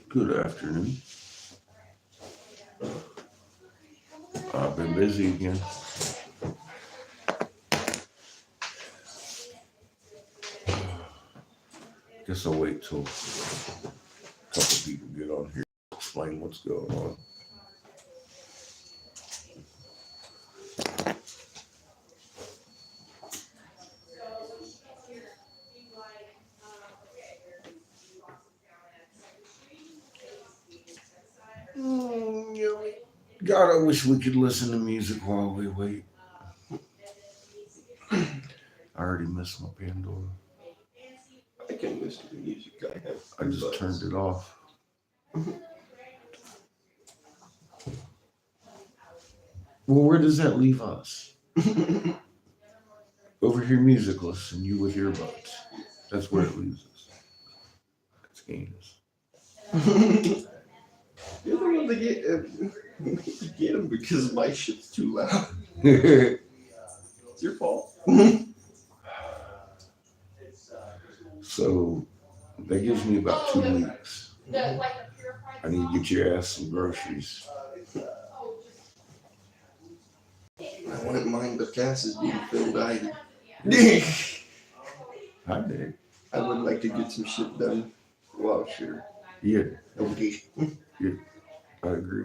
Good afternoon. I've been busy again. Guess I'll wait till a couple people get on here to explain what's going on. God, I wish we could listen to music while we wait. I already missed my Pandora. I can listen to music. I just turned it off. Well, where does that leave us? Over here musicless and you with earbuds. That's where it leaves us. That's heinous. You're the one that get them because my shit's too loud. It's your fault. So that gives me about 2 weeks. I need to get your ass some groceries. I wouldn't mind the gas is being filled either. I did. I would like to get some shit done. Well, sure. Yeah. Okay. Yeah. I agree.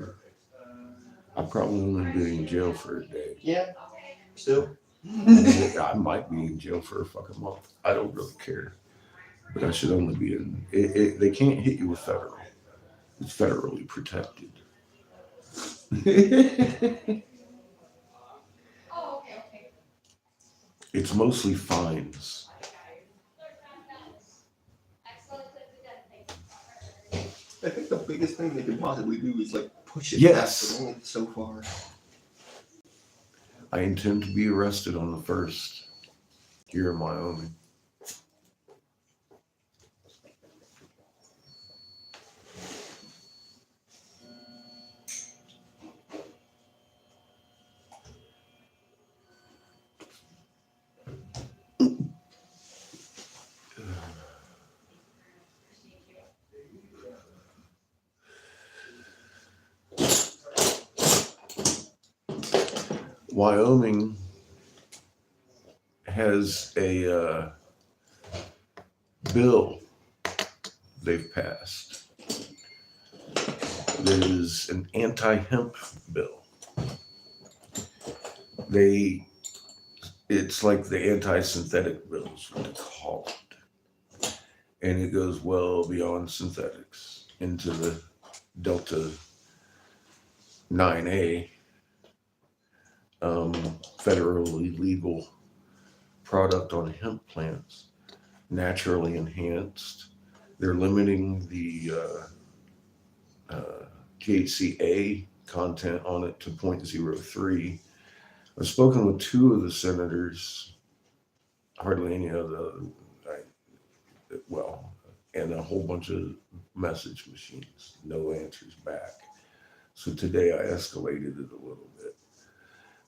I'll probably only be in jail for a day. Yeah. Still. I might be in jail for a fucking month. I don't really care. But I should only be in. They can't hit you with federal. It's federally protected. It's mostly fines. I think the biggest thing they could possibly do is like push it Yes. back, but only so far. I intend to be arrested on the 1st here in Wyoming. Wyoming has a bill they've passed that is an anti-hemp bill. It's like the anti-synthetic bill is what they call it. And it goes well beyond synthetics into the Delta 9A. Federally legal product on hemp plants, naturally enhanced. They're limiting the THCA content on it to 0.03. I've spoken with 2 of the senators, hardly any of and a whole bunch of message machines, no answers back. So today I escalated it a little bit.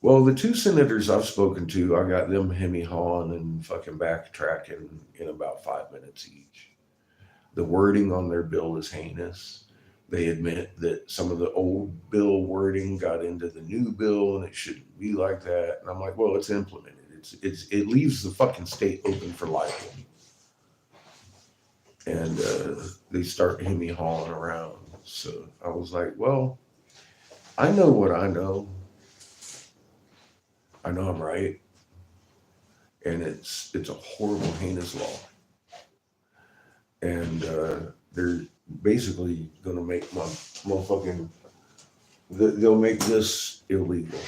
Well, the 2 senators I've spoken to, I got them hemming-hawing and fucking backtracking in about 5 minutes each. The wording on their bill is heinous. They admit that some of the old bill wording got into the new bill and it shouldn't be like that. And I'm like, well, it's implemented. It leaves the fucking state open for libel. And they start hemming-hawing around. So I was like, well, I know what I know. I know I'm right, and it's a horrible, heinous law, and they're basically going to make my motherfucking. They'll make this illegal,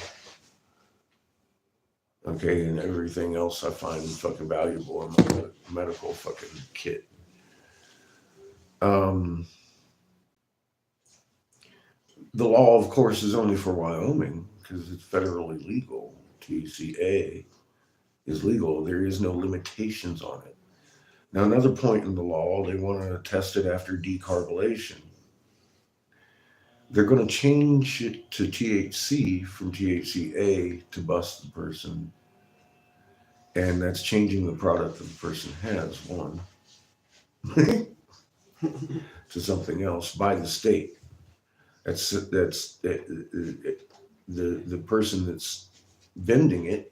okay, and everything else I find fucking valuable in my medical fucking kit. The law, of course, is only for Wyoming because it's federally legal. THCA is legal. There is no limitations on it. Now, another point in the law, they want to test it after decarbolation. They're going to change it to THC from THCA to bust the person. And that's changing the product that the person has, one. to something else by the state. The person that's vending it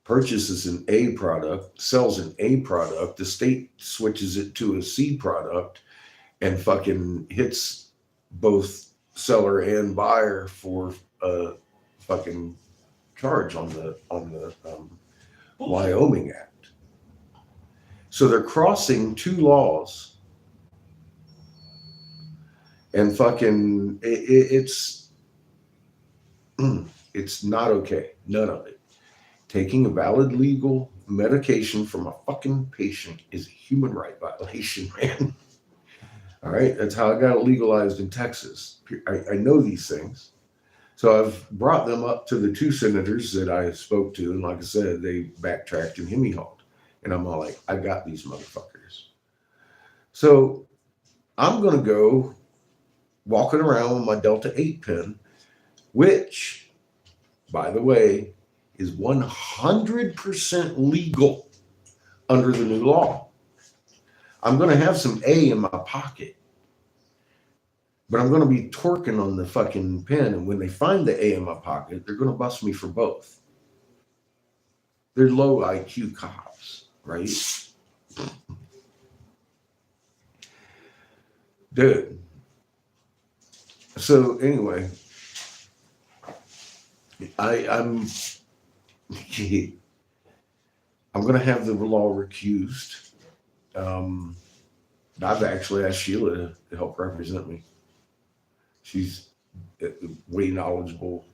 purchases an A product, sells an A product, the state switches it to a C product and fucking hits both seller and buyer for a fucking charge on the Wyoming Act. So they're crossing two laws, and fucking it's not okay. None of it. Taking a valid legal medication from a fucking patient is a human right violation, man. All right, that's how I got it legalized in Texas. I know these things. So I've brought them up to the two senators that I spoke to, and like I said, they backtracked and hemi-hauled. And I'm all like, I got these motherfuckers. So I'm going to go walking around with my Delta 8 pen, which, by the way, is 100% legal under the new law. I'm going to have some A in my pocket, but I'm going to be twerking on the fucking pen. And when they find the A in my pocket, they're going to bust me for both. They're low IQ cops, right? Dude. So anyway, I'm going to have the law recused. I've actually asked Sheila to help represent me. She's way knowledgeable,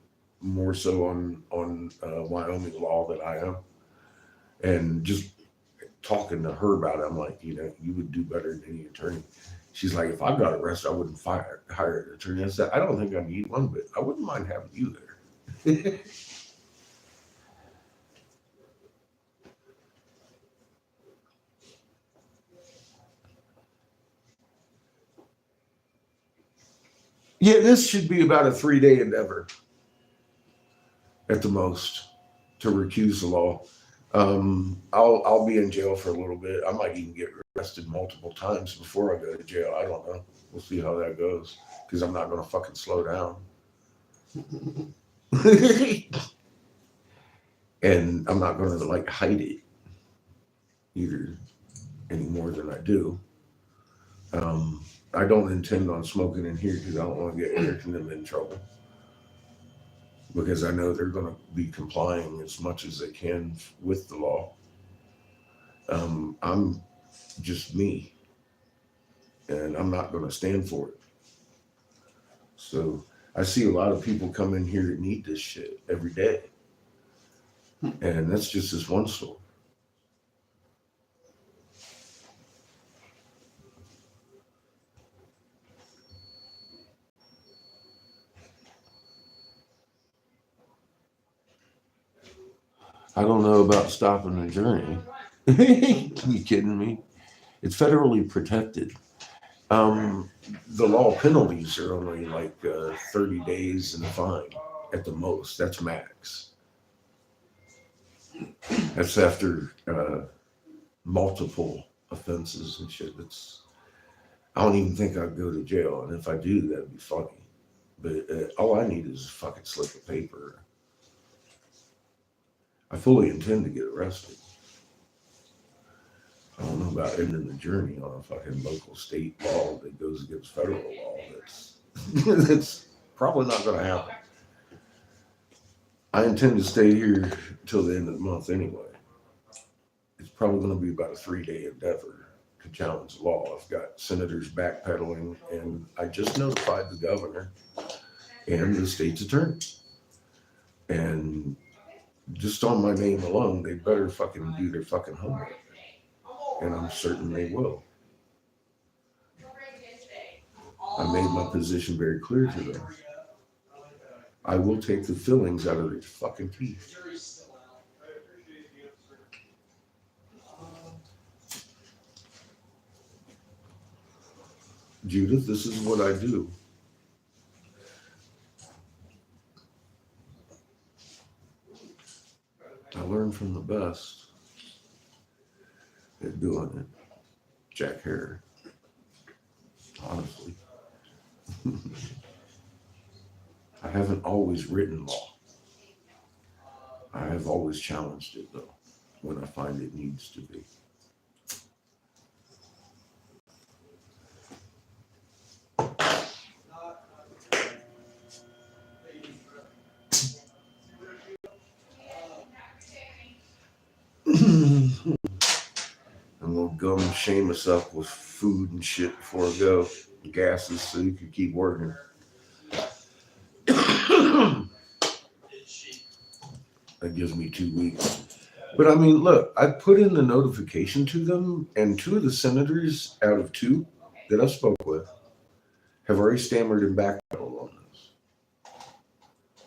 more so on Wyoming law than I am. And just talking to her about it, I'm like, you would do better than any attorney. She's like, if I got arrested, I wouldn't hire an attorney. I said, I don't think I need one, but I wouldn't mind having you there. Yeah, this should be about a 3-day endeavor at the most to recuse the law. I'll be in jail for a little bit. I might even get arrested multiple times before I go to jail. I don't know. We'll see how that goes because I'm not going to fucking slow down. And I'm not going to hide it either any more than I do. I don't intend on smoking in here because I don't want to get Eric and them in trouble. Because I know they're going to be complying as much as they can with the law. I'm just me, and I'm not going to stand for it. So I see a lot of people come in here that need this shit every day. And that's just this one store. I don't know about stopping the journey. You kidding me? It's federally protected. The law penalties are only 30 days and a fine at the most. That's max. That's after multiple offenses and shit. I don't even think I'd go to jail. And if I do, that'd be funny. But all I need is a fucking slip of paper. I fully intend to get arrested. I don't know about ending the journey on a fucking local state law that goes against federal law. That's probably not going to happen. I intend to stay here till the end of the month anyway. It's probably going to be about a 3-day endeavor to challenge the law. I've got senators backpedaling, and I just notified the governor and the state's attorney. And just on my name alone, they better fucking do their fucking homework. And I'm certain they will. I made my position very clear to them. I will take the fillings out of their fucking teeth. Judith, this is what I do. I learned from the best at doing it. Jack Hare. honestly. I haven't always written law. I have always challenged it, though, when I find it needs to be. I'm gonna gum Seamus up with food and shit before I go. Gases so you can keep working. That gives me 2 weeks. But I mean, look, I put in the notification to them, and 2 of the senators out of 2 that I spoke with have already stammered and backpedaled on this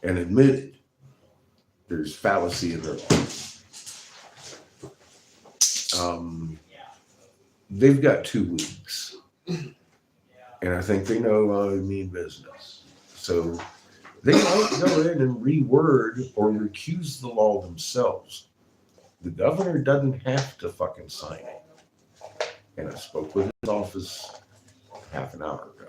and admitted there's fallacy in their law. They've got 2 weeks, and I think they know I mean business. So they might go in and reword or recuse the law themselves. The governor doesn't have to fucking sign it. And I spoke with his office half an hour ago.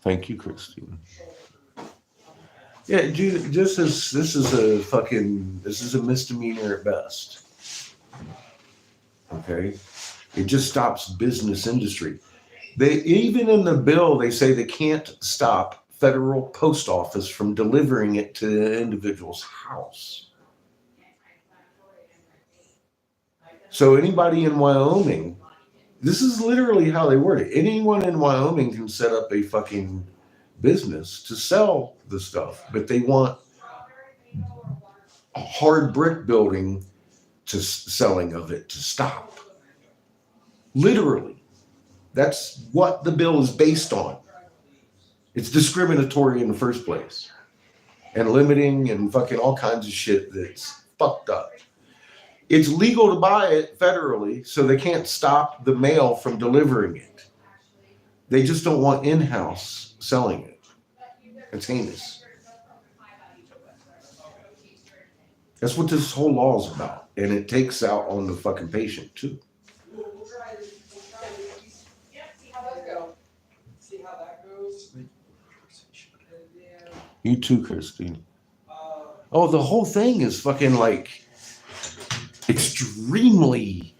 Thank you, Christine. Yeah, dude, this is a misdemeanor at best. Okay, it just stops business industry. They even in the bill they say they can't stop federal post office from delivering it to the individual's house. So anybody in Wyoming, this is literally how they word it. Anyone in Wyoming can set up a fucking business to sell the stuff, but they want a hard brick building to selling of it to stop. Literally, that's what the bill is based on. It's discriminatory in the first place and limiting and fucking all kinds of shit that's fucked up. It's legal to buy it federally, so they can't stop the mail from delivering it. They just don't want in-house selling it. It's heinous. That's what this whole law is about. And it takes out on the fucking patient, too. You too, Christine. Oh, the whole thing is fucking like extremely.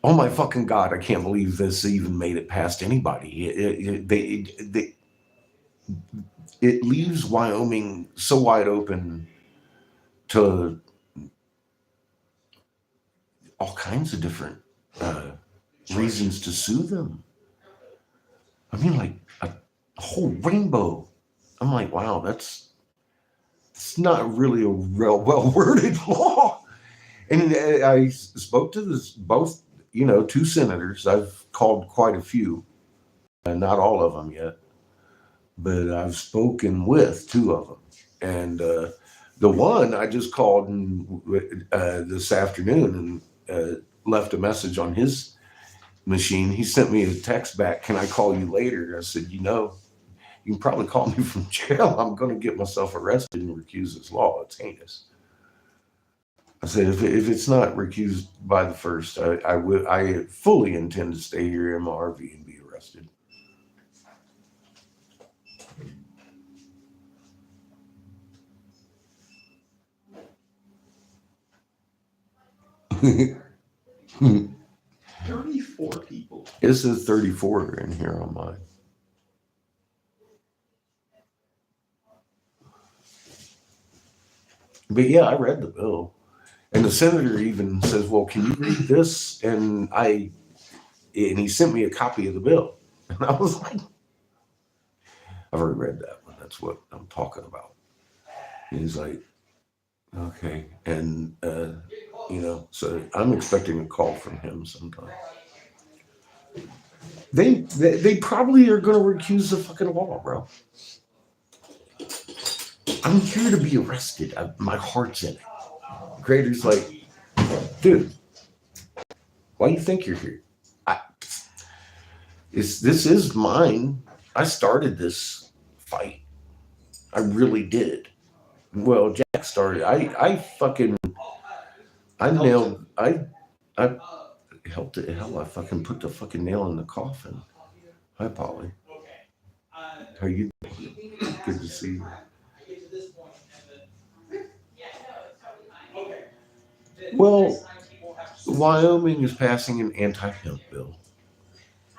Oh my fucking God! I can't believe this even made it past anybody. It leaves Wyoming so wide open to all kinds of different reasons to sue them. I mean, like a whole rainbow. I'm like, wow, it's not really a real well-worded law. And I spoke to both, 2 senators. I've called quite a few, not all of them yet, but I've spoken with 2 of them. And the one I just called this afternoon and left a message on his machine. He sent me a text back, "Can I call you later?" I said, you can probably call me from jail. I'm going to get myself arrested and recuse this law. It's heinous. I said, if it's not recused by the 1st, I fully intend to stay here in my RV and be arrested. Hmm. 34 people. It says 34 in here on mine. But yeah, I read the bill. And the senator even says, well, can you read this? And he sent me a copy of the bill. And I was like, I've already read that one. That's what I'm talking about. And he's like, okay. And, so I'm expecting a call from him sometime. They probably are going to recuse the fucking law, bro. I'm here to be arrested. My heart's in it. Grader's like, dude, why do you think you're here? This is mine. I started this fight. I really did. Well, Jack started. I helped it. Hell, I fucking put the fucking nail in the coffin. Hi, Polly. How you doing? Good to see you. Well, Wyoming is passing an anti-hemp bill.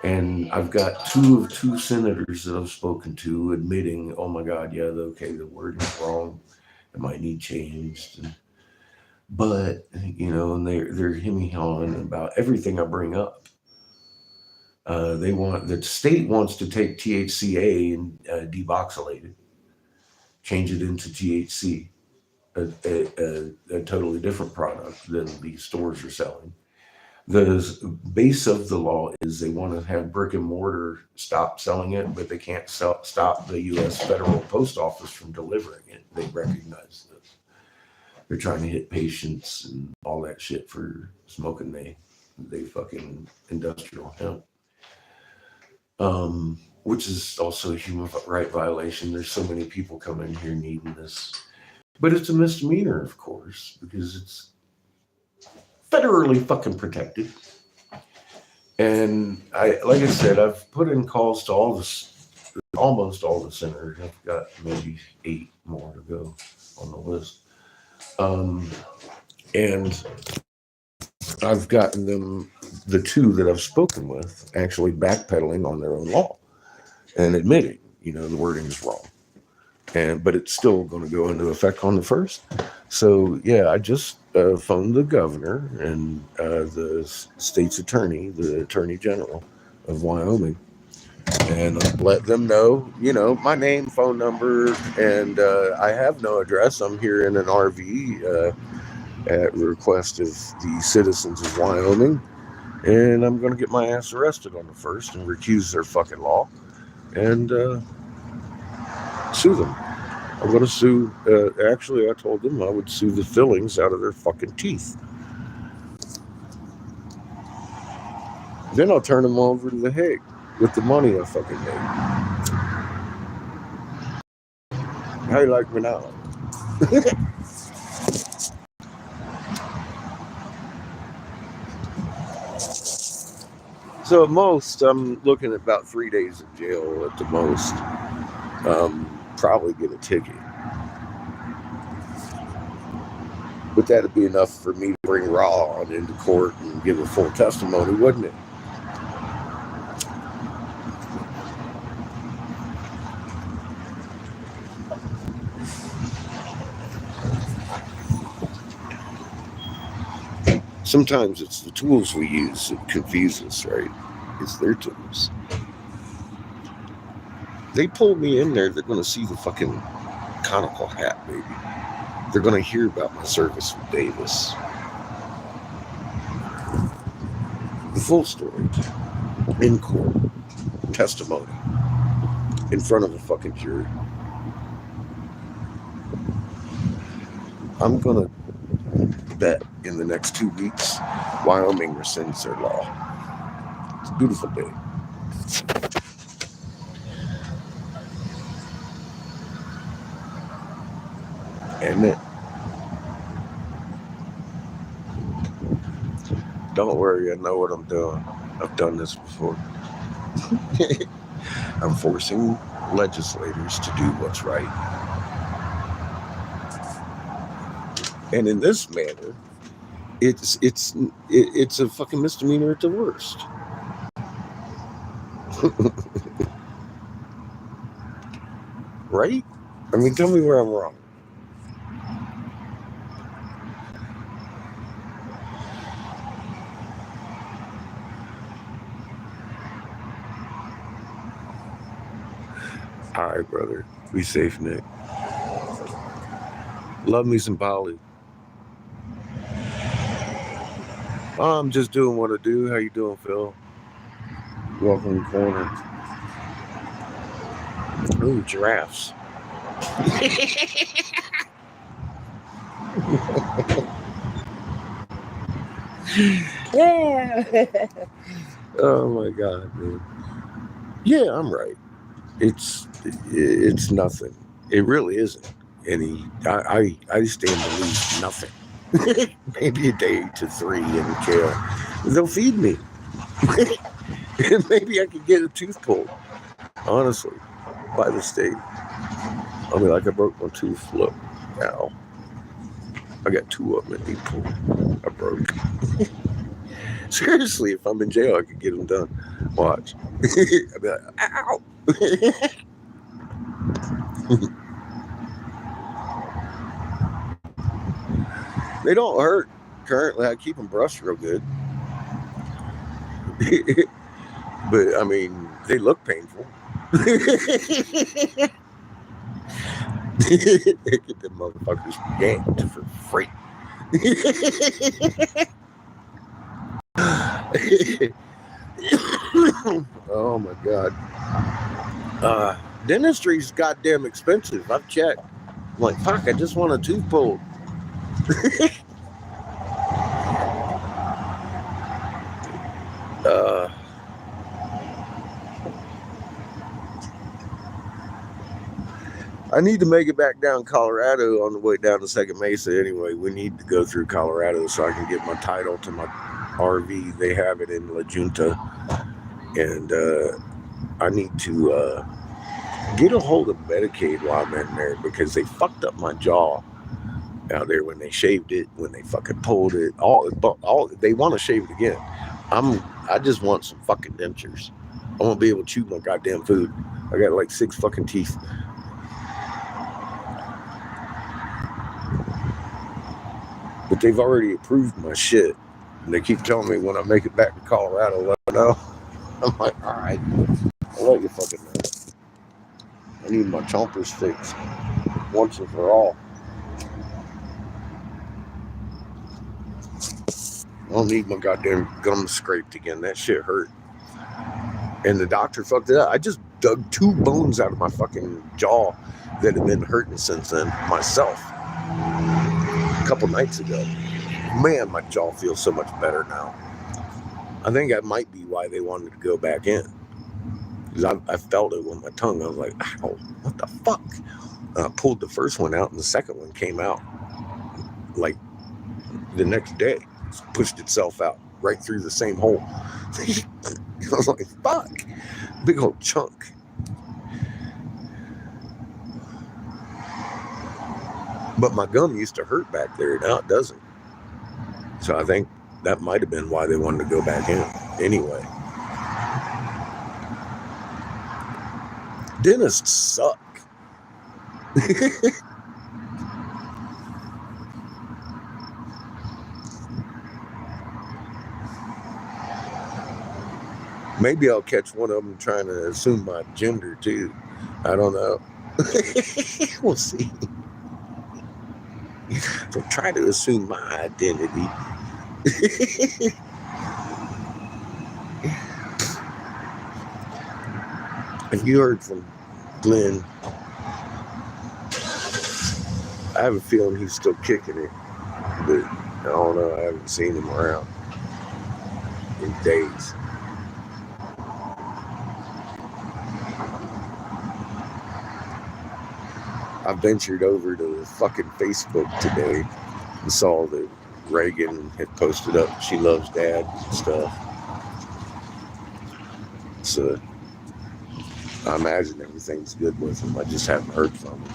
And I've got two senators that I've spoken to admitting, oh my God, yeah, okay, the wording's wrong. It might need changed. But, and they're hemming-hawing about everything I bring up. The state wants to take THCA and devoxylate it, change it into THC, a totally different product than the stores are selling. The base of the law is they want to have brick and mortar stop selling it, but they can't stop the U.S. Federal Post Office from delivering it. They recognize this. They're trying to hit patients and all that shit for smoking they fucking industrial hemp. Which is also a human right violation. There's so many people coming here needing this. But it's a misdemeanor, of course, because it's federally fucking protected. And like I said, I've put in calls to almost all the senators. I've got maybe 8 more to go on the list. And I've gotten them, the 2 that I've spoken with, actually backpedaling on their own law and admitting, the wording is wrong. But it's still going to go into effect on the 1st. So, yeah, I just phoned the governor and the state's attorney, the attorney general of Wyoming, and let them know, my name, phone number, and I have no address. I'm here in an RV at request of the citizens of Wyoming, and I'm going to get my ass arrested on the 1st and recuse their fucking law and sue them. I'm going to sue, actually, I told them I would sue the fillings out of their fucking teeth. Then I'll turn them over to The Hague with the money I fucking made. How you like me now? So at most, I'm looking at about 3 days in jail at the most. Probably get a ticket. But that'd be enough for me to bring Raw on into court and give a full testimony, wouldn't it? Sometimes it's the tools we use that confuse us, right? It's their tools. They pulled me in there, they're going to see the fucking conical hat, baby. They're going to hear about my service with Davis. The full story. In court. Testimony. In front of a fucking jury. I'm going to bet in the next 2 weeks, Wyoming rescinds their law. It's a beautiful day. Isn't it? Don't worry, I know what I'm doing. I've done this before. I'm forcing legislators to do what's right. And in this manner, it's a fucking misdemeanor at the worst. Right? I mean, tell me where I'm wrong. All right, brother. Be safe, Nick. Love me some Polly. I'm just doing what I do. How you doing, Phil? Welcome to the corner. Ooh, giraffes. Yeah. Oh my God, dude. Yeah, I'm right. It's nothing. It really isn't. I stand to lose nothing. Maybe a day to 3 in jail. They'll feed me. And maybe I could get a tooth pulled, honestly, by the state. I mean, like I broke my tooth. Look, now I got 2 of them that need pulled. I broke. Seriously, if I'm in jail, I could get them done. Watch. I'd be like, ow. They don't hurt. Currently, I keep them brushed real good. But, I mean, they look painful. Get them motherfuckers yanked for free. Oh my god. Dentistry's goddamn expensive. I've checked. I'm like, fuck, I just want a tooth pulled. I need to make it back down Colorado on the way down to Second Mesa anyway. We need to go through Colorado so I can get my title to my RV. They have it in La Junta. And I need to get a hold of Medicaid while I'm in there because they fucked up my jaw out there when they shaved it, when they fucking pulled it. All they want to shave it again. I just want some fucking dentures. I won't be able to chew my goddamn food. I got like 6 fucking teeth. But they've already approved my shit. And they keep telling me when I make it back to Colorado, let me know. I'm like, all right, I'll let you fucking know. I need my chompers fixed once and for all. I don't need my goddamn gums scraped again. That shit hurt. And the doctor fucked it up. I just dug 2 bones out of my fucking jaw that had been hurting since then myself. A couple nights ago. Man, my jaw feels so much better now. I think that might be why they wanted to go back in. Because I felt it with my tongue. I was like, ow, what the fuck? I pulled the first one out and the second one came out like the next day. It pushed itself out right through the same hole. I was like, fuck. Big old chunk. But my gum used to hurt back there. Now it doesn't. So I think that might have been why they wanted to go back in. Anyway. Dentists suck. Maybe I'll catch one of them trying to assume my gender too. I don't know. We'll see. They'll try to assume my identity. Have you heard from Glenn? I have a feeling he's still kicking it, but I don't know. I haven't seen him around in days. I ventured over to fucking Facebook today and saw that Reagan had posted up she loves dad and stuff. So I imagine everything's good with him. I just haven't heard from him.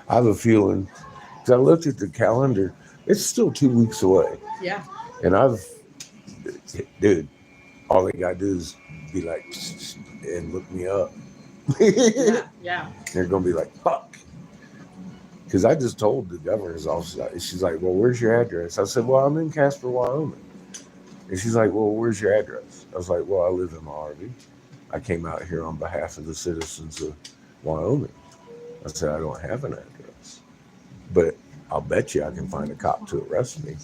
I have a feeling, because I looked at the calendar, it's still 2 weeks away. Yeah. And dude, all they got to do is be like, and look me up. Yeah. They're going to be like, fuck. Because I just told the governor's office, she's like, well, where's your address? I said, well, I'm in Casper, Wyoming. And she's like, well, where's your address? I was like, well, I live in my RV. I came out here on behalf of the citizens of Wyoming. I said, I don't have an address. But I'll bet you I can find a cop to arrest me.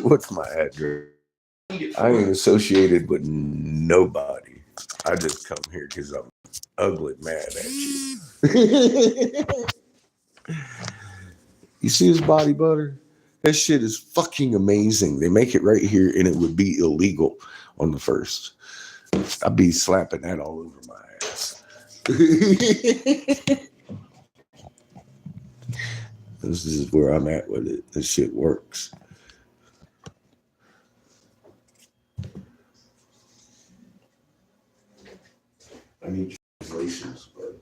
What's my address? I ain't associated with nobody. I just come here because I'm ugly mad at you. You see his body butter? That shit is fucking amazing. They make it right here and it would be illegal on the 1st. I'd be slapping that all over my ass. This is where I'm at with it. This shit works. I need translations, but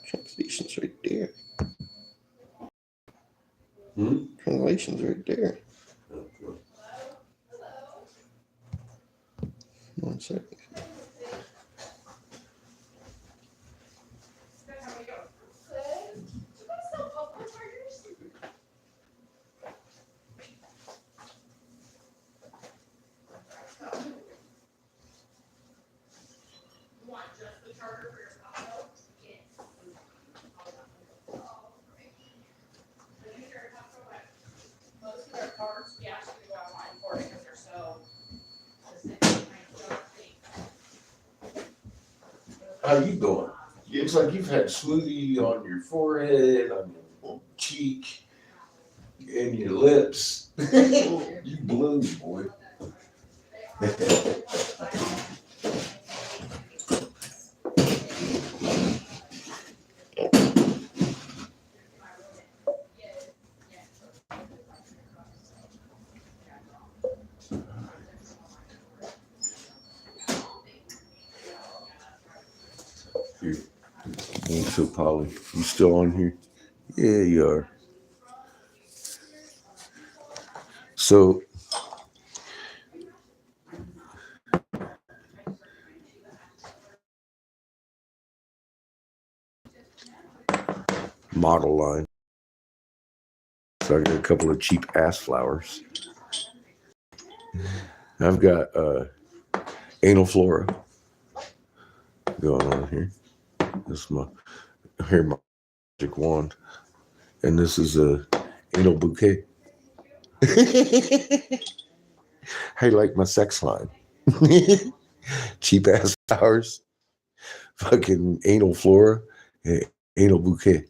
Translation's right there. Hmm? Translation's right there. Okay. 1 second. How you doing? Looks like you've had smoothie on your forehead, on your cheek, and your lips. You blew, boy. Here. So, Polly, you still on here? Yeah, you are. So, model line. So I got a couple of cheap ass flowers. I've got anal flora going on here. This is my hair magic wand, and this is a anal bouquet. How you like my sex line? Cheap ass flowers, fucking anal flora, and anal bouquet.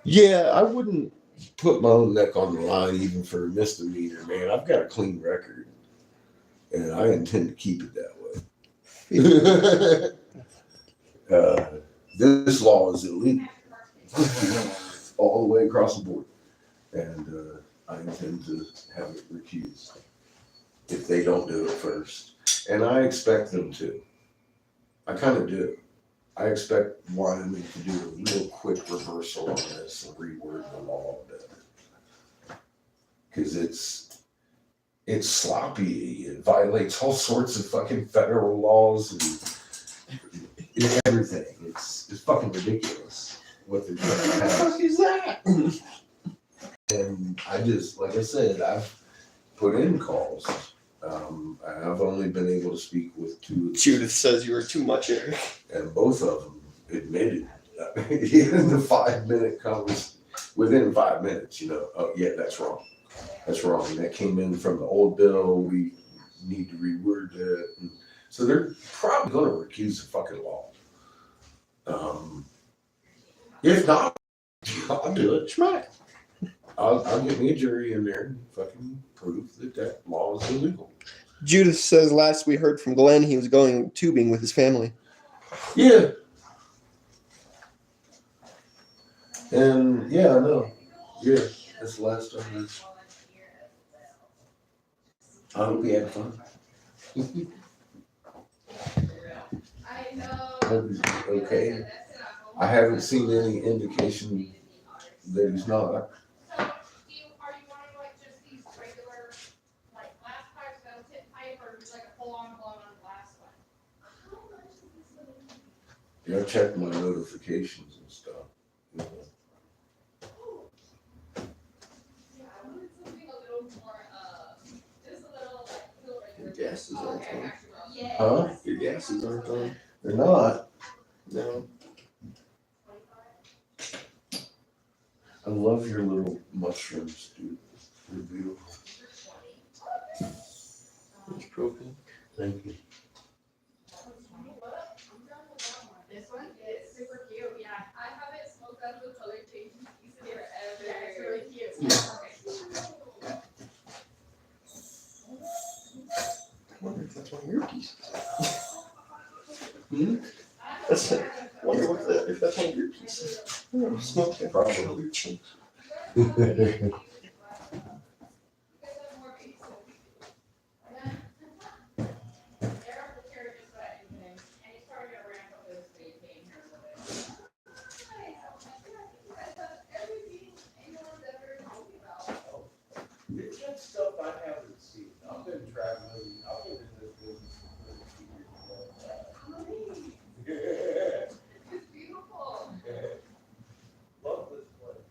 Yeah, I wouldn't put my own neck on the line even for a misdemeanor, man. I've got a clean record, and I intend to keep it that way. This law is illegal all the way across the board, and I intend to have it recused if they don't do it first. And I expect them to. I kind of do. I expect Wyoming to do a real quick reversal on this and reword the law a bit. Because it's sloppy. It violates all sorts of fucking federal laws and everything. It's fucking ridiculous what they're trying to What the pass. fuck is that? And I just, like I said, I've put in calls. I've only been able to speak with 2 of them. Judith says you were too much, Eric. And both of them admitted in the 5-minute conversation, within 5 minutes, oh yeah, that's wrong. That's wrong. And that came in from the old bill. We need to reword that. And so they're probably going to recuse the fucking law. If not, I'll do it. Schmack. I'll get me a jury in there and fucking prove that law is illegal. Judith says last we heard from Glenn, he was going tubing with his family. Yeah. And yeah, I know. Yeah, that's the last time I heard. I hope he had fun. I hope he's okay. I haven't seen any indication that he's not. I check my notifications and stuff. Gas is on time. Huh? Your gases aren't on. They're not. No. I love your little mushrooms, dude. They're beautiful. It's propane. Thank you. This one is super cute. Yeah, I have it smoked up with color changing pieces here everywhere. Yeah, it's really cute. I wonder if that's one of your pieces. That's I wonder if that's one of your pieces. Oh, smoke that Probably. color change. It's that stuff I haven't seen. I've been traveling. I've been in this business for 30 years. It's beautiful. Love this place.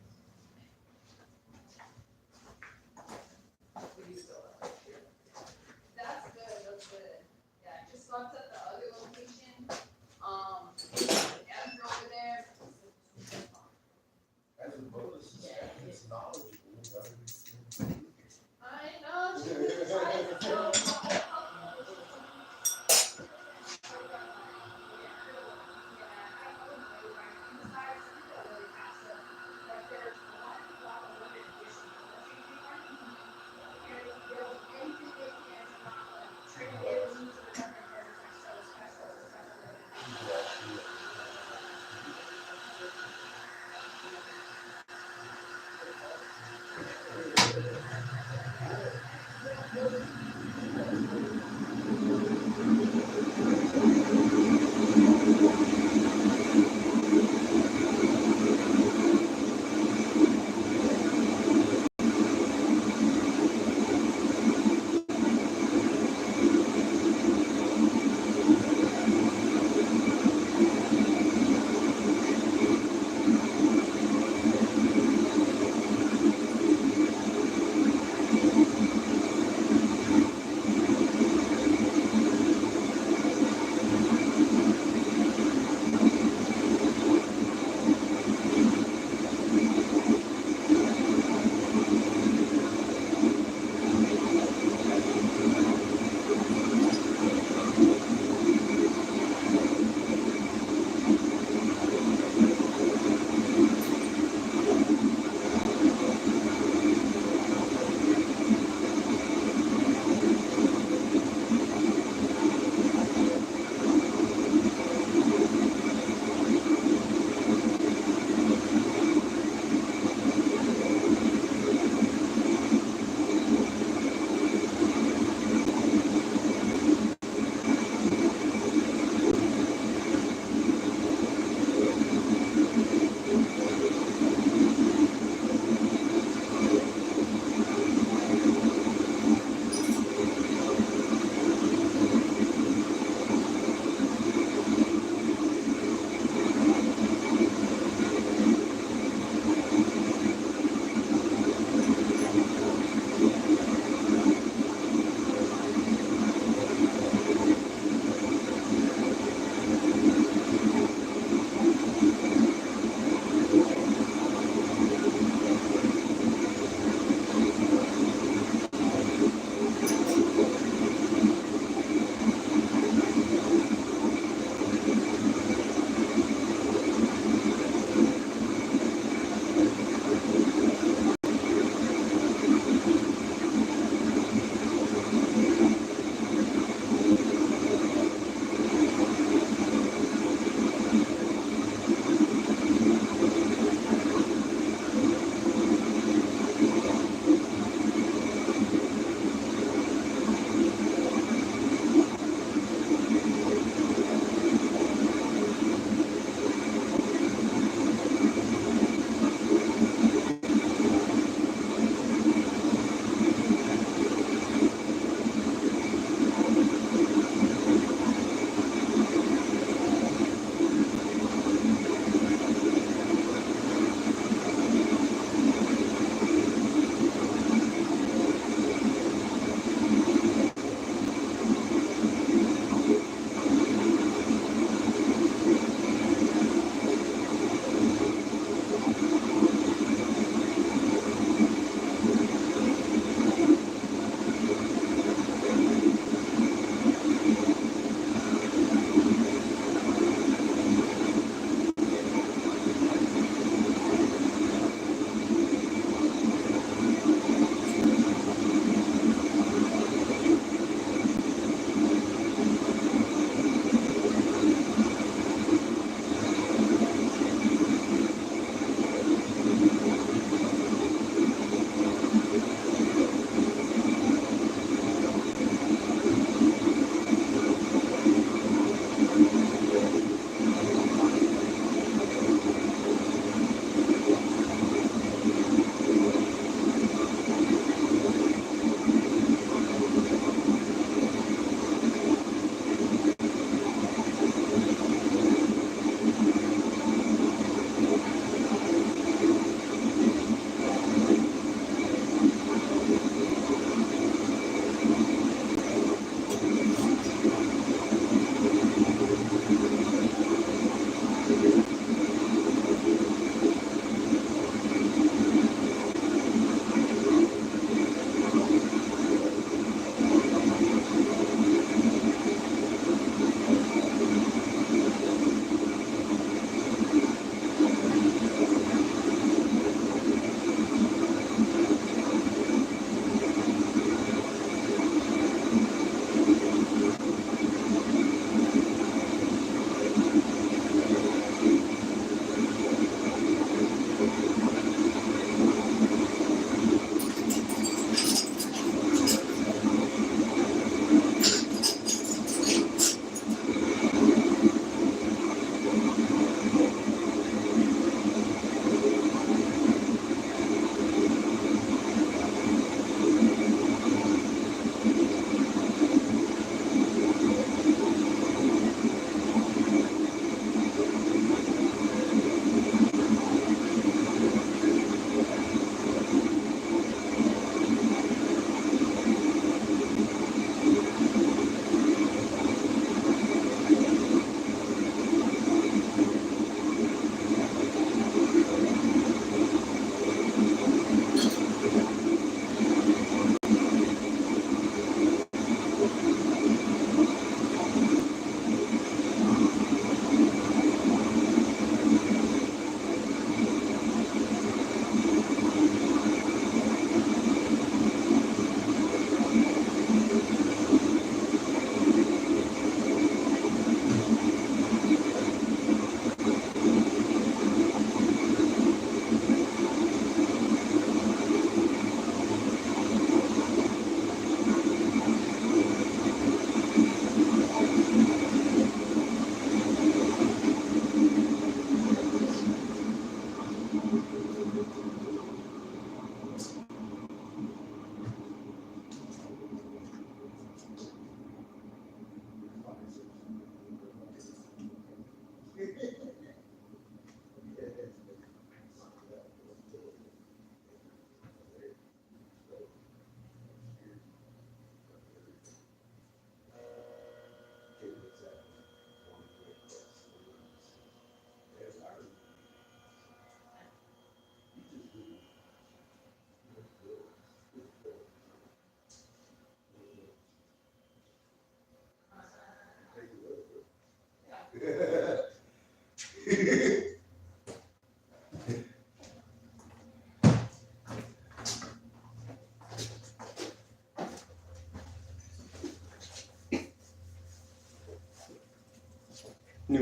New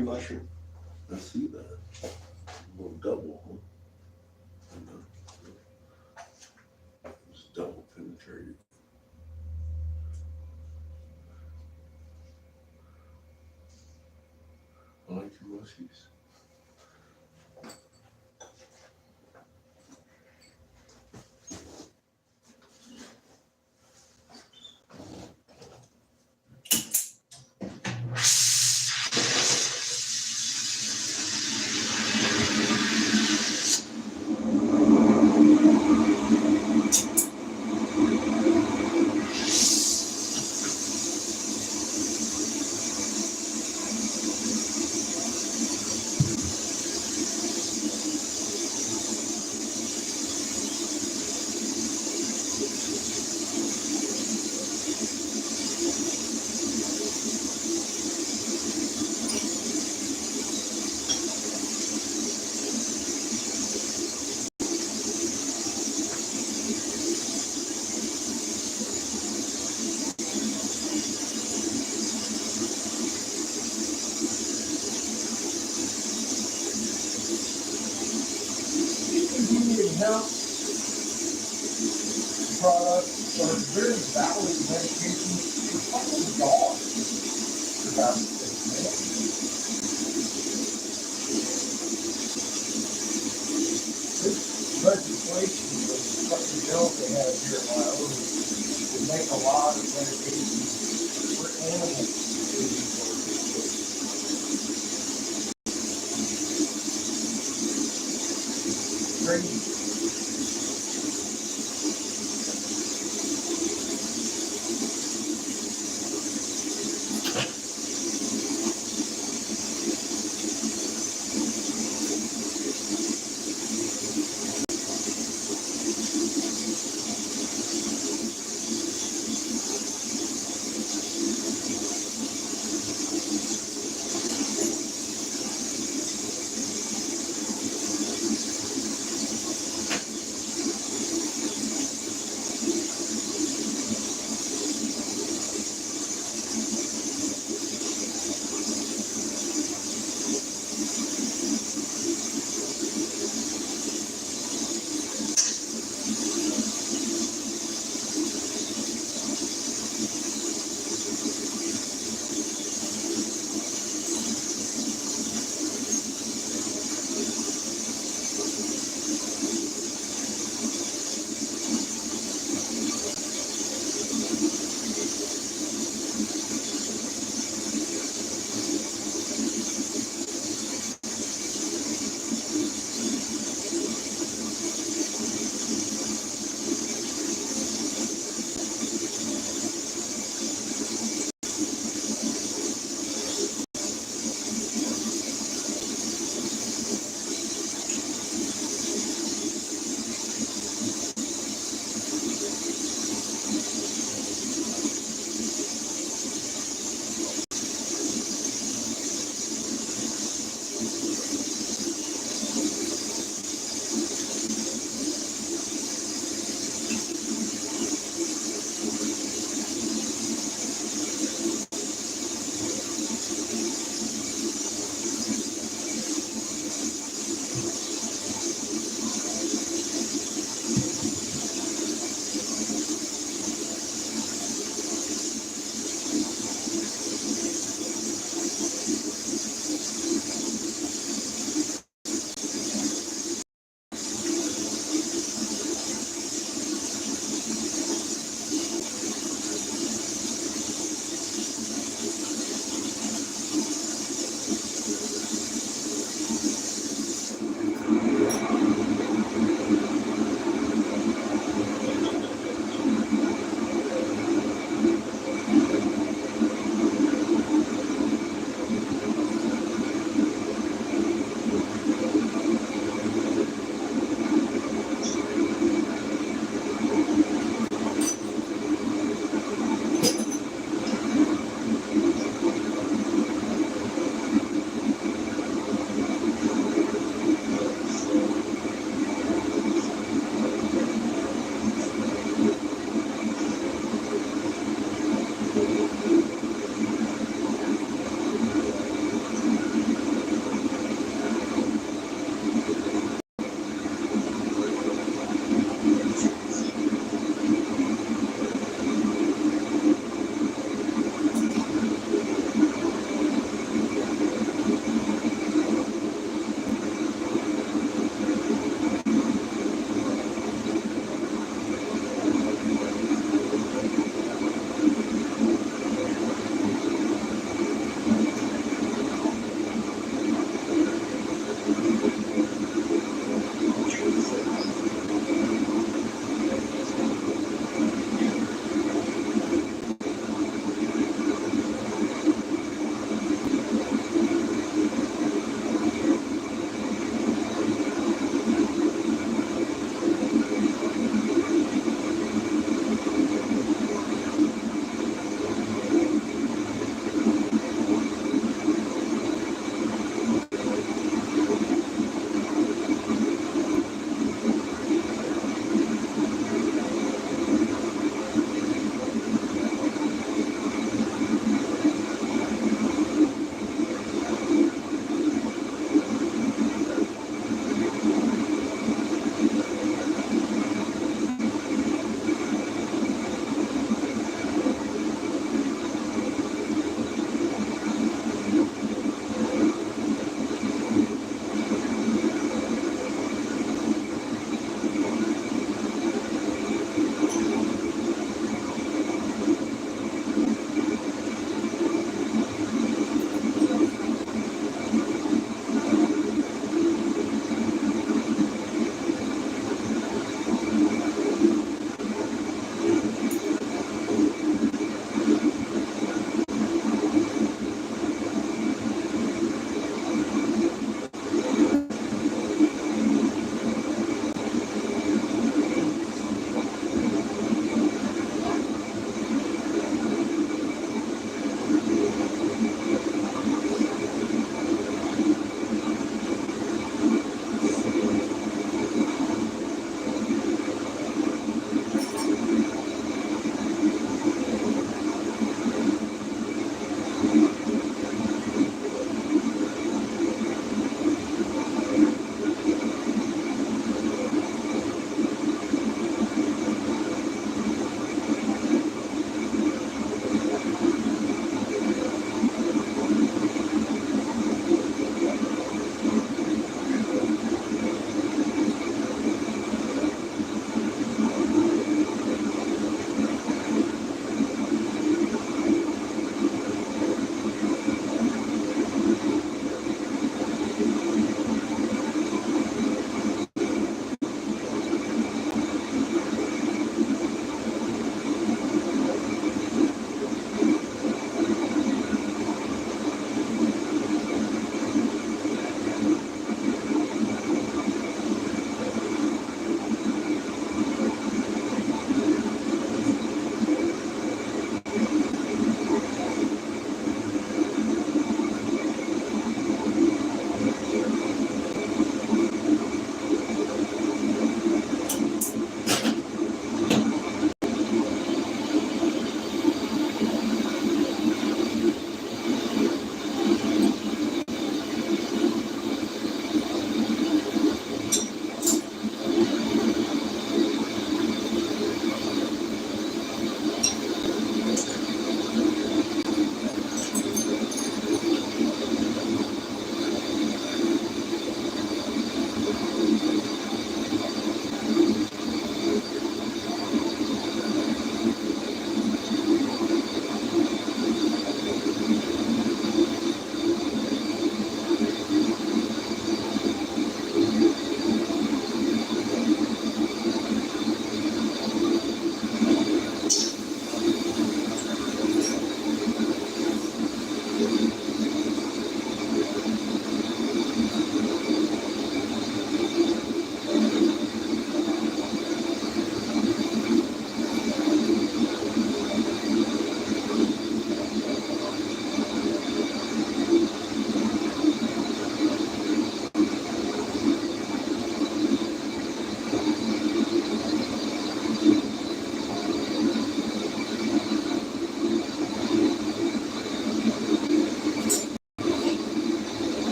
mushroom. I see that. A little double, huh? It's double penetrated. I like your mushies. Discontinuing hemp products or very valid medications are probably gone about this minute. This legislation was something bill they have here in Wyoming to make a lot of medications for animals to be crazy.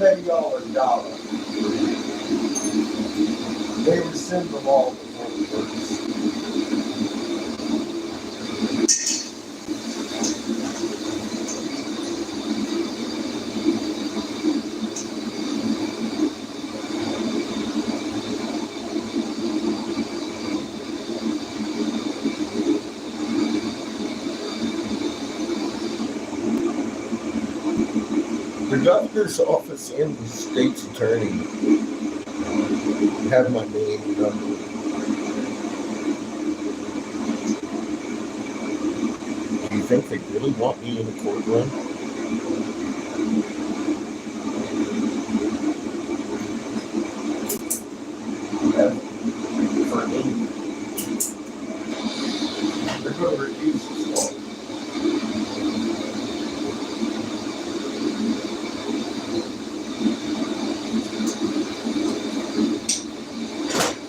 pay y'all $1. They rescind the law before it works. The governor's office and the state's attorney have my name and number. Do you think they really want me in a courtroom? Yeah. For me. They're going to refuse this law.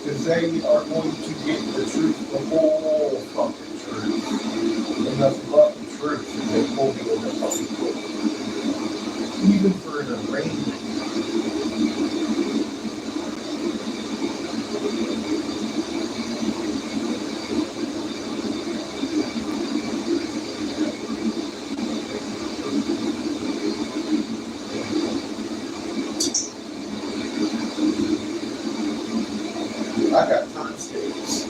Because they are going to get the truth, the whole fucking truth. And nothing but the truth. And they pull me in the fucking court. Even for an arraignment. I got time states.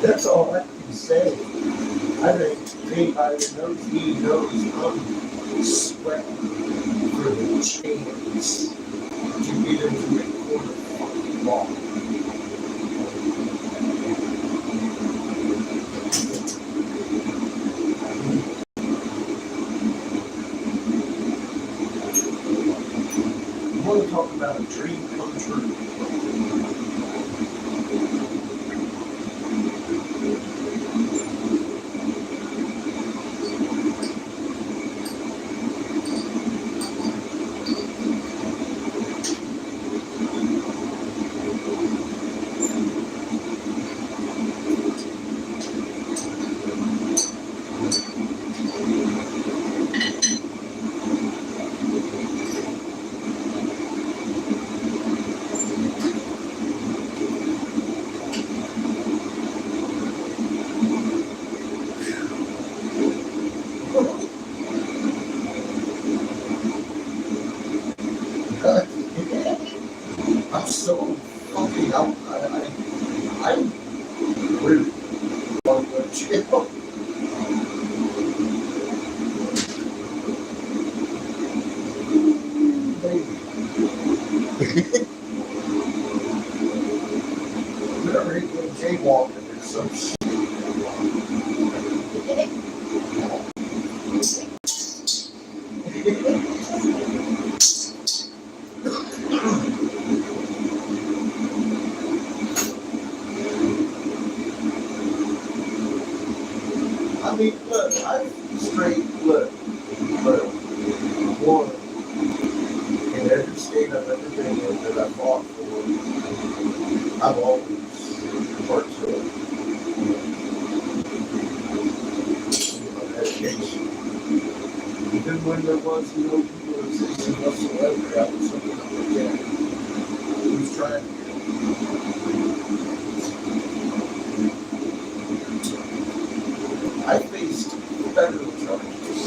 That's all I can say. I think anybody that knows me knows I'm sweating for the chance to get into a court of fucking law. You want to talk about a dream come true? I'm so fucking out. I'm really want to go to jail. I'm ready to go jaywalking or some shit. I mean, look, I straight look, one in every state I've ever been in that I fought for, I've always worked for education. Even when there was no utilization whatsoever, I was something like that. I was trying to I faced federal charges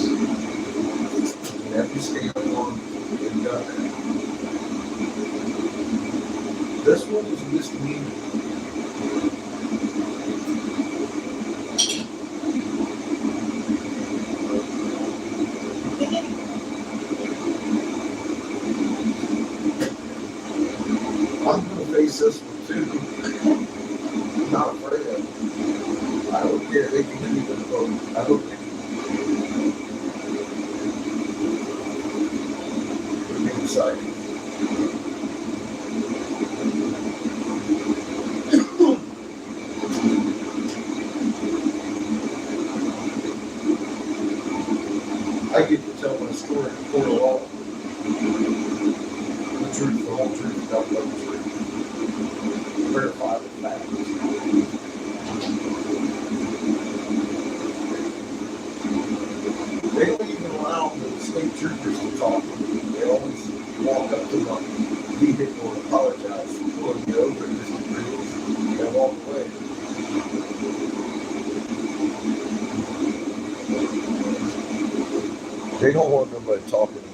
in every state I've gone and done that. This one was a misdemeanor. I'm going to face this one too. I'm not afraid of it. I don't care. They can give me the vote. I hope they can. exciting. I get to tell my story before the law. The truth, the whole truth, nothing but the truth. Verify the facts. They don't even allow the state troopers to talk. They always walk up to my vehicle and apologize for pulling me over and just and walk away. They don't want nobody talking to me.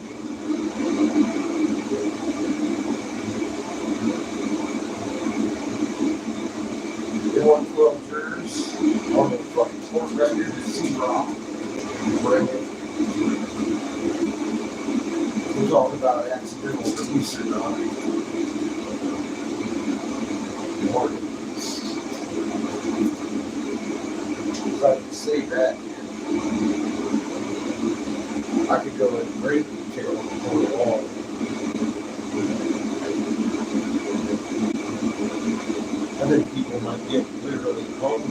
They want 12 jurors on the fucking court record to see Rock. We're talking about accidental release or not. If I can say that, I could go in great detail before the law. I think people might get literally hung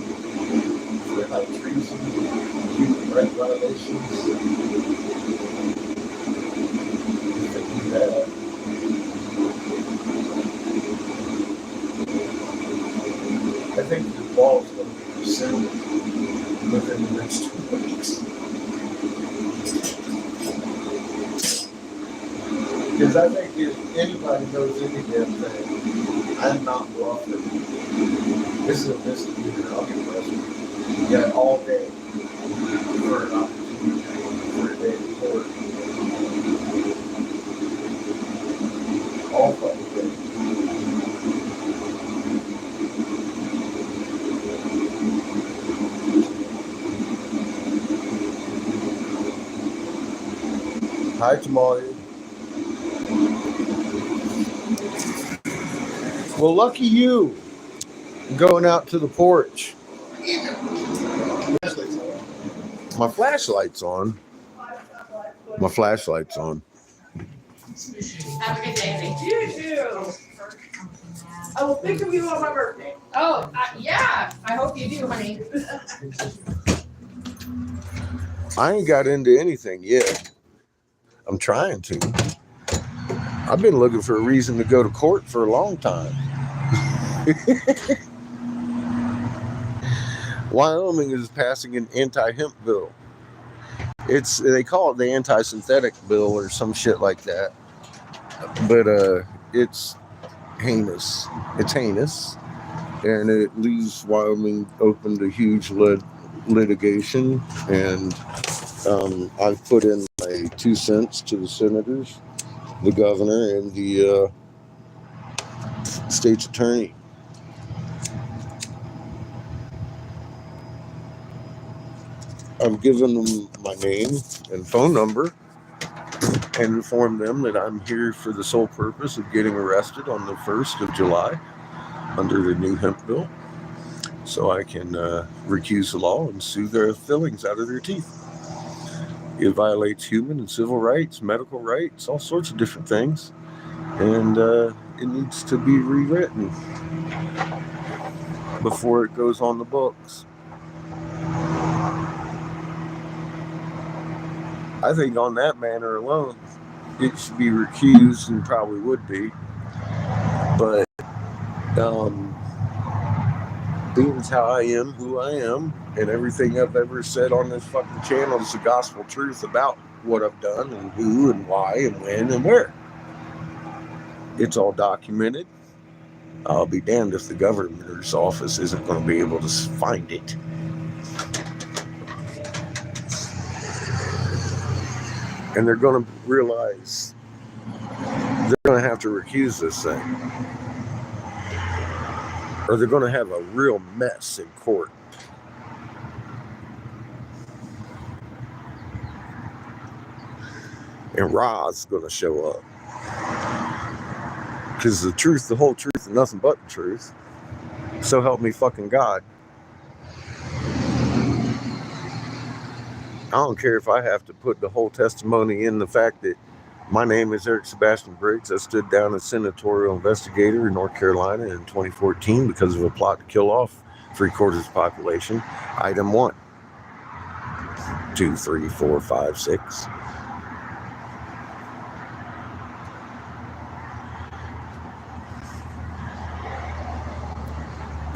for high treason, human rights violations. If they do that. I think the law is going to be rescinded within the next 2 weeks. Because I think if anybody knows any damn thing, I'm not bluffing. This is a misdemeanor. I'll get arrested. You got all day for an opportunity for a day in court. All fucking day. Hi, Tamale. Well, lucky you. Going out to the porch. My flashlight's on. My flashlight's on. Have a good day. Thank you. You too. I will think of you on my birthday. Oh, yeah. I hope you do, honey. I ain't got into anything yet. I'm trying to. I've been looking for a reason to go to court for a long time. Wyoming is passing an anti-hemp bill. They call it the anti-synthetic bill or some shit like that. But it's heinous. It's heinous. And it leaves Wyoming open to huge litigation. And I've put in my 2 cents to the senators, the governor, and the state's attorney. I've given them my name and phone number and informed them that I'm here for the sole purpose of getting arrested on the 1st of July under the new hemp bill, so I can recuse the law and sue their fillings out of their teeth. It violates human and civil rights, medical rights, all sorts of different things, and it needs to be rewritten before it goes on the books. I think on that matter alone, it should be recused, and probably would be. But being as how I am, who I am, and everything I've ever said on this fucking channel is the gospel truth about what I've done and who and why and when and where. It's all documented. I'll be damned if the governor's office isn't going to be able to find it. And they're going to realize they're going to have to recuse this thing. Or they're going to have a real mess in court. And Ra's going to show up. Because the truth, the whole truth, and nothing but the truth. So help me fucking God. I don't care if I have to put the whole testimony in the fact that My name is Eric Sebastian Briggs. I stood down as senatorial investigator in North Carolina in 2014 because of a plot to kill off 3/4 of the population. Item 1, 2, 3, 4, 5, 6.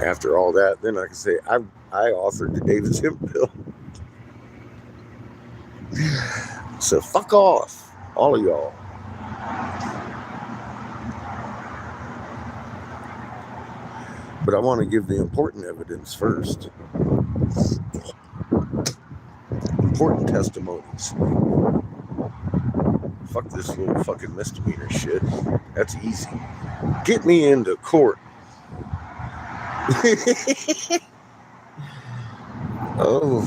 After all that, then I can say I authored the Davis Hemp bill. So fuck off, all of y'all. But I want to give the important evidence first. Important testimonies. Fuck this little fucking misdemeanor shit. That's easy. Get me into court. Oh.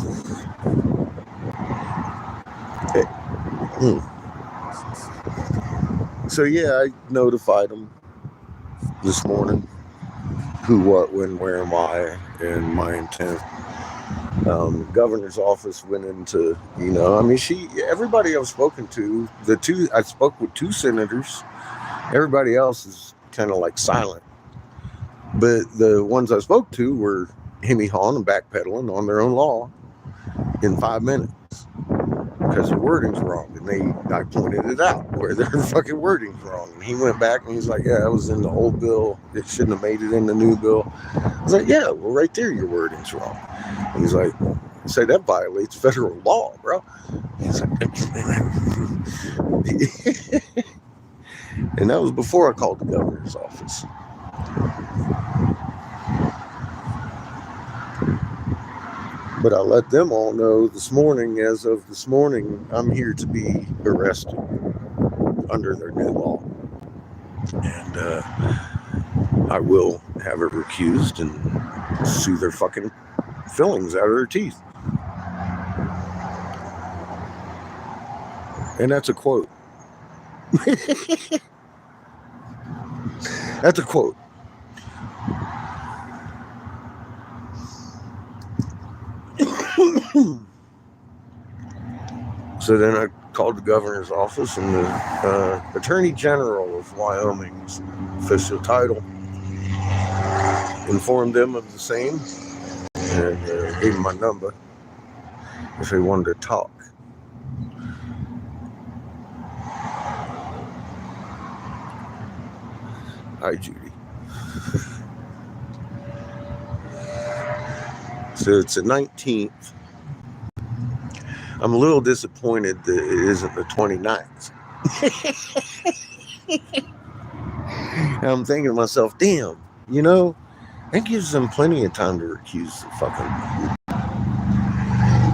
So yeah, I notified them this morning who, what, when, where, and why, and my intent. Governor's office went into, everybody I've spoken to, I spoke with 2 senators. Everybody else is kind of like silent. But the ones I spoke to were hemming-hawing and backpedaling on their own law in 5 minutes because their wording's wrong. And I pointed it out where their fucking wording's wrong. And he went back and he's like, yeah, it was in the old bill. It shouldn't have made it in the new bill. I was like, yeah, well, right there, your wording's wrong. And he's like, say that violates federal law, bro. He's like, and that was before I called the governor's office. But I let them all know this morning, as of this morning, I'm here to be arrested under their new law. And I will have it recused and sue their fucking fillings out of their teeth. And that's a quote. That's a quote. So then I called the governor's office, and the Attorney General of Wyoming's official title, informed them of the same, and gave them my number if they wanted to talk. Hi, Judy. So it's the 19th. I'm a little disappointed that it isn't the 29th. I'm thinking to myself, damn, that gives them plenty of time to recuse the fucking...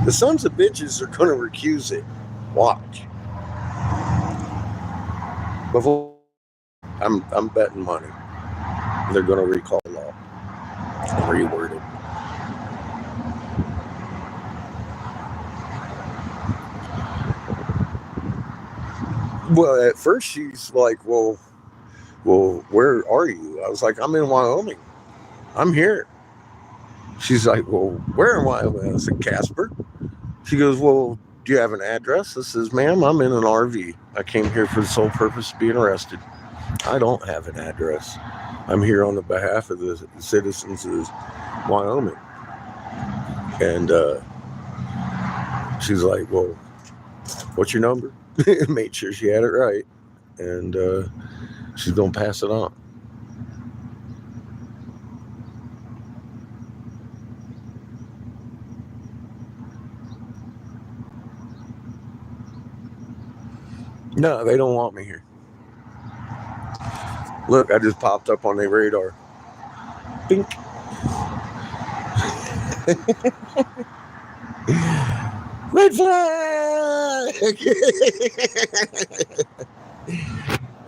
The sons of bitches are going to recuse it. Watch. Before, I'm betting money they're going to recall the law and reword it. Well, at first she's like, well, where are you? I was like, I'm in Wyoming. I'm here. She's like, well, where in Wyoming? I said, Casper. She goes, well, do you have an address? I says, ma'am, I'm in an RV. I came here for the sole purpose of being arrested. I don't have an address. I'm here on the behalf of the citizens of Wyoming. And she's like, well, what's your number? Made sure she had it right. And she's going to pass it on. No, they don't want me here. Look, I just popped up on their radar. Bink. Red flag!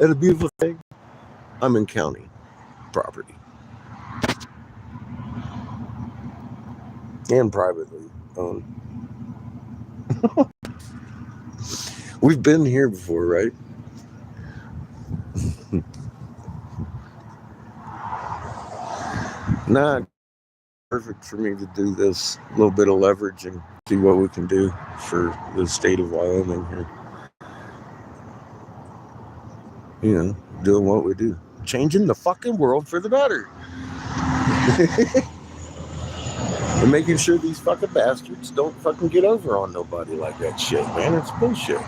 And a beautiful thing, I'm in county property. And privately owned. We've been here before, right? Not perfect for me to do this little bit of leverage and see what we can do for the state of Wyoming here. doing what we do. Changing the fucking world for the better. And making sure these fucking bastards don't fucking get over on nobody like that shit, man. It's bullshit.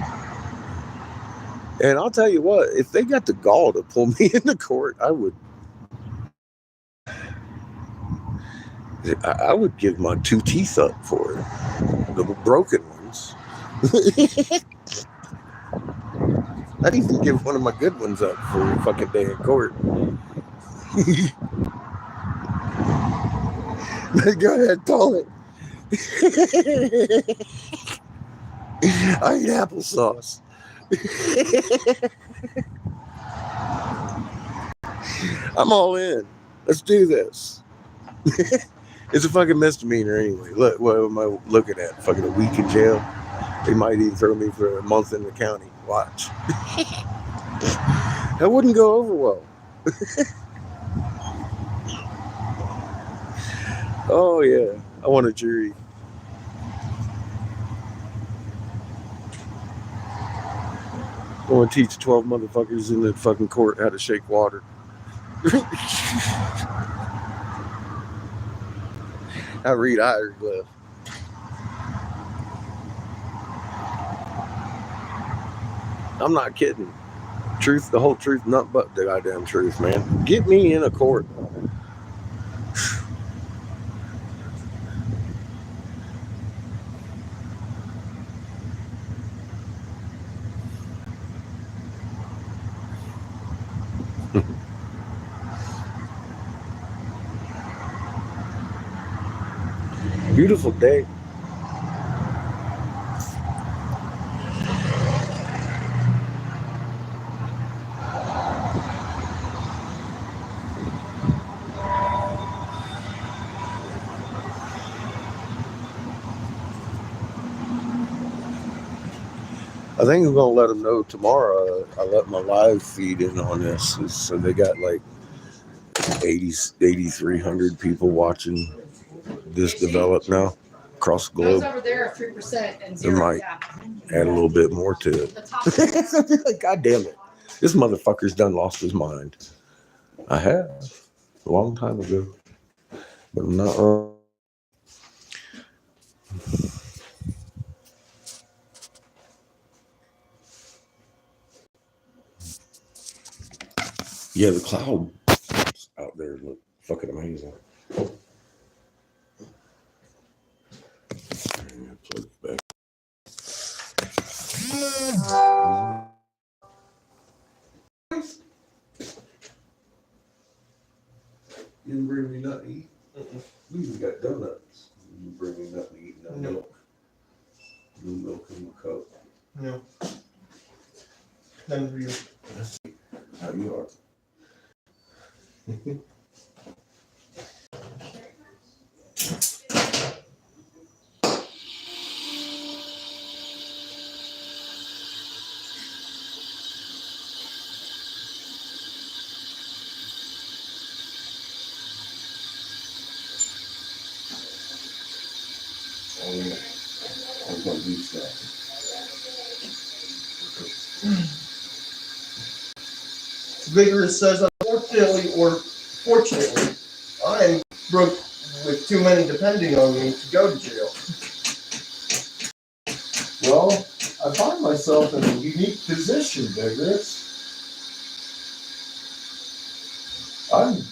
And I'll tell you what, if they got the gall to pull me into court, I would give my 2 teeth up for it. The broken ones. I'd even give one of my good ones up for a fucking day in court. Go ahead, pull it. I eat applesauce. I'm all in. Let's do this. It's a fucking misdemeanor anyway. Look, what am I looking at? Fucking a week in jail. They might even throw me for a month in the county. Watch. That wouldn't go over well. Oh yeah, I want a jury. I want to teach 12 motherfuckers in the fucking court how to shake water. I read hieroglyph. I'm not kidding. Truth, the whole truth, nothing but the goddamn truth, man. Get me in a court. Beautiful day. I think I'm gonna let them know tomorrow. I let my live feed in on this, so they got like 8,300 people watching this develop now across the Those globe. over there are 3% and They 0. might Yeah. add a little bit more to it. The top God damn it! This motherfucker's done lost his mind. I have a long time ago, but I'm not wrong. Yeah, the clouds out there look fucking amazing. Plug it back. You didn't bring me nothing to eat? We even got donuts. You bring me nothing to eat, no milk. No milk in my cup. No. None of you. How you are? Oh yeah. I'm gonna do stuff. Vigorous says, unfortunately or fortunately, I'm broke with too many depending on me to go to jail. Well, I find myself in a unique position, Vigorous. I'm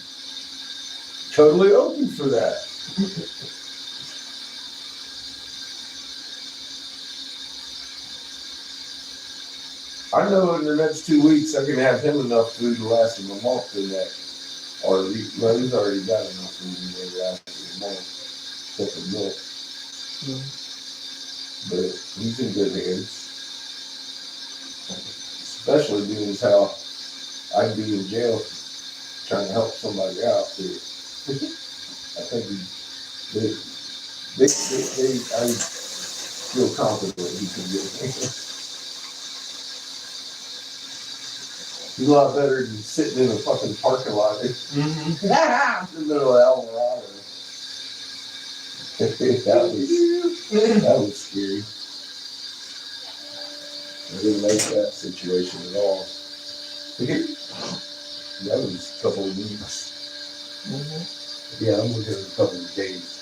totally open for that. I know in the next 2 weeks I can have him enough food to last him a month in that. Or he's already got enough food in there to last him a month. Except for milk. But he's in good hands. Especially being as how I'd be in jail trying to help somebody out too. I think I feel confident he can get it. He's a lot better than sitting in a fucking parking lot in the middle of Alvarado. that was scary. I didn't like that situation at all. That was a couple of weeks. Mm-hmm. Yeah, I'm looking at a couple of days.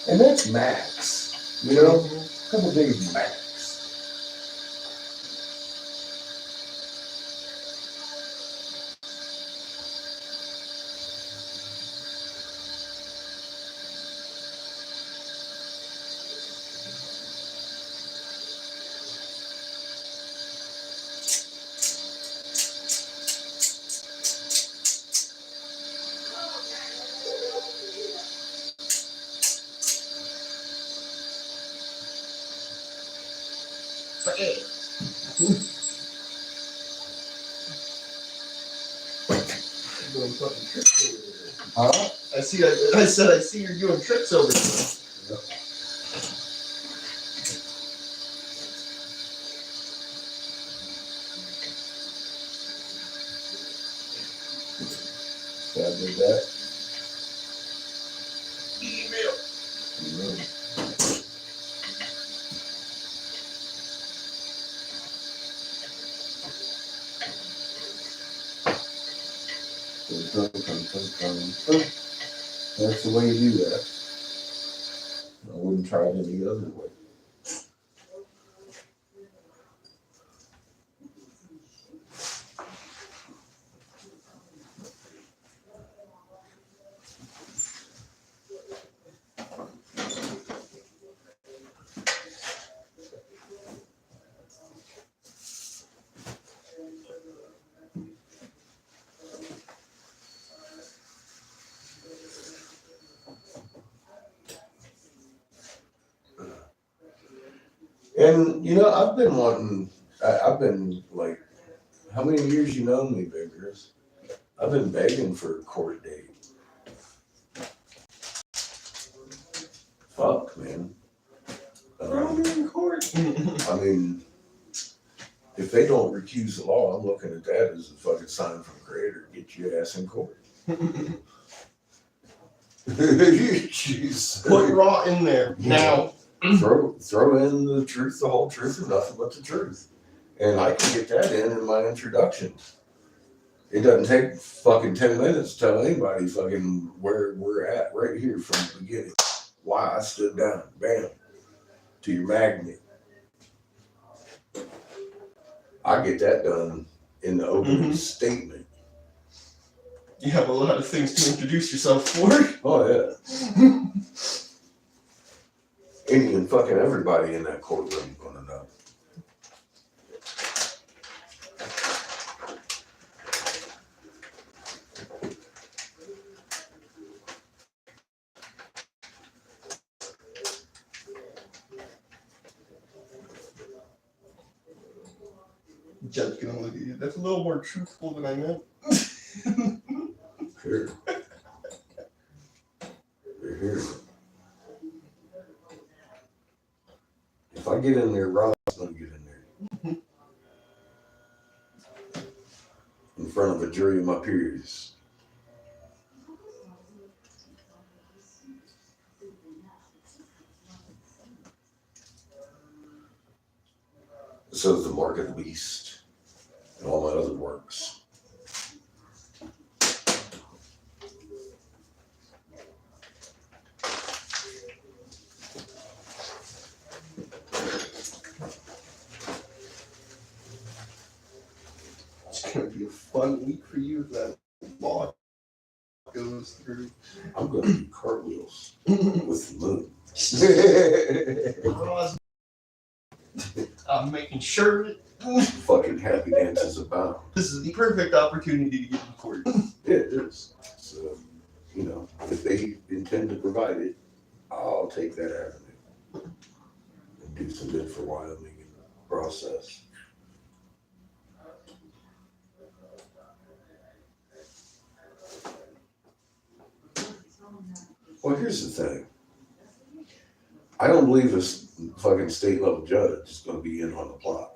And that's max. You know, a couple of days max. Doing fucking tricks over there. Huh? I said I see you're doing tricks over there. So I did that. Email. That's the way you do that. I wouldn't try it any other way. And you know, I've been wanting. I've been like, how many years you known me, Vigorous? I've been begging for a court date. Fuck, man. In court. I mean, if they don't recuse the law, I'm looking at that as a fucking sign from the Creator. Get your ass in court. Jeez. Put raw in there now. Throw in the truth, the whole truth, and nothing but the truth. And I can get that in my introduction. It doesn't take fucking 10 minutes to tell anybody fucking where we're at right here from the beginning. Why I stood down, bam, to your magnet. I get that done in the opening statement. You have a lot of things to introduce yourself for. Oh yeah. Any and fucking everybody in that courtroom gonna know. Judge gonna look at you. That's a little more truthful than I meant. Sure. They're here. If I get in there, Rob's gonna get in there. In front of a jury of my peers. So is the mark of the beast and all my other works. It's gonna be a fun week for you if that law goes through. I'm gonna do cartwheels with the moon. I'm making sure Fucking happy dances abound. this is the perfect opportunity to get in court. Yeah, it is. So, you know, if they intend to provide it, I'll take that avenue and do some good for Wyoming in the process. Well, here's the thing. I don't believe this fucking state level judge is going to be in on the plot.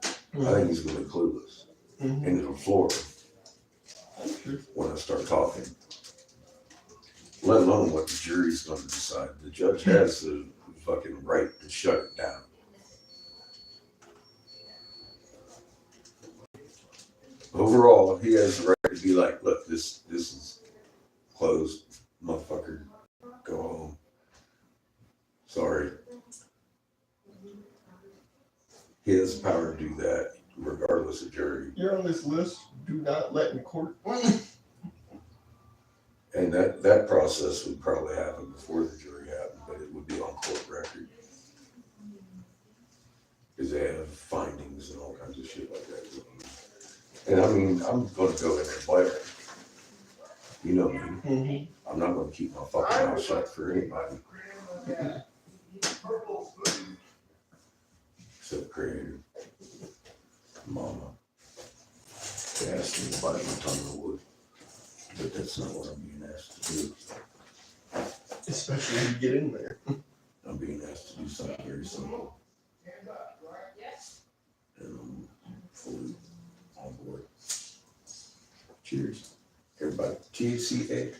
I think he's going to be clueless. And it'll floor him when I start talking. Let alone what the jury's going to decide. The judge has the fucking right to shut it down. Overall, he has the right to be like, look, this is closed, motherfucker. Go home. Sorry. He has the power to do that, regardless of jury. You're on this list. Do not let in court. And that process would probably happen before the jury happened, but it would be on court record. Because they have findings and all kinds of shit like that. And I mean, I'm going to go in there and play it. You know me. Mm-hmm. I'm not going to keep my fucking mouth shut for anybody. Except Creator. Mama. They asked me to bite my tongue in the wood. But that's not what I'm being asked to do. Especially when you get in there. I'm being asked to do something very simple. And I'm fully on board. Cheers. Everybody. THCA.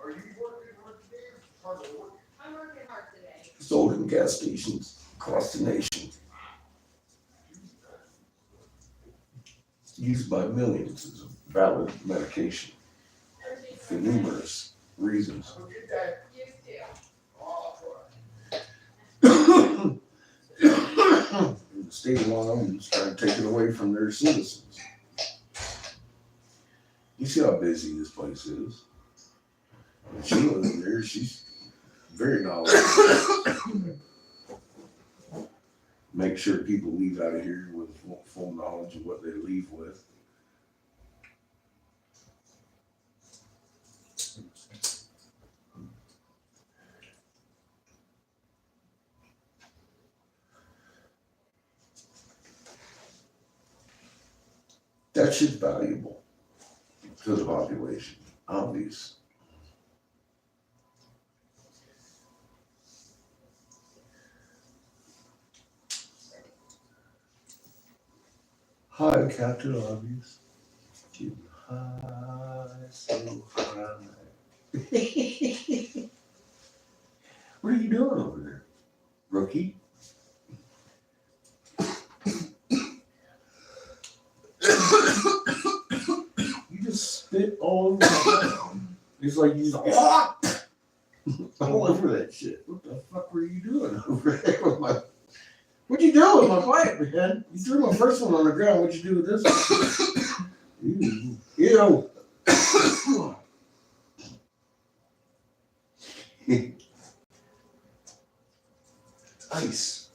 Are you working hard today or hard at work? I'm working hard today. Sold in gas stations across the nation. Used by millions as a valid medication for numerous reasons. Go get that. You too. I'll try. The state of Wyoming is trying to take it away from their citizens. You see how busy this place is. And she lives there, she's very knowledgeable. Make sure people leave out of here with full knowledge of what they leave with. That shit's valuable to the population, obvious. Hi, Captain Obvious. Too high, so high. What are you doing over there, rookie? You just spit all over the ground. It's like you just all over that shit. What the fuck were you doing over there with my... What'd you do with my pipe, man? You threw my first one on the ground. What'd you do with this one? Ew. Ice.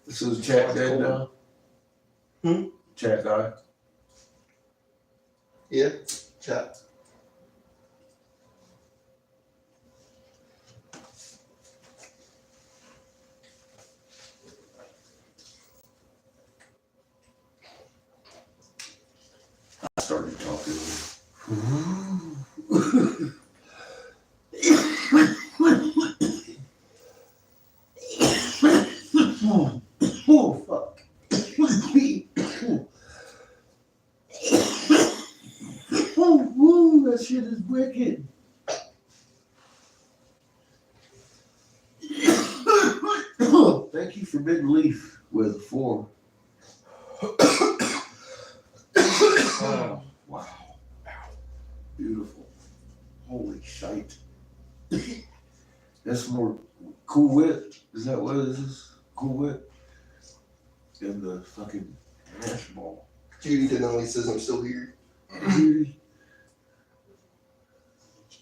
So is chat dead now? Chat died? Yeah. Chat. I started talking. Oh, fuck. Oh, woo, that shit is wicked. Thank you, Forbidden Leaf with 4. Oh, wow. Beautiful. Holy shite. That's more Cool Whip. Is that what it is? Cool Whip? And the fucking hash ball. Judy Denali says I'm still here.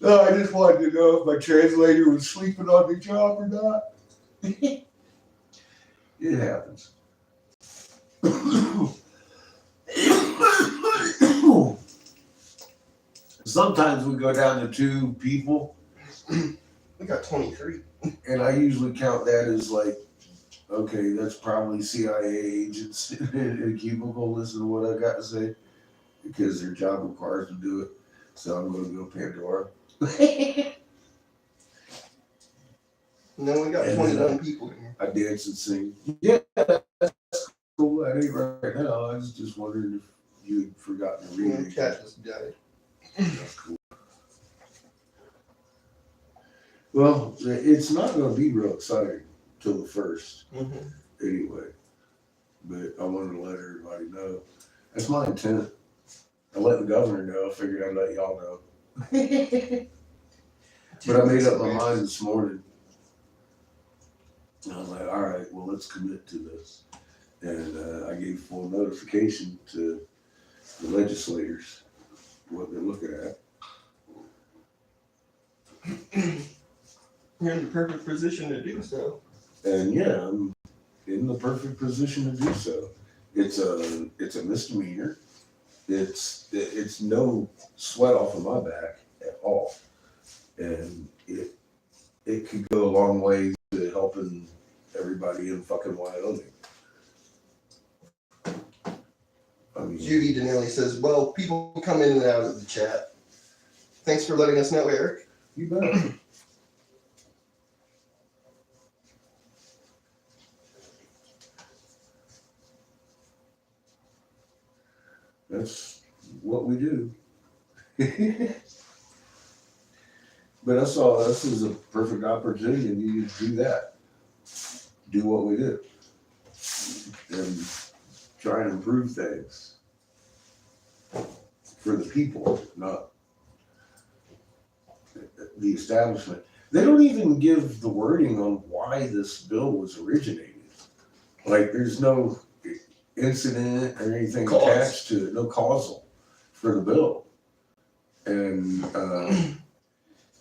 No, I just wanted to know if my translator was sleeping on the job or not. It happens. Sometimes we go down to 2 people, We got 23. and I usually count that as like, okay, that's probably CIA agents in a cubicle listening to what I got to say, because their job requires to do it. So I'm going to go Pandora. No, we got And, 21 people in here. I dance and sing. Yeah, that's cool. That ain't right now. I was just wondering if you had forgotten to read Cat it. just died. That's cool. Well, it's not going to be real exciting till the 1st Mhm. anyway. But I wanted to let everybody know. That's my intent. I let the governor know. I figured I'd let y'all know. But I made up my mind this morning. And I was like, all right, well, let's commit to this. And I gave full notification to the legislators what they're looking at. You're in the perfect position to do so. And yeah, I'm in the perfect position to do so. It's a misdemeanor. It's no sweat off of my back at all, and it could go a long way to helping everybody in fucking Wyoming. I mean, Judy Danelli says, well, people come in and out of the chat. Thanks for letting us know, Eric. you bet. That's what we do. But I saw this as a perfect opportunity to do that. Do what we do. And try and improve things for the people, not the establishment. They don't even give the wording on why this bill was originated. Like, there's no incident or anything attached to it, no causal for the bill. And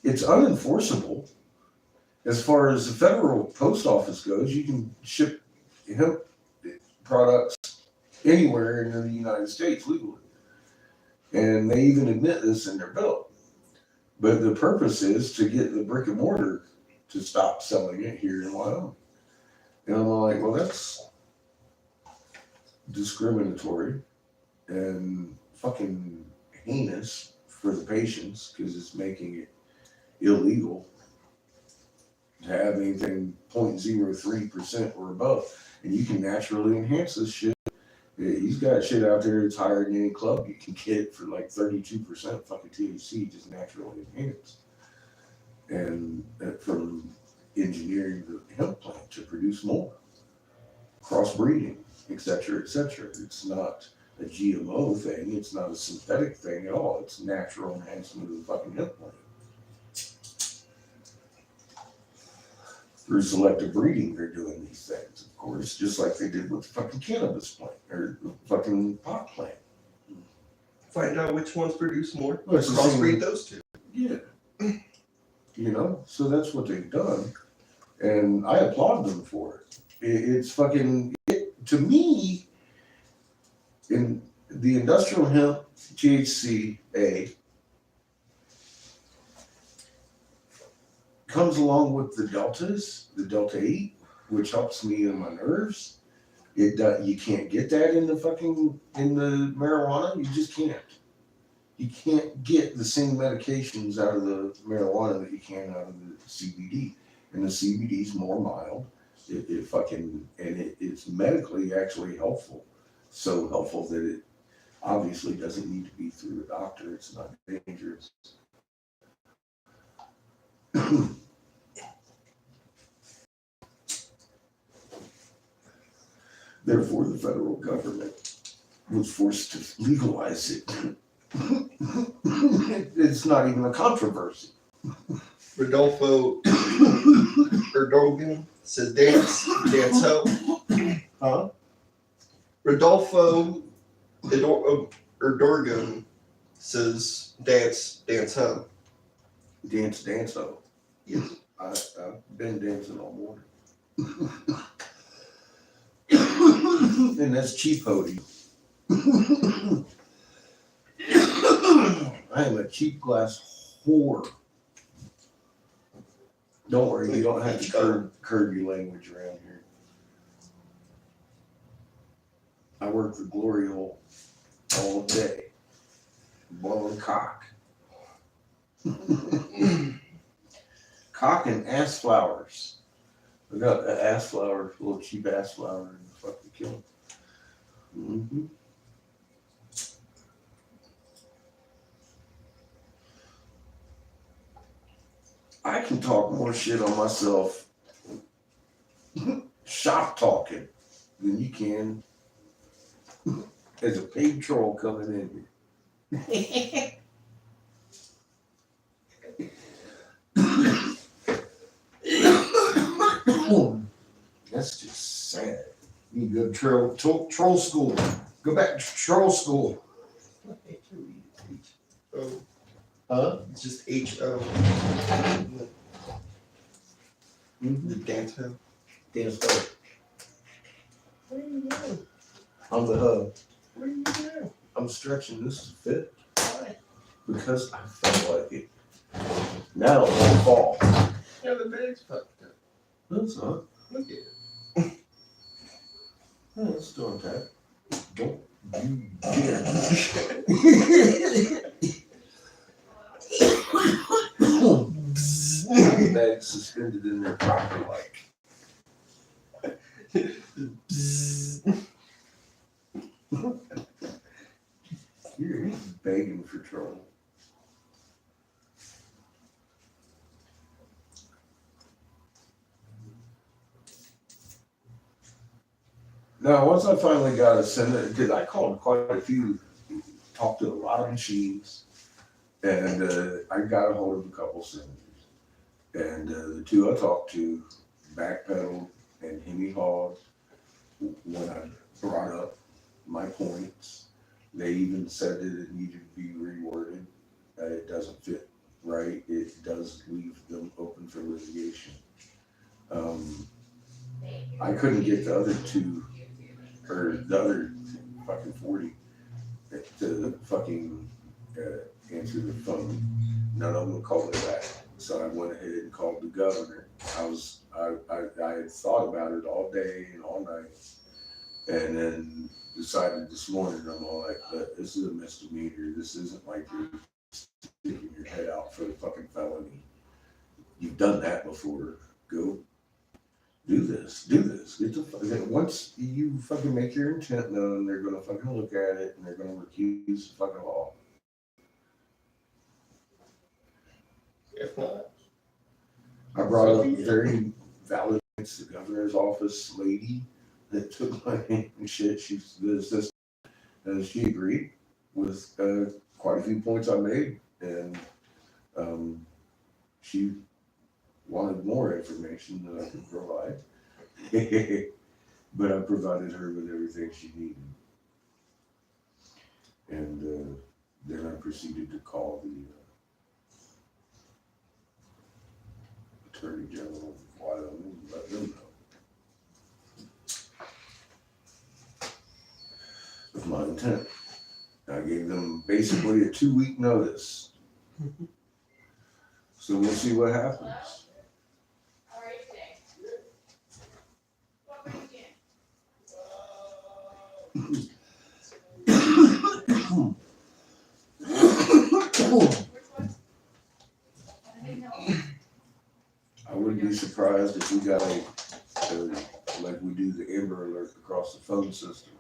it's unenforceable. As far as the federal post office goes, you can ship hemp products anywhere in the United States legally. And they even admit this in their bill. But the purpose is to get the brick and mortar to stop selling it here in Wyoming. And I'm like, well, that's discriminatory and fucking heinous for the patients because it's making it illegal to have anything 0.03% or above. And you can naturally enhance this shit. He's got shit out there that's higher than any club you can get for like 32% fucking THC, just naturally enhanced. And from engineering the hemp plant to produce more, crossbreeding, etc., etc. It's not a GMO thing. It's not a synthetic thing at all. It's natural enhancement of the fucking hemp plant. Through selective breeding, they're doing these things, of course, just like they did with the fucking cannabis plant or the fucking pot plant. Find out which ones produce more. Well, it's the same- Crossbreed those two. Yeah. You know, so that's what they've done. And I applaud them for it. It's fucking, to me, in the industrial hemp, THCA, comes along with the deltas, the delta 8, which helps me in my nerves. You can't get that in the marijuana. You just can't. You can't get the same medications out of the marijuana that you can out of the CBD. And the CBD is more mild. It's medically actually helpful. So helpful that it obviously doesn't need to be through a doctor. It's not dangerous. Therefore, the federal government was forced to legalize it. It's not even a controversy. Rodolfo Erdogan says dance ho. Huh? Rodolfo Erdogan says dance ho. Dance ho. Yes. I've been dancing all morning. And that's cheap hoodie. I am a cheap glass whore. Don't worry, you don't have to curb your language around here. I work the glory hole all day, blowing cock. Cock and ass flowers. I got an ass flower, a little cheap ass flower, and fucking kill them. Mm-hmm. I can talk more shit on myself shop talking than you can as a paid troll coming in here. That's just sad. You go to troll school. Go back to troll school. Oh, Huh? it's just H-O. The dance hub. Dance hub. What are you doing? I'm the hub. What are you doing? I'm stretching this to fit. Why? Because I felt like it. Now it won't fall. Yeah, the bag's fucked up. That's not. Look at it. Oh, it's still intact. Don't you dare. Bag suspended in there proper like. You're begging for trouble. Now, once I finally got a senator, because I called quite a few, talked to a lot of machines, and I got a hold of a couple senators. And the two I talked to backpedaled and hemmy hawed when I brought up my points. They even said that it needed to be reworded. It doesn't fit right. It does leave them open for litigation. I couldn't get the other two, or the other fucking 40 to fucking answer the phone. None of them would call me back. So I went ahead and called the governor. I had thought about it all day and all night, and then decided this morning, I'm all like, this is a misdemeanor. This isn't like you're sticking your head out for a fucking felony. You've done that before. Go do this. Get the once you fucking make your intent known, they're gonna fucking look at it and they're gonna recuse the fucking law. If not. I brought up very valid points to the governor's office lady that took my name and shit. She's the assistant, and she agreed with quite a few points I made, and she wanted more information than I could provide. But I provided her with everything she needed. And then I proceeded to call the Attorney General of Wyoming and let them know of my intent. I gave them basically a 2-week notice. So we'll see what happens. How are you today? What brings you in? Which one? Anything else? I wouldn't be surprised if we got like we do the Amber Alert across the phone system.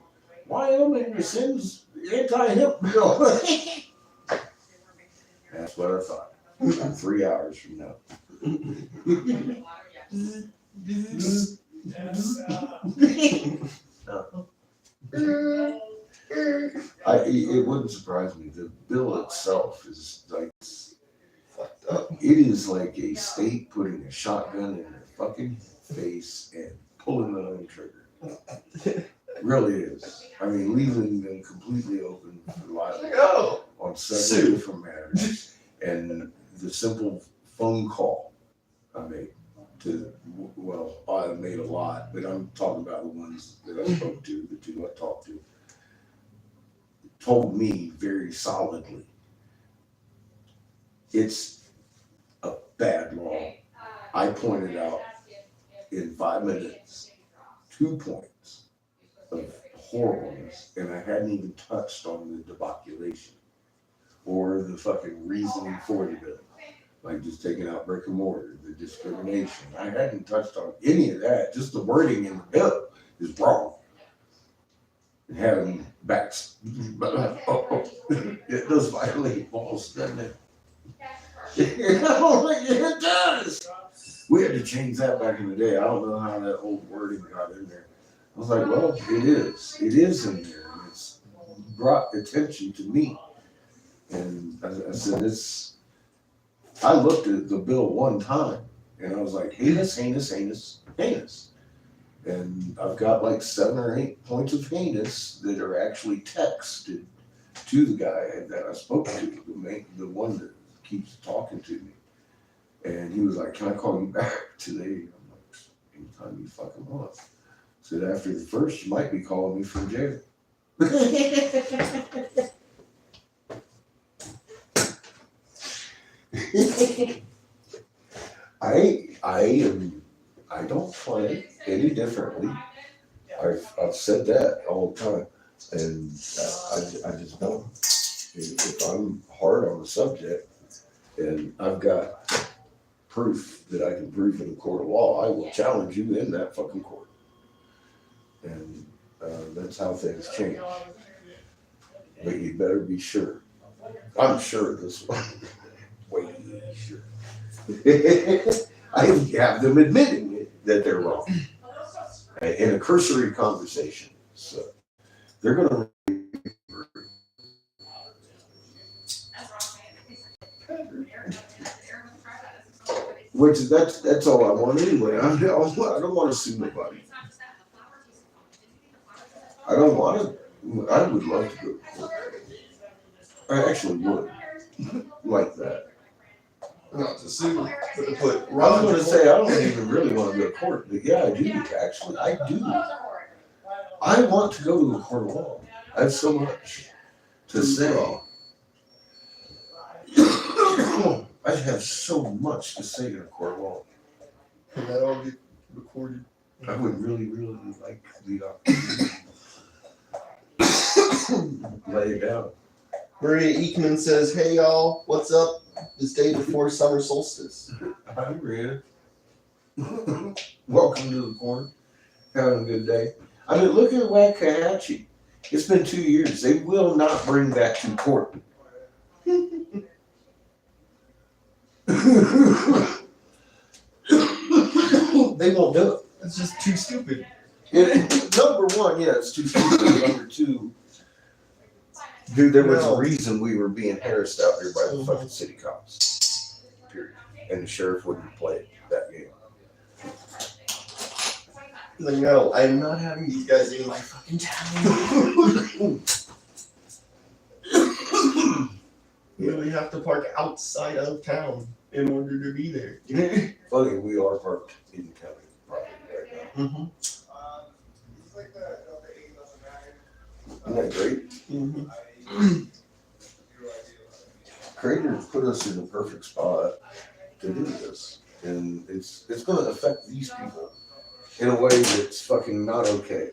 Wyoming rescinds anti-hemp bill. That's what I thought. 3 hours from now. It wouldn't surprise me. The bill itself is like, Fucked up. it is like a state putting a shotgun in their fucking face and pulling the on trigger. Really is. I mean, leaving them completely open for liability Go. on several different matters. And the simple phone call I made to, well, I made a lot, but I'm talking about the ones that I spoke to, the two I talked to, told me very solidly, it's a bad law. I pointed out in 5 minutes 2 points of horribleness, and I hadn't even touched on the debauculation or the fucking reasoning for the bill, like just taking out brick and mortar, the discrimination. I hadn't touched on any of that. Just the wording in the bill is wrong. And having backs, it does violate laws, doesn't it? It does. have changed that back in the day. I don't know how that old wording got in there. I was like, well, it is. It is in there. And it's brought attention to me. And I said, it's, I looked at the bill one time and I was like, heinous, heinous, heinous, heinous. And I've got like 7 or 8 points of heinous that are actually texted to the guy that I spoke to, the one that keeps talking to me. And he was like, can I call you back today? I'm like, anytime you fucking want. Said after the first, you might be calling me from jail. I don't play any differently. I've said that all the time, and I just don't. If I'm hard on the subject, and I've got proof that I can prove in a court of law, I will challenge you in that fucking court. And that's how things change. But you better be sure. I'm sure of this one. Way sure. I have them admitting it, that they're wrong in a cursory conversation. So they're going to. Which that's all I want anyway. I don't want to sue nobody. I don't want to. I would love to go to court. I actually would like that. Not to sue, but to put. I was going to say I don't even really want to go to court, but yeah, I do. Actually, I do. I want to go to a court of law. I have so much to say. I have so much to say in a court of law. Can that all get recorded? I would really, really like the opportunity. Lay it down. Maria Ekman says, hey y'all, what's up? This day before summer solstice. Hi, Maria. Welcome to the corner. Having a good day. I mean, look at Waxahachie. It's been 2 years. They will not bring that to court. They won't do it. It's just too stupid. Number one, yeah, it's too stupid. Number two, dude, there was a reason we were being harassed out here by the fucking city cops. Period. And the sheriff wouldn't play that game. Like, no, I'm not having these guys in my fucking town. You really have to park outside of town in order to be there. Funny, we are parked in county property right now. Mm-hmm. Isn't that great? Mm-hmm. Creators put us in the perfect spot to do this. And it's going to affect these people in a way that's fucking not okay.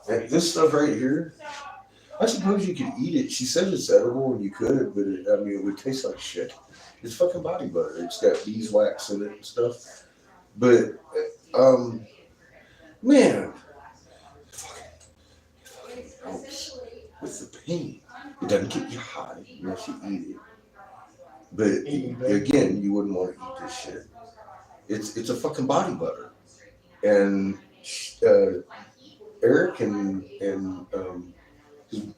And this stuff right here, I suppose you could eat it. She said it's edible and you could, but it would taste like shit. It's fucking body butter. It's got beeswax in it and stuff. But, man, it helps with the pain. It doesn't get you high unless you eat it. But again, you wouldn't want to eat this shit. It's a fucking body butter. And Eric and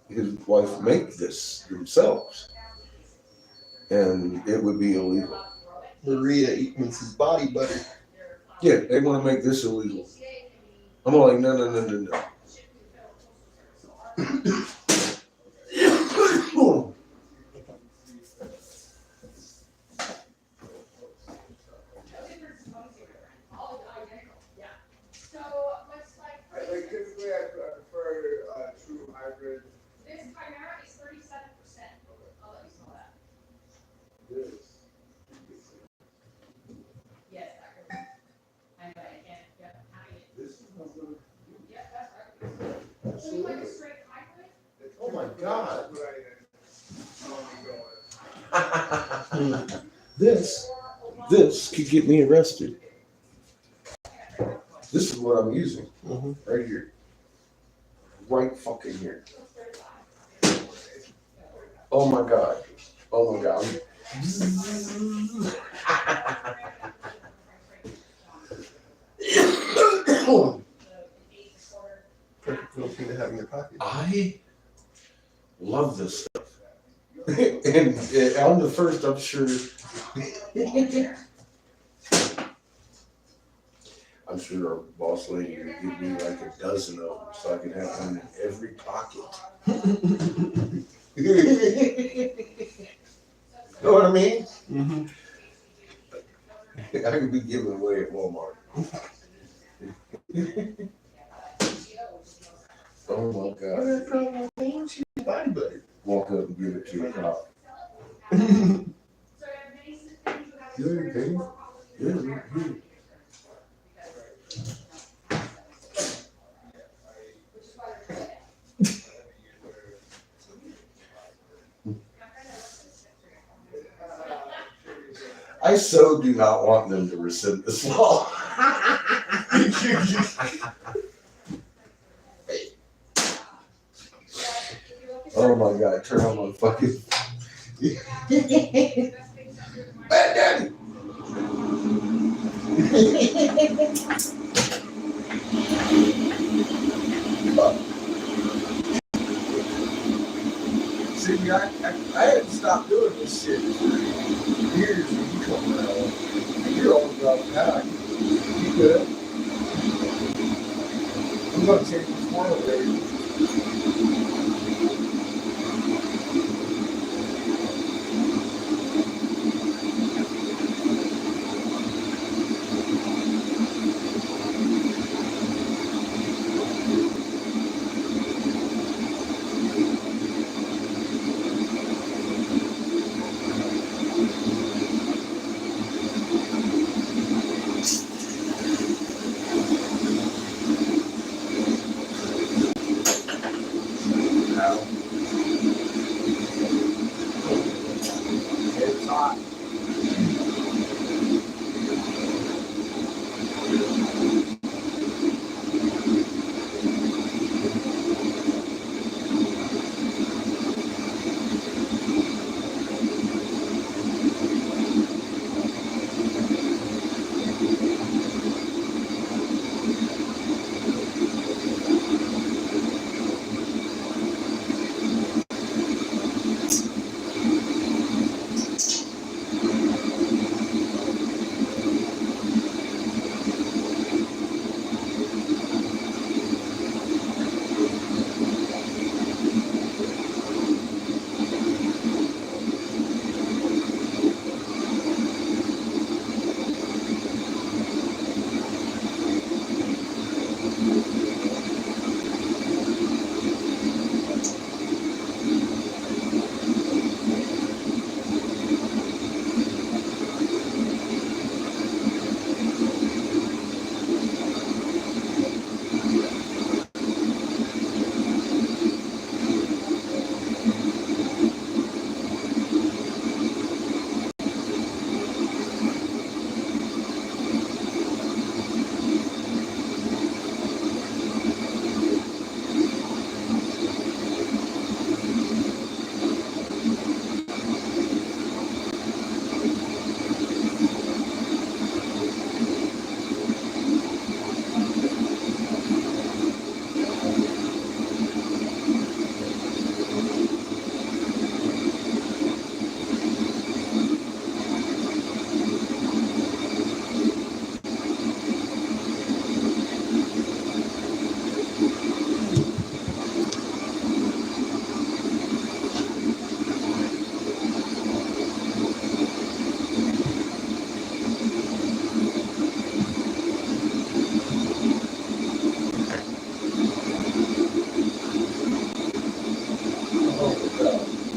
his wife make this themselves. And it would be illegal. Maria Ekman says body butter. Yeah, they want to make this illegal. I'm all like, no. Typically, I prefer true hybrid. This Chimera is 37%. I'll let you smell that. This. Yes, that could. I can't. Yep, having it. This is not good. Yep, that's right. So you like a straight hybrid? Oh my God. This could get me arrested. This is what I'm using. Right here. Right fucking here. Oh my God. Perfect little thing to have in your pocket. I love this stuff. And on the first, I'm sure. I'm sure our boss lady would give me like a dozen of them so I could have one in every pocket. Know what I mean? Mm-hmm. I could be giving away at Walmart. Oh my God. Walk up and give it to a cop. You okay? Yeah, we're good. I so do not want them to rescind this law. Oh my God, turn on my fucking. Bad Daddy! See, I had to stop doing this shit for years when you come around. And you're old enough now. You could. I'm going to change this world, baby. It's hot.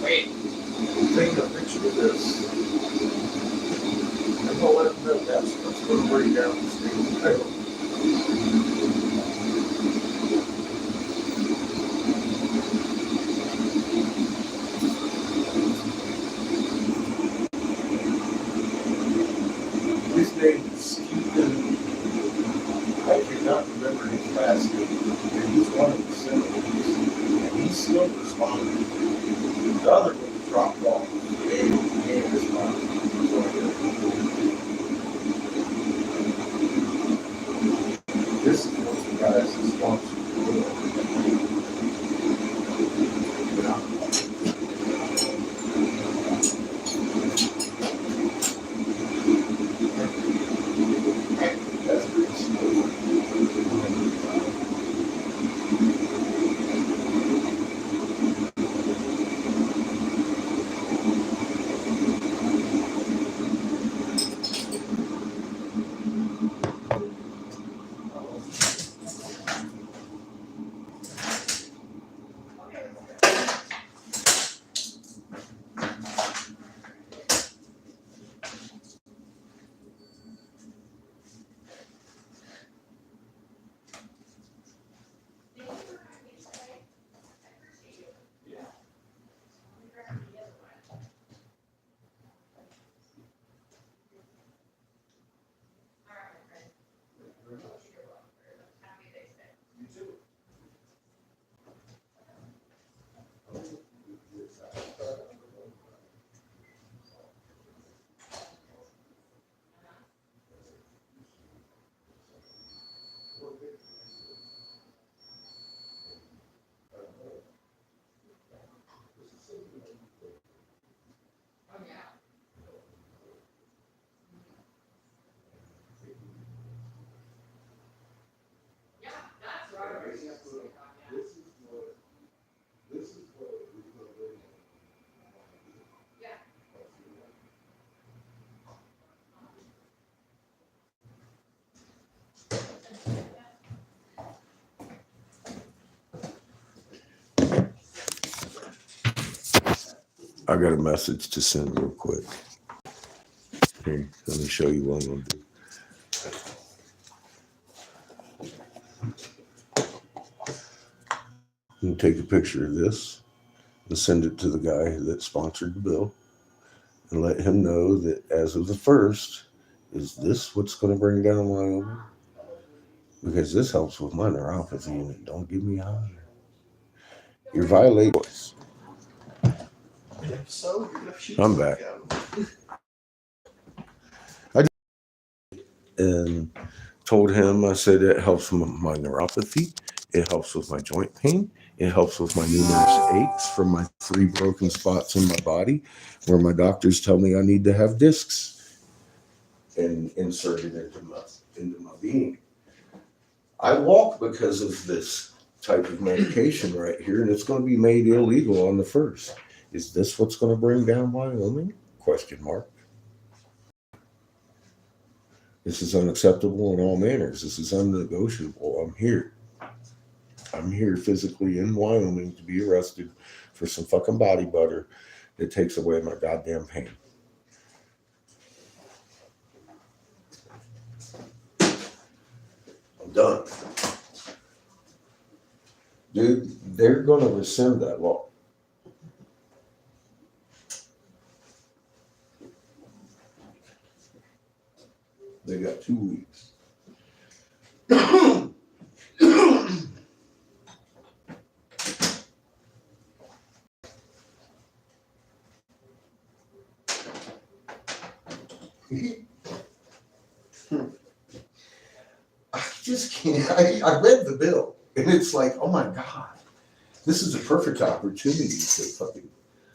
Wait, taking a picture of this. I'm gonna let them know that's what's gonna bring down the state. His name is Stephen. I cannot remember his last name, and he's one of the senators, and he's still responding. The other one dropped off. He ain't responding. This is I got a message to send real quick. Here, let me show you what I'm gonna do. You can take a picture of this and send it to the guy that sponsored the bill and let him know that as of the 1st, is this what's going to bring down Wyoming? Because this helps with my neuropathy and it don't give me high. You're violating voice. If so, you're gonna shoot I'm some back. down. And told him, I said, it helps with my neuropathy. It helps with my joint pain. It helps with my numerous aches from my 3 broken spots in my body where my doctors tell me I need to have discs and inserted into my being. I walk because of this type of medication right here, and it's going to be made illegal on the 1st. Is this what's going to bring down Wyoming? Question mark. This is unacceptable in all manners. This is unnegotiable. I'm here. I'm here physically in Wyoming to be arrested for some fucking body butter that takes away my goddamn pain. I'm done. Dude, they're going to rescind that law. They got 2 weeks. I just can't. I read the bill, and it's like, oh my God, this is a perfect opportunity to fucking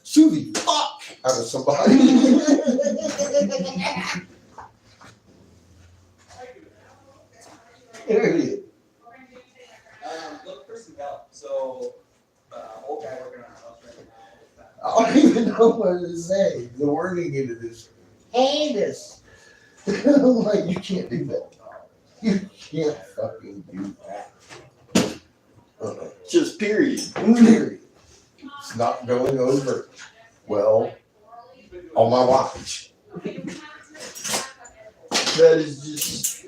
sue the fuck out of somebody. Idiot. Look for some help. So, old guy working on a house right now. I don't even know what to say. The wording into this heinous. I'm like, you can't do that. You can't fucking do that. Just period. Period. It's not going over well on my watch. That is just.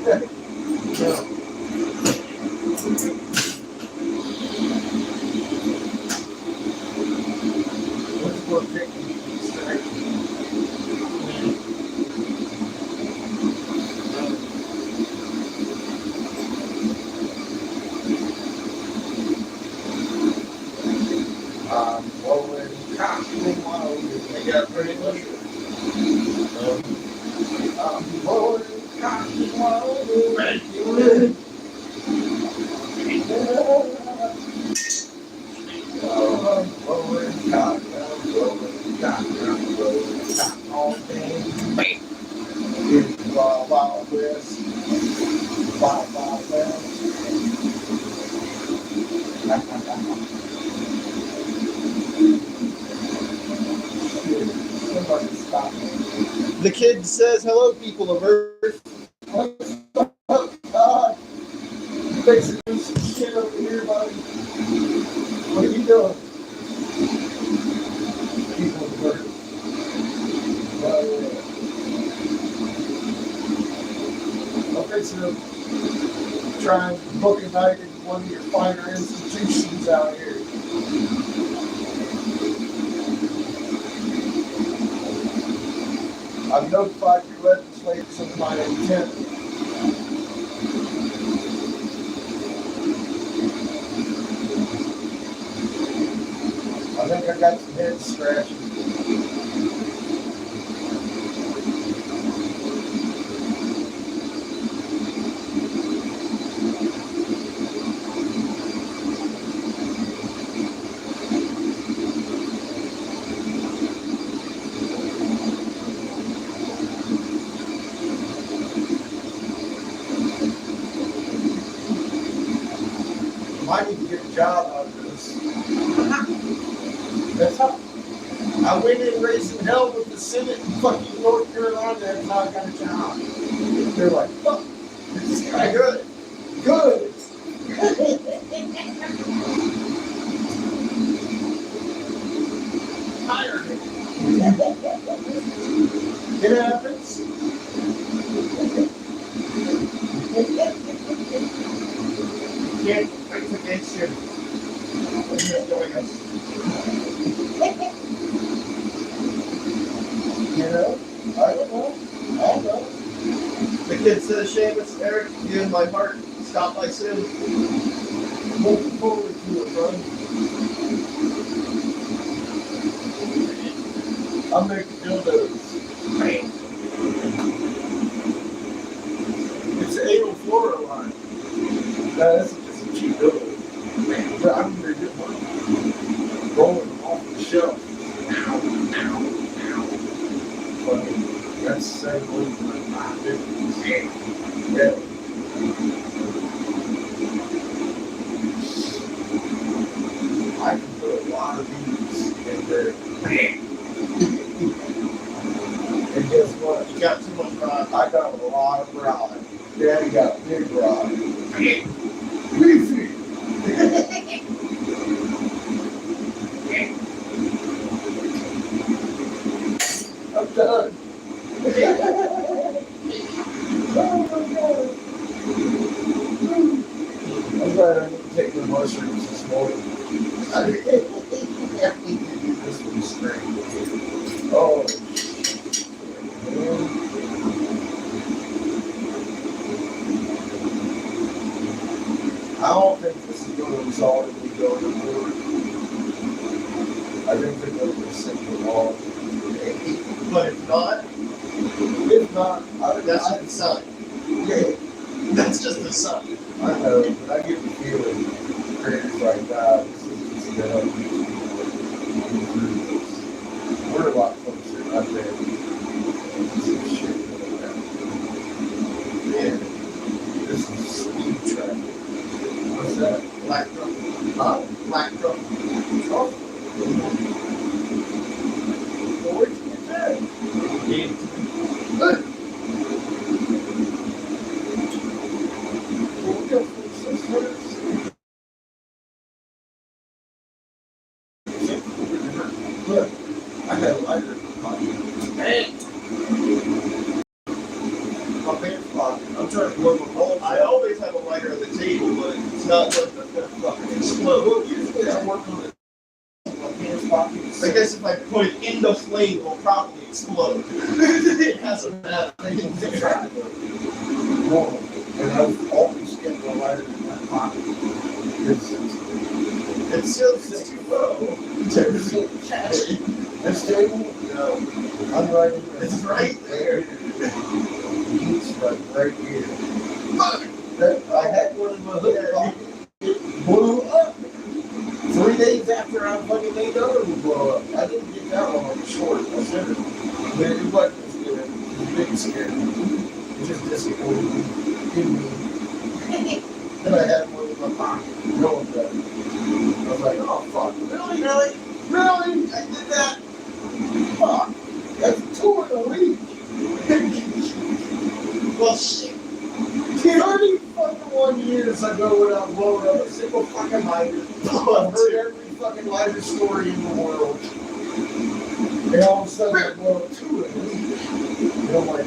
What's more picky? Straight. Blowing cotton while they got pretty much. Blowing cotton while we're regular. Blowing cotton, blowing cotton all day. In the Wild Wild West. Wild Wild West. Somebody stop me. The kid says, "Hello, people of Earth." God, you fixing to do some shit over here, buddy? What are you doing? People of Earth. I'm fixing to try and book a night in one of your finer institutions out here. I've notified your legislators of my intent. I think I got some head scratching. I need to get a job out of this. That's how I went in raising hell with the Senate in fucking North Carolina. That's how I got a job. They're like, fuck, this guy good. Good. Hired him. It happens. Can't fight against you. What are you doing us? You know? I don't know. I don't know. The kid says, "Seamus, Eric, you in my heart. Stop by soon." Looking forward to it, bro. I'm making dildos. It's an anal flora line. No, that's just a cheap dildo. But I'm gonna get one. Rolling them off the shelf. Ow, ow, ow. But that's the same way for my $5.50. Yeah. I can put a lot of these in there. And guess what? You got too much pride. I got a lot of pride. Daddy got big pride. Beefy. I'm done. Oh my God. I'm glad I didn't take the mushrooms this morning. I need to do this one straight. Oh, man. I don't think this is going to result in me going to court. I think they're going to rescind the law. But if not, that's just a sign. Yeah, That's just a sign. I know, but I get the feeling creators like that. This is just gonna we're a lot closer, I think. Some shit going down. Man, this is speed traffic. What's that? Black truck. Black truck. Truck? Well, where'd you get that? Well, we got 46 Look, I had a lighter in my pocket. My pants pocket. I'm trying to blow my balls. I always have a lighter at the table, but it's not like that's gonna fucking explode. Well, usually I work on it. My pants pockets. I guess if I put it in the flame, it'll probably explode. It hasn't happened. Normal. And I've always kept my lighter in my pocket. It's just too low. There's a chassis. This table? No. I'm right in there. It's right there. It's right here. I had one in my hood pocket. It blew up. 3 days after I fucking made the other one blow up. I didn't get that one on the short. I said it. But it wasn't as good. It didn't scare me. It just disappointed me. Didn't mean. Then I had one in my pocket. Knowing better. I was like, oh fuck. Really? Really? I did that? Fuck. That's 2 in a week. Well, shit. 30 fucking 1 years ago without blowing up a single fucking lighter. I've heard every fucking lighter story in the world. And all of a sudden I blow up 2 in a week. And I'm like,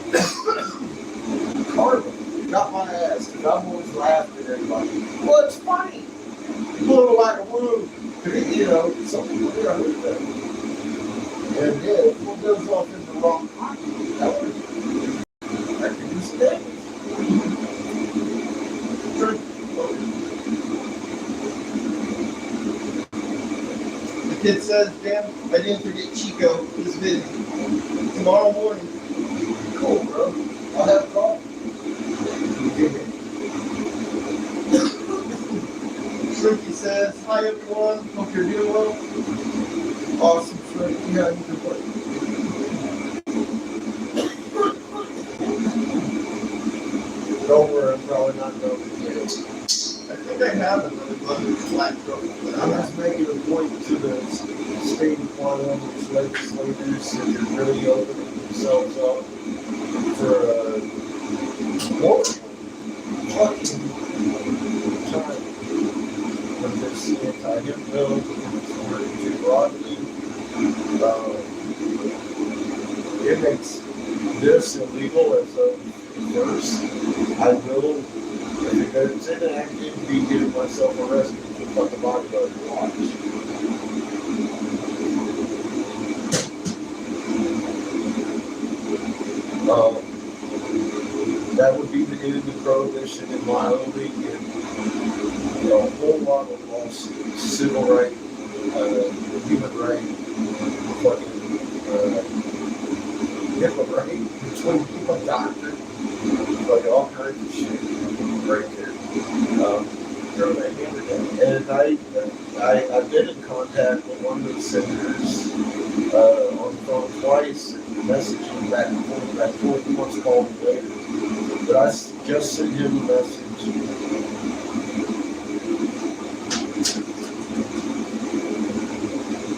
karma. Got my ass. Because I'm always laughing at everybody. Well, it's funny. Blow like a wound. You know, some people get hurt that. And yeah, if one goes off in the wrong pocket, that can do some damage. The kid says, damn, I didn't forget Chico. He's busy. Tomorrow morning. Cool, bro. I'll have a call. Shrinky says, hi everyone, hope you're doing well. Awesome, Shrinky, how you doing? Don't worry, I'm probably not going to get it. I think I have another blended flat truck. I'm just making a point to the state of Wyoming legislators that they're really opening themselves up for more fucking time with this anti-hemp bill, working too broadly. It makes this illegal as of first. I will, if it goes inactive, be getting myself arrested for fucking bodyguard watch. That would be the end of the prohibition in Wyoming and a whole lot of lawsuits, civil rights, human rights, fucking HIPAA right between people and doctor, like all kinds of shit right there. And I've been in contact with one of the senators on the phone twice, messaging back and forth. He wants to call me later. But I just sent him a message.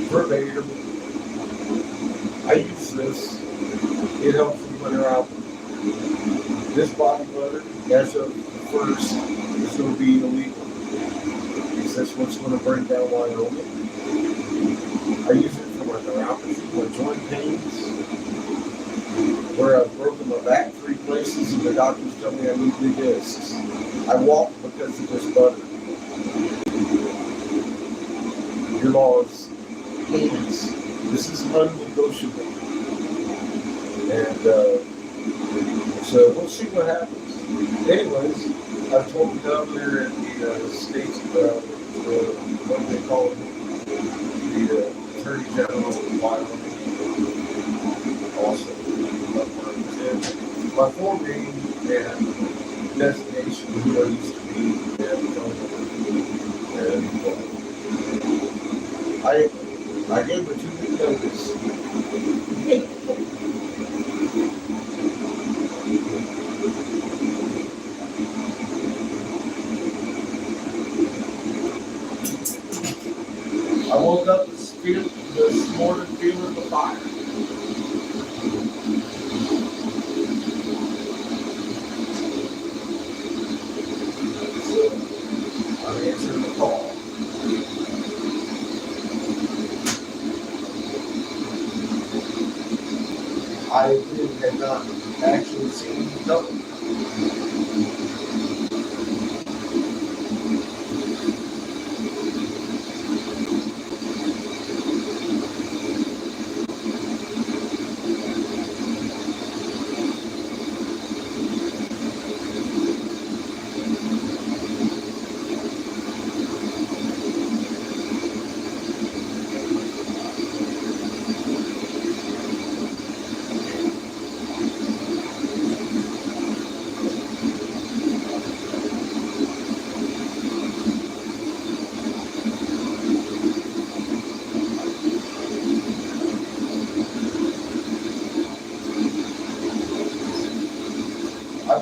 Verbatim. I use this. It helps with my neuropathy. This body butter, as of the first, is going to be illegal. Is this what's going to bring down Wyoming? I use it for my neuropathy, my joint pains, where I've broken my back 3 places and the doctors tell me I need new discs. I walk because of this butter. Your law is heinous. This is unnegotiable. And so we'll see what happens. Anyways, I've told the governor and the state's, what do they call it? The Attorney General of Wyoming. Also, my full name and destination, who I used to be, and I gave a 2-week notice. I woke up this morning feeling the fire. So I'm answering the call. I had not actually seen the double.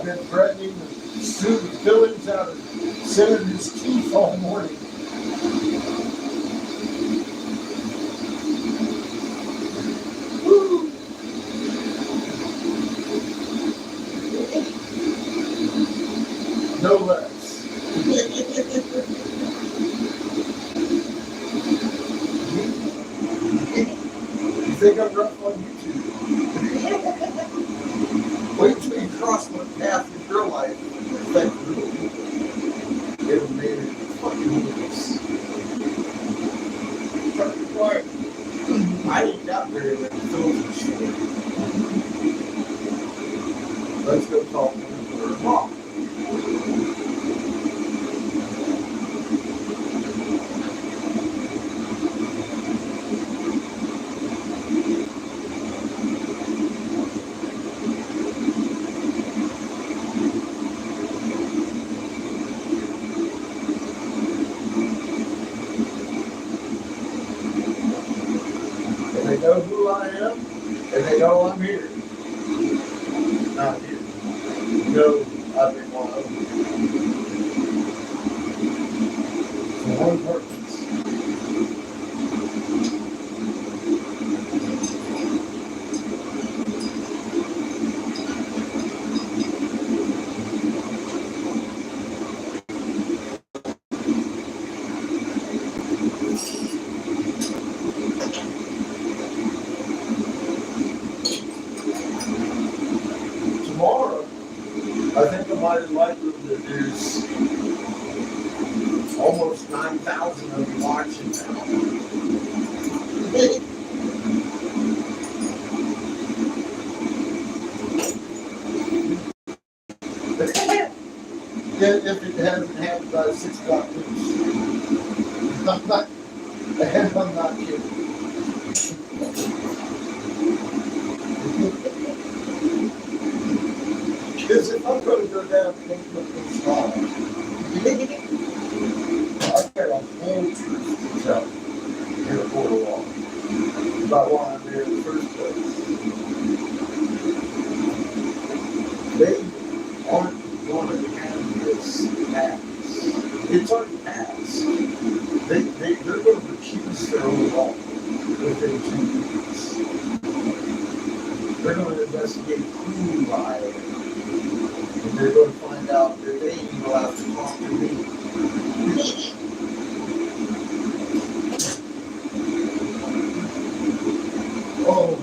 been threatening to sue the fillings out of senators' teeth all morning. Woo! No less. You think I'm rough on YouTube? Wait till you cross my path in your life and affect real people. It'll make it fucking heinous. I ain't got very many films and shit. Let's go talk to her mom. And they know who I am, and they know I'm here. Not here. No, I've been Wyoming. For one purpose. Tomorrow, I think I might have liked that there's almost 9,000 of you watching now. If it hasn't happened by 6 o'clock news. I'm not kidding. Because if I'm going to go down and make this wrong, I've got a whole truth to tell in a court of law about why I'm there in the first place. They aren't going to have this pass. It's already passed. They're going to recuse their own law within 2 weeks. They're going to investigate who lied. And they're going to find out that they ain't allowed to talk to me. Oh,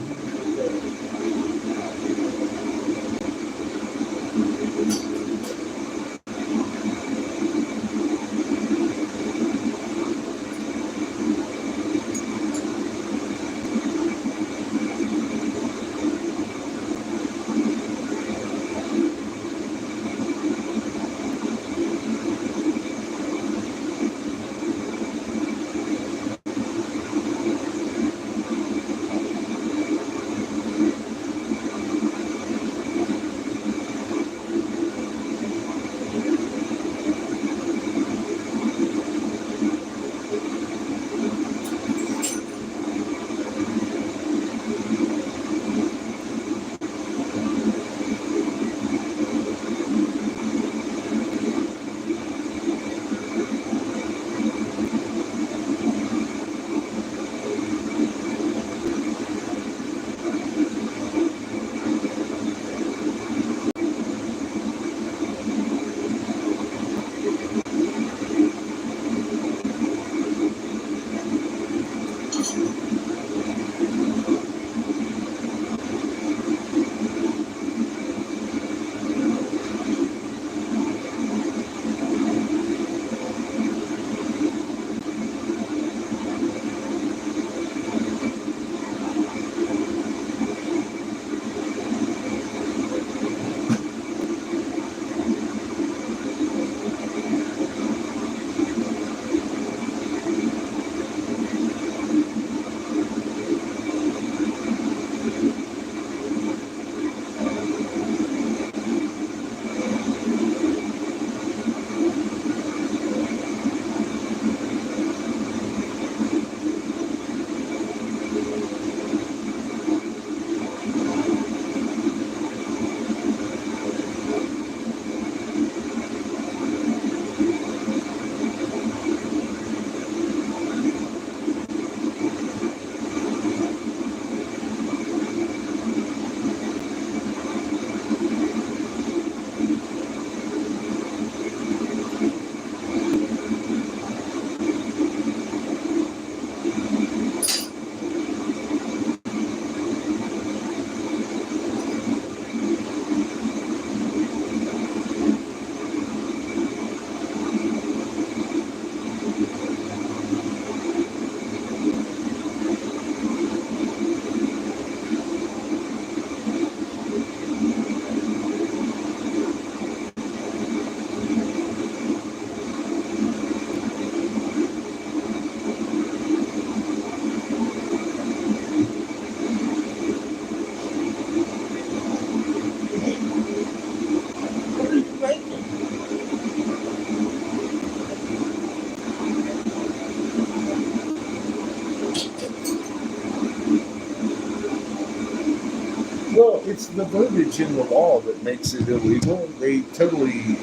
it's the verbiage in the law that makes it illegal. They totally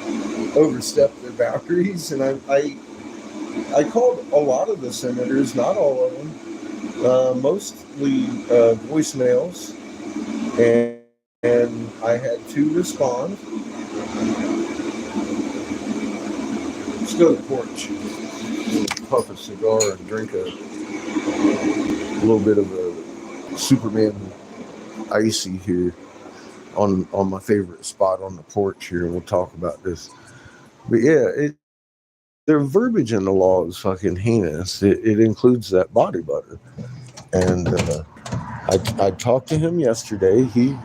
overstep their boundaries, and I called a lot of the senators, not all of them, mostly voicemails, and I had 2 respond. Let's go to the porch, puff a cigar, and drink a little bit of a Superman icy here on my favorite spot on the porch here, and we'll talk about this. But yeah, their verbiage in the law is fucking heinous. It includes that body butter, and I talked to him yesterday. He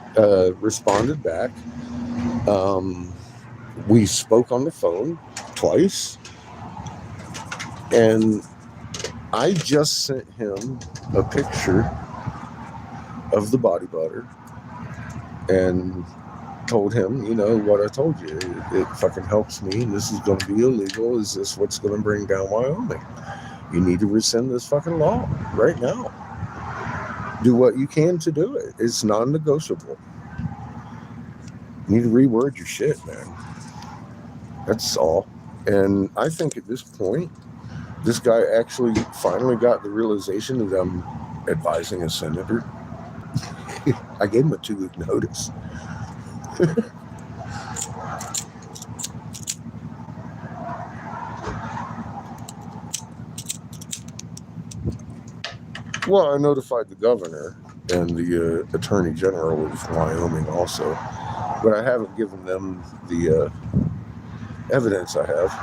responded back. We spoke on the phone twice, and I just sent him a picture of the body butter and told him, you know, what I told you. It fucking helps me, and this is going to be illegal. Is this what's going to bring down Wyoming? You need to rescind this fucking law right now. Do what you can to do it. It's non-negotiable. You need to reword your shit, man. That's all. And I think at this point, this guy actually finally got the realization that I'm advising a senator. I gave him a 2-week notice. Well, I notified the governor and the attorney general of Wyoming also, but I haven't given them the evidence I have.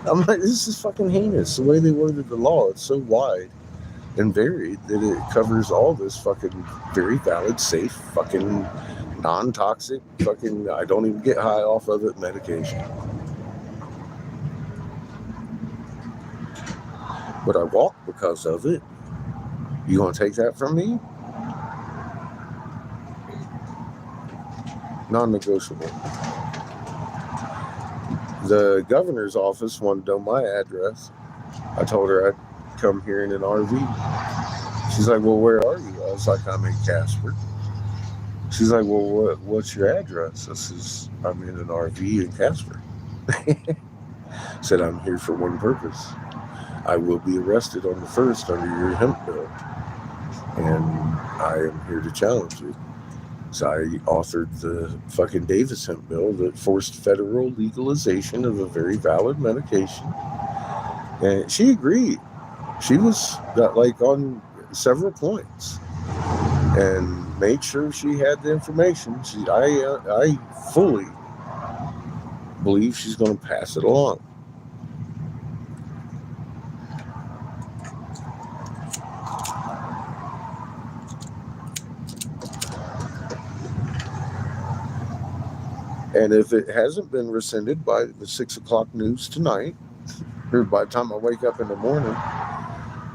I'm like, this is fucking heinous. The way they worded the law, it's so wide and varied that it covers all this fucking very valid, safe, fucking non-toxic, fucking I don't even get high off of it medication. But I walk because of it. You gonna take that from me? Non-negotiable. The governor's office wanted to know my address. I told her I'd come here in an RV. She's like, well, where are you? I was like, I'm in Casper. She's like, well, what's your address? I says, I'm in an RV in Casper. Said, I'm here for one purpose. I will be arrested on the 1st under your hemp bill, and I am here to challenge you. So I authored the fucking Davis hemp bill that forced federal legalization of a very valid medication, and she agreed. She was like on several points and made sure she had the information. I fully believe she's going to pass it along. And if it hasn't been rescinded by the 6 o'clock news tonight, or by the time I wake up in the morning,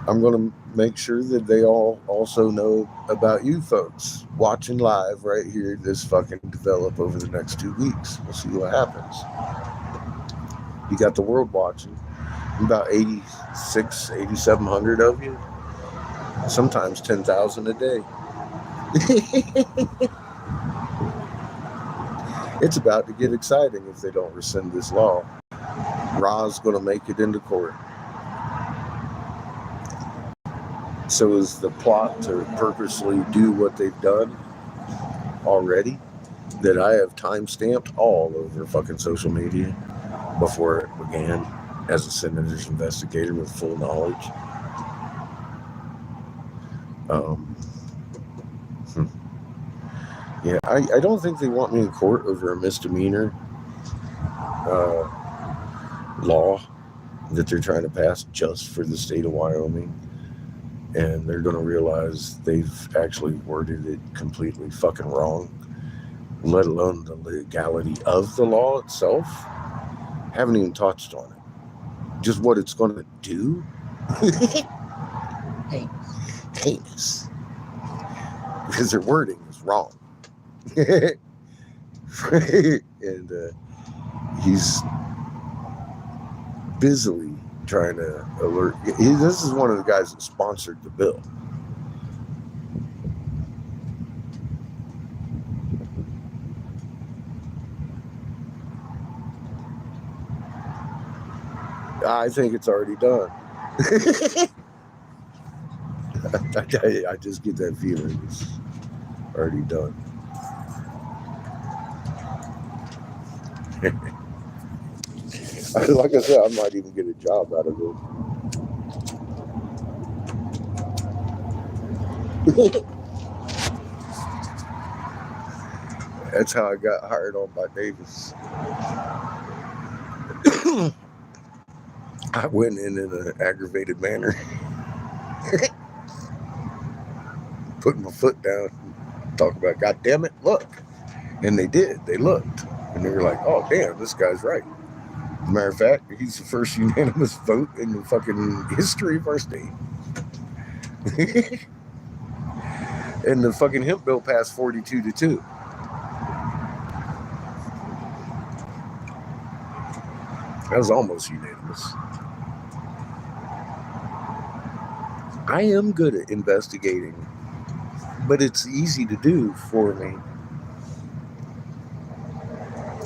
I'm going to make sure that they all also know about you folks watching live right here. This fucking develop over the next 2 weeks. We'll see what happens. You got the world watching. About 8,700 of you. Sometimes 10,000 a day. It's about to get exciting if they don't rescind this law. Ra's going to make it into court. So is the plot to purposely do what they've done already, that I have time-stamped all over fucking social media before it began as a senator's investigator with full knowledge. Yeah, I don't think they want me in court over a misdemeanor law that they're trying to pass just for the state of Wyoming. And they're going to realize they've actually worded it completely fucking wrong, let alone the legality of the law itself. Haven't even touched on it. Just what it's going to do. Heinous. Because their wording is wrong. And he's busily trying to alert. This is one of the guys that sponsored the bill. I think it's already done. I just get that feeling it's already done. Like I said, I might even get a job out of it. That's how I got hired on by Davis. I went in an aggravated manner, putting my foot down, talking about, God damn it, look. And they did. They looked. And they were like, oh, damn, this guy's right. As a matter of fact, he's the first unanimous vote in the fucking history of our state. And the fucking hemp bill passed 42-2. That was almost unanimous. I am good at investigating, but it's easy to do for me.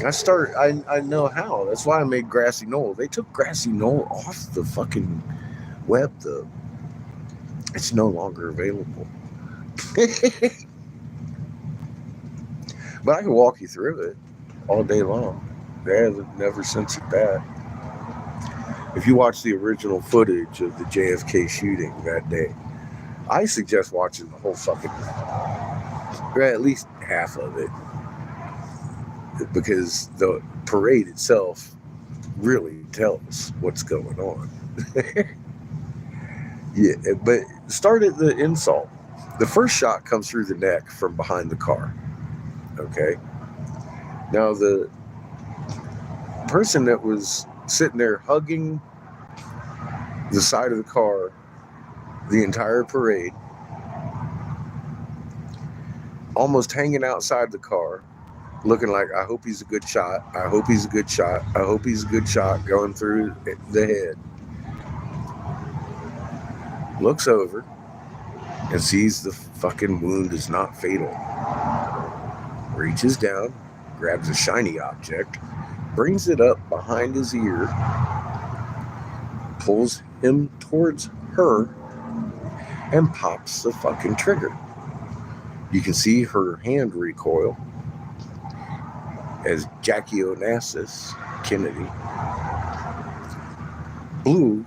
I know how. That's why I made Grassy Knoll. They took Grassy Knoll off the fucking web, though. It's no longer available. But I can walk you through it all day long. They have never censored that. If you watch the original footage of the JFK shooting that day, I suggest watching the whole fucking, or at least half of it, because the parade itself really tells what's going on. Yeah, but start at the insult. The first shot comes through the neck from behind the car. Okay. Now the person that was sitting there hugging the side of the car the entire parade, almost hanging outside the car, looking like, I hope he's a good shot. I hope he's a good shot. I hope he's a good shot, going through the head. Looks over and sees the fucking wound is not fatal. Reaches down, grabs a shiny object, brings it up behind his ear, pulls him towards her, and pops the fucking trigger. You can see her hand recoil as Jackie Onassis Kennedy blew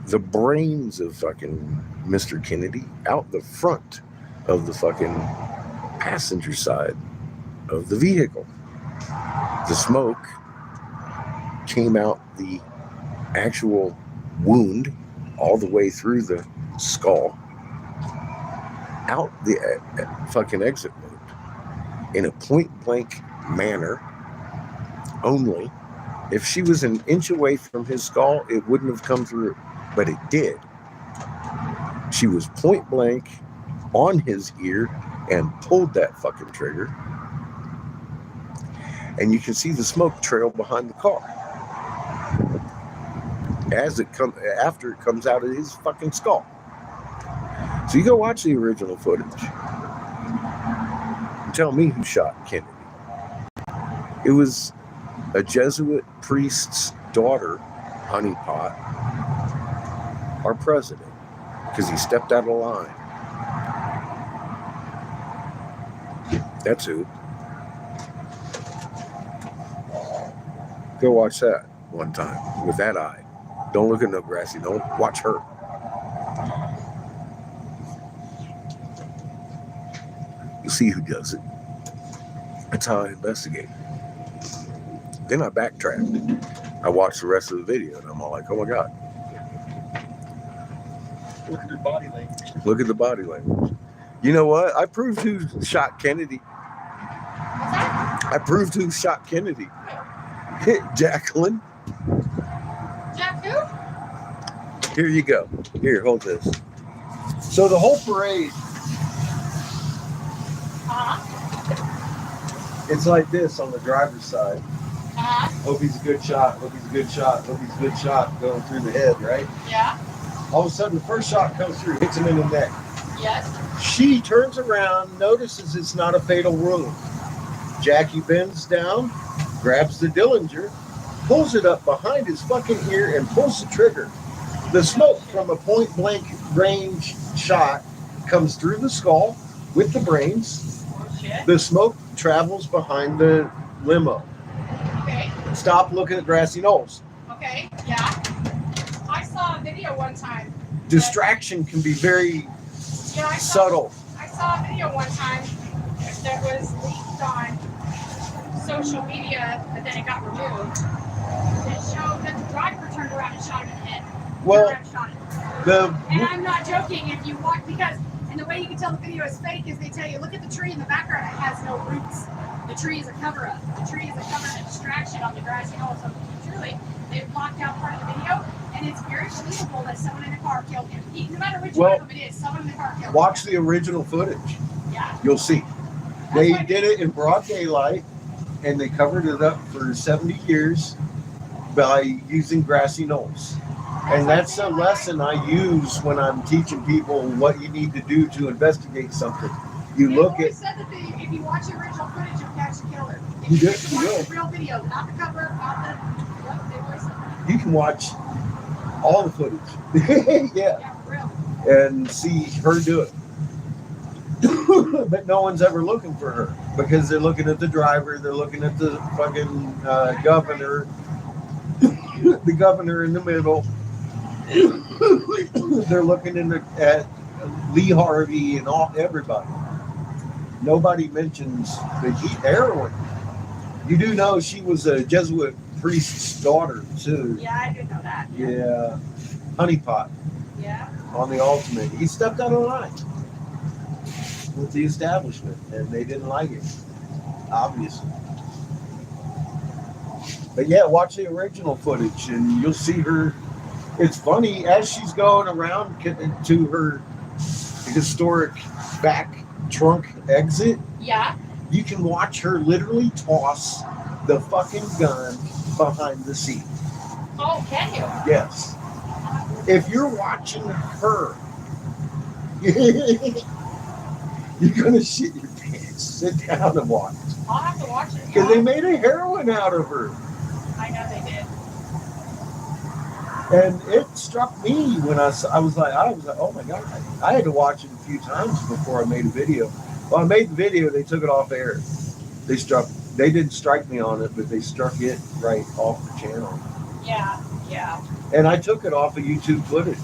the brains of fucking Mr. Kennedy out the front of the fucking passenger side of the vehicle. The smoke came out the actual wound all the way through the skull, out the fucking exit wound in a point blank manner only. If she was an inch away from his skull, it wouldn't have come through, but it did. She was point blank on his ear and pulled that fucking trigger. And you can see the smoke trail behind the car after it comes out of his fucking skull. So you go watch the original footage and tell me who shot Kennedy. It was a Jesuit priest's daughter, honeypot, our president, because he stepped out of line. That's who. Go watch that one time with that eye. Don't look at no Grassy Knoll. Watch her. You'll see who does it. That's how I investigate. Then I backtracked. I watched the rest of the video and I'm all like, oh my God. Look at her body language. Look at the body language. You know what? I proved who shot Kennedy. I proved who shot Kennedy. Jacqueline. Jack who? Here you go. Here, hold this. So the whole parade, it's like this on the driver's side. Hope he's a good shot, hope he's a good shot, hope he's a good shot, going through the head, right? Yeah. All of a sudden, the first shot comes through, hits him in the neck. Yes. She turns around, notices it's not a fatal wound. Jackie bends down, grabs the Dillinger, pulls it up behind his fucking ear and pulls the trigger. The smoke from a point blank range shot comes through the skull with the brains. Oh, shit. The smoke travels behind the limo. Okay. Stop looking at grassy knolls. Okay. Yeah. I saw a video one time. Distraction can be very Yeah, I subtle. saw a video one time that was leaked on social media, but then it got removed. It showed that the driver turned around and shot him in the head. Well, Turned around and shot him. the And I'm not joking. If you watch, because and the way you can tell the video is fake is they tell you, look at the tree in the background. It has no roots. The tree is a cover up. The tree is a cover and a distraction on the grassy knoll. So truly, they've blocked out part of the video, and it's very believable that someone in the car killed him. No matter which one of them it is, someone in the car killed him. watch the original footage. Yeah. You'll see. That's They what- did it in broad daylight, and they covered it up for 70 years by using grassy knolls. And that's a lesson I use when I'm teaching people what you need to do to investigate something. You They look always at, said that if you watch the original footage, you'll catch the killer. If You you do- just watch you will. the real video, not the cover, not the. Yep, they always said that. you can watch all the footage. Yeah. Yeah, for real. And see her do it. But no one's ever looking for her because they're looking at the driver, they're looking at the fucking governor, the governor in the middle. They're looking at Lee Harvey and everybody. Nobody mentions the heroin. You do know she was a Jesuit priest's daughter too. Yeah, I did know that. Yeah, honeypot Yeah. on the ultimate. He stepped out of line with the establishment, and they didn't like it, obviously. But yeah, watch the original footage, and you'll see her. It's funny as she's going around to her historic back trunk exit. Yeah. You can watch her literally toss the fucking gun behind the seat. Oh, can you? Yes. If you're watching her, you're gonna shit your pants. Sit down and watch. I'll have to watch it. Because they made a heroin out of her. I know they did. And it struck me when I was like, oh my God. I had to watch it a few times before I made a video. Well, I made the video, they took it off air. They didn't strike me on it, but they struck it right off the channel. Yeah. Yeah. And I took it off of YouTube footage.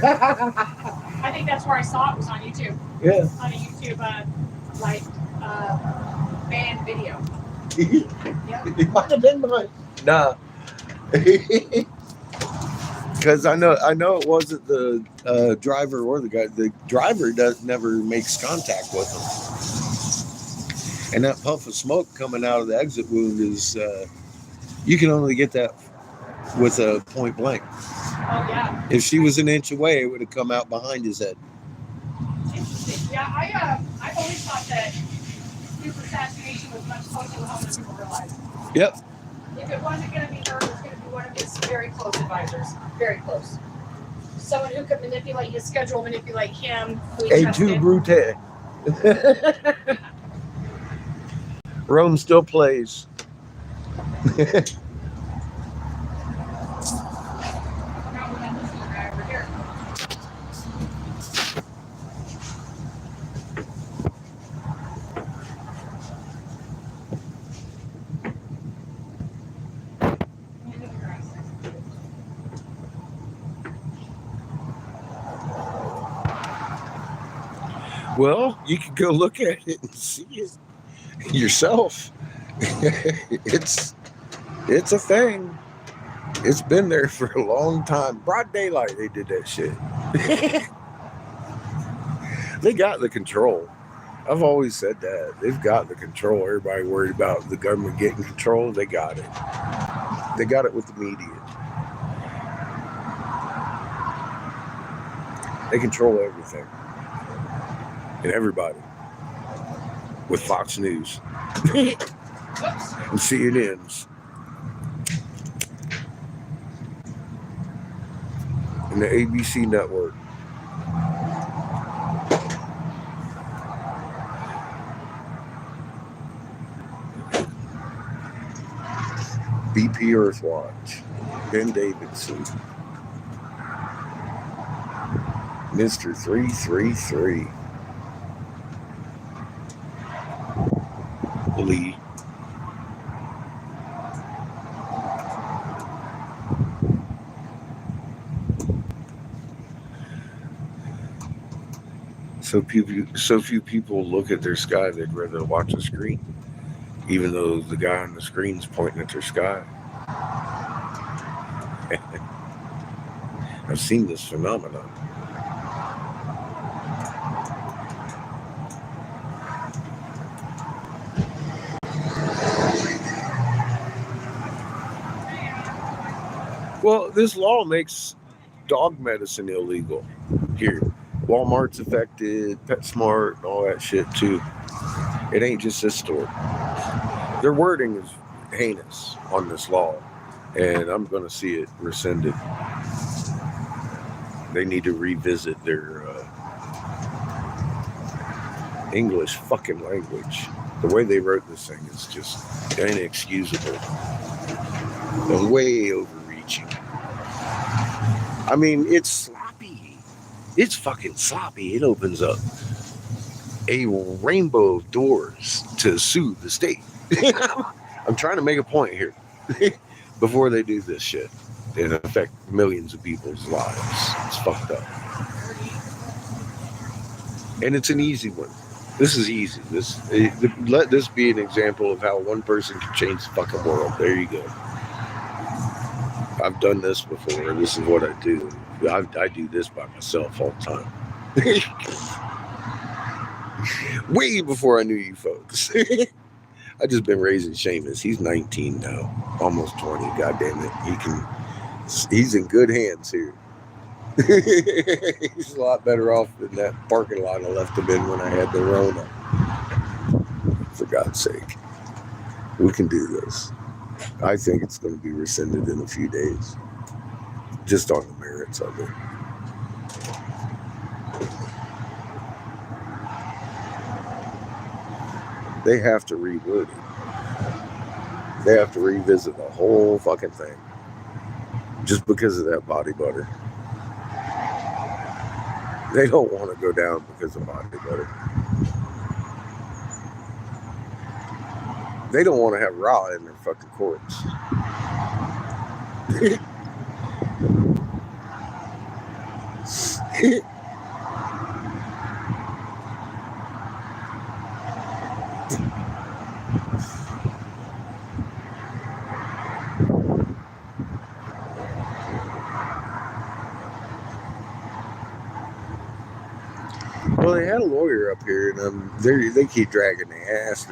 I think that's where I saw it was on YouTube. Yeah. On a YouTube, banned video. Yep. It might have been mine. Nah. Because I know it wasn't the driver or the guy. The driver never makes contact with him. And that puff of smoke coming out of the exit wound is, you can only get that with a point blank. Oh, yeah. If she was an inch away, it would have come out behind his head. Interesting. Yeah, I've always thought that his assassination was much closer to home than people realize. Yep. If it wasn't going to be her, it was going to be one of his very close advisors. Very close. Someone who could manipulate his schedule, manipulate him. Who he A trusted. two brute. Rome still plays. Now we have this little guy over here. Well, you can go look at it and see it yourself. It's a thing. It's been there for a long time. Broad daylight, they did that shit. They got the control. I've always said that. They've got the control. Everybody worried about the government getting control. They got it. They got it with the media. They control everything. And everybody. With Fox News. And CNNs. And the ABC network. BP Earthwatch, Ben Davidson, Mr. 333, Lee. So few people look at their sky, they'd rather watch a screen, even though the guy on the screen's pointing at their sky. I've seen this phenomenon. Well, this law makes dog medicine illegal here. Walmart's affected, PetSmart, and all that shit too. It ain't just this store. Their wording is heinous on this law, and I'm going to see it rescinded. They need to revisit their English fucking language. The way they wrote this thing is just inexcusable and way overreaching. I mean, it's sloppy. It's fucking sloppy. It opens up a rainbow of doors to sue the state. I'm trying to make a point here before they do this shit and affect millions of people's lives. It's fucked up. And it's an easy one. This is easy. Let this be an example of how one person can change the fucking world. There you go. I've done this before. This is what I do. I do this by myself all the time. Way before I knew you folks. I just been raising Seamus. He's 19 now, almost 20. God damn it, he's in good hands here. He's a lot better off than that parking lot I left him in when I had the Rona. For God's sake, we can do this. I think it's going to be rescinded in a few days, just on the merits of it. They have to reword it. They have to revisit the whole fucking thing. Just because of that body butter. They don't want to go down because of body butter. They don't want to have raw in their fucking courts. Well, they had a lawyer up here, and they keep dragging the ass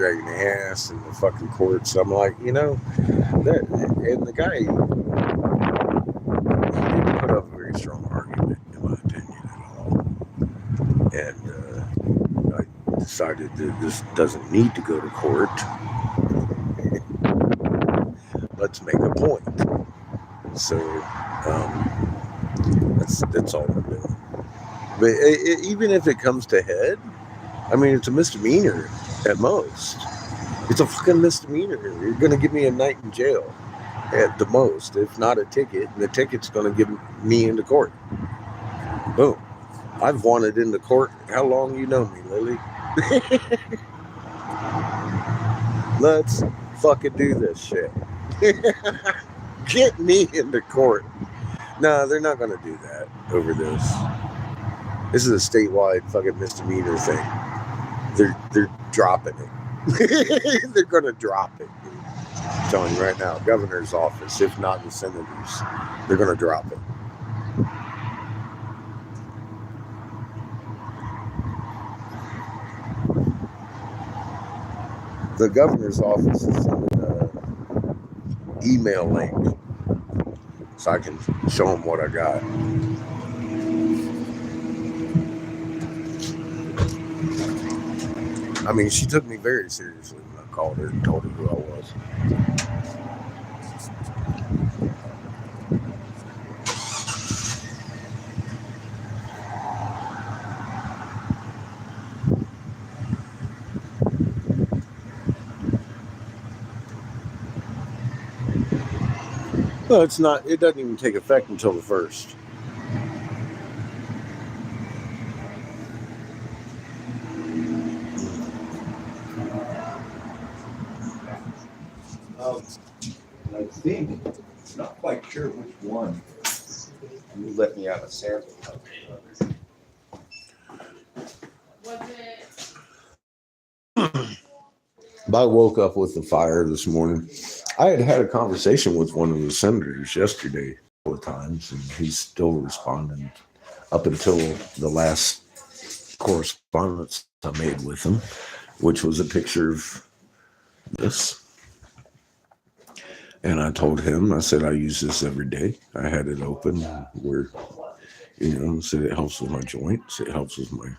in the fucking courts. I'm like, that, and the guy, he didn't put up a very strong argument, in my opinion, at all. And I decided that this doesn't need to go to court. Let's make a point. So that's all I'm doing. But even if it comes to head, I mean, it's a misdemeanor at most. It's a fucking misdemeanor. You're going to give me a night in jail at the most, if not a ticket. And the ticket's going to get me into court. Boom. I've wanted into court. How long you know me, Lily? Let's fucking do this shit. Get me into court. No, they're not going to do that over this. This is a statewide fucking misdemeanor thing. They're dropping it. They're going to drop it. I'm telling you right now, governor's office, if not the senators, they're going to drop it. The governor's office is sending an email link so I can show them what I got. I mean, she took me very seriously when I called her and told her who I was. Well, it's not. It doesn't even take effect until the 1st. I think, not quite sure which one. You let me have a sample. Was it? I woke up with the fire this morning. I had a conversation with one of the senators yesterday a couple of times, and he's still responding up until the last correspondence I made with him, which was a picture of this. And I told him, I said, I use this every day. I had it open where, said it helps with my joints. It helps with my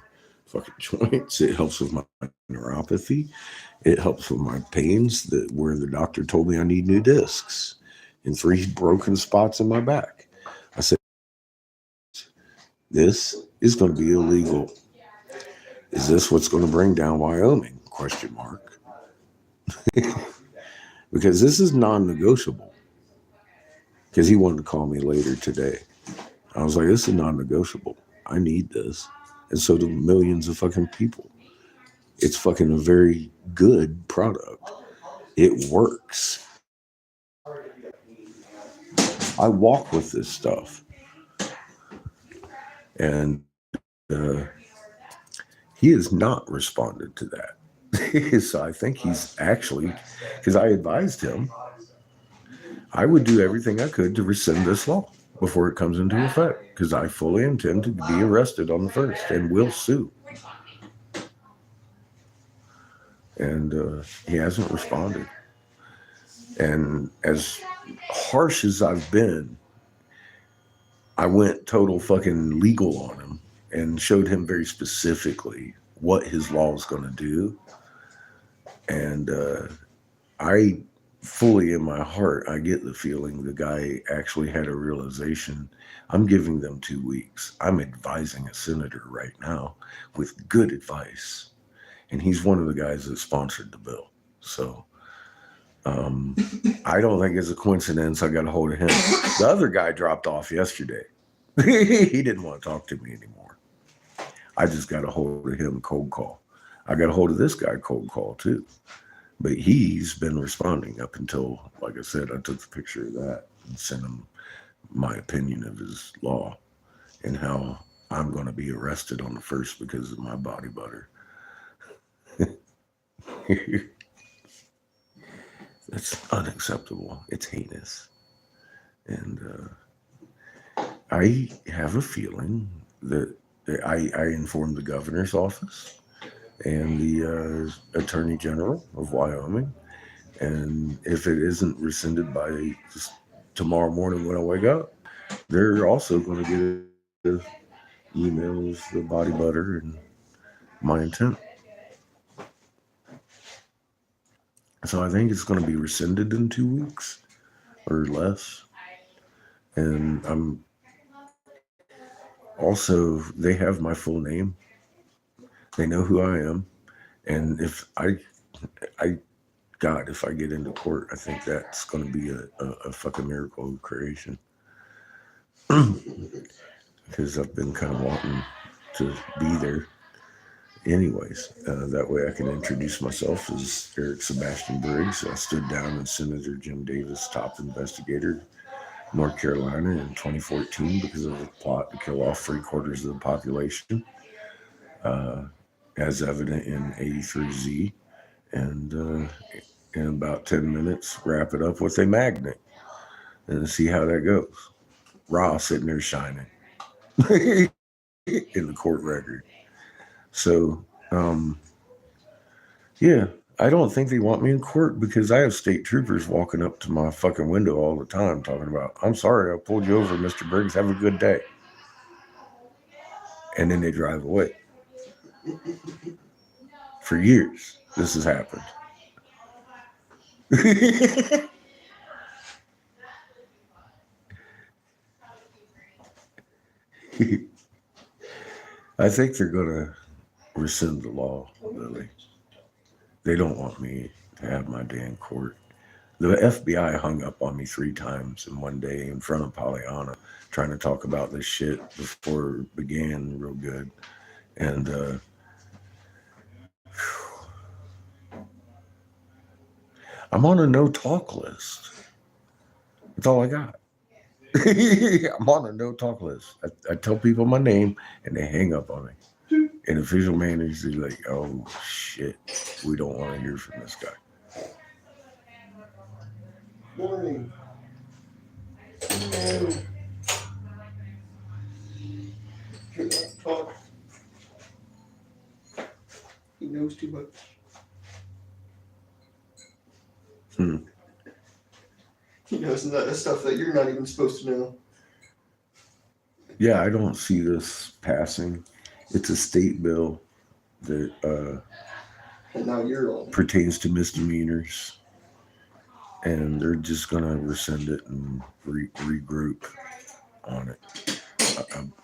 fucking joints. It helps with my neuropathy. It helps with my pains where the doctor told me I need new discs and 3 broken spots in my back. I said, this is going to be illegal. Is this what's going to bring down Wyoming? ? Because this is non-negotiable. Because he wanted to call me later today. I was like, this is non-negotiable. I need this. And so do millions of fucking people. It's fucking a very good product. It works. I walk with this stuff. And he has not responded to that. So I think he's actually, because I advised him, I would do everything I could to rescind this law before it comes into effect, because I fully intend to be arrested on the 1st and will sue. And he hasn't responded. And as harsh as I've been, I went total fucking legal on him and showed him very specifically what his law is going to do. And I fully in my heart, I get the feeling the guy actually had a realization. I'm giving them 2 weeks. I'm advising a senator right now with good advice. And he's one of the guys that sponsored the bill. So I don't think it's a coincidence I got a hold of him. The other guy dropped off yesterday. He didn't want to talk to me anymore. I just got a hold of him cold call. I got a hold of this guy cold call too. But he's been responding up until, like I said, I took the picture of that and sent him my opinion of his law and how I'm going to be arrested on the 1st because of my body butter. That's unacceptable. It's heinous. And I have a feeling that I informed the governor's office and the attorney general of Wyoming. And if it isn't rescinded by just tomorrow morning when I wake up, they're also going to get the emails, the body butter, and my intent. So I think it's going to be rescinded in 2 weeks or less. And I'm also, they have my full name. They know who I am. And if God, if I get into court, I think that's going to be a fucking miracle of creation. Because I've been kind of wanting to be there. Anyways, that way I can introduce myself as Eric Sebastian Briggs. I stood down in Senator Jim Davis' top investigator, North Carolina in 2014 because of a plot to kill off 3/4 of the population, as evident in 83Z. And in about 10 minutes, wrap it up with a magnet and see how that goes. Raw sitting there shining in the court record. So, yeah, I don't think they want me in court because I have state troopers walking up to my fucking window all the time talking about, I'm sorry, I pulled you over, Mr. Briggs, have a good day. And then they drive away. For years, this has happened. I think they're going to rescind the law, Lily. They don't want me to have my day in court. The FBI hung up on me 3 times in one day in front of Pollyanna, trying to talk about this shit before it began real good. And I'm on a no-talk list. That's all I got. I'm on a no-talk list. I tell people my name, and they hang up on me. And official managers are like, oh, shit, we don't want to hear from this guy. Morning. Talk. He knows too much. He knows that stuff that you're not even supposed to know. Yeah, I don't see this passing. It's a state bill that And now you're on. pertains to misdemeanors. And they're just going to rescind it and regroup on it.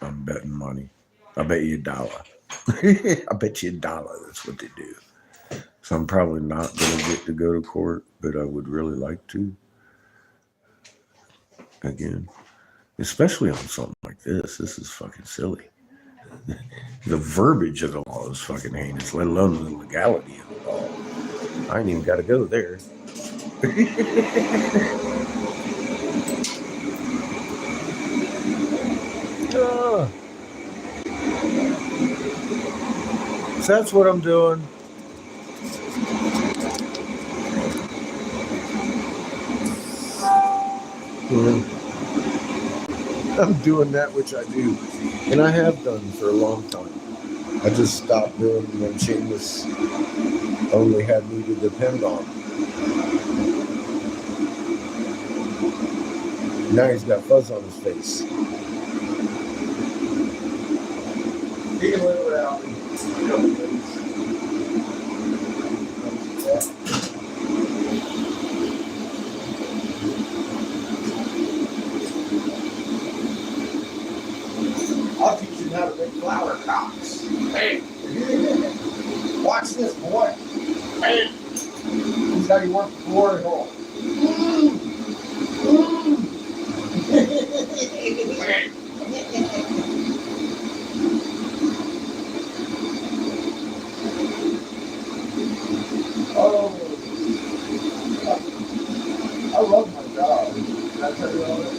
I'm betting money. I bet you $1. I bet you $1. That's what they do. So I'm probably not going to get to go to court, but I would really like to. Again, especially on something like this. This is fucking silly. The verbiage of the law is fucking heinous, let alone the legality of the law. I ain't even got to go there. So that's what I'm doing. I'm doing that which I do, and I have done for a long time. I just stopped doing when Seamus only had me to depend on. Now he's got fuzz on his face. He can live without me. I'll teach you how to make flower cocks. Hey, watch this, boy. Hey, he's how you work the glory hole. Oh, I love my job. Did I tell you all that?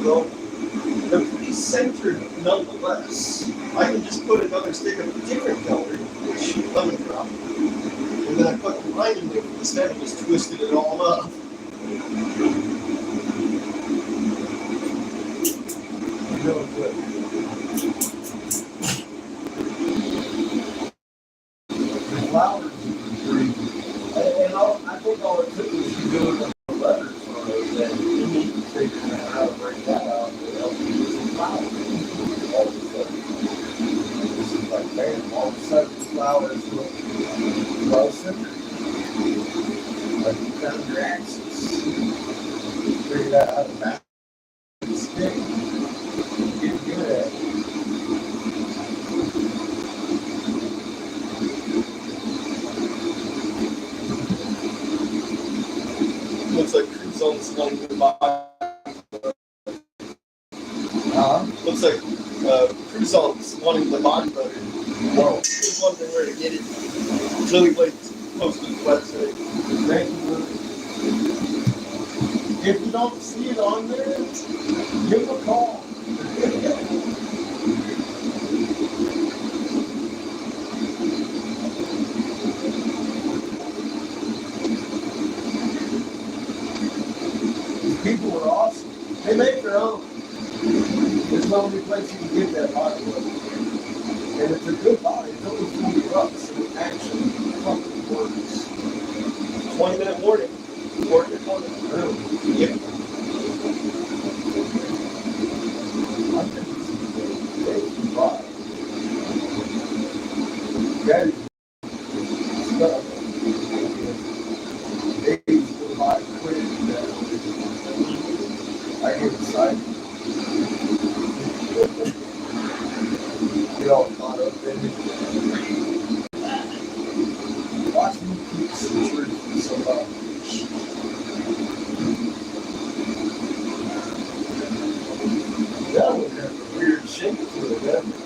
though, they're pretty centered nonetheless. I can just put another stick of a different color, which lemon drop, and then I put the line in there with the stem and just twisted it all up. Really good. The flowers are pretty. And I think all it took was you doing the letters on those and figuring out how to break that out to help you with some flowers. All of a sudden. This is like, man, all of a sudden the flowers look well centered. Like you found your axis. Figured out how to map the stick. Get good at it. Looks like Cruz on this one good body. Looks like Cruzon's wanting the body butter. Whoa. He was wondering where to get it. Chili Blade's posted the website. Thank you. If you don't see it on there, give him a call. These people are awesome. They make their own. There's no only place you can get that body butter. And it's a good body. It's only $40, and it actually fucking works. 20-minute warning. Warning your corner. Really? Yep. I'm just a body. That is stuff. Days go by quick. I get excited. Get all caught up in it. Watch me keep some truth from somebody. That would have a weird shape to it, doesn't it?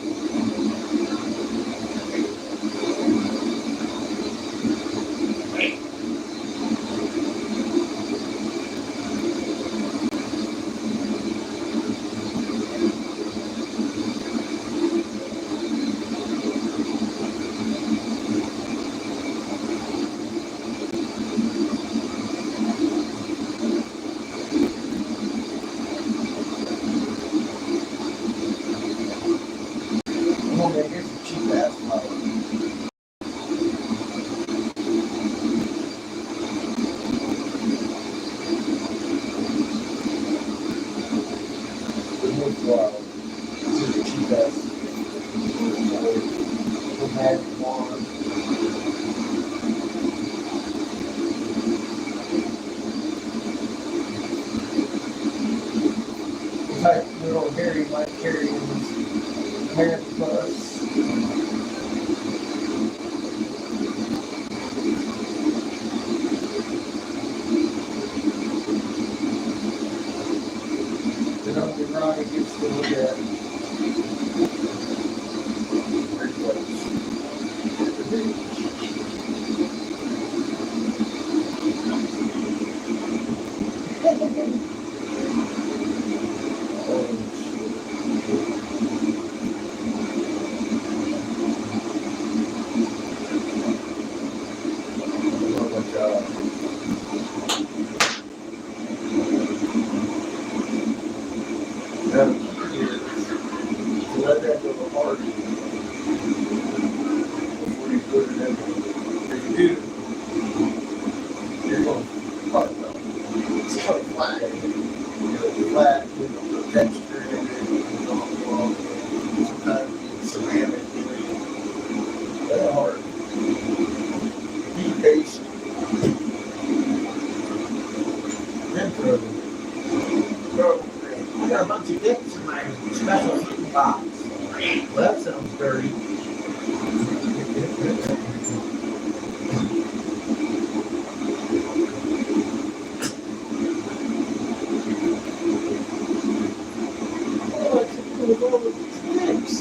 Well, man, here's a cheap ass flower. The wood flower. This is a cheap ass. The magic wand. The type little Harry might carry in his hand plus. Then only Ronnie gets to look at. Very close. The beach. Oh, shit. Oh my God. Now, the key is to let that go hard before you put it in. If you do, you're going to fuck it up. It's kind of flat. Flat, the texture in it, sometimes it's ceramic. That's hard. Be patient. Then throw it. I got a bunch of dicks in my special heating box. Well, that sounds dirty. Oh, I took one of all of these dicks.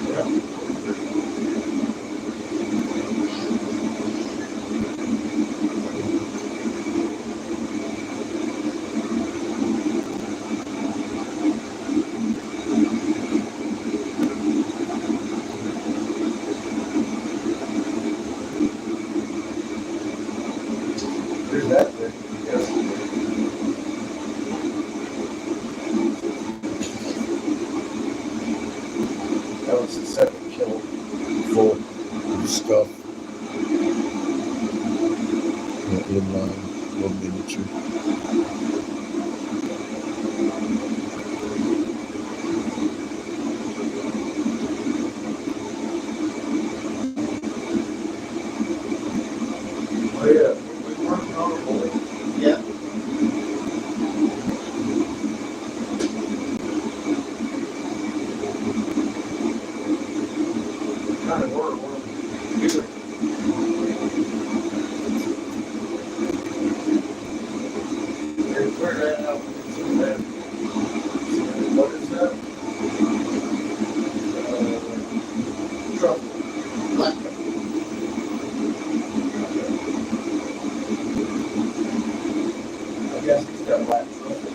Yeah. stuff. Inline, little miniature. Oh yeah, we working on a boy. Yeah. Kind of were one of the and clear that out. What is that? Trouble. Black. I guess he's got black trouble.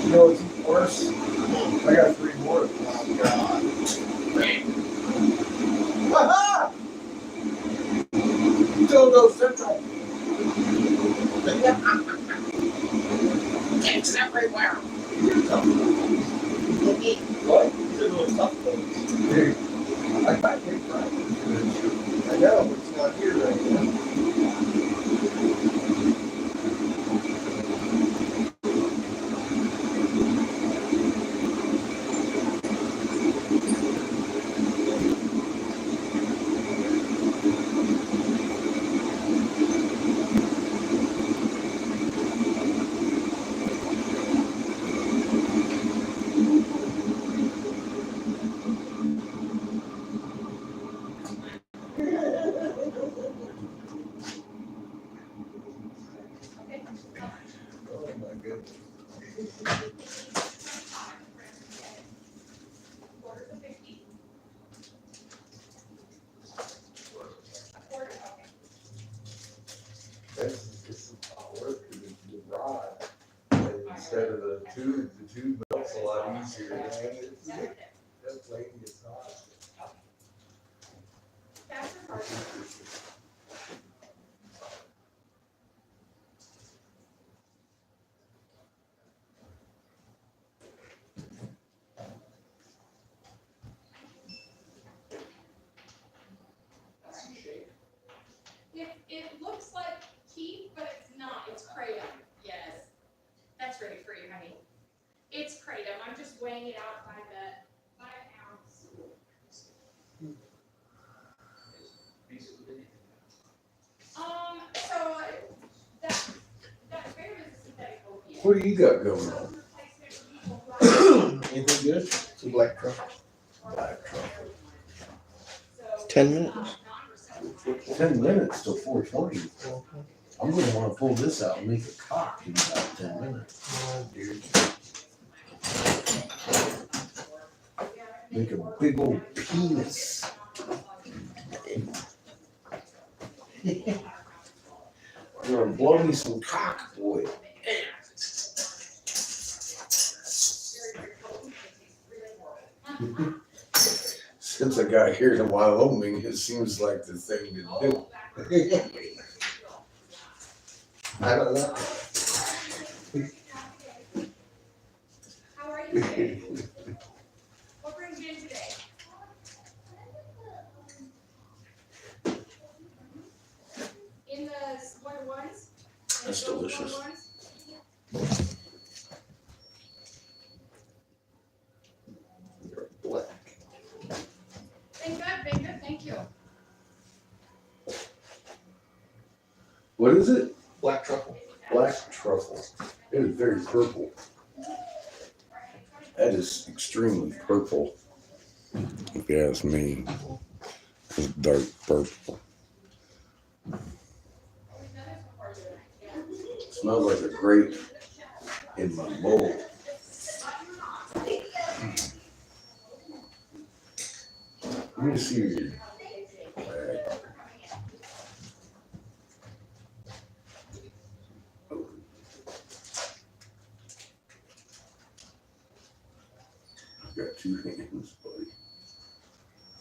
You know what's worse? I got 3 more. Oh God. Ha-ha! Dildo Central. It's everywhere. What? These are really tough things. Dude, I got hit right. I know, but it's not here right now. What do you got going on? Anything good? Some black truffle. Black truffle. 10 minutes. 10 minutes till 4:20. I'm gonna wanna pull this out and make a cock in about 10 minutes. Oh, dude. Make a big old penis. You're gonna blow me some cock, boy. Since I got here to Wyoming, it seems like the thing to do. I don't know. How are you today? What brings you in today? In the white ones? That's delicious. Black. Been good, thank you. What is it? Black truffle. Black truffle. It is very purple. That is extremely purple. If you ask me, it's dark purple. Smells like a grape in my bowl. Let me see your bag. I've got two hands, buddy.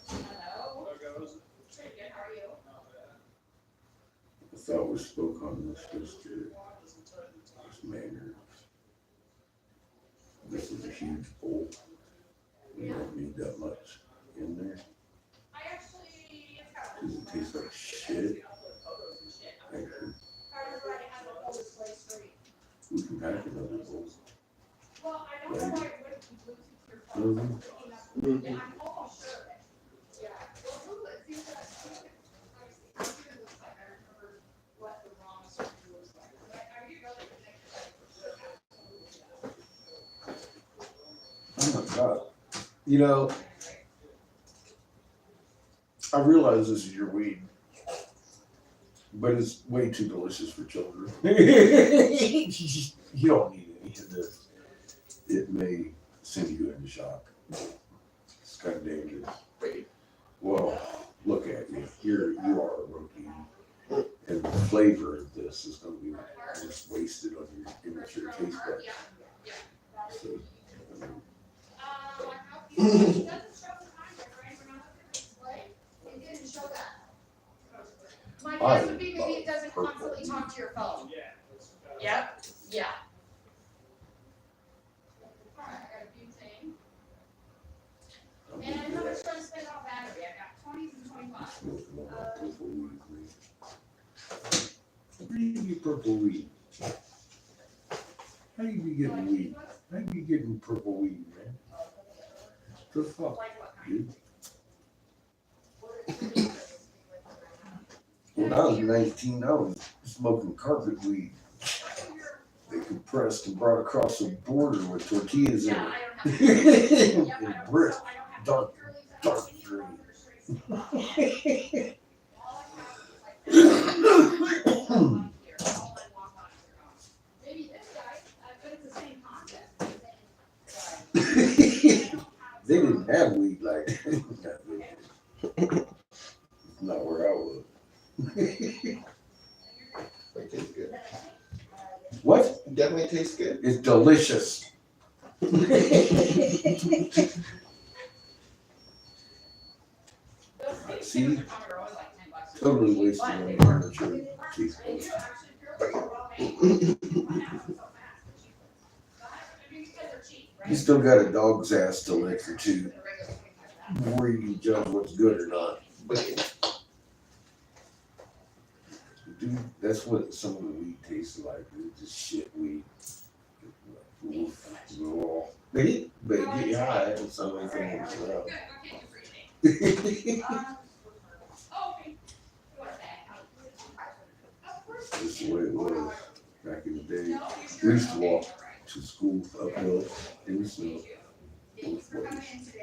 Hello. Pretty good, how are you? I thought we spoke on this yesterday. This manners. This is a huge bowl. We don't need that much in there. I actually, it's got Does it taste like shit? Actually, we can pack another bowl. Well, I don't know why it wouldn't be Bluetooth your phone. Mhm. Yeah, I'm almost sure. Yeah. Well, Google it, see what that obviously, it looks like. I remember what the wrong surgery looks like. But I do know that the next time for sure. Oh my God. You know, I realize this is your weed, but it's way too delicious for children. You don't need any of this. It may send you into shock. It's kind of dangerous. Well, look at you. You are a rookie. And the flavor of this is going to be just wasted on your immature taste buds. So, It doesn't show the time difference. We're not looking at display. It didn't show that. My guess would be maybe it doesn't constantly talk to your phone. Yep, yeah. Alright, I got a butane. And how much do I spend on battery? I got 20s and 25s. Where do you get purple weed? How do you be getting weed? How do you getting purple weed, man? The fuck, Like what kind? dude? When I was 19, I was smoking carpet weed. They compressed and brought across the border with tortillas in Yeah, it. I don't have. Yep, I And don't, brick, so I don't have. dark, purely dark to- green. All I have is like. All I walk on here. Maybe this guy, but it's the same concept. They didn't have weed like that. Not where I was. It tastes good. What? Definitely tastes good. It's delicious. See? Totally wasted on the furniture. Jeez. You still got a dog's ass to lick or two before you can judge what's good or not. Dude, that's what some of the weed tastes like. It's just shit weed. But get you high and some of the things around. That's the way it was. back in the day. We used to walk to school uphill in the snow. Both ways.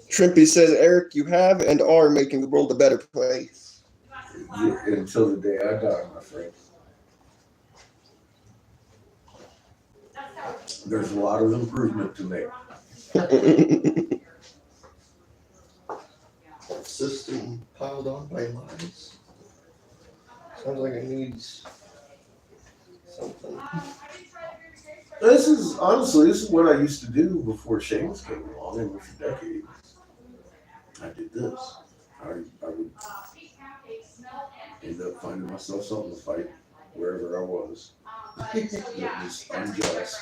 Shrimpy says, Eric, you have and are making the world a better place. Yeah, until the day I die, my friend. There's a lot of improvement to make. System piled on by lies. Sounds like it needs something. This is what I used to do before Shane's came along, and for decades I did this. I would end up finding myself something to fight wherever I was. It was unjust.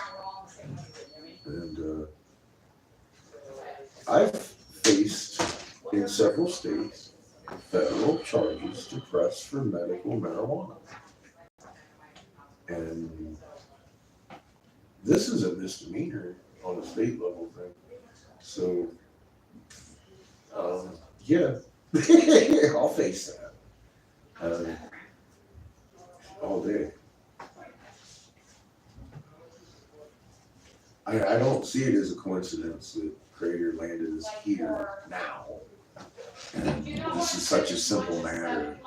And I've faced in several states federal charges to press for medical marijuana. And this is a misdemeanor on a state level thing. So, yeah, I'll face that all day. I don't see it as a coincidence that Crater landed us here now. And this is such a simple matter.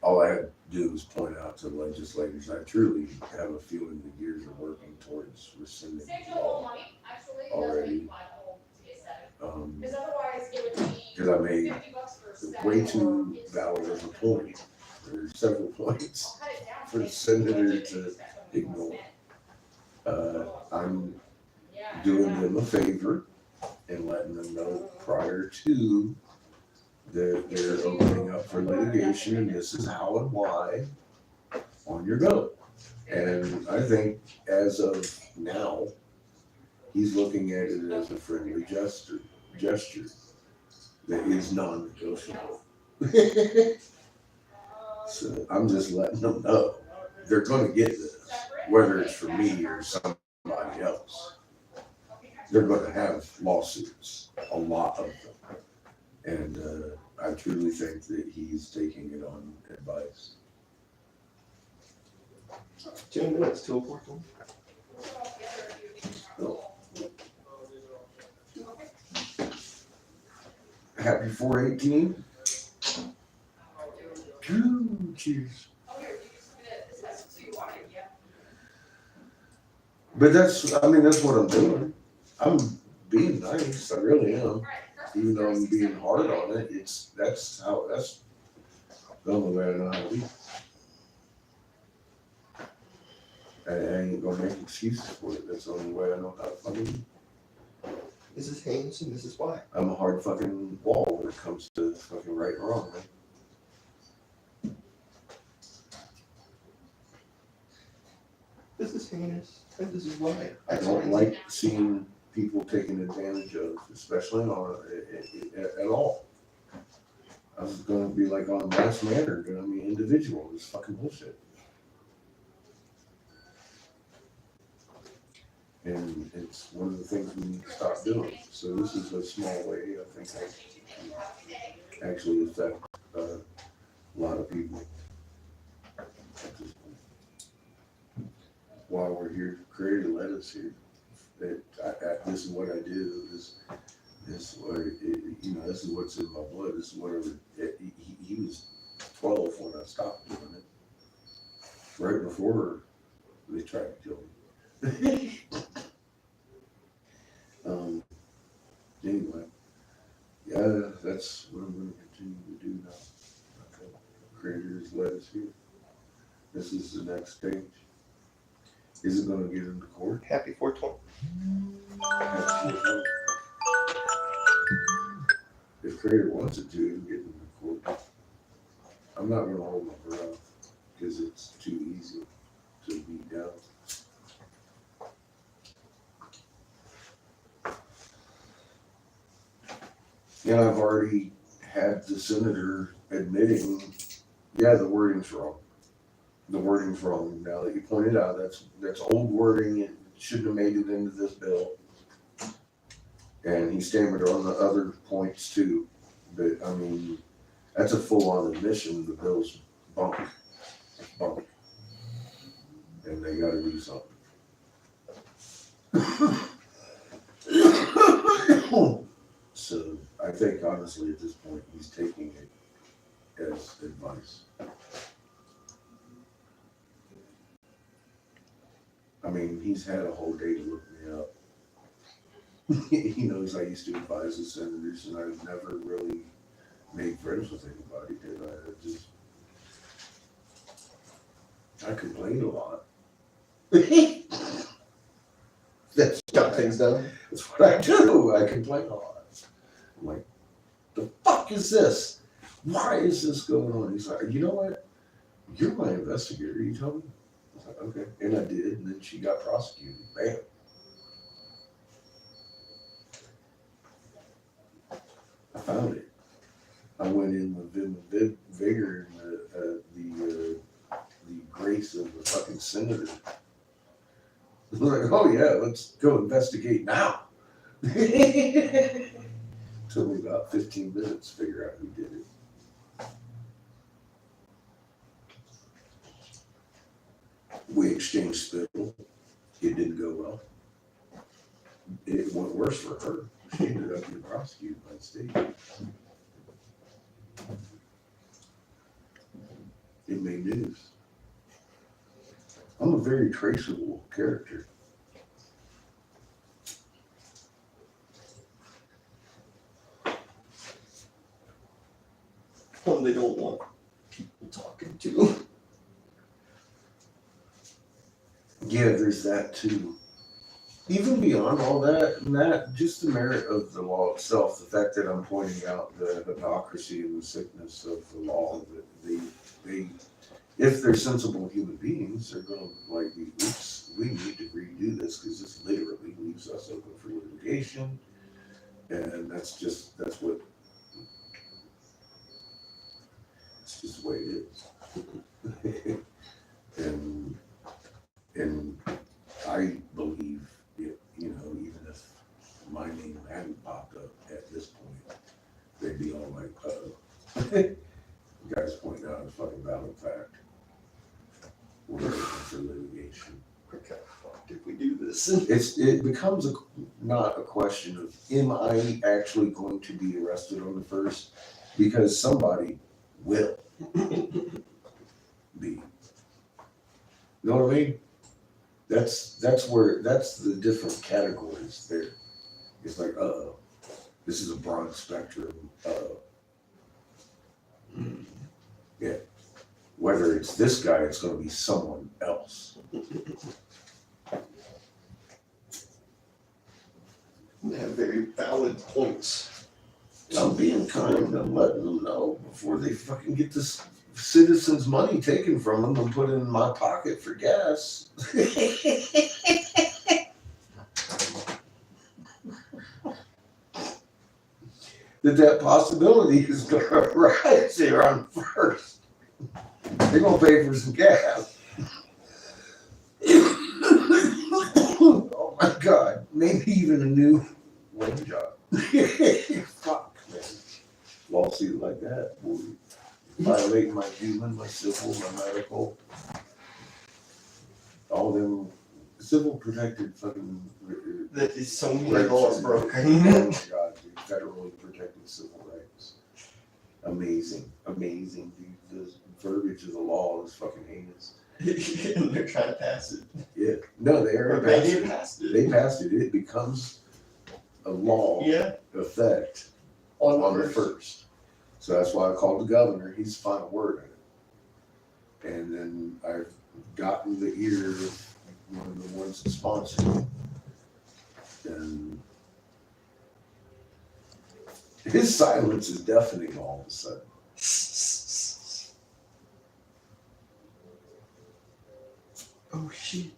All I had to do was point out to legislators, I truly have a feeling the gears are working towards rescinding the law already. Because I made way too valid of a point. There are several points for the senator to ignore. I'm doing them a favor and letting them know prior to they're opening up for litigation, and this is how and why on your vote. And I think as of now, he's looking at it as a friendly gesture that is non-negotiable. So I'm just letting them know they're going to get this, whether it's for me or somebody else. They're going to have lawsuits, a lot of them. And I truly think that he's taking it on advice. 2 minutes till 4:20. Happy 418. Cheers. But that's what I'm doing. I'm being nice. I really am. Even though I'm being hard on it, that's the only way I know how to be. I ain't gonna make excuses for it. That's the only way I know how to fucking be. This is heinous and this is why. I'm a hard fucking wall when it comes to fucking right and wrong, man. This is heinous and this is why. I don't like seeing people taken advantage of, especially on at all. I was gonna be like on mass manner, but I mean individual. It's fucking bullshit. And it's one of the things we need to stop doing. So this is a small way I think I can actually affect a lot of people. While we're here, Creator led us here. This is what I do. This is what this is what's in my blood. This is whatever. He was 12 when I stopped doing it. Right before they tried to kill me. Anyway, yeah, that's what I'm going to continue to do now. Okay. Creators led us here. This is the next stage. Is it going to get into court? Happy 420. If Creator wants it to, it'll get into court. I'm not going to hold my breath because it's too easy to beat down. Yeah, I've already had the senator admitting, yeah, the wording's wrong. The wording's wrong. Now that you pointed out, that's old wording. It shouldn't have made it into this bill. And he stammered on the other points too. But I mean, that's a full-on admission. The bill's bunk. Bunk. and they got to do something. So I think honestly at this point he's taking it as advice. I mean, he's had a whole day to look me up. He knows I used to advise the senators, and I've never really made friends with anybody, did I? I complain a lot. That's Got things done. That's what I do. I complain a lot. I'm like, the fuck is this? Why is this going on? He's like, you know what? You're my investigator. You tell me. I was like, okay. And I did. And then she got prosecuted. Bam. I found it. I went in with vim and vigor and the grace of the fucking senator. I was like, oh yeah, let's go investigate now. Took me about 15 minutes to figure out who did it. We exchanged spittle. It didn't go well. It went worse for her. She ended up getting prosecuted by the state. It made news. I'm a very traceable character. One they don't want people talking to. Yeah, there's that too. Even beyond all that, and that, just the merit of the law itself, the fact that I'm pointing out the hypocrisy and the sickness of the law, that they if they're sensible human beings, they're going to like, oops, we need to redo this because this literally leaves us open for litigation, and that's what it's just the way it is. and I believe it, even if my name hadn't popped up at this point, they'd be all like, the guy's pointing out a fucking valid fact. We're looking for litigation. What kind of fuck did we do this? It becomes not a question of, am I actually going to be arrested on the first? Because somebody will be. You know what I mean? That's the different categories there. It's like, this is a broad spectrum. Yeah. Whether it's this guy, it's going to be someone else. They have very valid points. I'm being kind. I'm letting them know before they fucking get this citizens' money taken from them and put it in my pocket for gas. that possibility is going to rise here on first. They're going to pay for some gas. Oh my God. Maybe even a new wing job. Fuck, man. Lawsuit like that will violate my human, my civil, my medical. All them civil protected fucking. That is so many laws broken. Oh my God, dude. Federally protected civil rights. Amazing. Amazing, dude. The verbiage of the law is fucking heinous. And they're trying to pass it. Yeah. No, they Or already they passed it. passed it. They passed it. It becomes a law Yeah. effect on the first. So that's why I called the governor. He's the final word in it. And then I've gotten the ear of one of the ones that sponsored it. And his silence is deafening all of a sudden. Oh shit.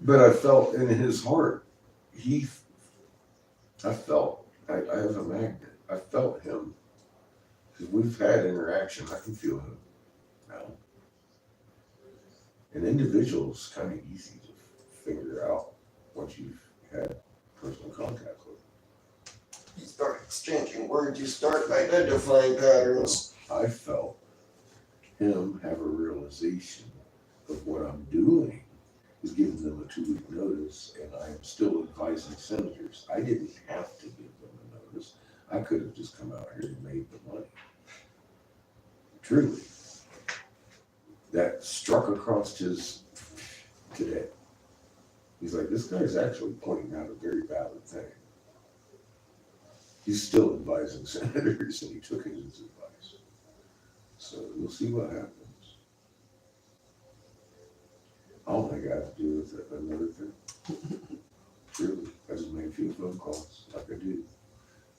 But I felt in his heart, I have a magnet. I felt him. Because we've had interaction. I can feel him now. An individual's kind of easy to figure out once you've had personal contact with. You start exchanging words, you start identifying patterns. I felt him have a realization of what I'm doing is giving them a 2-week notice, and I am still advising senators. I didn't have to give them a notice. I could have just come out here and made the money. Truly. That struck across his today. He's like, this guy's actually pointing out a very valid thing. He's still advising senators, and he took his advice. So we'll see what happens. All I got to do with it, another thing. Truly, I just made a few phone calls like I do.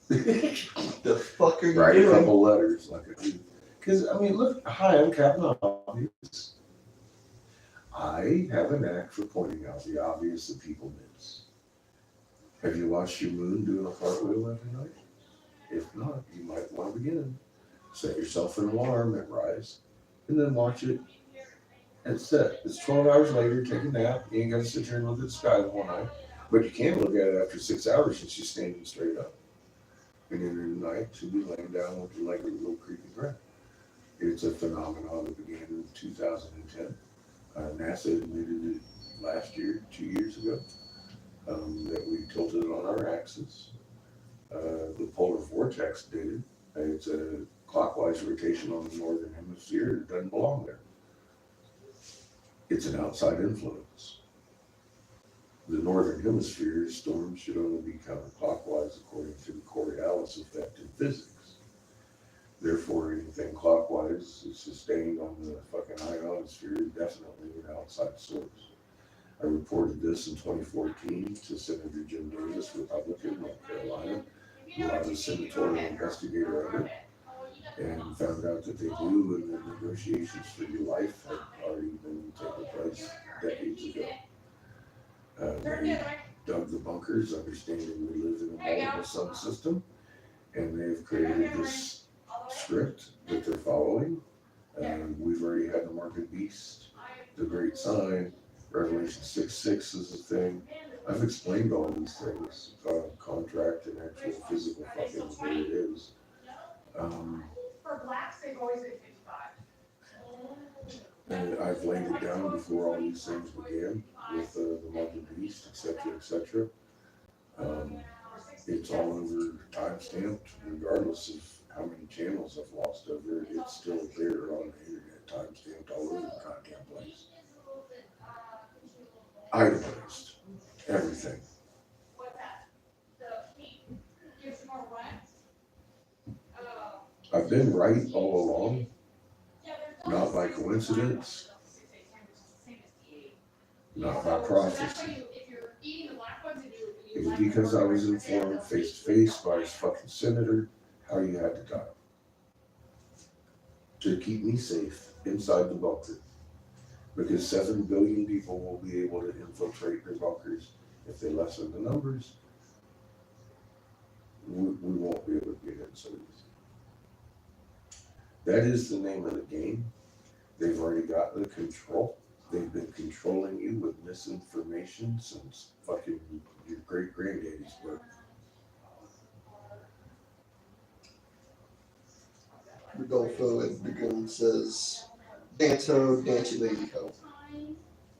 The fuck are you Write a doing? couple letters like I do. Because, I mean, look, hi, I'm Captain Obvious. I have a knack for pointing out the obvious that people miss. Have you watched your moon doing a cartwheel every night? If not, you might want to begin. Set yourself an alarm at rise, and then watch it at set. It's 12 hours later, take a nap. You ain't got to sit here and look at the sky the whole night. But you can look at it after 6 hours since you're standing straight up. And then in the night, you'll be laying down with your leg a little creepy ground. It's a phenomenon that began in 2010. NASA admitted it last year, 2 years ago, that we tilted it on our axis. The polar vortex did it. It's a clockwise rotation on the northern hemisphere. It doesn't belong there. It's an outside influence. The northern hemisphere storms should only be counterclockwise according to the Coriolis effect in physics. Therefore, anything clockwise is sustained on the fucking ionosphere, definitely an outside source. I reported this in 2014 to Senator Jim Davis, Republican, North Carolina, who I was a senatorial investigator under, and found out that they do, and the negotiations for your life had already been taking place decades ago. They dug the bunkers, understanding we live in a multiple sun system, and they've created this script that they're following. We've already had the mark of the beast, the great sign, Revelation 6:6 is a thing. I've explained all these things, contract and actual physical fucking what it is. For blacks, they've always been 55. And I've laid it down before all these things began with the mark of the beast, etc., etc. It's all over time-stamped, regardless of how many channels I've lost over it. It's still there on the internet, time-stamped all over the goddamn place. Itemized. Everything. I've been right all along, not by coincidence, not by prophecy. It was because I was informed face to face by his fucking senator how you had to die to keep me safe inside the bunker. Because 7 billion people will be able to infiltrate their bunkers. If they lessen the numbers, we won't be able to get in so easy. That is the name of the game. They've already got the control. They've been controlling you with misinformation since fucking your great granddaddy's birth. Rodolfo at Dragoon says, Danto, Dancy Lady Ho.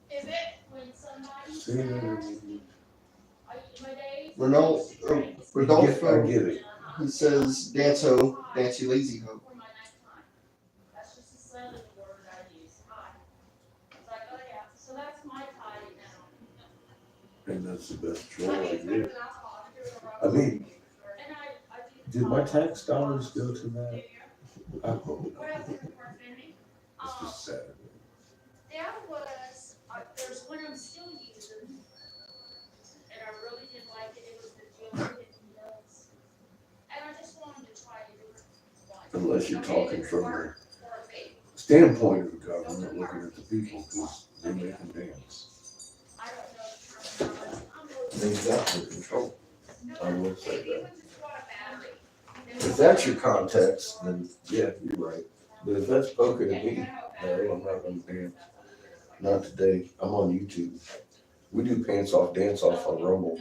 Is it when somebody See, Rodolfo, I get it. he says, Danto, Dancy Lazy Ho. for my nighttime? That's just a slang word I use. Hi. It's like, oh yeah, so that's my tie now. And that's the best troll I get. I mean, did my tax dollars go to that? I hope not. It's just sad. That was, there's one I'm still using, and I really didn't like it. It was the Joe Hidden Notes. And I just wanted to try to do it. Unless you're talking from the standpoint of the government, looking at the people, because they make them dance. I don't know. They've got the control. I will say that. Even just bought a battery. If that's your context, then yeah, you're right. But if that's poking at me, no, I'm not gonna dance. Not today. I'm on YouTube. We do pants off, dance off on Rumble.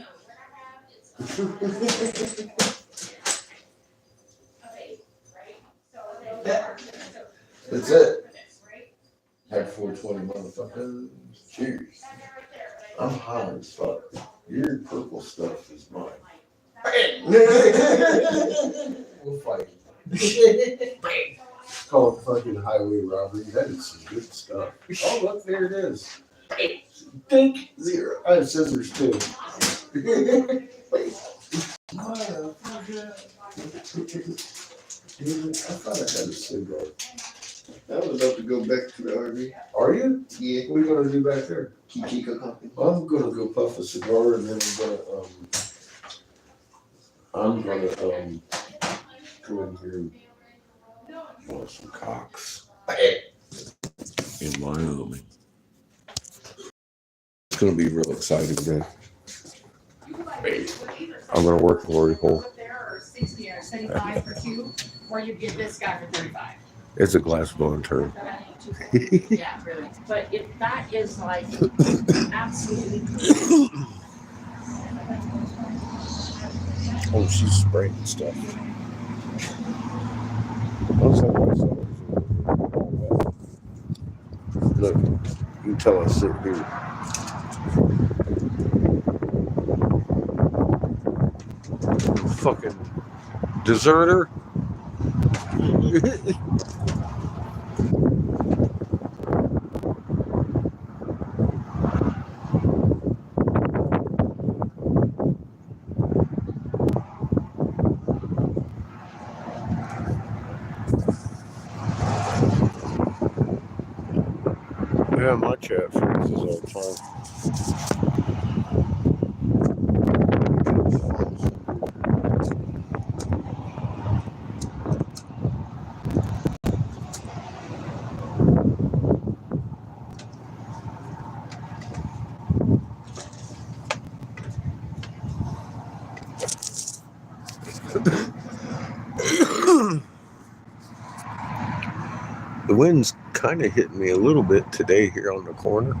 That's it. Had 420 motherfuckers. Cheers. I'm high as fuck. Your purple stuff is mine. We'll fight. It's called fucking highway robbery. That is some good stuff. Oh, look, there it is. Think 0. I have scissors too. I thought I had a cigar. I was about to go back to the RV. Are you? Yeah, What are you gonna do back there? Chico Company. I'm gonna go puff a cigar and then I'm gonna go in here and want some cocks in Wyoming. It's gonna be a real exciting day. I'm gonna work Glory Hole. Or 60 or 75 for 2, or you get this guy for 35. It's a glassblowing term. Yeah, really. But if that is like absolutely Oh, she's spraying stuff. Looks like my cellars are all wet. Look, you can tell I sit here. Fucking deserter. Yeah, my chat freezes all the time. The wind's kind of hitting me a little bit today here on the corner.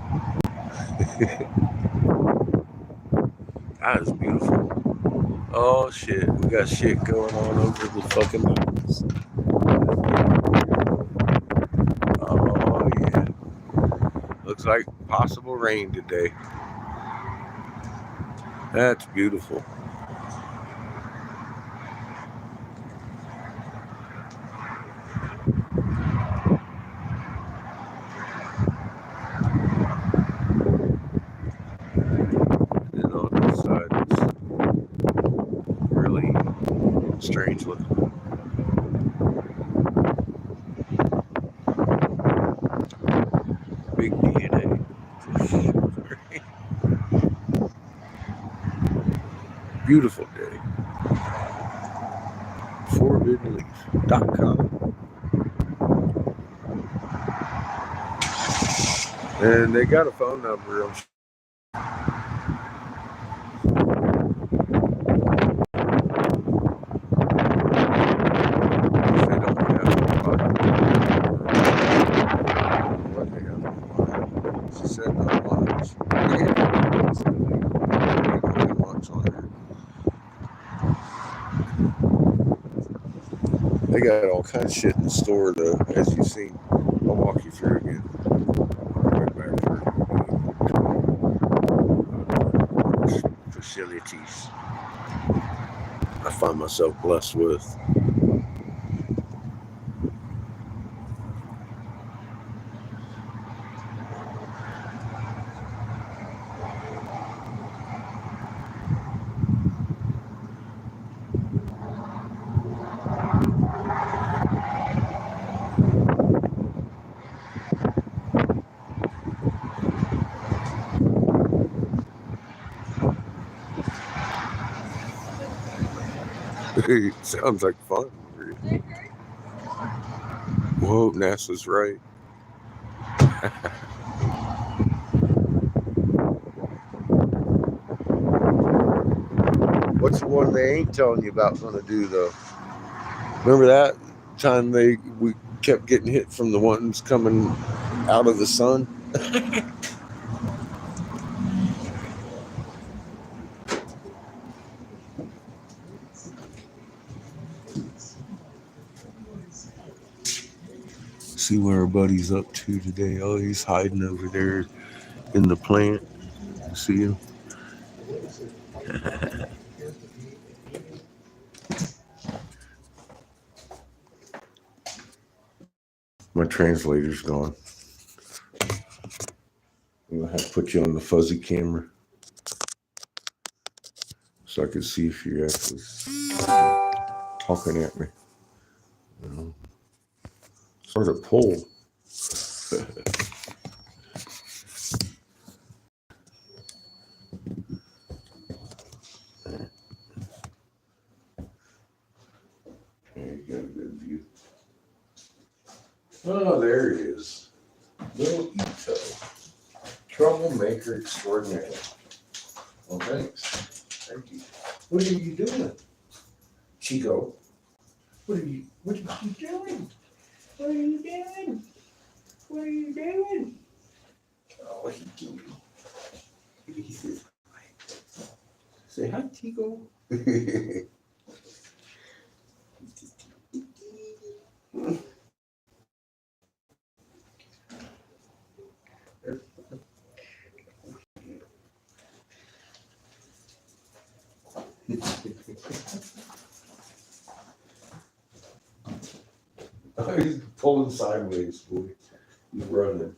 That is beautiful. Oh shit, we got shit going on over the fucking mountains. Oh yeah. Looks like possible rain today. That's beautiful. And on this side, it's really strange looking. Big DNA. Beautiful day. ForbiddenLeaf.com. And they got a phone number. She said not much. They got all kinds of shit in store though, as you've seen. I'll walk you through again. Right back through facilities I find myself blessed with. It sounds like fun. Whoa, NASA's right. What's the one they ain't telling you about going to do though? Remember that time we kept getting hit from the ones coming out of the sun? See what our buddy's up to today. Oh, he's hiding over there in the plant. See him? My translator's gone. I'm gonna have to put you on the fuzzy camera so I can see if you're actually talking at me. You know? Sort of pull. There you got a good view. Oh, there he is. Little Ito. Troublemaker extraordinary. Well, thanks. Thank you. What are you doing, Chico? What are you doing? What are you doing? What are you doing? Oh, what are you doing? He says hi. Say hi, Chico. Oh, he's pulling sideways, boy. He's running.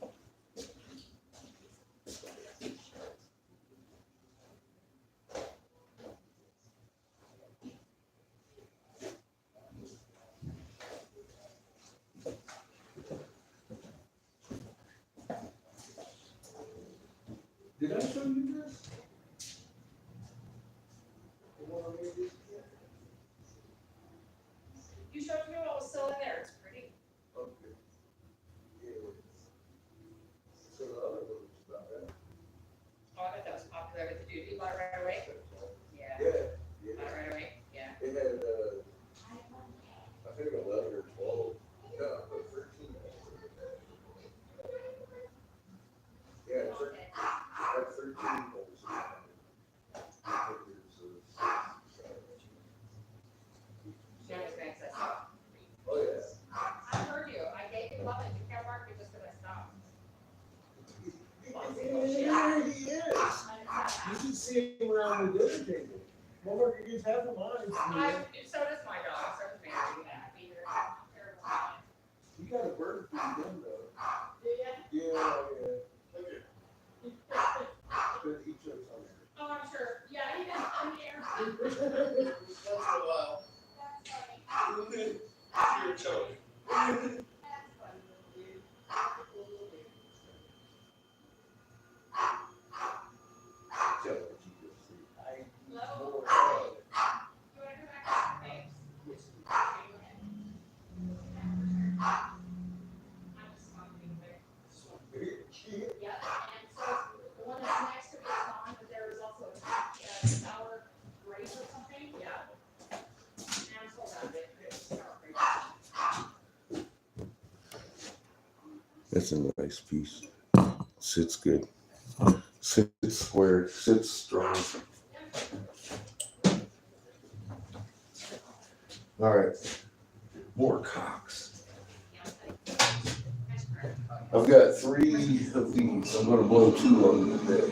Did I show you this? You showed me what was still in there. It's pretty. Okay. Yeah. So the other one was about that. Oh, I bet that was popular with the dude. You bought it right away? Yeah. Yeah. Bought it right away? Yeah. It had, I think 11 or 12. No, but 13. Yeah, it had 13 holes. Yeah, it's access. Oh, yeah. I heard you. I gave you love it. You kept working just because I stopped. There he is. You can see him around the dinner table. Motherfucker gets half a mind. So does my dog. So does Mary. Yeah, be here. Terrible time. You got a bird for him though. Do ya? Yeah. But he chose on there. Oh, I'm sure. Yeah, he didn't come here. Once in a while. That's funny. You're a choke. That's funny, little dude. Hello? You want to go back to the names? I'm just talking there. Yeah, and so the one that's next to it is gone, but there was also a sour grape or something, yeah. And I'm sold out of it, it's sour grape. That's a nice piece. Sits good. Sits square. Sits strong. All right. More cocks. I've got 3 of these. I'm going to blow 2 of them today.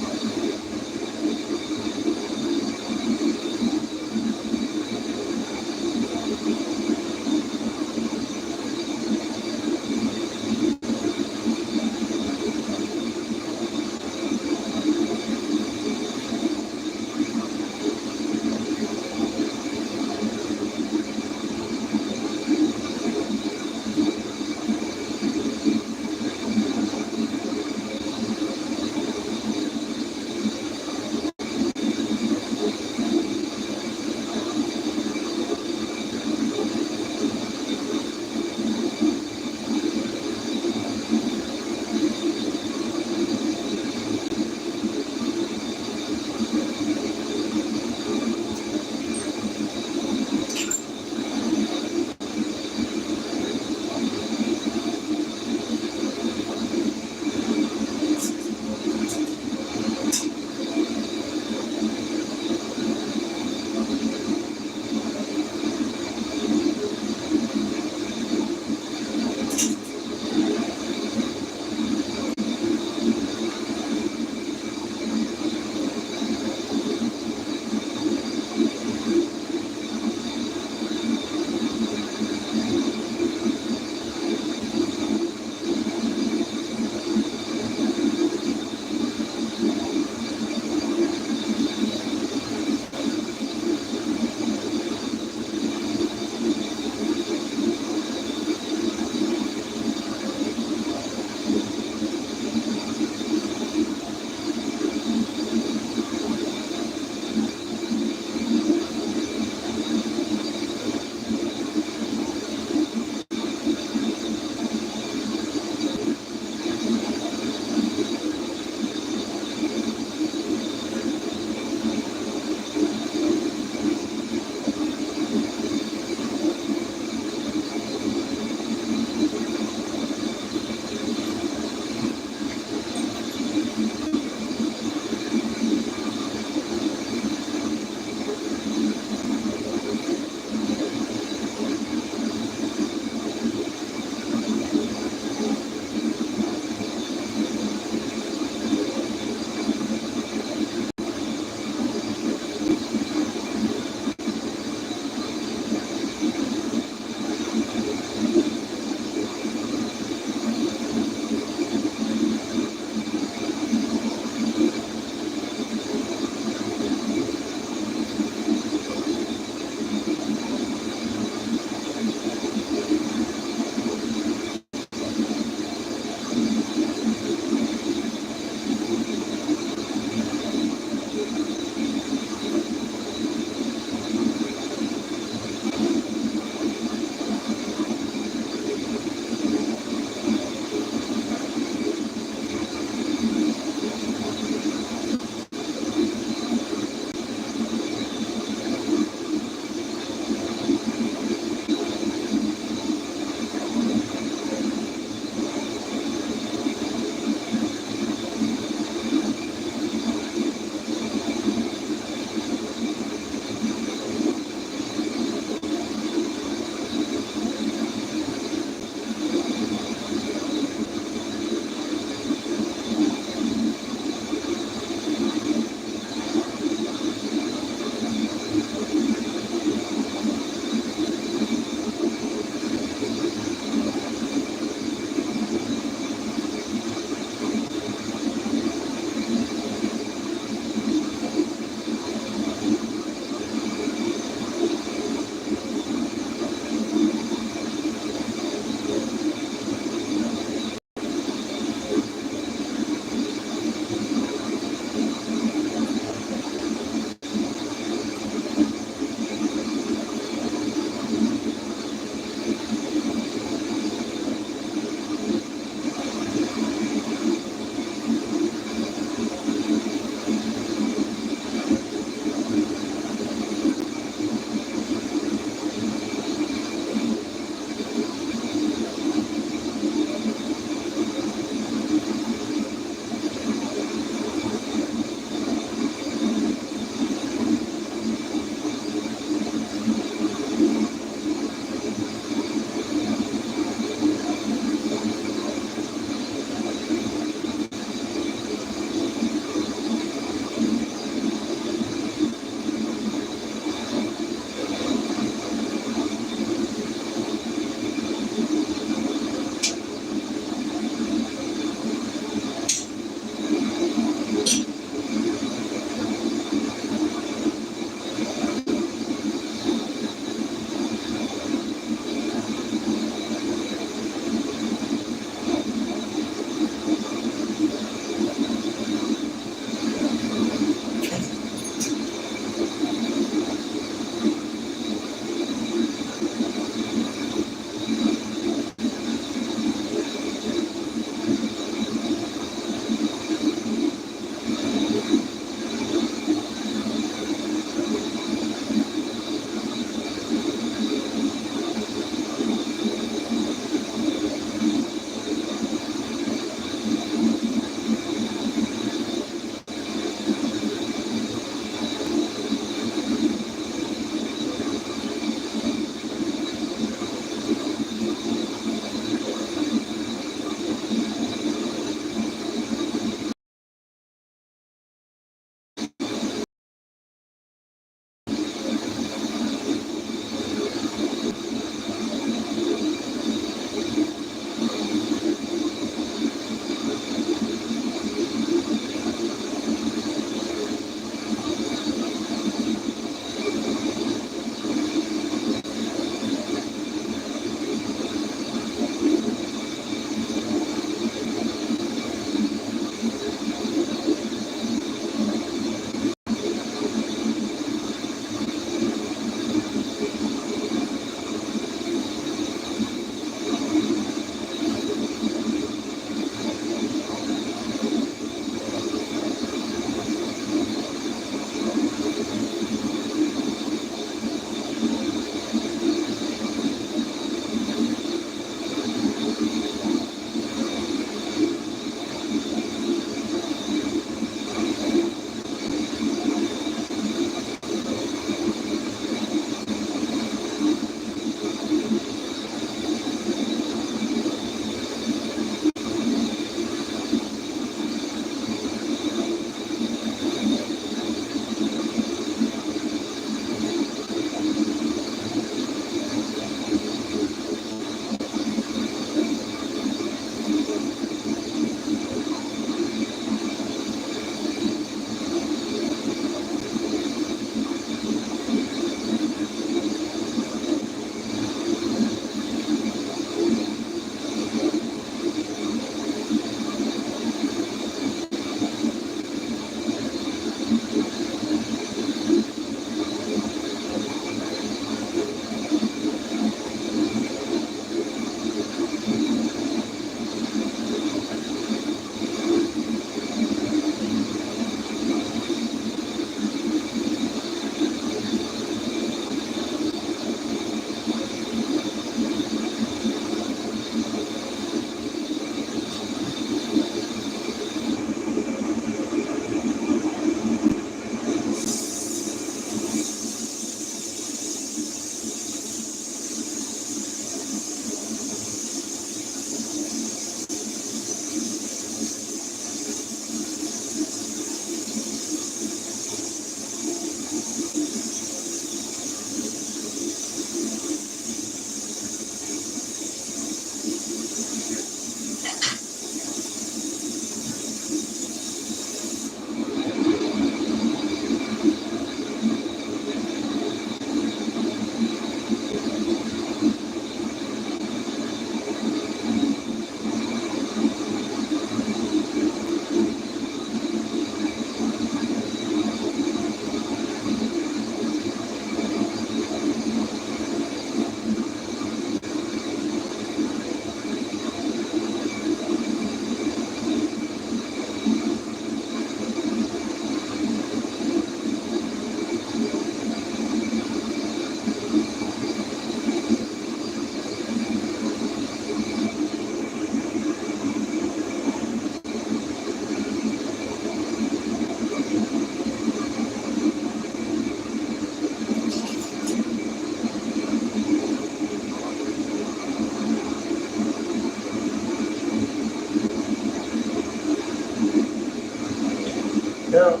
Now,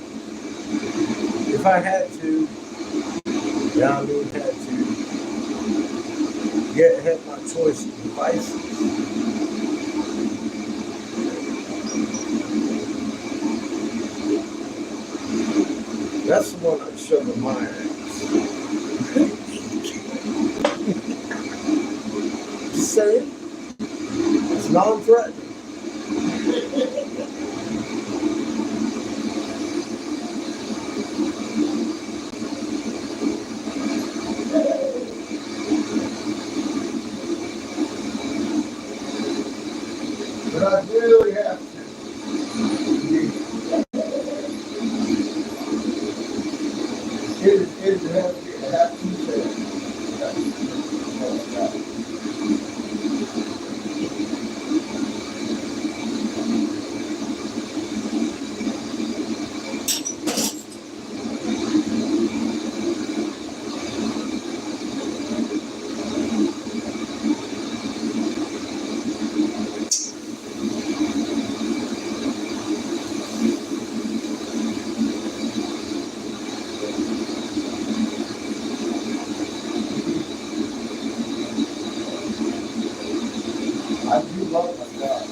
if I had to, had to, yet had my choice of devices, that's the one I'd shove in my ass. Just saying, it's non-threatening. But I really have to. It have to say. I do love my God.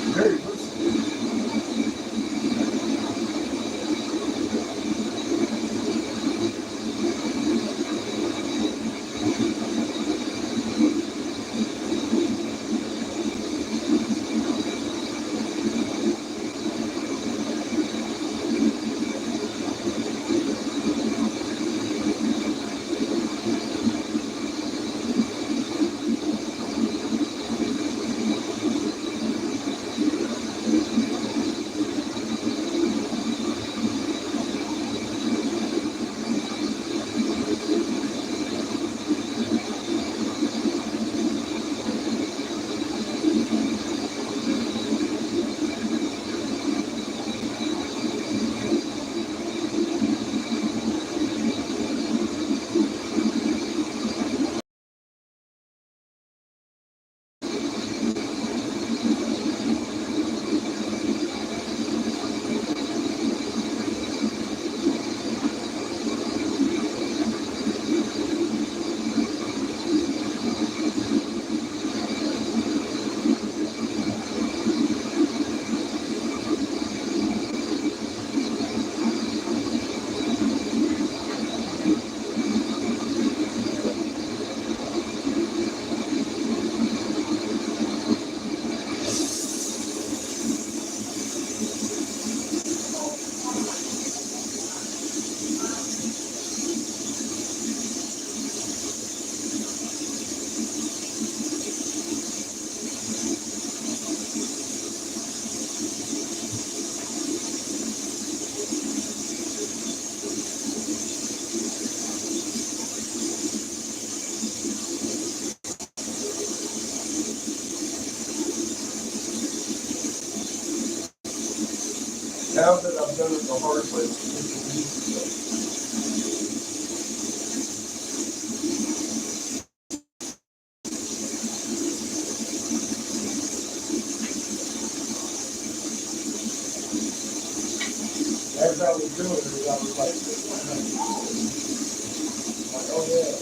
Very merciful. Now that I've done it the hard way, as I was doing it, I was like, oh yeah.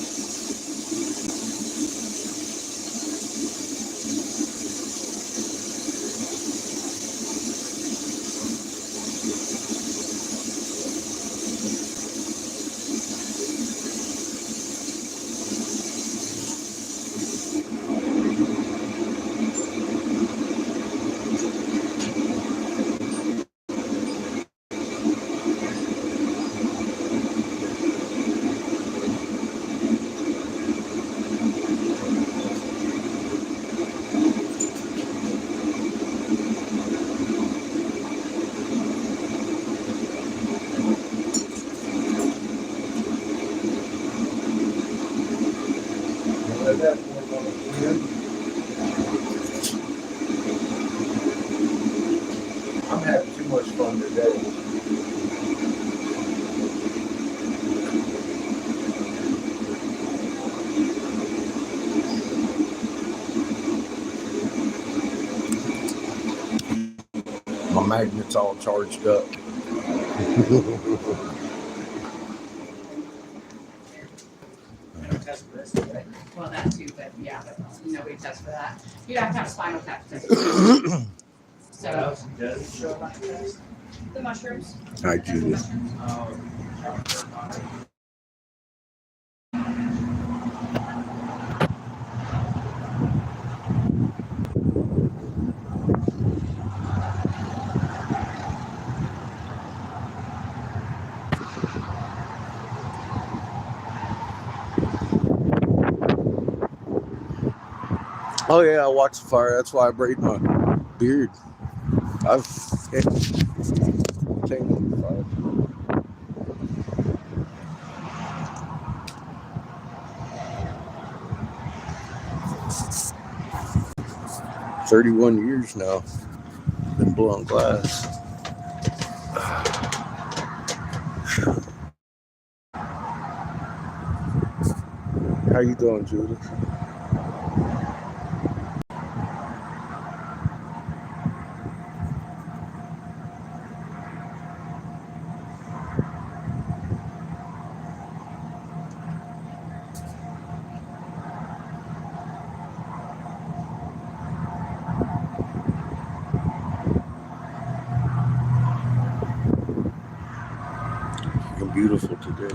My magnet's all charged up. Test for this, right? Well, that too, but yeah, but nobody tests for that. You have to have spinal tap test. So Does it show like this? the mushrooms. Hi, Judith. Oh yeah, I watch the fire. That's why I braid my beard. I've taken on the fire. 31 years now. Been blowing glass. How you doing, Judith? Looking beautiful today.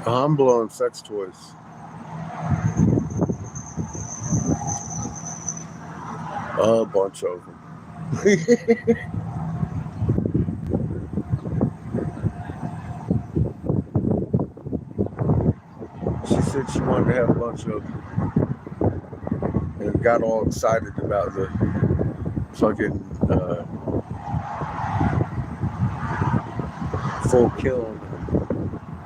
I'm blowing sex toys. A bunch of them. She said she wanted to have a bunch of them. And got all excited about the fucking full kiln.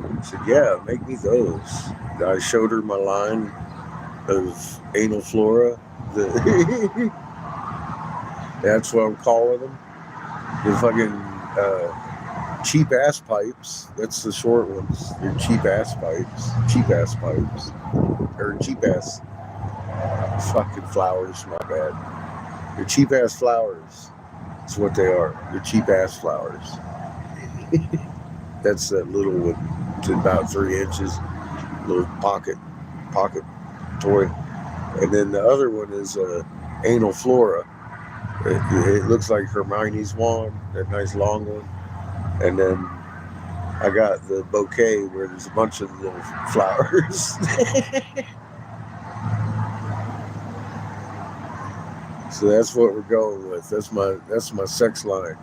I said, yeah, make me those. I showed her my line of anal flora. That's what I'm calling them. The fucking cheap ass pipes. That's the short ones. They're cheap ass pipes. Cheap ass pipes. Or cheap ass fucking flowers, my bad. They're cheap ass flowers. That's what they are. They're cheap ass flowers. That's that little one. It's about 3 inches. Little pocket toy. And then the other one is anal flora. It looks like Hermione's wand, that nice long one. And then I got the bouquet where there's a bunch of little flowers. So that's what we're going with. That's my sex line,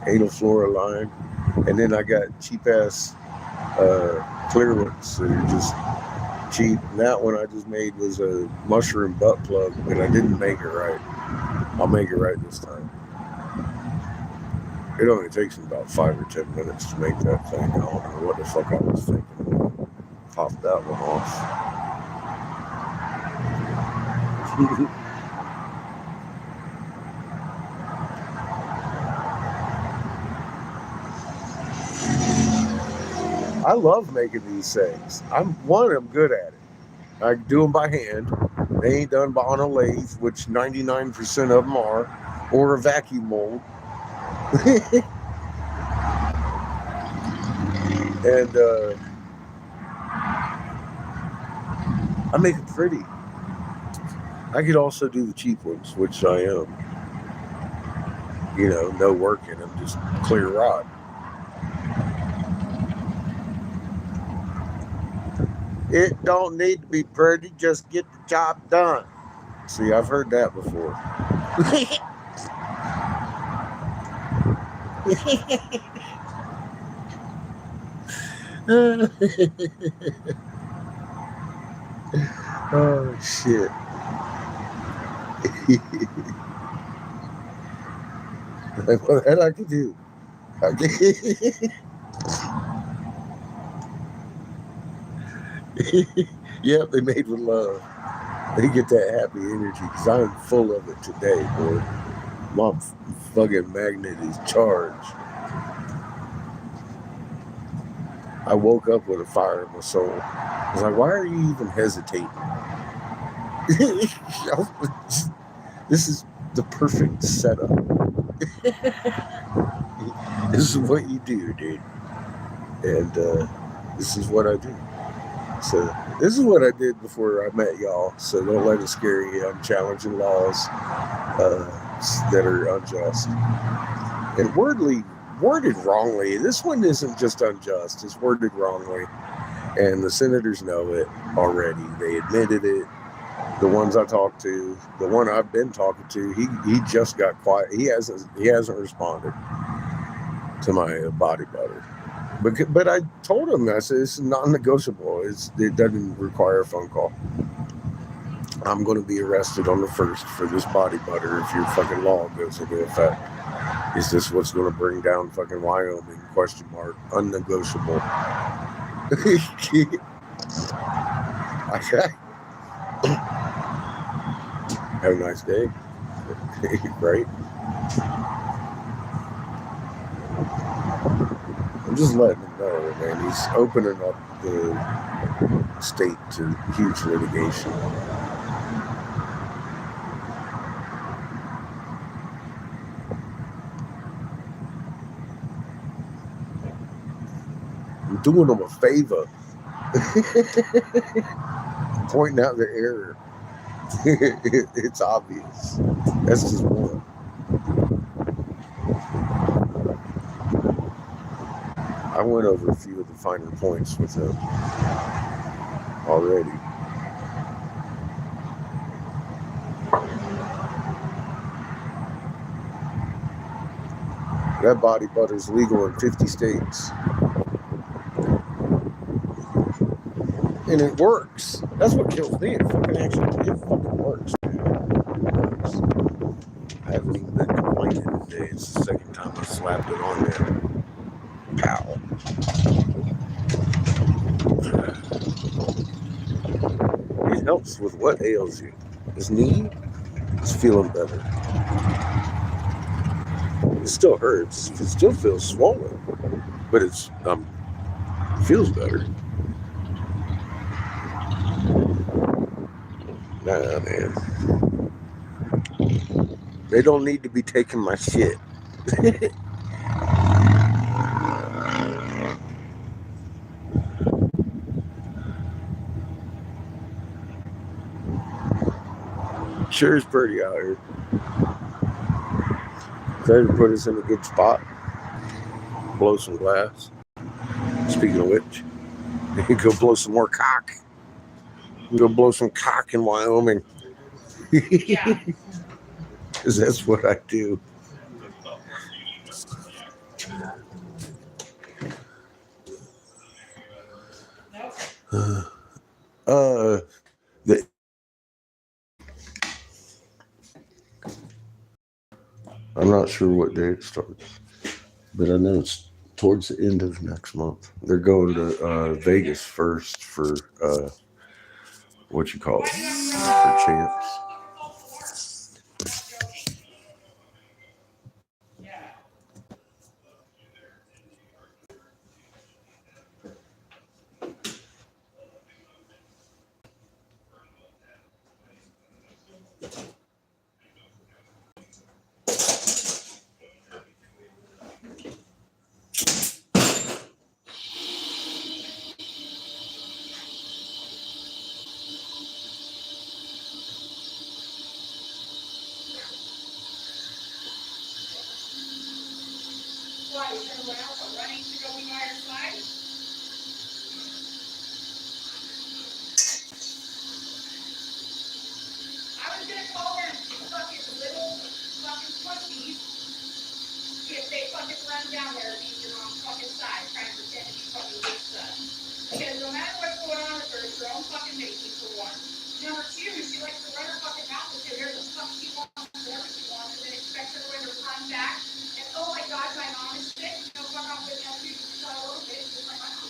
anal flora line. And then I got cheap ass clear ones that are just cheap. And that one I just made was a mushroom butt plug, but I didn't make it right. I'll make it right this time. It only takes me about 5 or 10 minutes to make that thing. I don't know what the fuck I was thinking when I popped that one off. I love making these things. I'm good at it. I do them by hand. They ain't done on a lathe, which 99% of them are, or a vacuum mold. And I make it pretty. I could also do the cheap ones, which I am. no work in them, just clear rot. It don't need to be pretty, just get the job done. See, I've heard that before. Oh, shit. Well, that I can do. Yep, they made with love. They get that happy energy because I'm full of it today, boy. My fucking magnet is charged. I woke up with a fire in my soul. I was like, why are you even hesitating? This is the perfect setup. This is what you do, dude. And this is what I do. So this is what I did before I met y'all. So don't let it scare you. I'm challenging laws that are unjust. And worded wrongly. This one isn't just unjust. It's worded wrongly. And the senators know it already. They admitted it. The ones I talked to, the one I've been talking to, he just got quiet. He hasn't responded to my body butter. But I told him, I said, it's non-negotiable. It doesn't require a phone call. I'm going to be arrested on the 1st for this body butter if your fucking law goes into effect. Is this what's going to bring down fucking Wyoming? ? Unnegotiable. Have a nice day. Right? I'm just letting him know, man. He's opening up the state to huge litigation. I'm doing them a favor. Pointing out the error. It's obvious. That's just one. I went over a few of the finer points with him already. That body butter is legal in 50 states. And it works. That's what kills me. It fucking works, man. It works. I haven't even been complaining today. It's the second time I slapped it on there. Pow. It helps with what ails you. His knee is feeling better. It still hurts. It still feels swollen. But it's feels better. Nah, man. They don't need to be taking my shit. Sure is pretty out here. Try to put us in a good spot. Blow some glass. Speaking of which, go blow some more cock. Go blow some cock in Wyoming. Yeah. Because that's what I do. I'm not sure what day it starts, but I know it's towards the end of next month. They're going to Vegas first for for champs. someone else are running to go be by her side. I was gonna call them fucking little fucking pussies if they fucking run down there and be your mom's fucking side trying to pretend to be fucking good stuff. Because no matter what's going on with her, it's her own fucking making for one. Number two, she likes to run her fucking mouth and say whatever the fuck she wants, whatever she wants, and then expect everyone to run back. And oh my god, my mom is sick. No, fuck off with that too. She's got a little bit, just like my mom.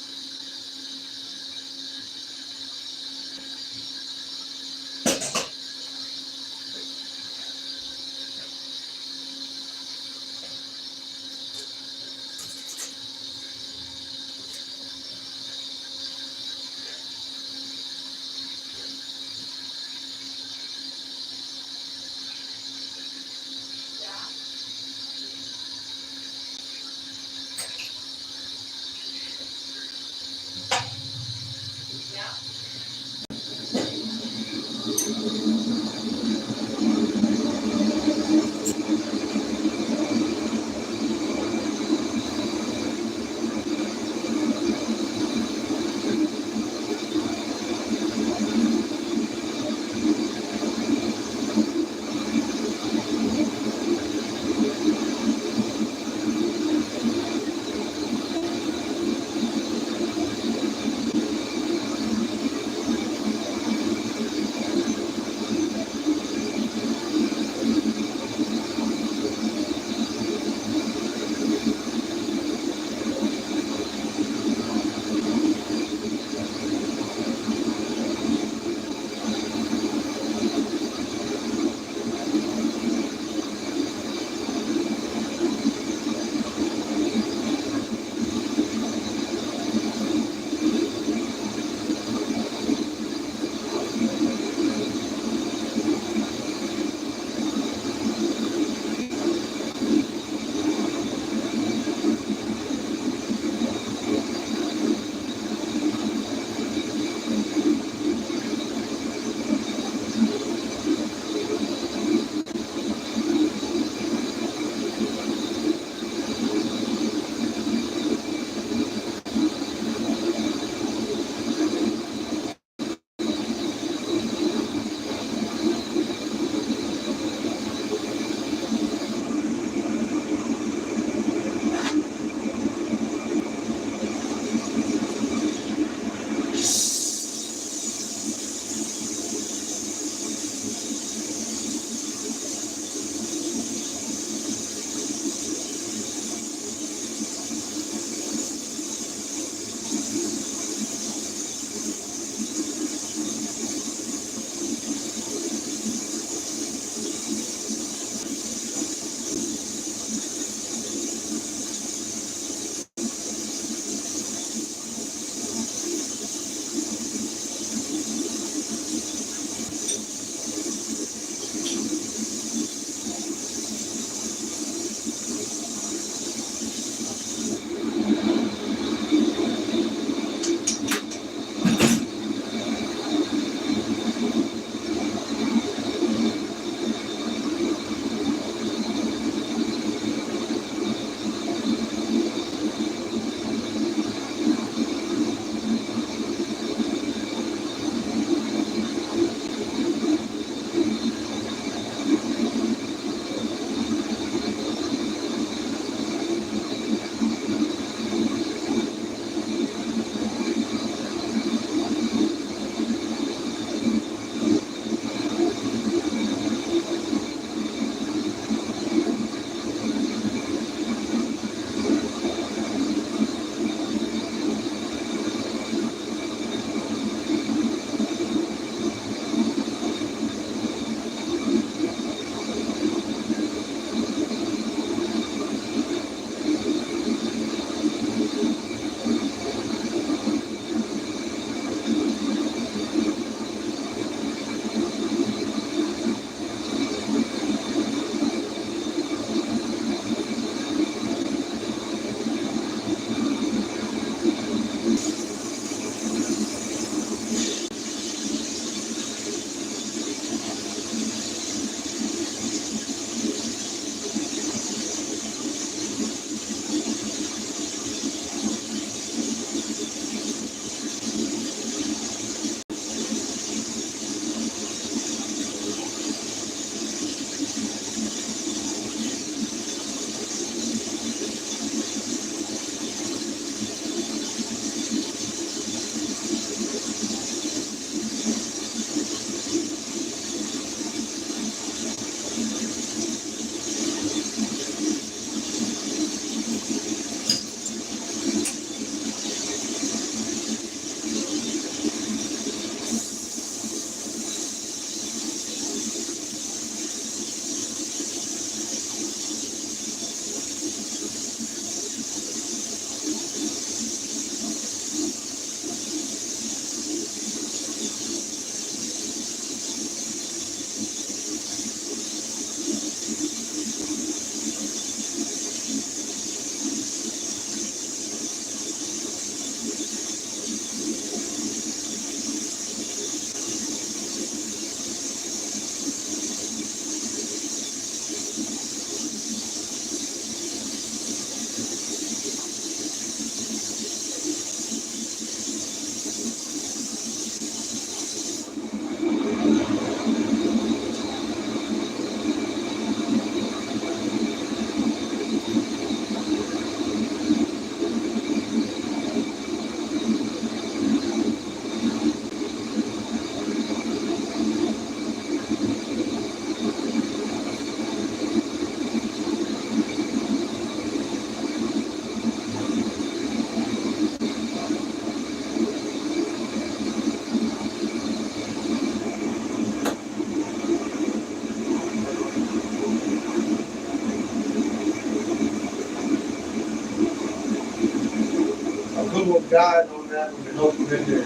little guide on that one to help them in there.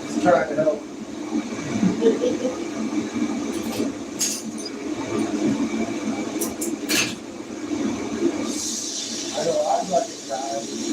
Just trying to help. I know I'd like it, guys.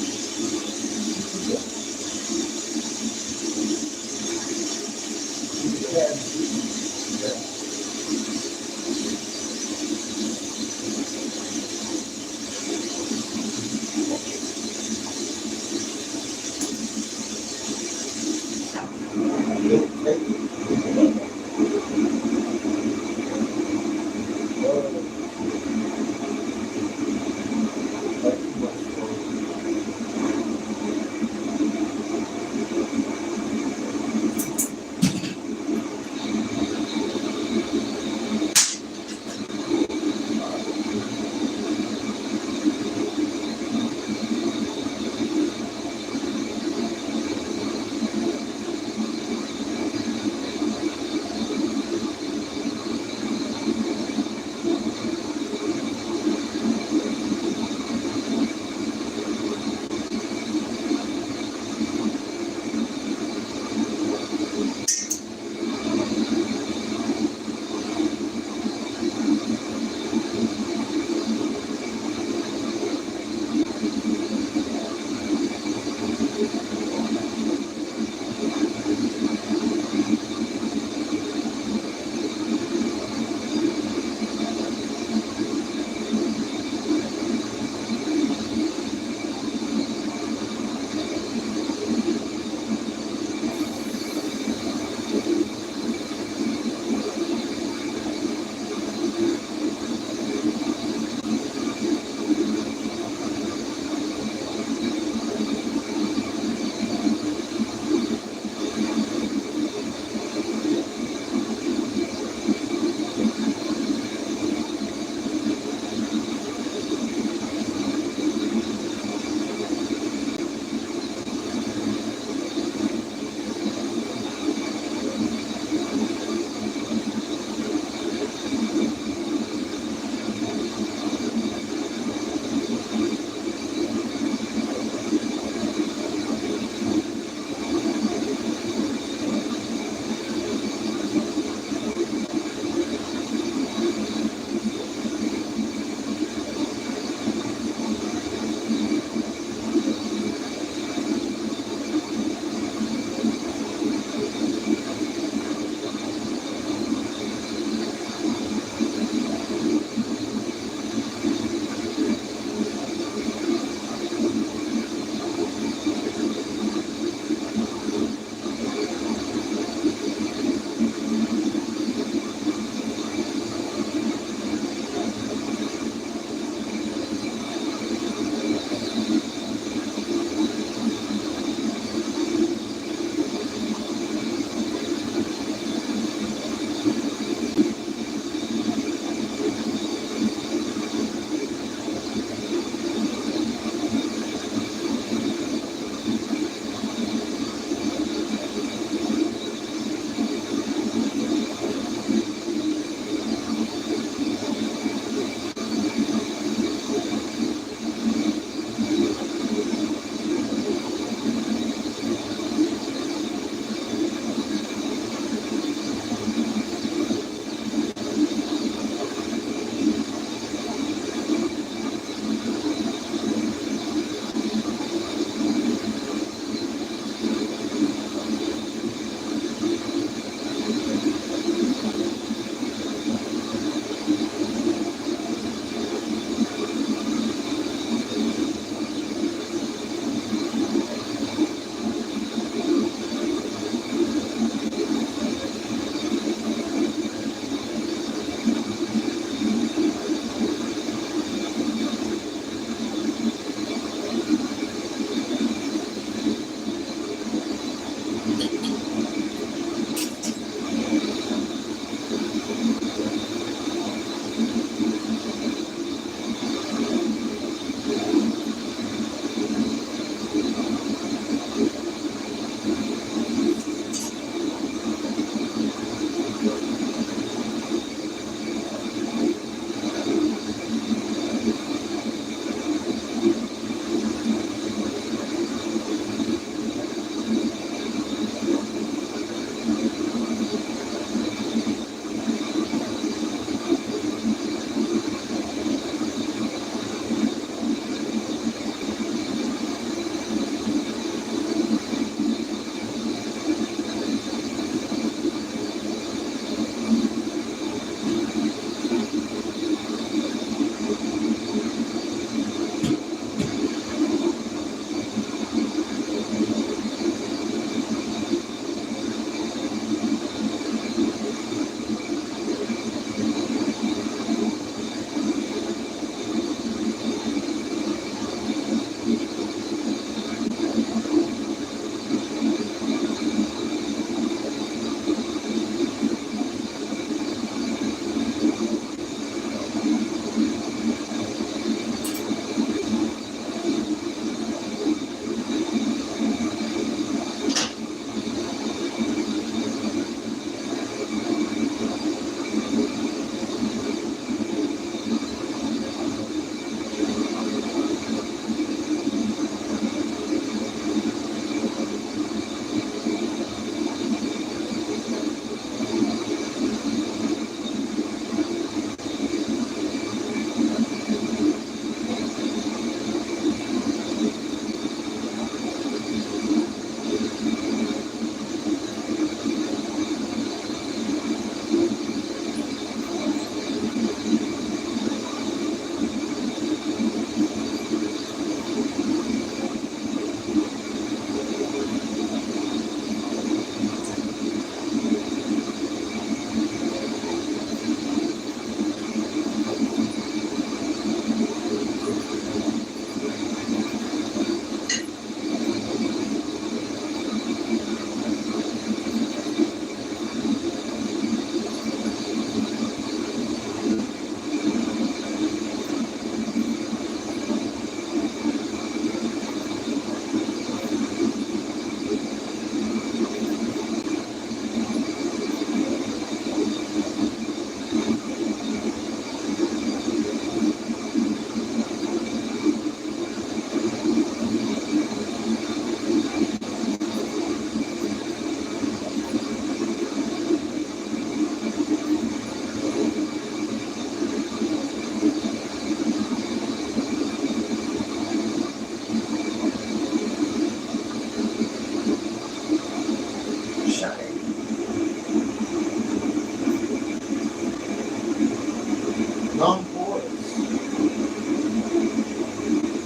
non-porous.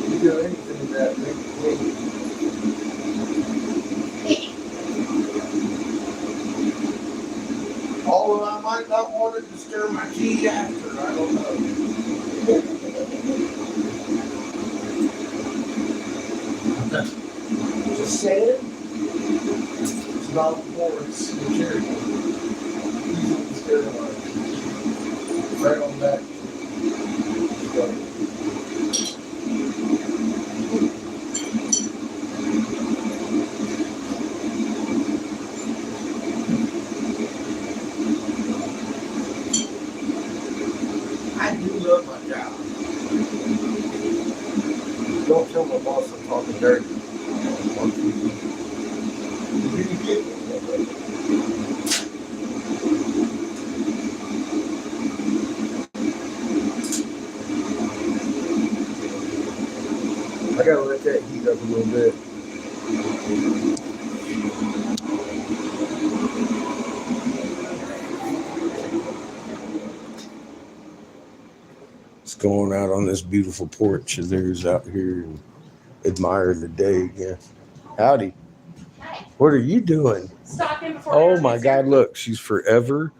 You do anything with that big fluid. Although I might not want it to stir my tea after, I don't know. Just saying, it's non-porous material. Easily sterilized. Right on that. I do love my job. Don't tell my boss I'm talking dirty. On TV. You get me. I gotta let that heat up a little bit. Just going out on this beautiful porch of theirs out here and admiring the day again. Howdy. Hi. What are you doing? Stocking before. Oh Aaron my gets here. God, look, she's forever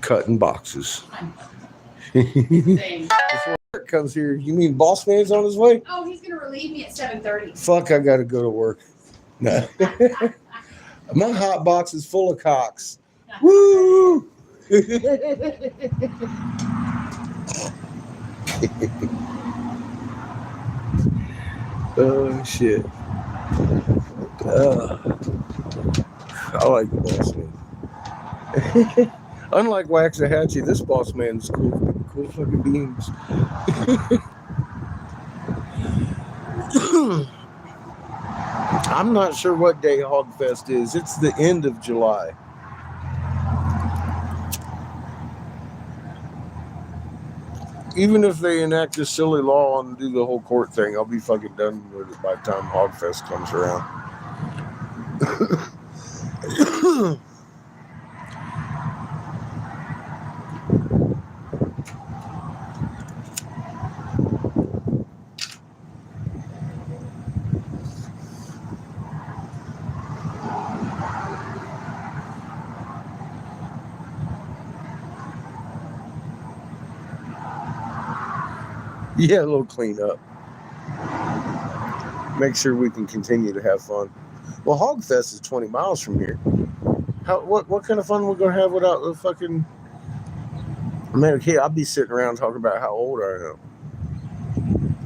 cutting boxes. Thing. Before Eric comes here, you mean boss man's on his way? Oh, he's gonna relieve me at 7:30. Fuck, I gotta go to work. No. My hot box is full of cocks. Woo! Oh shit. I like the boss man. Unlike Waxahachie, this boss man's cool fucking beans. I'm not sure what day Hogfest is. It's the end of July. Even if they enact this silly law and do the whole court thing, I'll be fucking done with it by the time Hogfest comes around. Yeah, a little cleanup. Make sure we can continue to have fun. Well, Hogfest is 20 miles from here. What kind of fun we're gonna have without the fucking? Man, okay, I'll be sitting around talking about how old I am.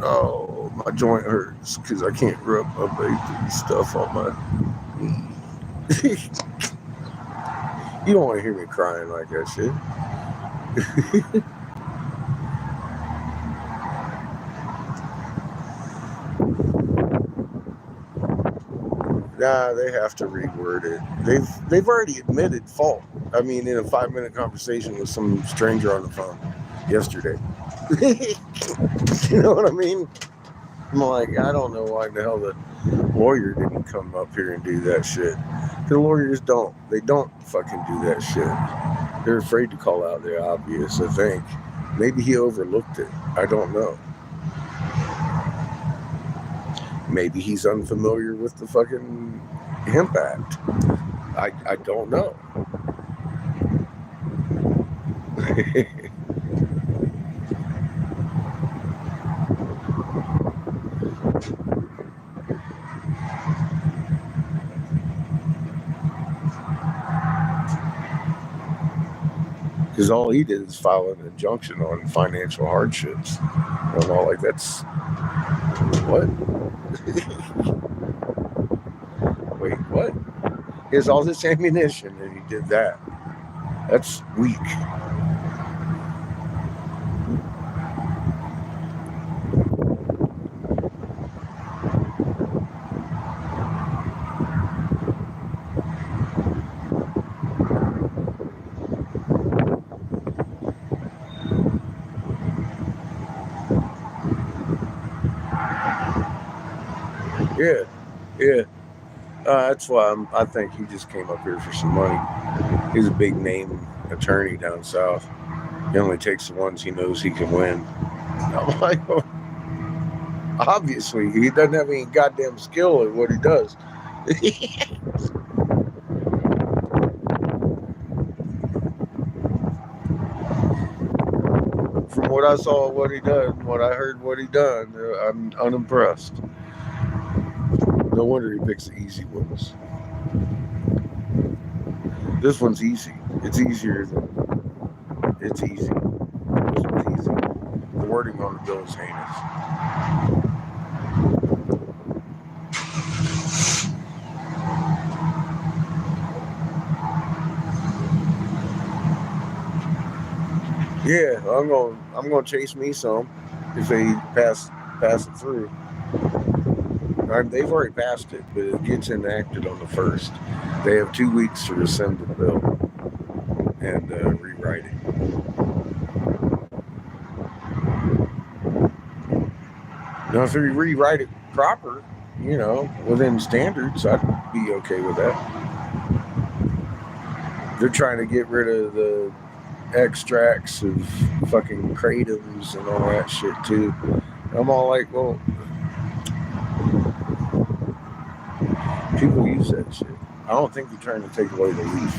Oh, my joint hurts because I can't rub my baby stuff on my. You don't want to hear me crying like that shit. Nah, they have to reword it. They've already admitted fault. I mean, in a 5-minute conversation with some stranger on the phone yesterday. You know what I mean? I'm like, I don't know why the hell the lawyer didn't come up here and do that shit. The lawyers don't. They don't fucking do that shit. They're afraid to call out the obvious, I think. Maybe he overlooked it. I don't know. Maybe he's unfamiliar with the fucking Hemp Act. I don't know. Because all he did is file an injunction on financial hardships. I'm all like, that's what? Wait, what? He has all this ammunition and he did that. That's weak. Yeah. That's why I think he just came up here for some money. He's a big name attorney down south. He only takes the ones he knows he can win. I'm like, well, obviously, he doesn't have any goddamn skill at what he does. From what I saw, what he done, what I heard, what he done, I'm unimpressed. No wonder he picks the easy ones. This one's easy. It's easier than it's easy. This one's easy. The wording on the bill is heinous. Yeah, I'm gonna chase me some if they pass it through. They've already passed it, but it gets enacted on the 1st. They have 2 weeks to rescind the bill and rewrite it. Now, if they rewrite it proper, within standards, I'd be okay with that. They're trying to get rid of the extracts of fucking kratom and all that shit too. I'm all like, well, people use that shit. I don't think they're trying to take away the leaf.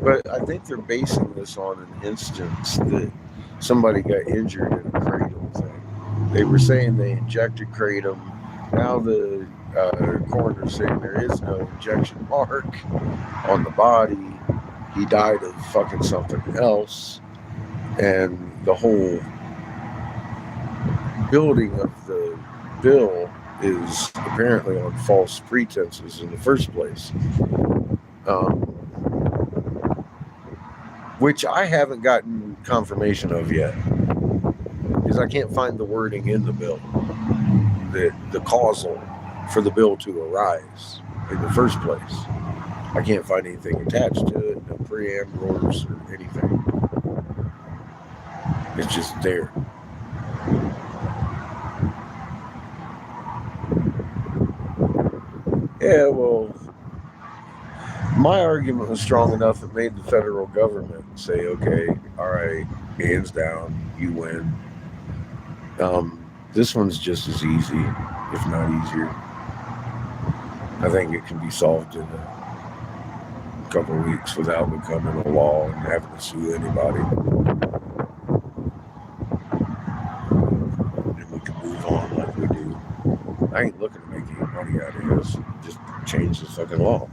But I think they're basing this on an instance that somebody got injured in a kratom thing. They were saying they injected kratom. Now the coroner's saying there is no injection mark on the body. He died of fucking something else. And the whole building of the bill is apparently on false pretenses in the first place. Which I haven't gotten confirmation of yet. Because I can't find the wording in the bill. The causal for the bill to arise in the first place. I can't find anything attached to it, no preambles or anything. It's just there. Yeah, well, my argument was strong enough it made the federal government say, okay, all right, hands down, you win. This one's just as easy, if not easier. I think it can be solved in a couple of weeks without becoming a law and having to sue anybody. And we can move on like we do. I ain't looking to make any money out of this. Just change the fucking law.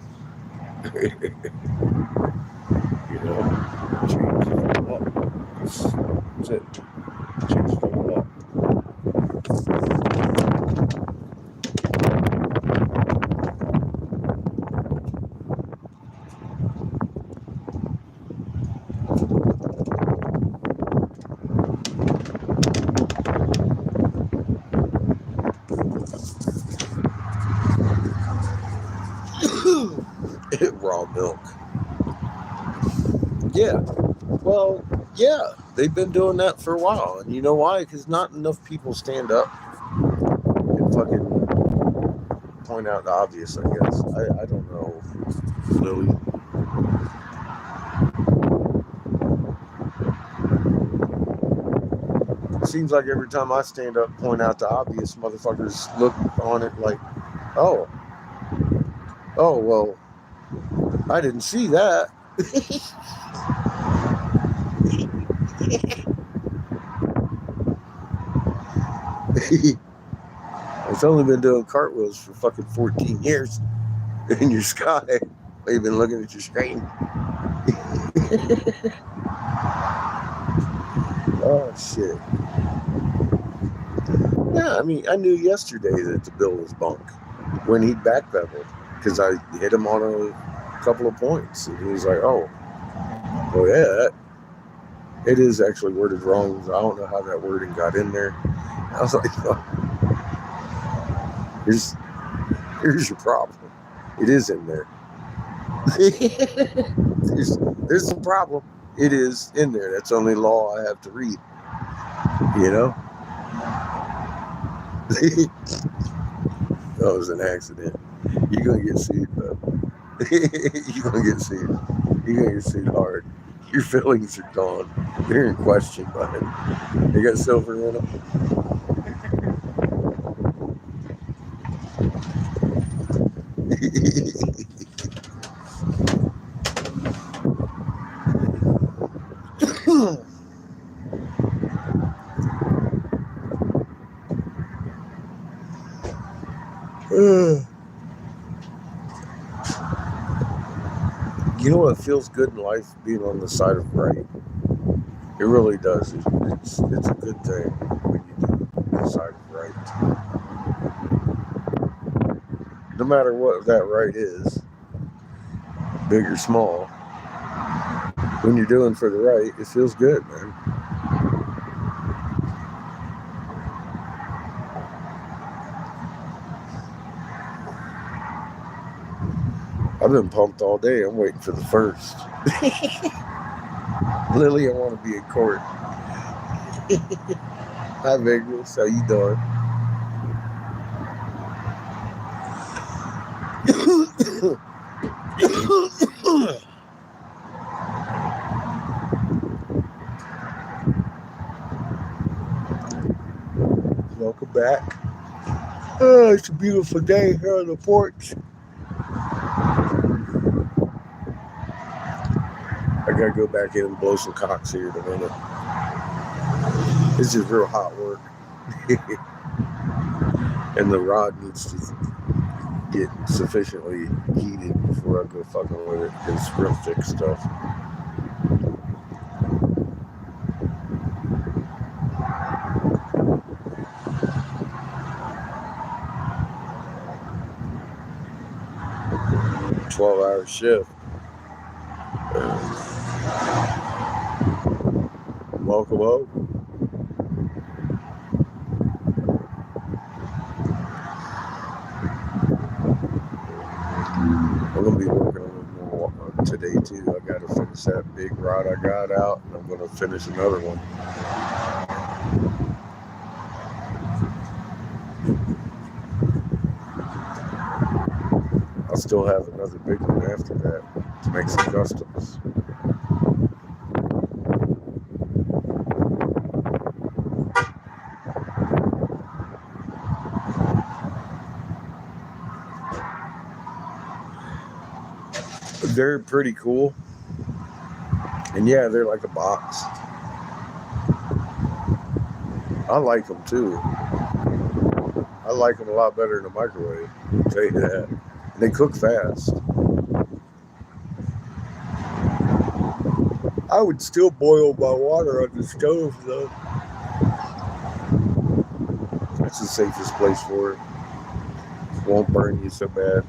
Change the fucking law. That's it. Change the fucking law. Raw milk. Yeah. Well, yeah. They've been doing that for a while. And you know why? Because not enough people stand up and fucking point out the obvious, I guess. I don't know, Lily. It seems like every time I stand up and point out the obvious, motherfuckers look on it like, oh, well, I didn't see that. I've only been doing cartwheels for fucking 14 years in your sky. You've been looking at your screen. Oh, shit. Yeah, I mean, I knew yesterday that the bill was bunk when he backpedaled because I hit him on a couple of points. And he was like, oh, well, yeah, it is actually worded wrong. I don't know how that wording got in there. I was like, oh, here's your problem. It is in there. There's some problem. It is in there. That's the only law I have to read. You know? That was an accident. You're going to get sued, though. You're going to get sued. You got your suit hard. Your feelings are gone. They're in question, bud. They got silver in them. You know what feels good in life? Being on the side of right. It really does. It's a good thing when you do the side of right. No matter what that right is, big or small, when you're doing for the right, it feels good, man. I've been pumped all day. I'm waiting for the first. Lily, I want to be in court. Hi, Vigorous. How you doing? Welcome back. Oh, it's a beautiful day here on the porch. I gotta go back in and blow some cocks here in a minute. This is real hot work. And the rod needs to get sufficiently heated before I go fucking with it. It's real thick stuff. A 12-hour shift. Welcome home. I'm gonna be working a little more today too. I gotta finish that big rod I got out, and I'm gonna finish another one. I'll still have another big one after that to make some customs. They're pretty cool. And yeah, they're like a box. I like them too. I like them a lot better in the microwave. I'll tell you that. And they cook fast. I would still boil my water on the stove though. That's the safest place for it. Won't burn you so bad.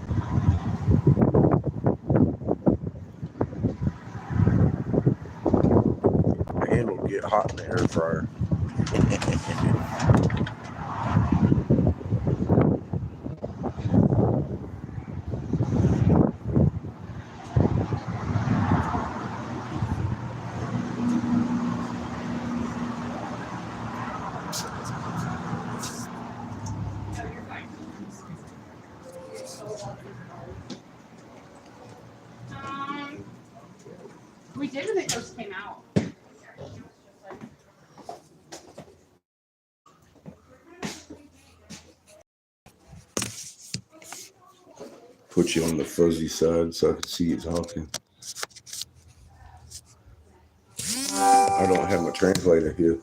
The handle will get hot in the air fryer. We did when it first came out. Put you on the fuzzy side so I can see you talking. I don't have my translator here.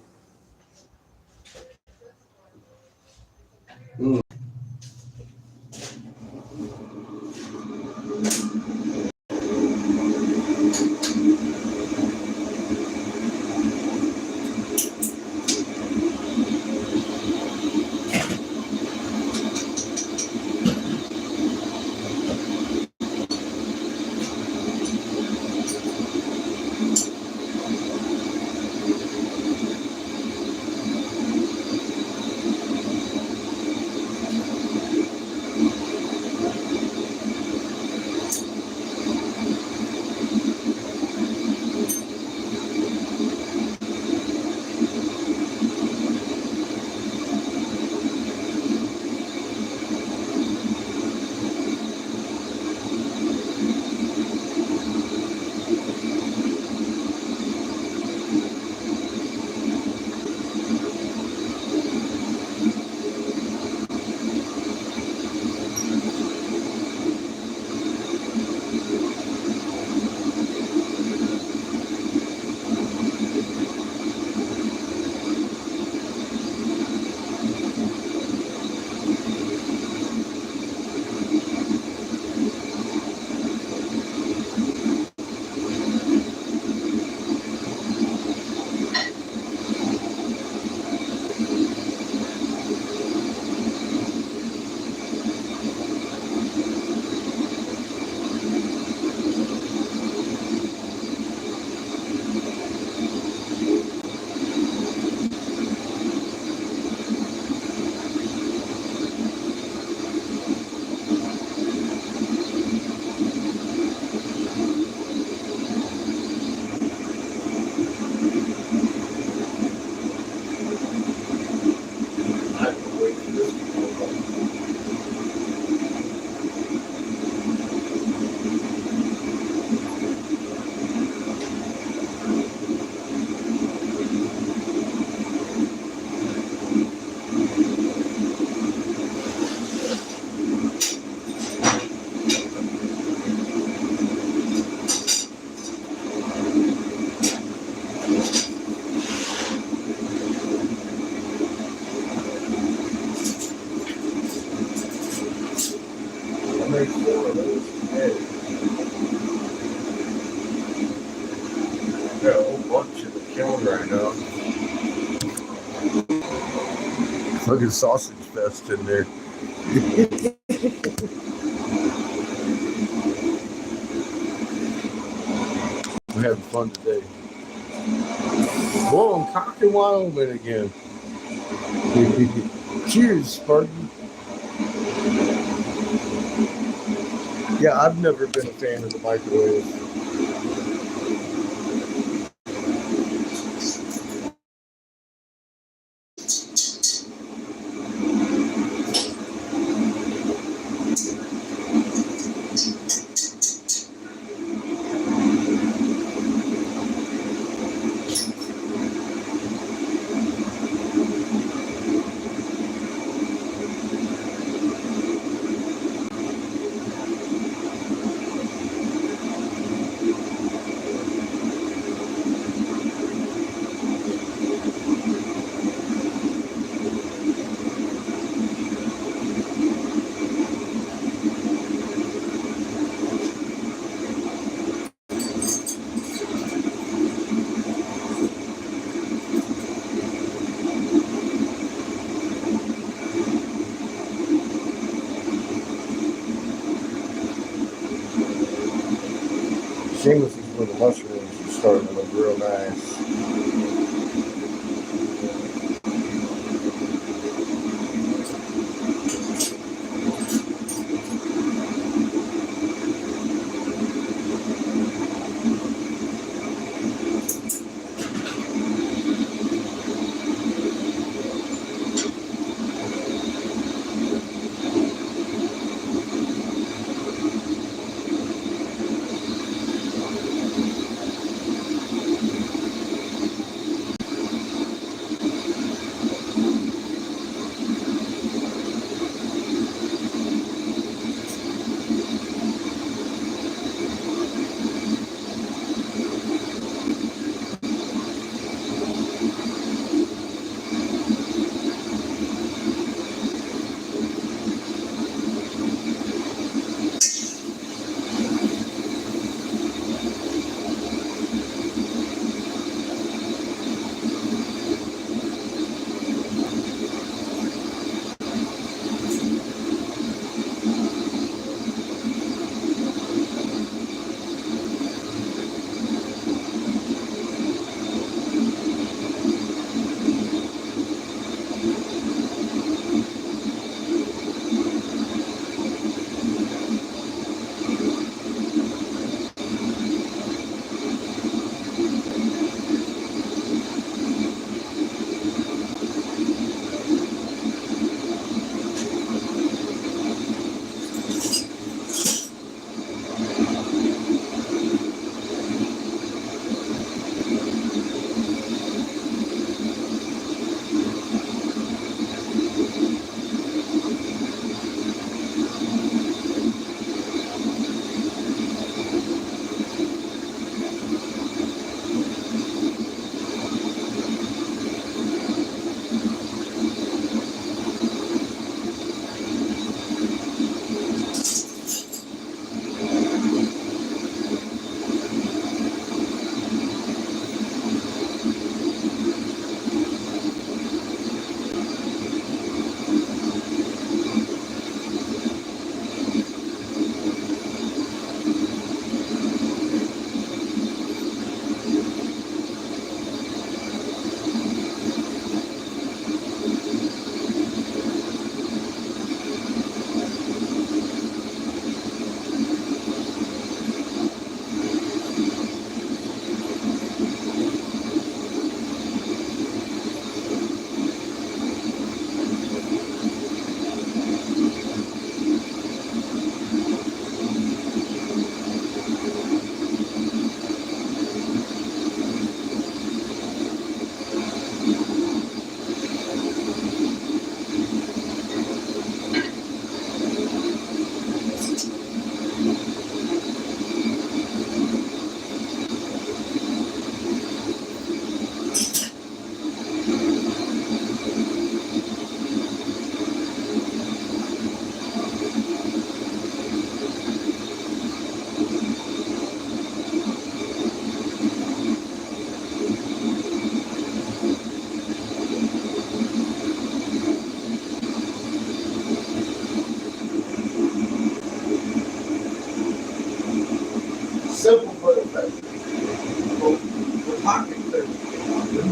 lunch in the kiln right now. Fucking sausage fest in there. We're having fun today. Whoa, cock in Wyoming again. Cheers, Sparky. Yeah, I've never been a fan of the microwave. Shameless is where the mushrooms are starting to look real nice.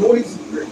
noise is great.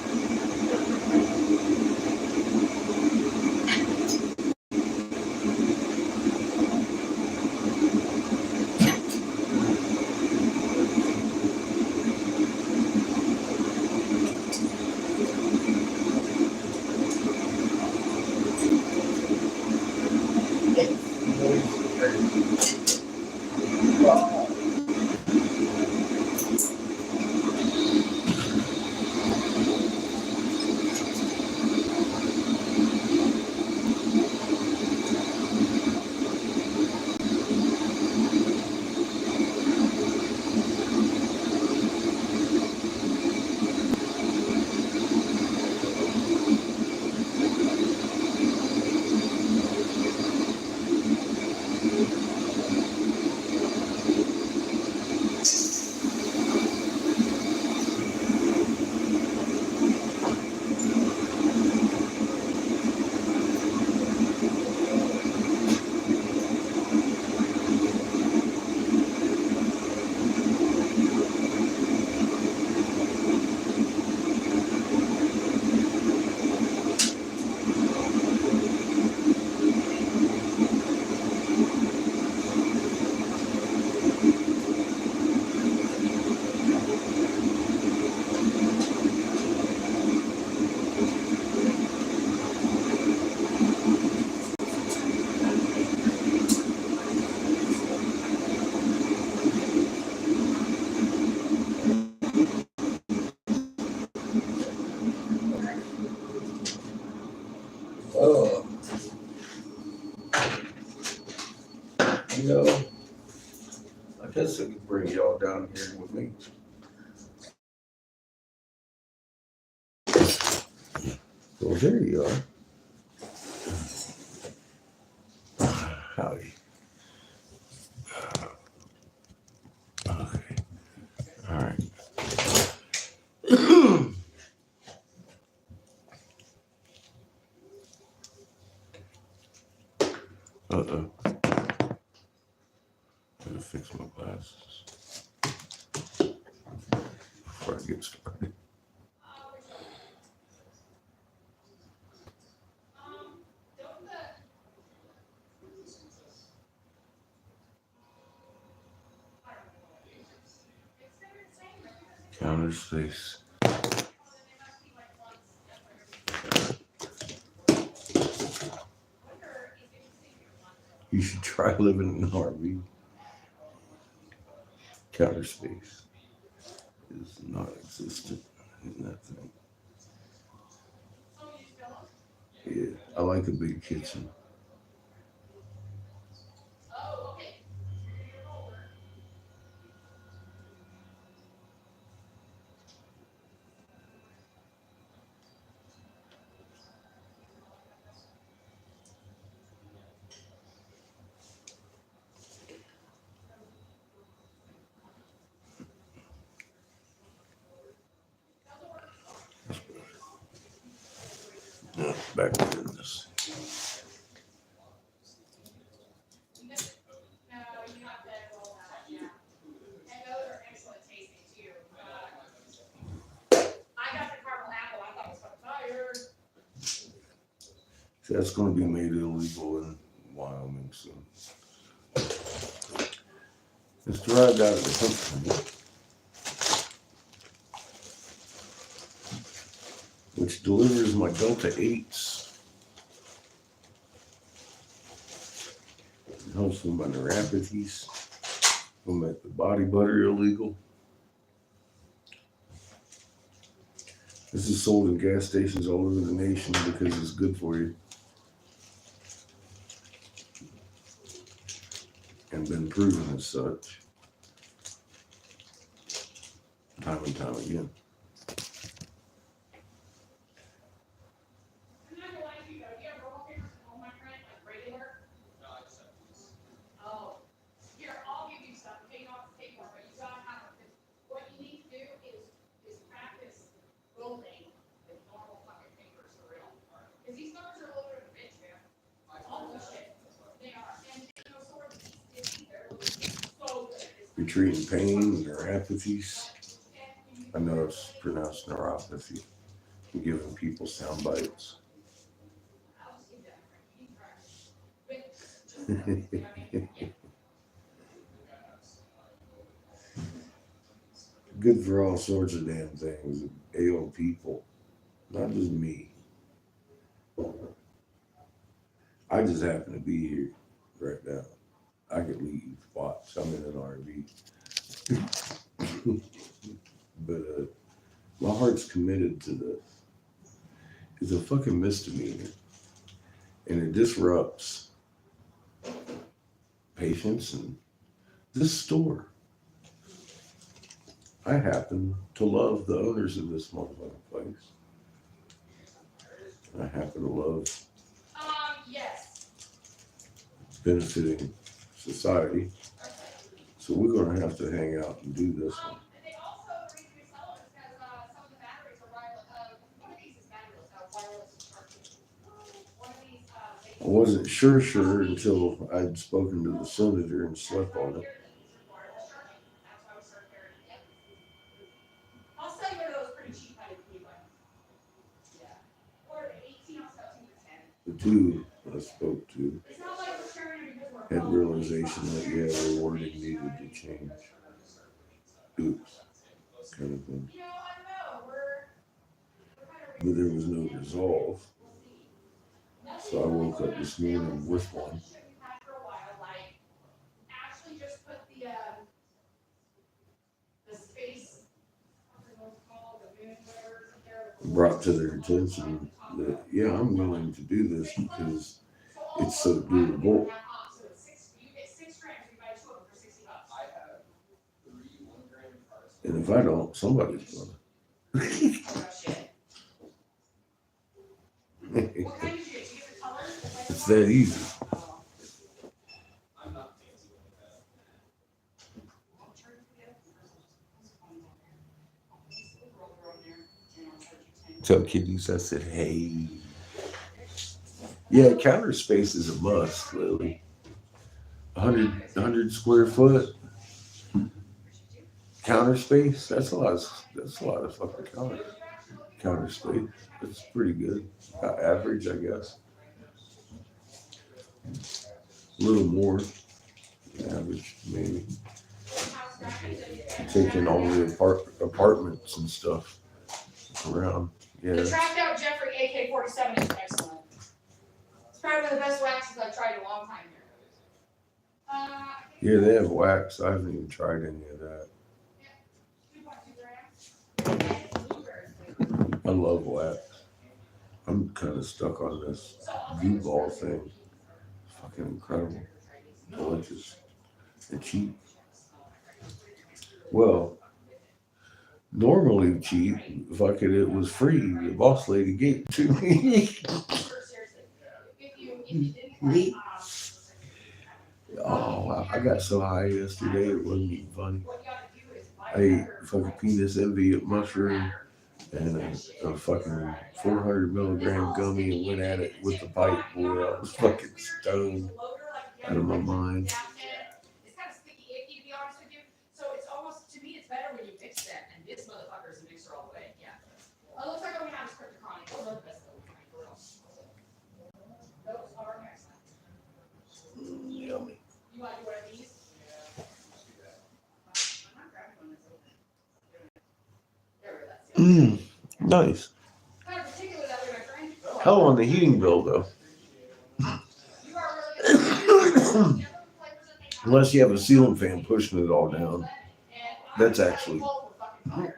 Oh, You know, I guess I could bring y'all down here with me. Well, there you are. Howdy. Okay. All right. Uh-oh. Gotta fix my glasses before I get started. Counter space. You should try living in an RV. Counter space is non-existent in that thing. Yeah, I like a big kitchen. Yeah, back to business. So that's going to be made illegal in Wyoming soon. It's derived out of the hemp, which delivers my Delta 8s. It helps with my neuropathies. Will make the body butter illegal. This is sold in gas stations all over the nation because it's good for you. And been proven as such. Time and time again. You're treating pain and neuropathies. I know it's pronounced neuropathy. I'm giving people sound bites. Good for all sorts of damn things. Ail people, not just me. I just happen to be here right now. I could leave. Watch, I'm in an RV. But my heart's committed to this. It's a fucking misdemeanor, and it disrupts patients and this store. I happen to love the owners of this motherfucking place. I happen to love Yes. benefiting society. So we're gonna have to hang out and do this one. And they also read the sellers because some of the batteries are wireless. One of these is batteryless, wireless charging. One of these. I wasn't sure until I'd spoken to the senator and slept on it. I'll sell you one of those pretty cheap anyway. Yeah. Or 18, I'll sell 2 for 10. The two I spoke to It's not like we're sharing it because we're had realization that, yeah, the wording needed to change. Oops, kind of thing. You know, I don't know. We're kind of. But there was no resolve. So I woke up this morning with one. Actually just put the space, the moon, whatever, there. Brought to their attention that, yeah, I'm willing to do this because it's so doable. So it's 6, you get 6 grams, you buy 2 of them for $60. I have 3 1-gram cars. And if I don't, somebody's gonna. Oh, shit. What kind did you get? Did you get the color? It's that easy. I'm not fancy like that. Tell kiddies I said, hey. Yeah, counter space is a must, Lily. 100 square foot counter space. That's a lot of fucking counter space. That's pretty good. Average, I guess. A little more average, maybe. Taking all the apartments and stuff around. Yeah. The tracked out Jeffrey AK-47 is excellent. It's probably one of the best waxes I've tried in a long time here. Yeah, they have wax. I haven't even tried any of that. 2.2 grams. I love wax. I'm kind of stuck on this view ball thing. It's fucking incredible. Delicious. And cheap. Well, normally cheap. Fuck it, it was free. The boss lady gave it to me. Oh, I got so high yesterday, it wasn't even funny. I ate fucking penis envy mushroom and a fucking 400 milligram gummy and went at it with the pipe. Boy, I was fucking stoned out of my mind. It's kind of sticky icky, to be honest with you. So it's almost, to me, it's better when you mix that. And this motherfucker is a mixer all the way. Yeah. It looks like all we have is cryptochronic. Those are the best of them, for real. Those are excellent. Yummy. You want to do one of these? I'm not grabbing one that's open. There we go. That's the Nice. kind of particular that way, my friend. Hell on the heating bill though. You are really good. Unless you have a ceiling fan pushing it all down. That's actually kind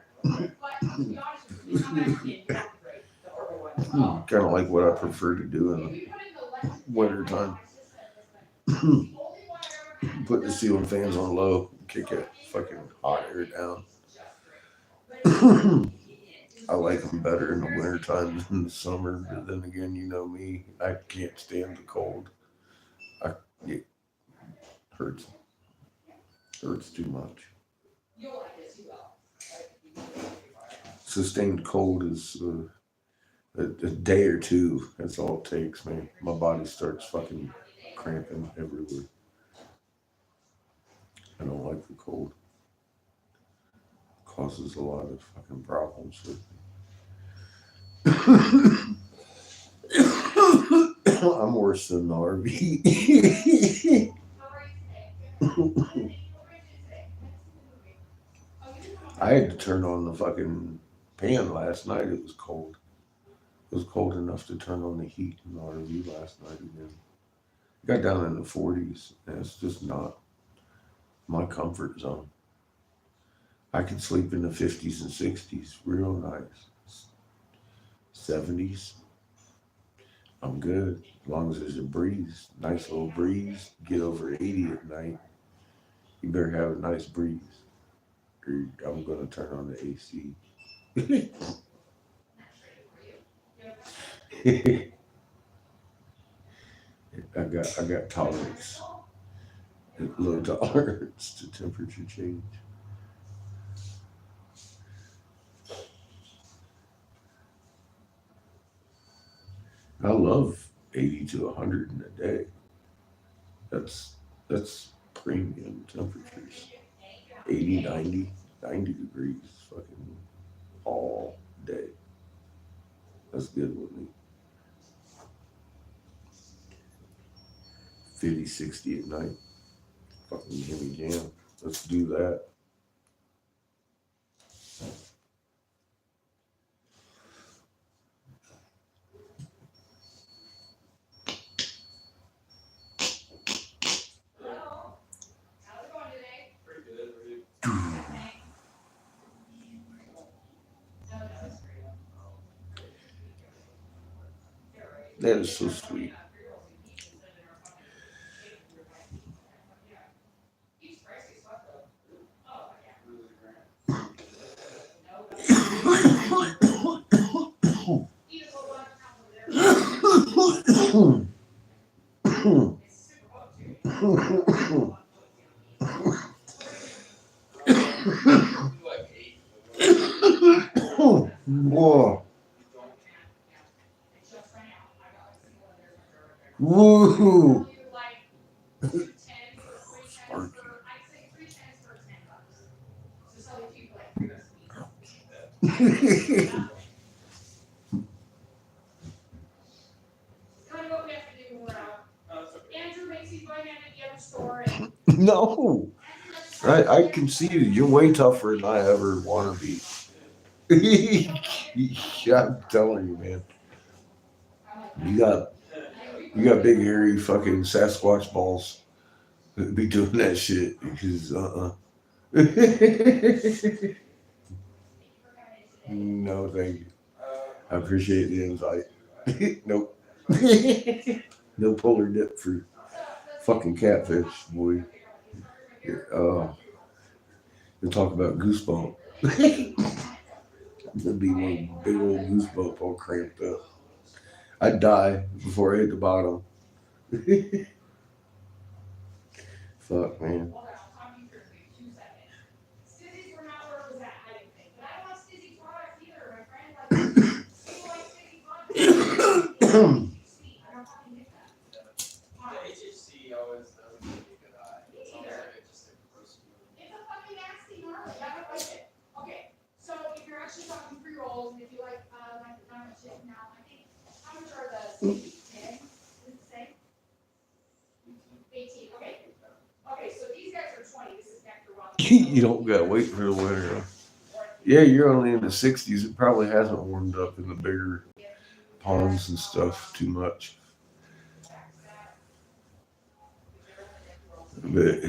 of like what I prefer to do in the winter time. Put the ceiling fans on low, kick it fucking hot air down. I like them better in the winter time than in the summer, but then again, you know me, I can't stand the cold. It hurts too much. Sustained cold is a day or two. That's all it takes, man. My body starts fucking cramping everywhere. I don't like the cold. causes a lot of fucking problems with me. I'm worse than the RV. I had to turn on the fucking pan last night. It was cold. It was cold enough to turn on the heat in the RV last night again. It got down in the 40s, and it's just not my comfort zone. I could sleep in the 50s and 60s real nice. 70s, I'm good. As long as there's a breeze, nice little breeze, get over 80 at night. You better have a nice breeze, or I'm going to turn on the AC. I got tolerance, low tolerance to temperature change. I love 80 to 100 in a day. That's premium temperatures. 80, 90 degrees fucking all day. That's good with me. 50, 60 at night. Fucking give me jam. Let's do that. Pretty good. That is so sweet. Whoa. Woohoo. No. I can see you. You're way tougher than I ever want to be. Yeah, I'm telling you, man. You got big hairy fucking Sasquatch balls that be doing that shit because No, thank you. I appreciate the invite. Nope. No polar dip for fucking catfish, boy. You'll talk about goosebump. It'd be one big old goosebump all cramped up. I'd die before I hit the bottom. Fuck, man. The HHC always does give me a good eye. It's almost like it just improves you. It's a fucking nasty gnarly. I don't like it. Okay, so if you're actually talking 3-year-olds, and if you like how much it now, I think, how much are the 10? Is it the same? 18, okay. Okay, so these guys are 20. This is nectar one. You don't gotta wait for the winter. Yeah, you're only in the 60s. It probably hasn't warmed up in the bigger ponds and stuff too much. But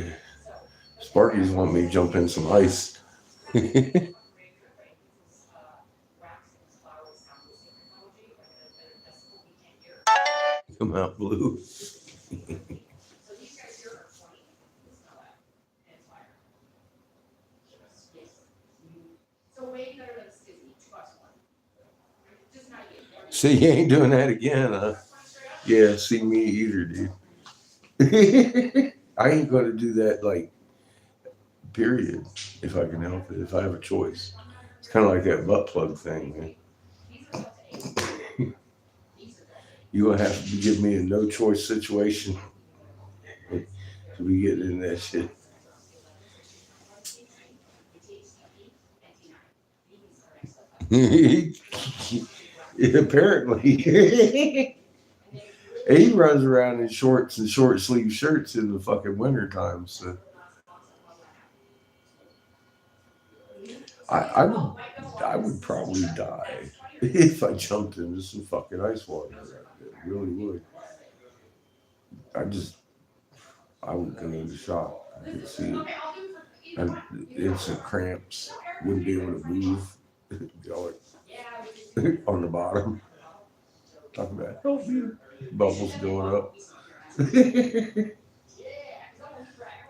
Sparky's want me to jump in some ice. Come out blue. See, you ain't doing that again, huh? Yeah, see me either, dude. I ain't gonna do that, like, period, if I can help it, if I have a choice. It's kind of like that butt plug thing, man. You're gonna have to give me a no choice situation to be getting in that shit. Apparently. He runs around in shorts and short sleeve shirts in the fucking winter time. So I would probably die if I jumped into some fucking ice water. I really would. I would go into shock. I could see it. And instant cramps. Wouldn't be able to move. Y'all are on the bottom. Talking about help me. Bubbles going up.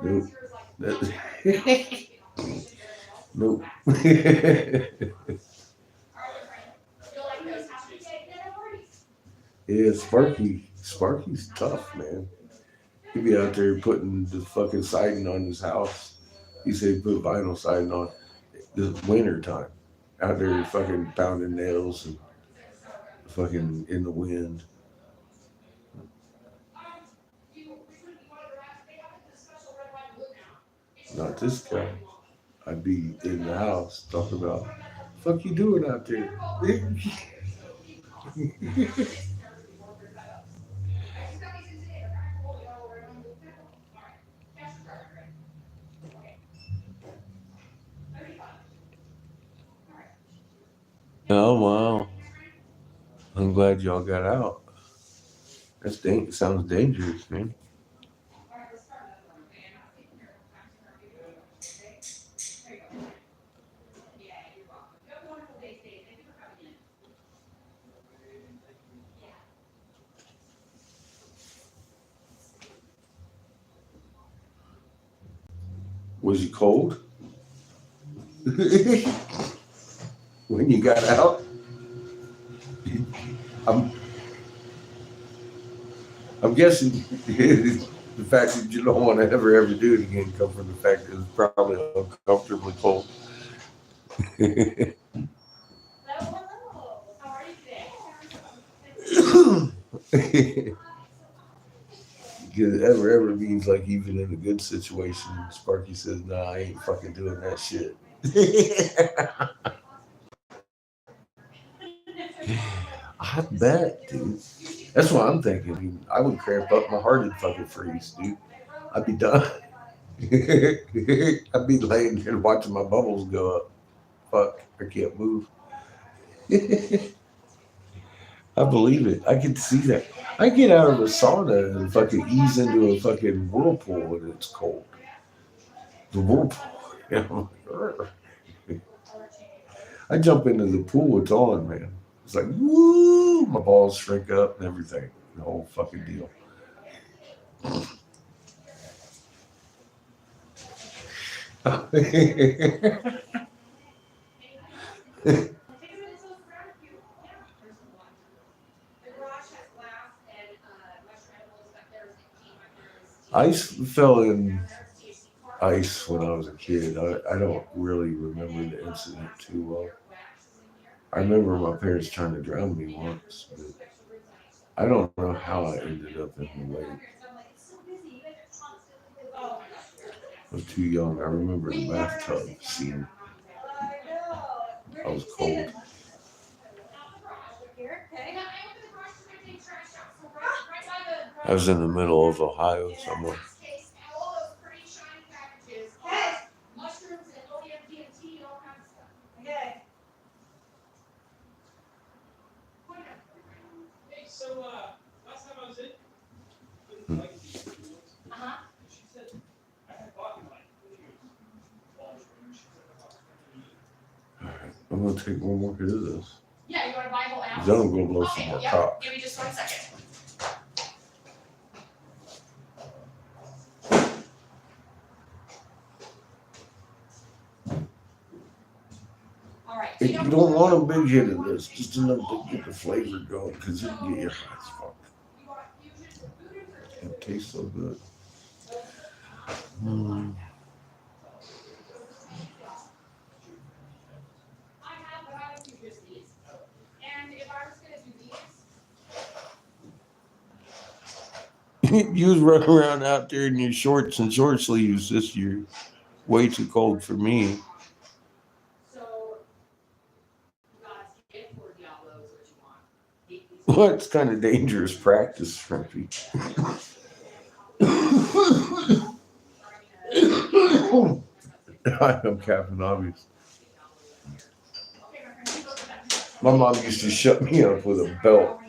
Nope. Nope. Yeah, Sparky's tough, man. He'd be out there putting the fucking siding on his house. He said he put vinyl siding on the winter time. Out there fucking pounding nails and fucking in the wind. Not this guy. I'd be in the house talking about, fuck you doing out there? Oh wow. I'm glad y'all got out. Sounds dangerous, man. Was you cold? When you got out? I'm guessing the fact that you don't want to ever do it again come from the fact that it's probably uncomfortably cold. Because ever means like even in a good situation, Sparky says, nah, I ain't fucking doing that shit. I bet, dude. That's what I'm thinking. I mean, I would cramp up, my heart would fucking freeze, dude. I'd be done. I'd be laying there watching my bubbles go up. Fuck, I can't move. I believe it. I can see that. I get out of a sauna and fucking ease into a fucking whirlpool when it's cold. The whirlpool. You know? I jump into the pool, it's on, man. It's like, woo! My balls shrink up and everything. The whole fucking deal. I fell in ice when I was a kid. I don't really remember the incident too well. I remember my parents trying to drown me once, but I don't know how I ended up in the lake. I was too young. I remember the bathtub scene. I was cold. I was in the middle of Ohio somewhere. I'm gonna take one more hit of this. Yeah, you want to buy a whole ounce? Then I'm gonna blow some more cock. Give me just 1 second. All right. You don't want a big hit of this, just enough to get the flavor going, because it can get your hot as fuck. It tastes so good. You was running around out there in your shorts and short sleeves this year. Way too cold for me. Well, it's kind of dangerous practice for me. I'm capping, obvious. My mom used to shut me up with a belt.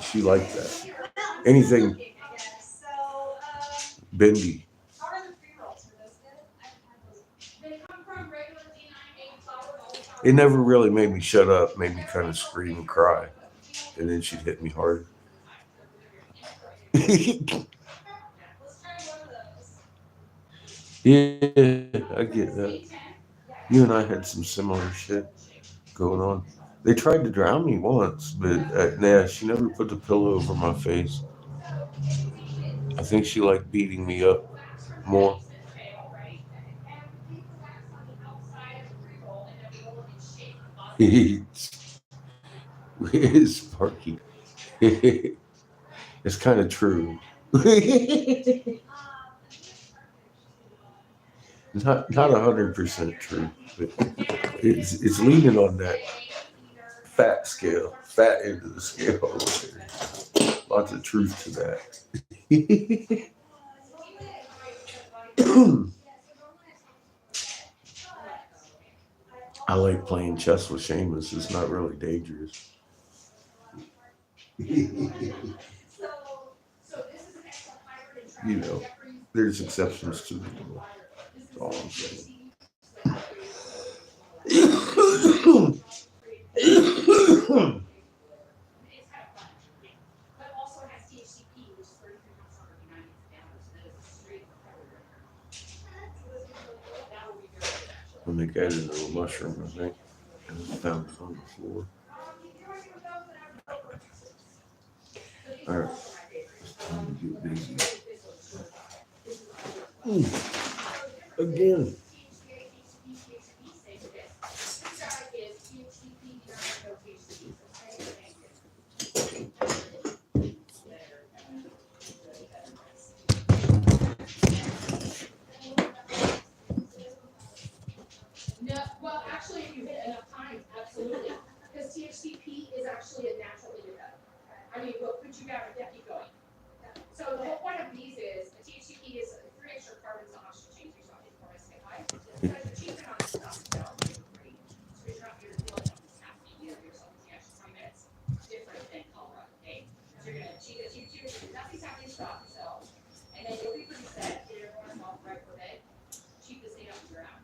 She liked that. Anything bendy. It never really made me shut up, made me kind of scream and cry. And then she'd hit me hard. Yeah, I get that. You and I had some similar shit going on. They tried to drown me once, but nah, she never put the pillow over my face. I think she liked beating me up more. It's Sparky. It's kind of true. Not 100% true, but it's leaning on that fat scale, fat end of the scale. Lots of truth to that. I like playing chess with Seamus. It's not really dangerous. You know, there's exceptions to the rule. That's all I'm saying. I'll make that into a mushroom, I think. And I found it on the floor. All right, it's time to get busy. Again. No, well, actually, if you hit enough times, absolutely. Because THCP is actually a natural indica. I mean, will put you down and get you going. So the whole point of these is a THCP is 3 extra carbons on oxygen chains. You're talking for my skin high. But the achievement on this stuff is that great. So you're not feeling of this happening. You have yourself in the extra 20 minutes. Different than Colorado, okay? So you're gonna achieve nothing's happening to stop yourself. And then you'll be pretty set. You're going off right for bed. Cheapest thing up and around.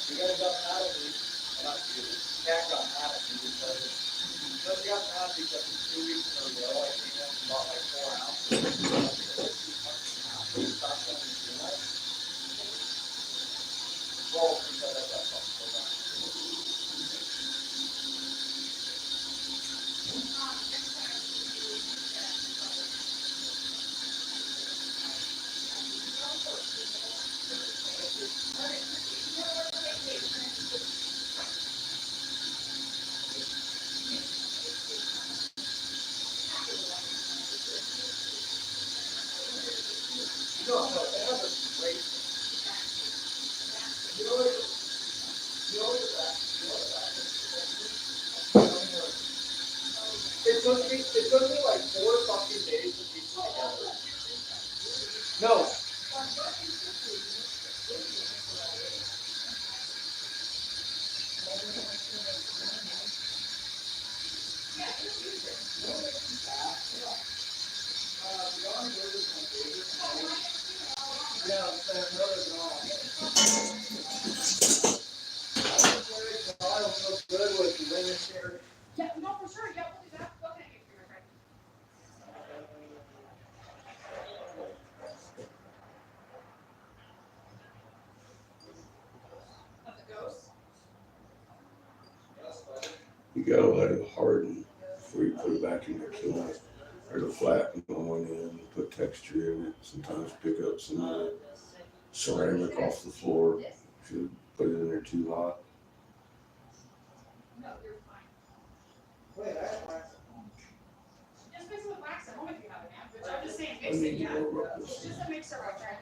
You guys got mad at me, well, not you, Cat got mad at me because she got mad because 2 weeks in a row I came in and bought like 4 ounces. Stop selling peanuts. Well, because I got fucked so bad. No, it has a great thing. You know what? You know what the fact? You know what the fact is? It took me like 4 fucking days to piece it together. No. Beyond Good is my favorite. Yeah, I know there's not. Kyle feels good with the lemon share. Yeah, no, for sure. Yeah, we'll do that. What can I get for you, friend? Of the ghost? You gotta let it harden before you put it back in the kiln. Or the flatten on one end, put texture in it. Sometimes pick up some of the ceramic off the floor if you put it in there too hot. No, you're fine. Wait, I have wax at home. Just mix it with wax at home if you have it, man. But I'm just saying, I mix it, need to yeah. warm up It's this just a mixer right there.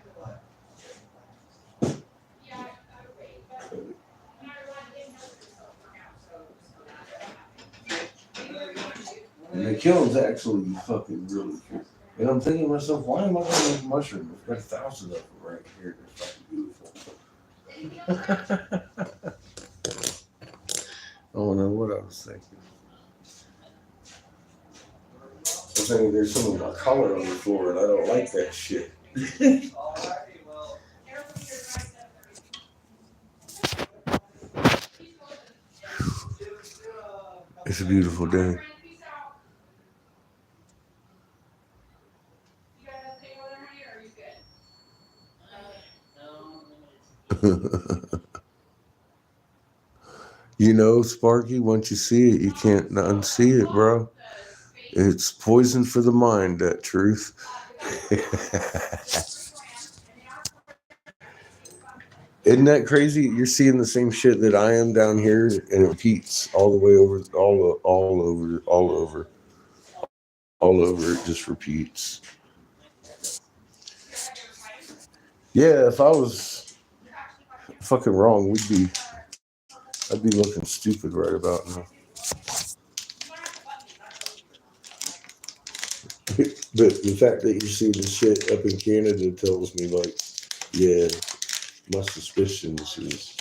Yeah, I would wait, but thing. I'm not allowed to get another stuff for now, so just go down. And the kiln's actually fucking really cool. And I'm thinking to myself, why am I gonna make mushroom? I've got 1,000 of them right here. They're fucking beautiful. I don't know what I was thinking. I was thinking there's some of my color on the floor and I don't like that shit. Alrighty, well. It's a beautiful day. You guys have to take over there, honey, or are you good? You know, Sparky, once you see it, you can't unsee it, bro. It's poison for the mind, that truth. Isn't that crazy? You're seeing the same shit that I am down here, and it repeats all the way over, all over. It just repeats. Yeah, if I was fucking wrong, I'd be looking stupid right about now. But the fact that you see this shit up in Canada tells me, like, yeah, my suspicions is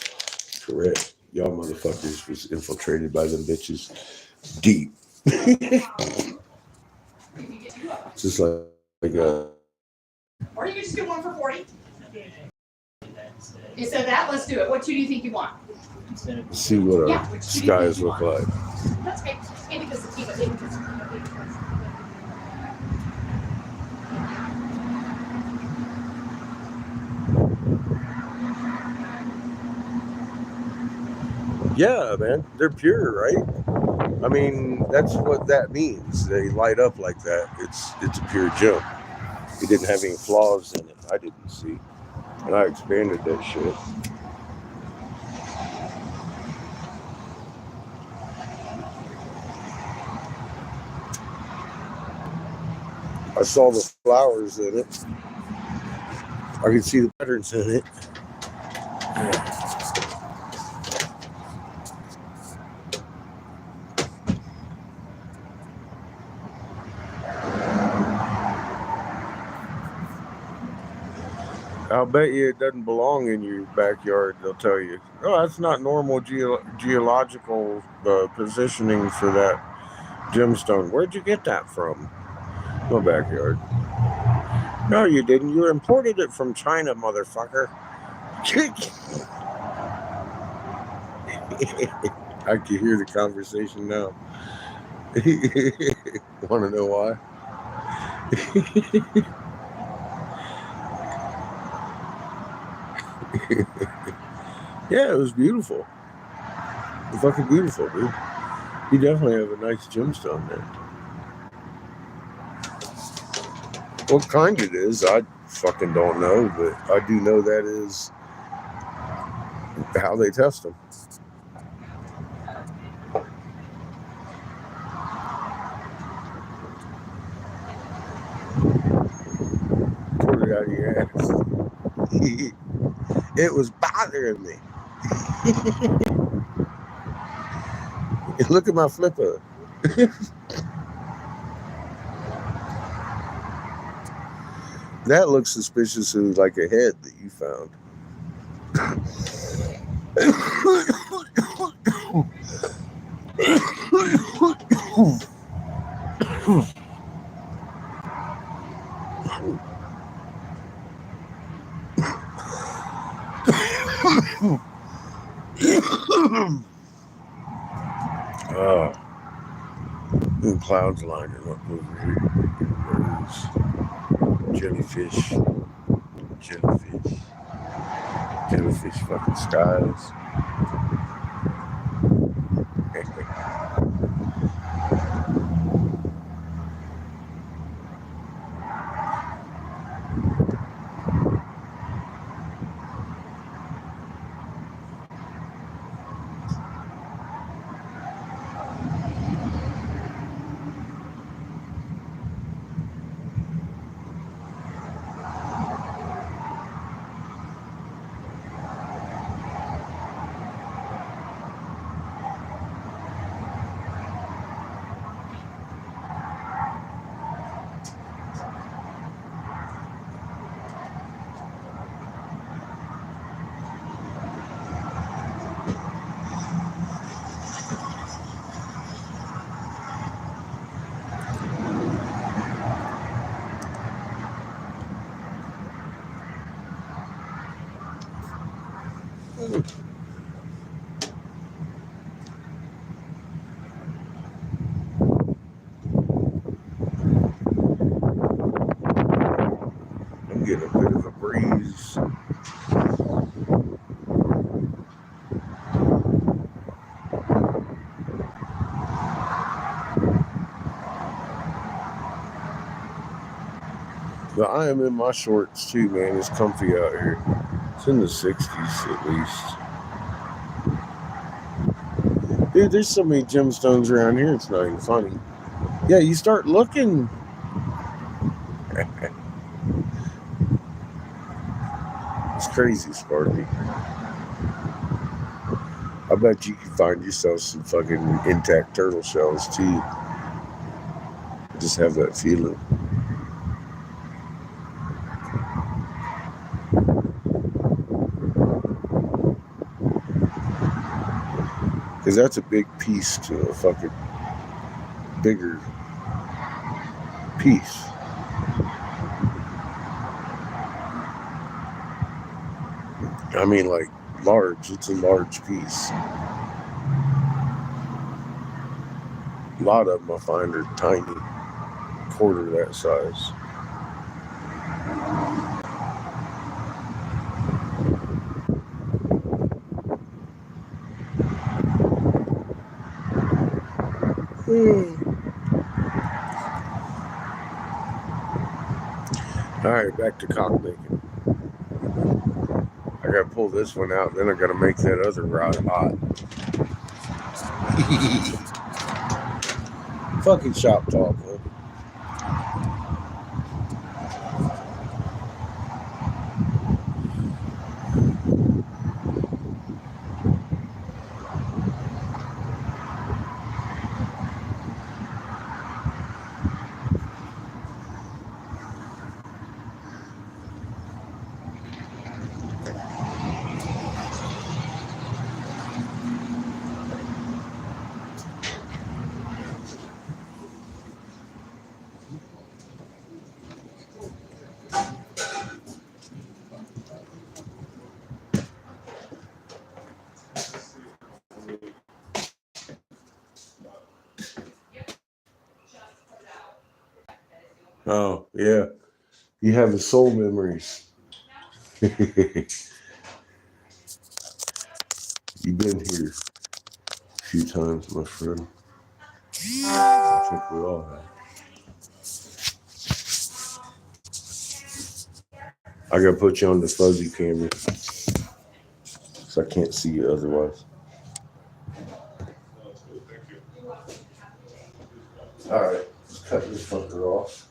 correct. Y'all motherfuckers was infiltrated by them bitches deep. Just like Or you can just do one for 40. Instead of that, let's do it. What two do you think you want? see what Yeah, our which two do you think skies you look want? like. That's okay. Maybe because the tequila didn't. Yeah, man, they're pure, right? I mean, that's what that means. They light up like that. It's a pure gem. It didn't have any flaws in it. I didn't see, and I expanded that shit. I saw the flowers in it. I could see the patterns in it. I'll bet you it doesn't belong in your backyard. They'll tell you, oh, that's not normal geological positioning for that gemstone. Where'd you get that from? My backyard. No, you didn't. You imported it from China, motherfucker. I can hear the conversation now. Want to know why? Yeah, it was beautiful. Fucking beautiful, dude. You definitely have a nice gemstone there. What kind it is, I fucking don't know, but I do know that is how they test them. Put it out of your ass. It was bothering me. Look at my flipper. That looks suspiciously like a head that you found. And clouds lining up over here. There's jellyfish fucking skies. I'm getting a bit of a breeze. But I am in my shorts too, man. It's comfy out here. It's in the 60s at least. Dude, there's so many gemstones around here, it's not even funny. Yeah, you start looking. It's crazy, Sparky. I bet you can find yourself some fucking intact turtle shells too. Just have that feeling. Because that's a big piece to a fucking bigger piece. I mean, like, large. It's a large piece. A lot of them I find are tiny, quarter that size. All right, back to cock making. I gotta pull this one out, then I gotta make that other rod hot. Fucking shop talk, man. Oh, yeah. You have the soul memories. You've been here a few times, my friend. I think we all have. I gotta put you on the fuzzy camera, so I can't see you otherwise. All right, let's cut this fucker off.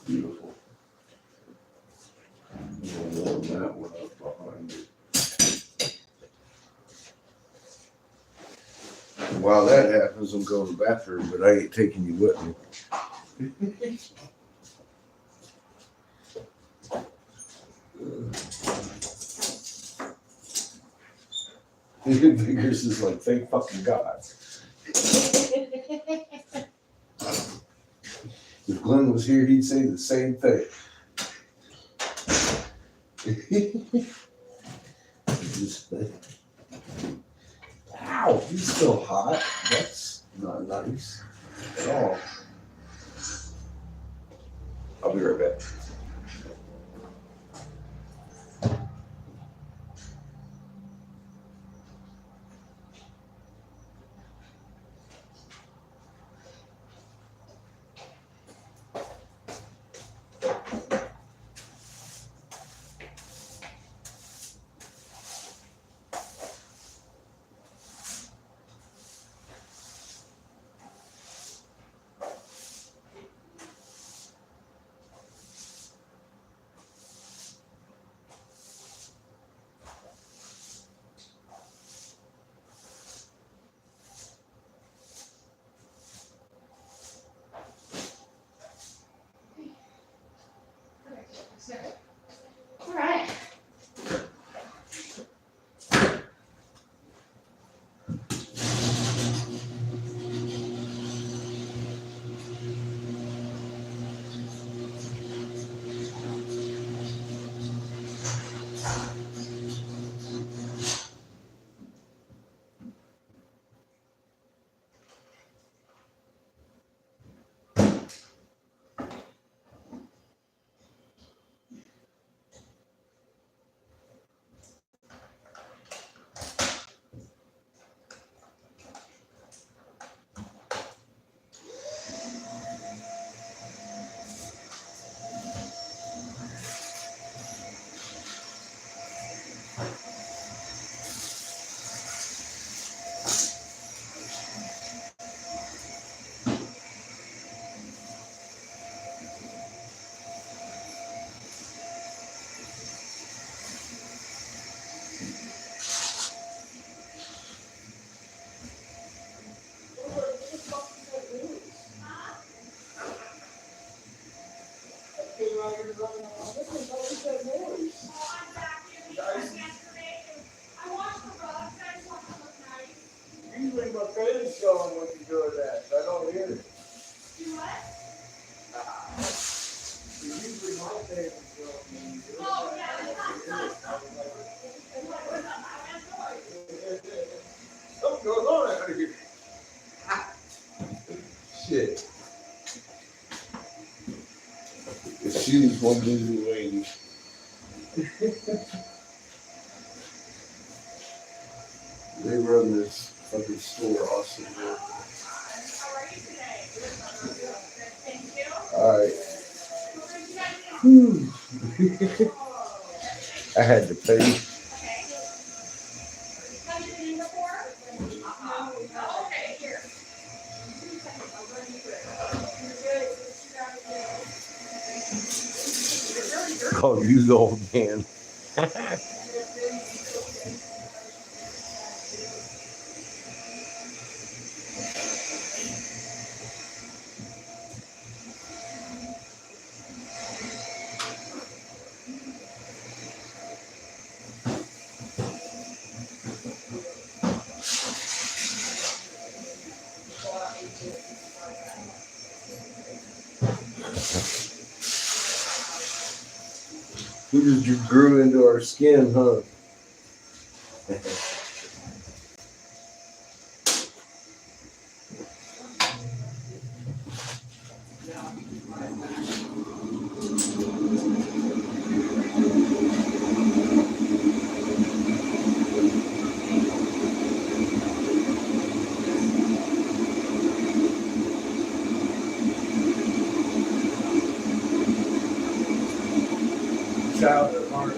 Beautiful. And then that one up behind it. While that happens, I'm going to the bathroom, but I ain't taking you with me. Figures is like, thank fucking God. If Glenn was here, he'd say the same thing. Just, ow, he's still hot. That's not nice at all. I'll be right back. All right. Usually my friends show them what to do with that. I don't hear it. Do what? Usually my parents show them. Oh, yeah, it's not choose one busy lady. They run this fucking store awesome. Man. How are you today? Thank you. Alright. I had to pay. Okay. Have you been in before? Oh, okay, here. Call you the old man. We just grew into our skin, huh? Child at heart.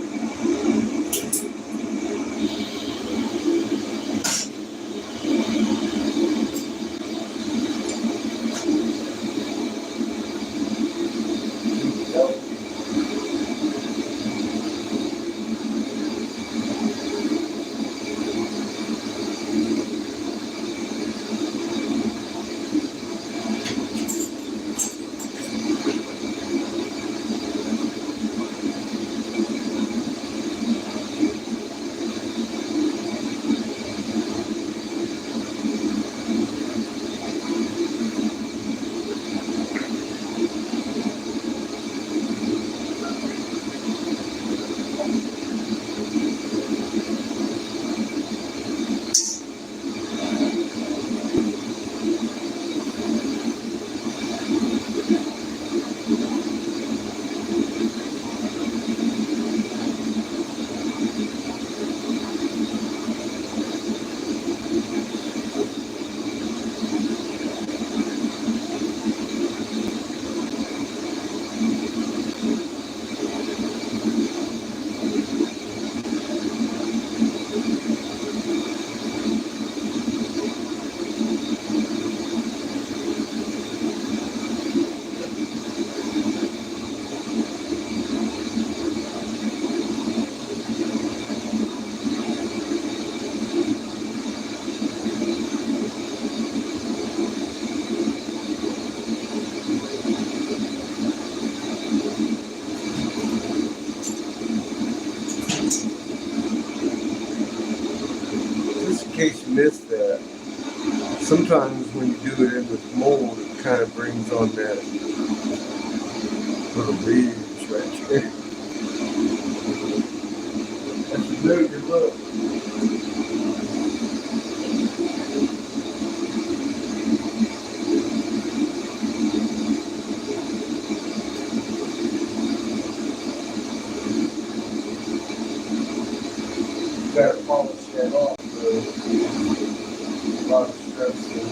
Just in case you missed that, sometimes when you do it in with mold, it kind of brings on that little leaves right there. That's a very good look. You gotta polish that off, a lot of stress there.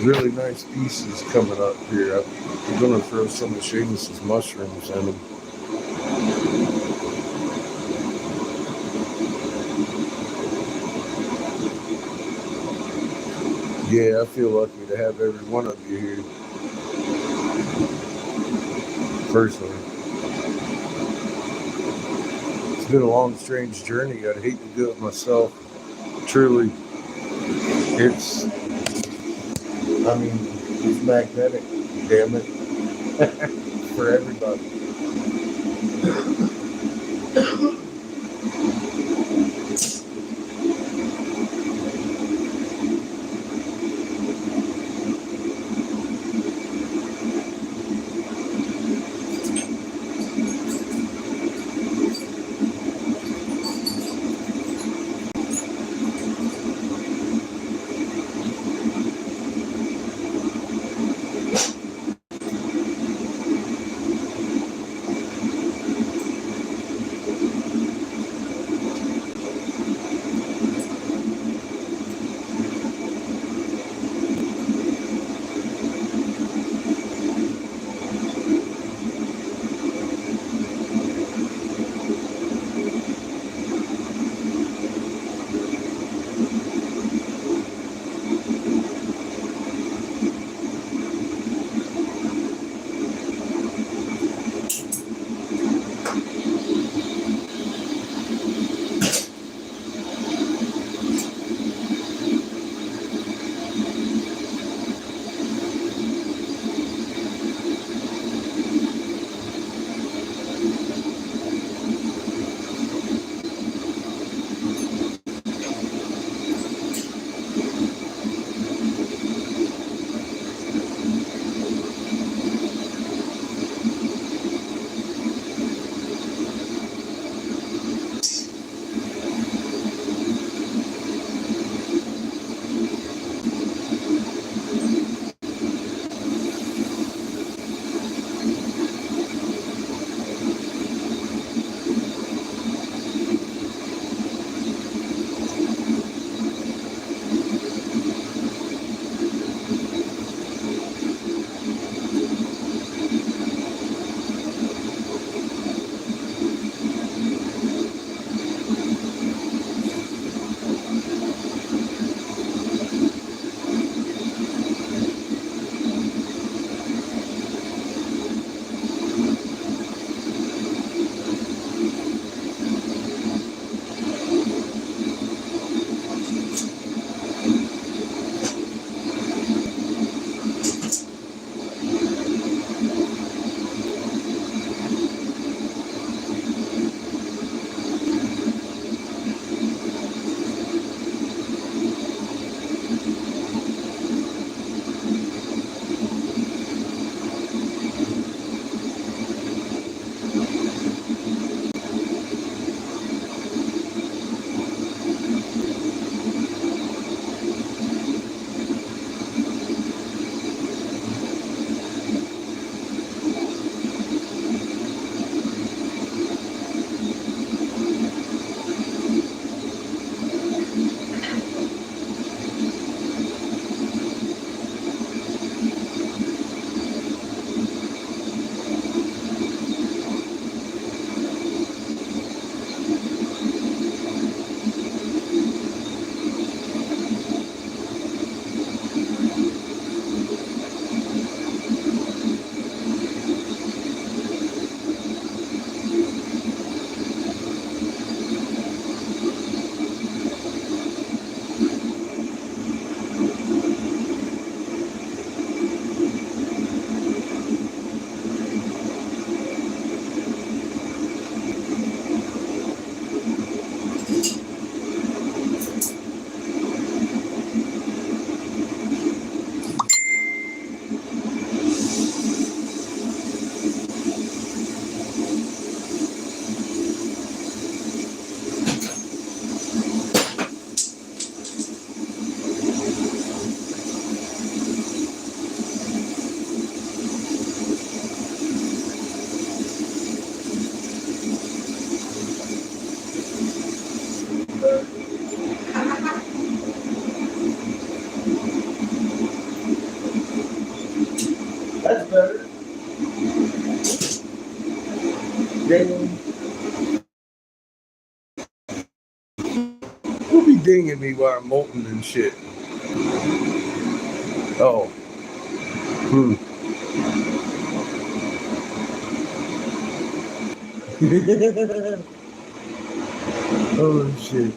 really nice pieces coming up here. I'm going to throw some of Seamus's mushrooms in them. Yeah, I feel lucky to have every one of you here. Personally. It's been a long, strange journey. I'd hate to do it myself. Truly. It's magnetic, damn it. For everybody. Damn. Who be dinging me while I'm molting and shit? Oh. Oh shit.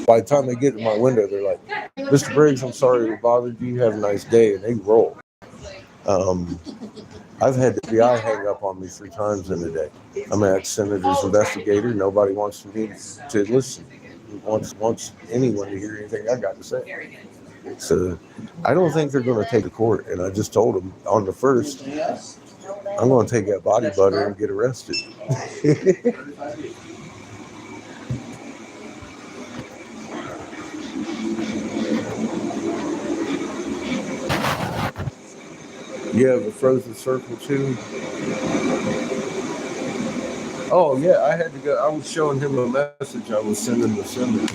By the time they get to my window, they're like, "Mr. Briggs, I'm sorry we bothered you. Have a nice day," and they roll. I've had the FBI hang up on me 3 times in a day. I'm an ex-senator's investigator. Nobody wants me to listen. Wants anyone to hear anything I got to say. So I don't think they're going to take to court. And I just told them on the first, I'm going to take that body butter and get arrested. You have a frozen circle too? Oh yeah, I had to go. I was showing him a message I was sending to Simmons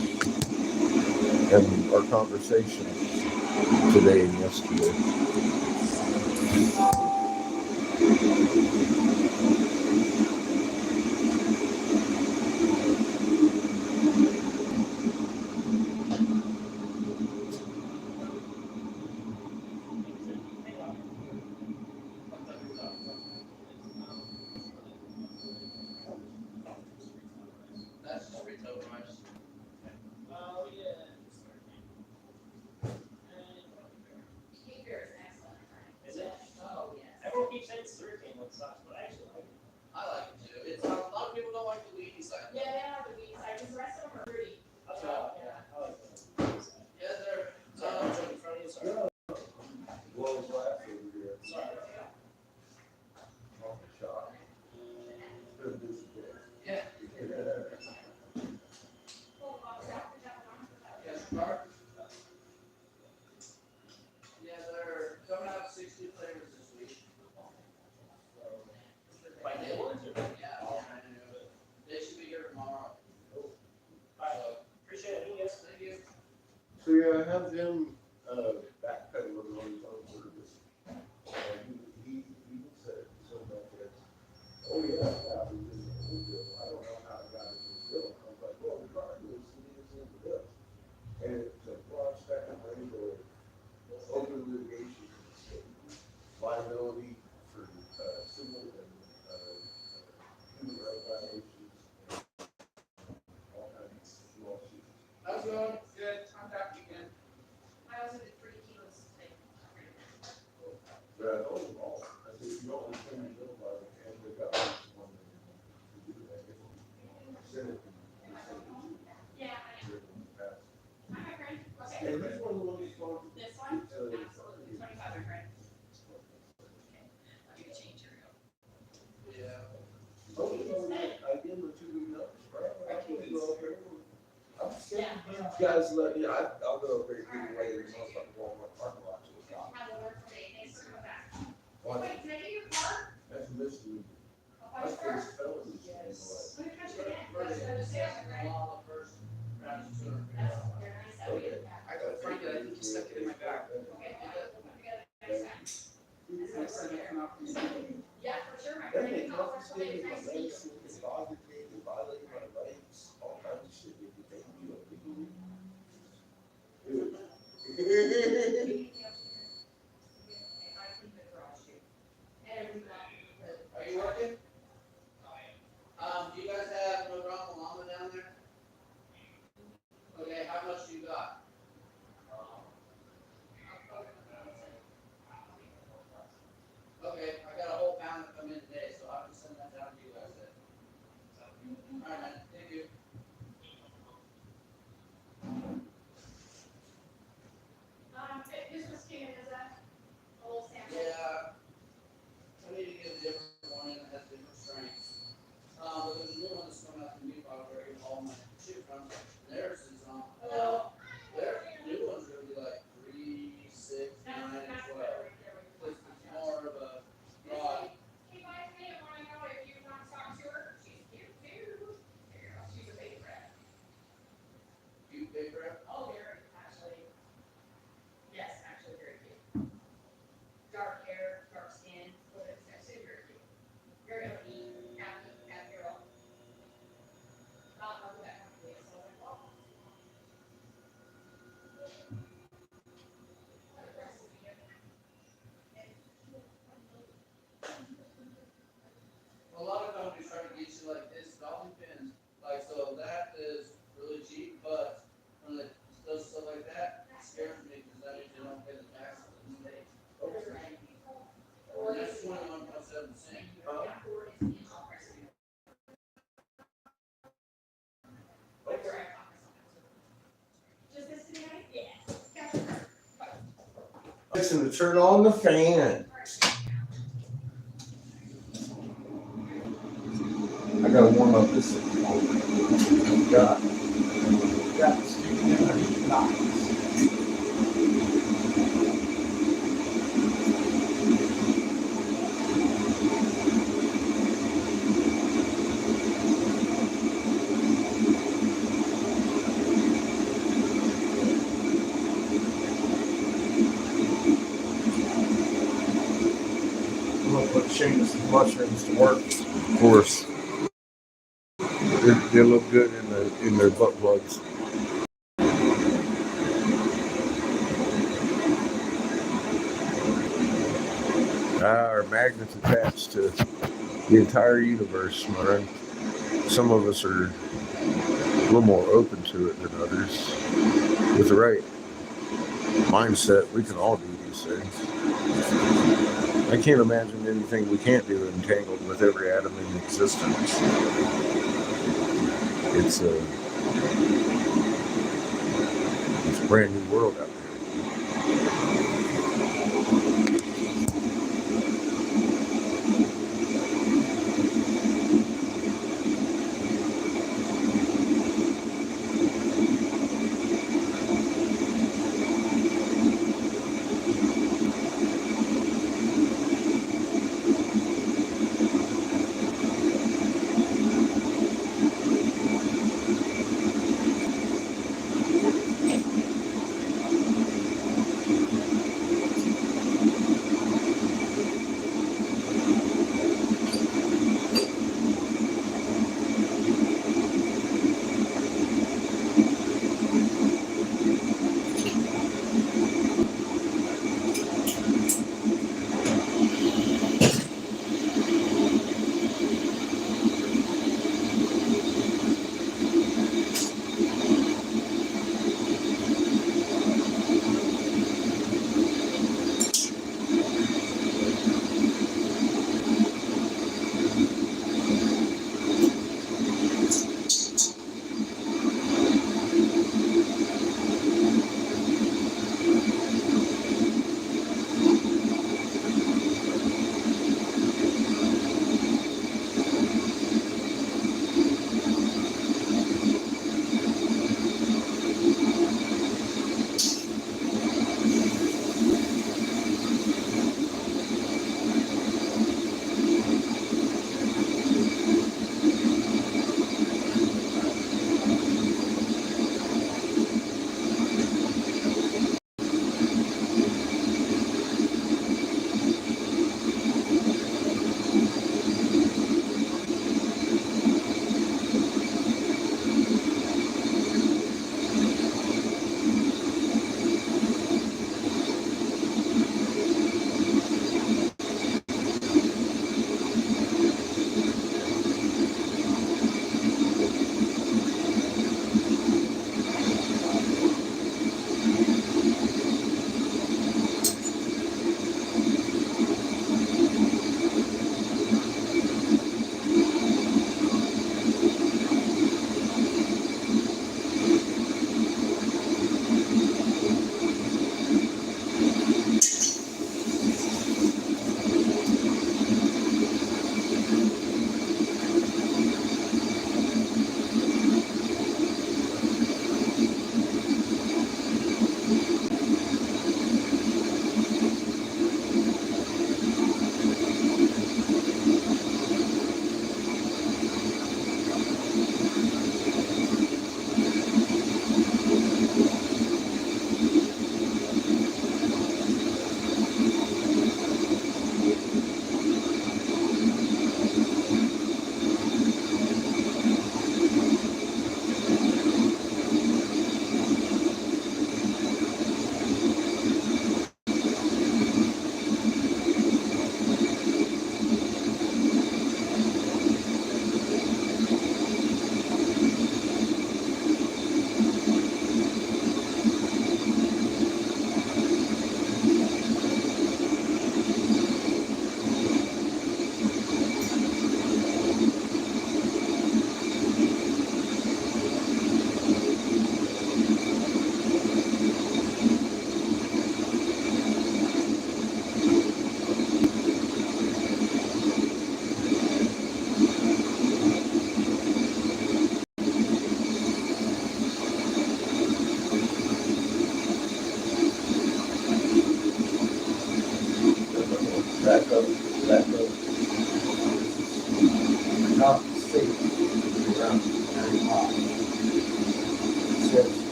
and our conversation today and yesterday. That's just retail price. Oh, yeah. Is it? Oh, yes. Everyone keeps saying surfing looks sucks, but I actually like it. I like it too. It's a lot of people don't like the weedy side. Yeah, they are the weed side, because the rest of them are fruity. That's right. Yeah. I like that. Yeah, they're. Sorry, I'm in front of you, sorry. Well, glass over here. Sorry. Off the shot. Yeah. Yes, Mark? Yeah, they're coming out 60 flavors this week. By day ones or? Yeah, all brand new. They should be here tomorrow. Alright, appreciate it, yes. Thank you. So yeah, I have him backpedaling on his own service. He said so much as, oh yeah, that was in the old bill. I don't know how I got it in the bill. I was like, well, regardless, it is in the bill. And it's a broad spectrum range of open litigation, liability for civil and human rights violations, all kinds of lawsuits. How's it going? Good. I'm back again. I also did 3 kilos today. But I told them all, I said, if you don't understand the bill by the end of the government, one to do that. Senate, Yeah, I am. pass. Hi, my friend. Okay. And this one will be fun. This one? Absolutely. 25, my friend. Okay. I'll give you change. Here we go. Yeah. Oh, I give them a 2-week notice, right? I can't go up there. I'm scared you guys let me, I'll go up there later, and I'll start going my parking lot to a cop. Have a work day. Thanks for coming back. Why? Wait, can I get your card? That's misleading. I'll That's punch first. felony. Yes. Let me punch it again. First, That's the other side, right? the first round is 200. That's very nice. That way. I gotta find it. I think you stuck it in my bag. Okay, we'll put together next time. That's nice to hear. Yeah, for sure, my Then friend. they You call for something confiscated my nice to meet you. medicine, they bothered me, they violated my rights, all kinds of shit, they could take me up legally. Dude. Are you working? Do you guys have no drama llama down there? Okay, how much do you got? fixing to turn on the fan. I gotta warm up this thing. Got to stick it underneath the knives. I'm gonna put Seamus mushrooms to work. Of course. They look good in their butt plugs. Our magnets attached to the entire universe, man. Some of us are a little more open to it than others. With the right mindset, we can all do these things. I can't imagine anything we can't do entangled with every atom in existence. It's a brand new world out there.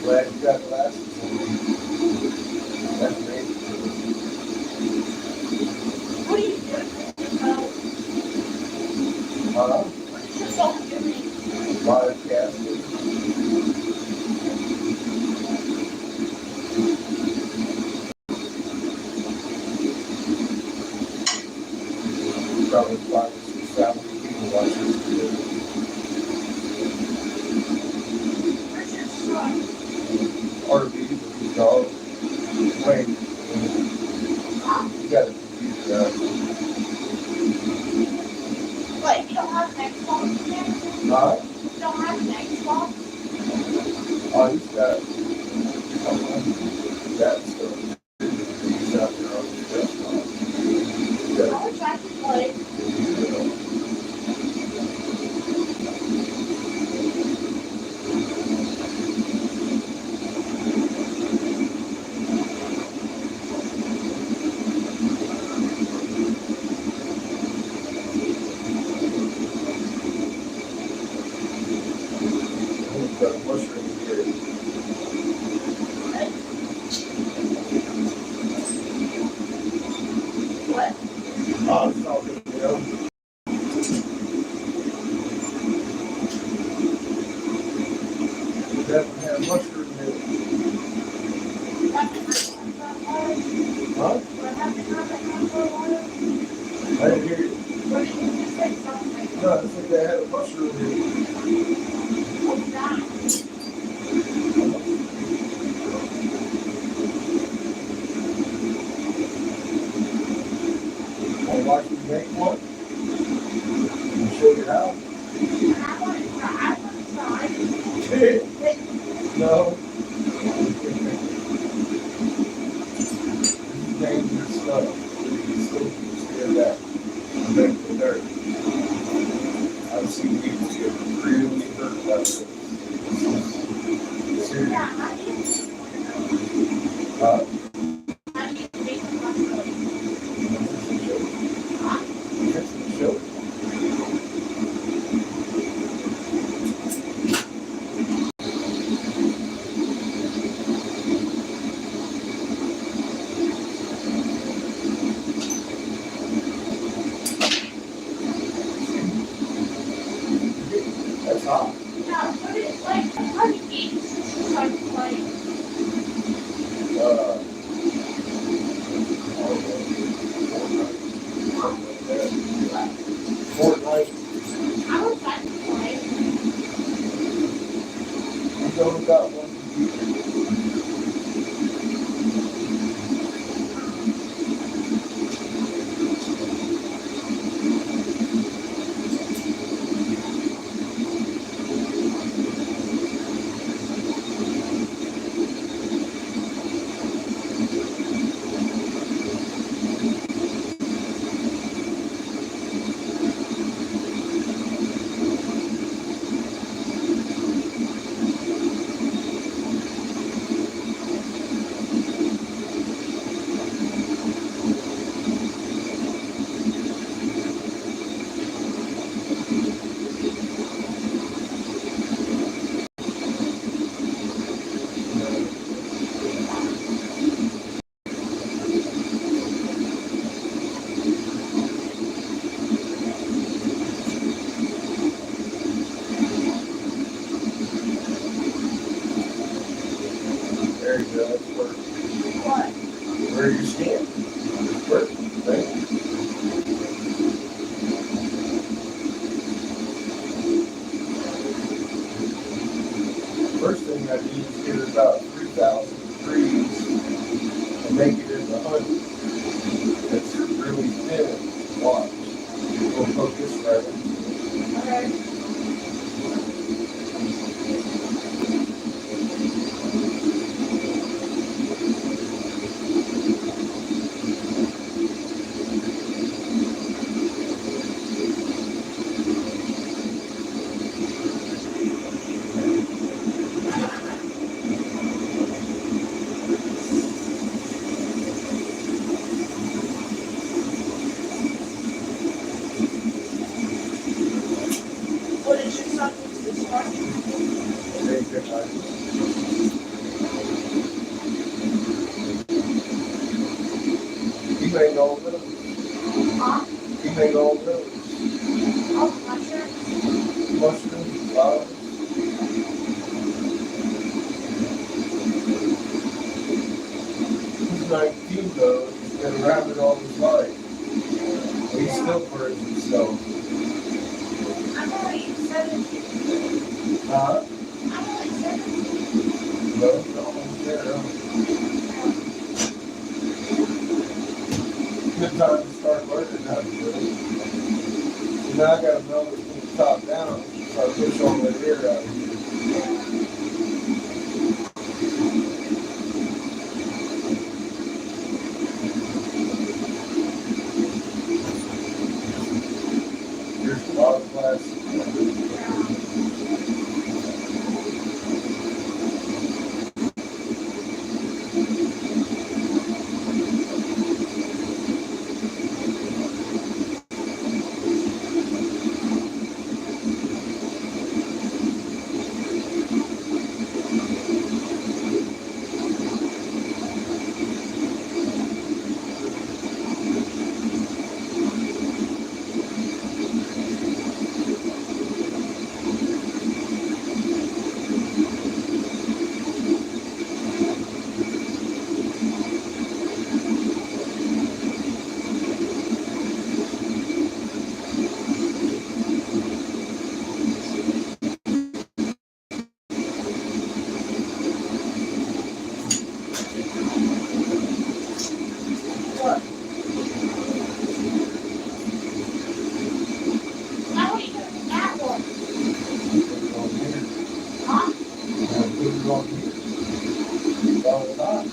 Glad you got glasses on. That's amazing. What are you doing with your phone? What is your phone doing? Podcasting. Probably 5 or 6,000 people watch this video. Where's your truck? RV, dog. Wait. You got a computer out. What, you don't have an Xbox yet? Huh? You don't have an Xbox? Oh, he's got that stuff. He's out there on his desktop. I wish I could play. He's got a mushroom here. What? Oh, it's all good, you know. Definitely have mushroom here. Huh? I didn't hear you. No, I think they had a mushroom here. Want to watch me make one? And show you how? No. This is dangerous stuff. You still scared that. I'm back to dirt. I've seen people get really hurt about this. Seriously. Show. That's hot. Fortnite. He's only got one computer. There you go. That's perfect. Where you stand. Perfect. Right? First thing I do is get about 3,000 degrees and make it into honey. That's really thin. Watch. We'll focus right into it. Make it honey. made all those. Huh? He made all those. Oh, mushrooms? Mushrooms, flowers. He's 19 though. He's been around it all his life. He still burns himself. I'm only 17. Huh? I'm only 17. No, almost there. Good time to start learning how to do it. So now I gotta melt it from the top down so I push all the air out of here. Here's a lot of plastic. I only took that one. Put it on here. Huh? And put it on here. While it's hot.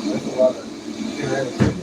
That's a lot of creativity.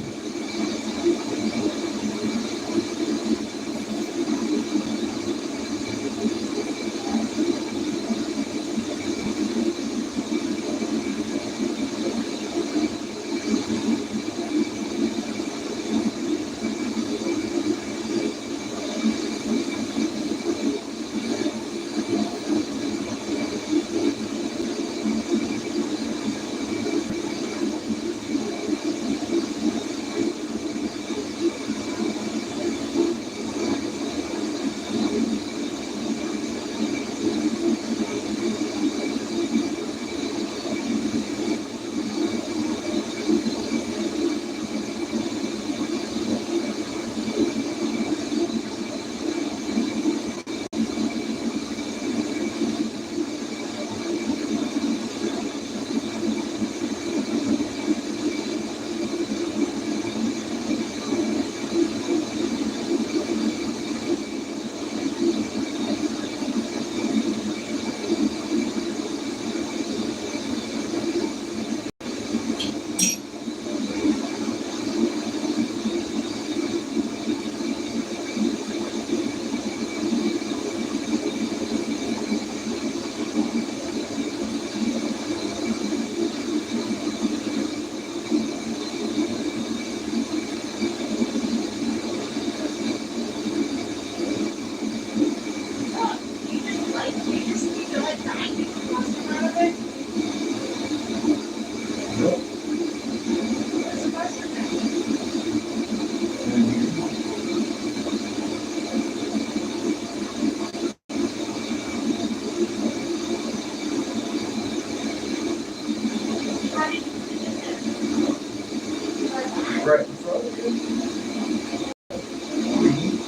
Right in front of you.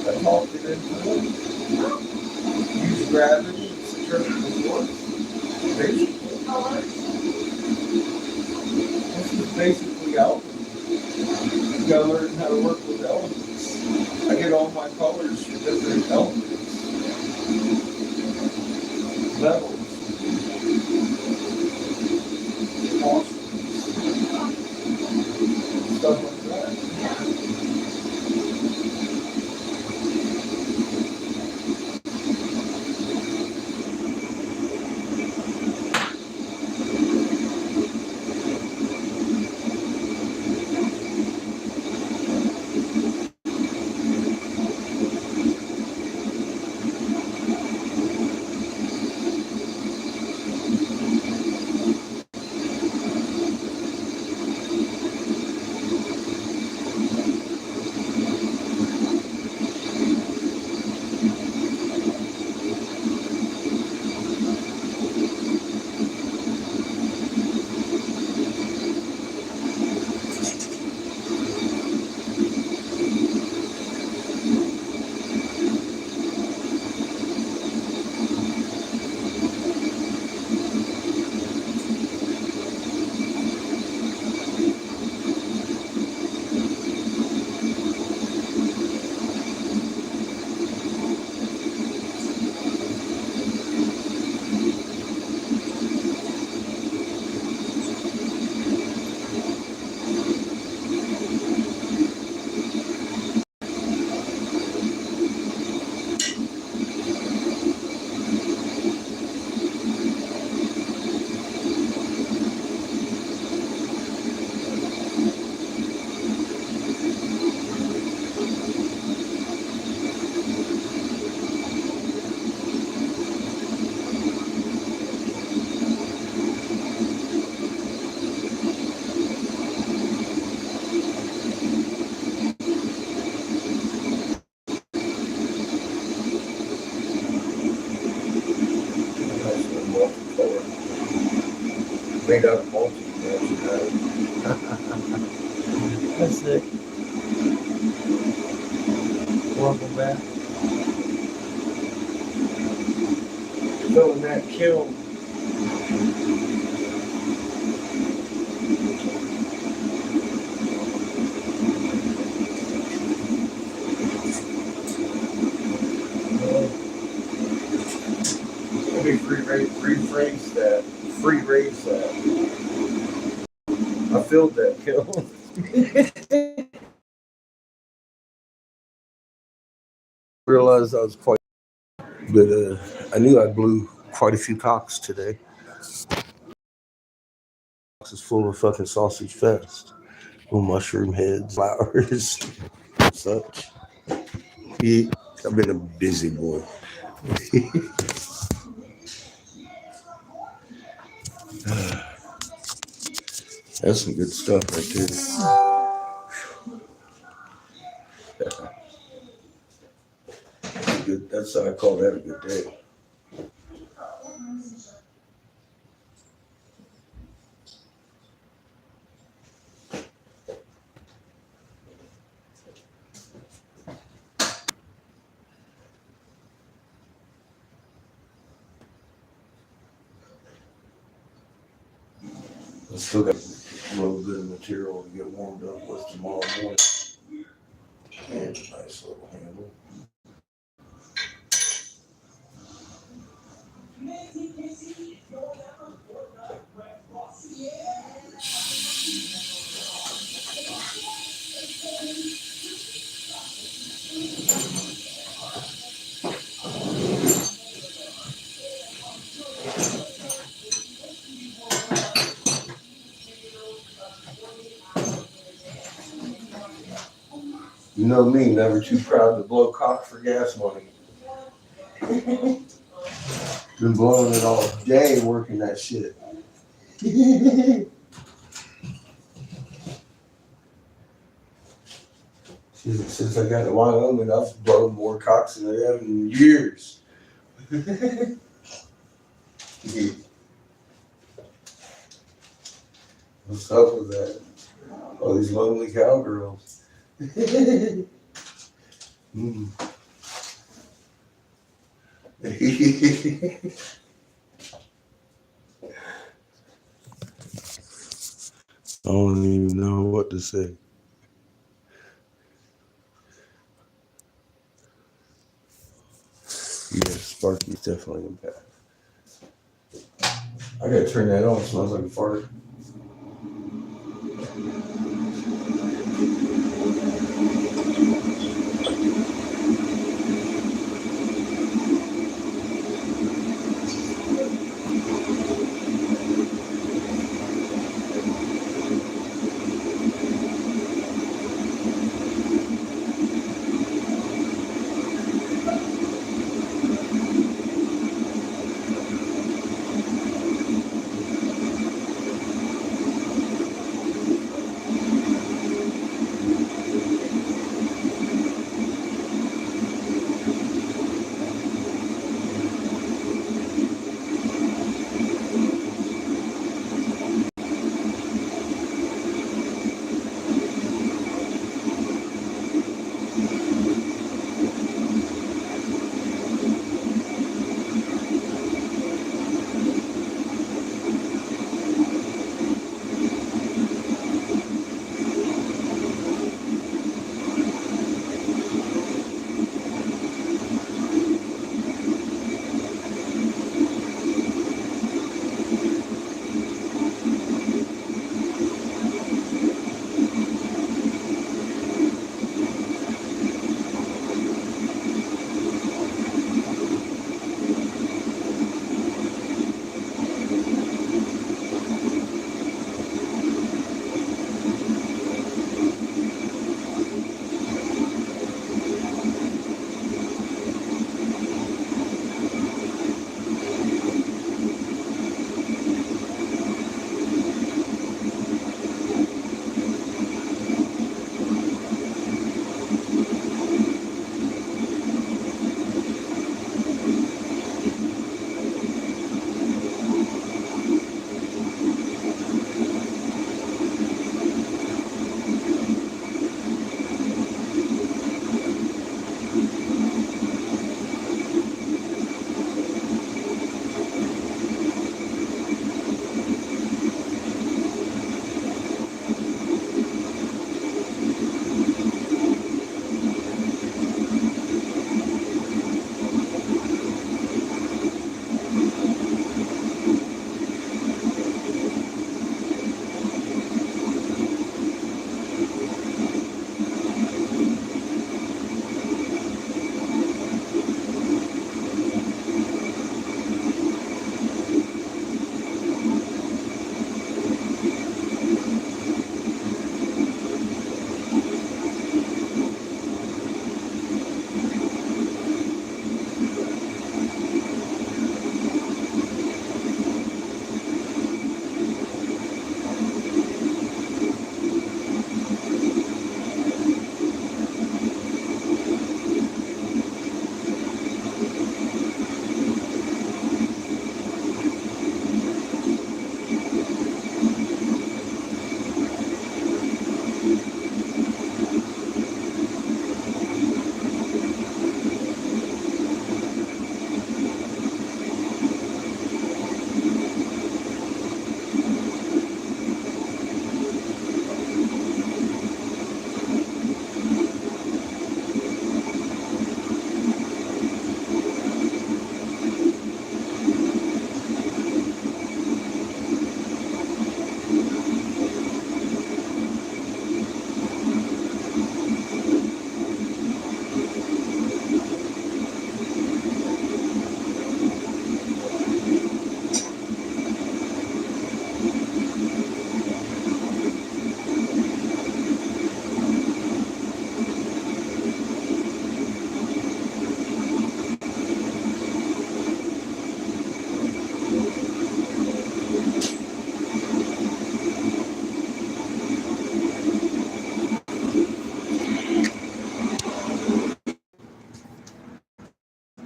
I talked it into it. Use gravity and centrifugal force. Basically. This is basically alchemy. You gotta learn how to work with elements. I get all my colors from different elements. Metals. Phosphorus. Stuff like that. made out of mulch. That's it. Welcome back. Filling that kiln. Let me rephrase that. I filled that kiln. Realized I was quite, but I knew I blew quite a few cocks today. Box is full of fucking sausage fest, little mushroom heads, flowers, such. Yeah, I've been a busy boy. That's some good stuff right there. Good. That's I call that a good day. I still got a little bit of material to get warmed up with tomorrow morning. And a nice little handle. You know me, never too proud to blow cock for gas money. Been blowing it all day working that shit. Since I got to Wyoming, I've blown more cocks than I have in years. What's up with that? All these lonely cowgirls. Mm. I don't even know what to say. Yeah, Sparky's definitely impact. I gotta turn that on. It smells like a fart.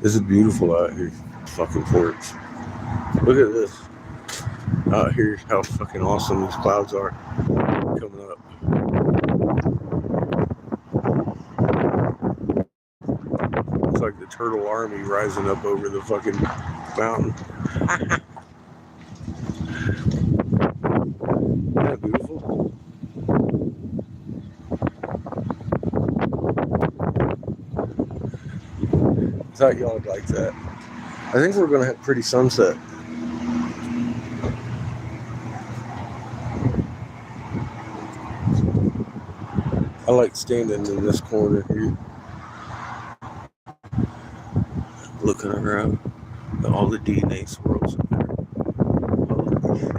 This is beautiful out here. Fucking porch. Look at this. Out here, how fucking awesome these clouds are coming up. It's like the turtle army rising up over the fucking mountain. Isn't that beautiful? I thought y'all would like that. I think we're gonna have pretty sunset. I like standing in this corner here, looking around at all the DNA swirls up there. Holy shit.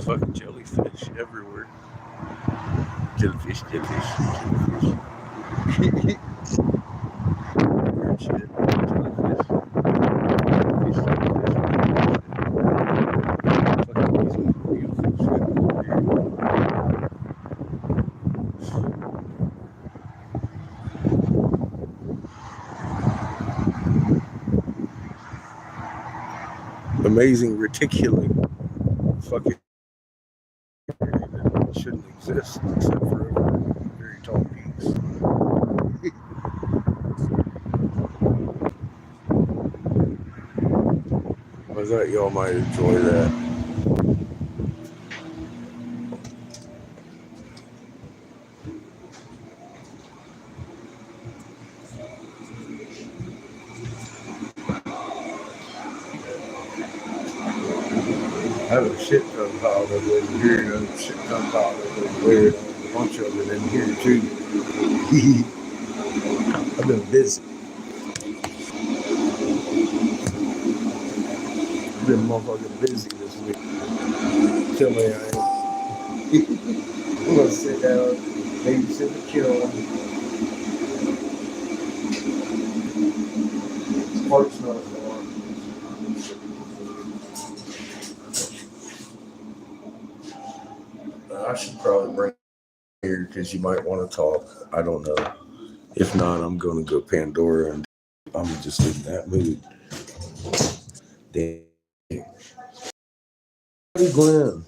Fucking jellyfish everywhere. Jellyfish. Weird shit. Jellyfish. Fucking beautiful shit over here. Amazing reticulate fucking that shouldn't exist except for very tall peaks. I thought y'all might enjoy that. I have a shit ton piled up over here, and a shit ton piled up over there, and a bunch of it in here too. I've been busy. I've been motherfucking busy this week. Tell me I ain't. I'm gonna sit down, babysit the kid. Park's not far. I should probably bring here because you might want to talk. I don't know. If not, I'm going to go Pandora and I'm just in that mood. Damn. Hey, Glenn.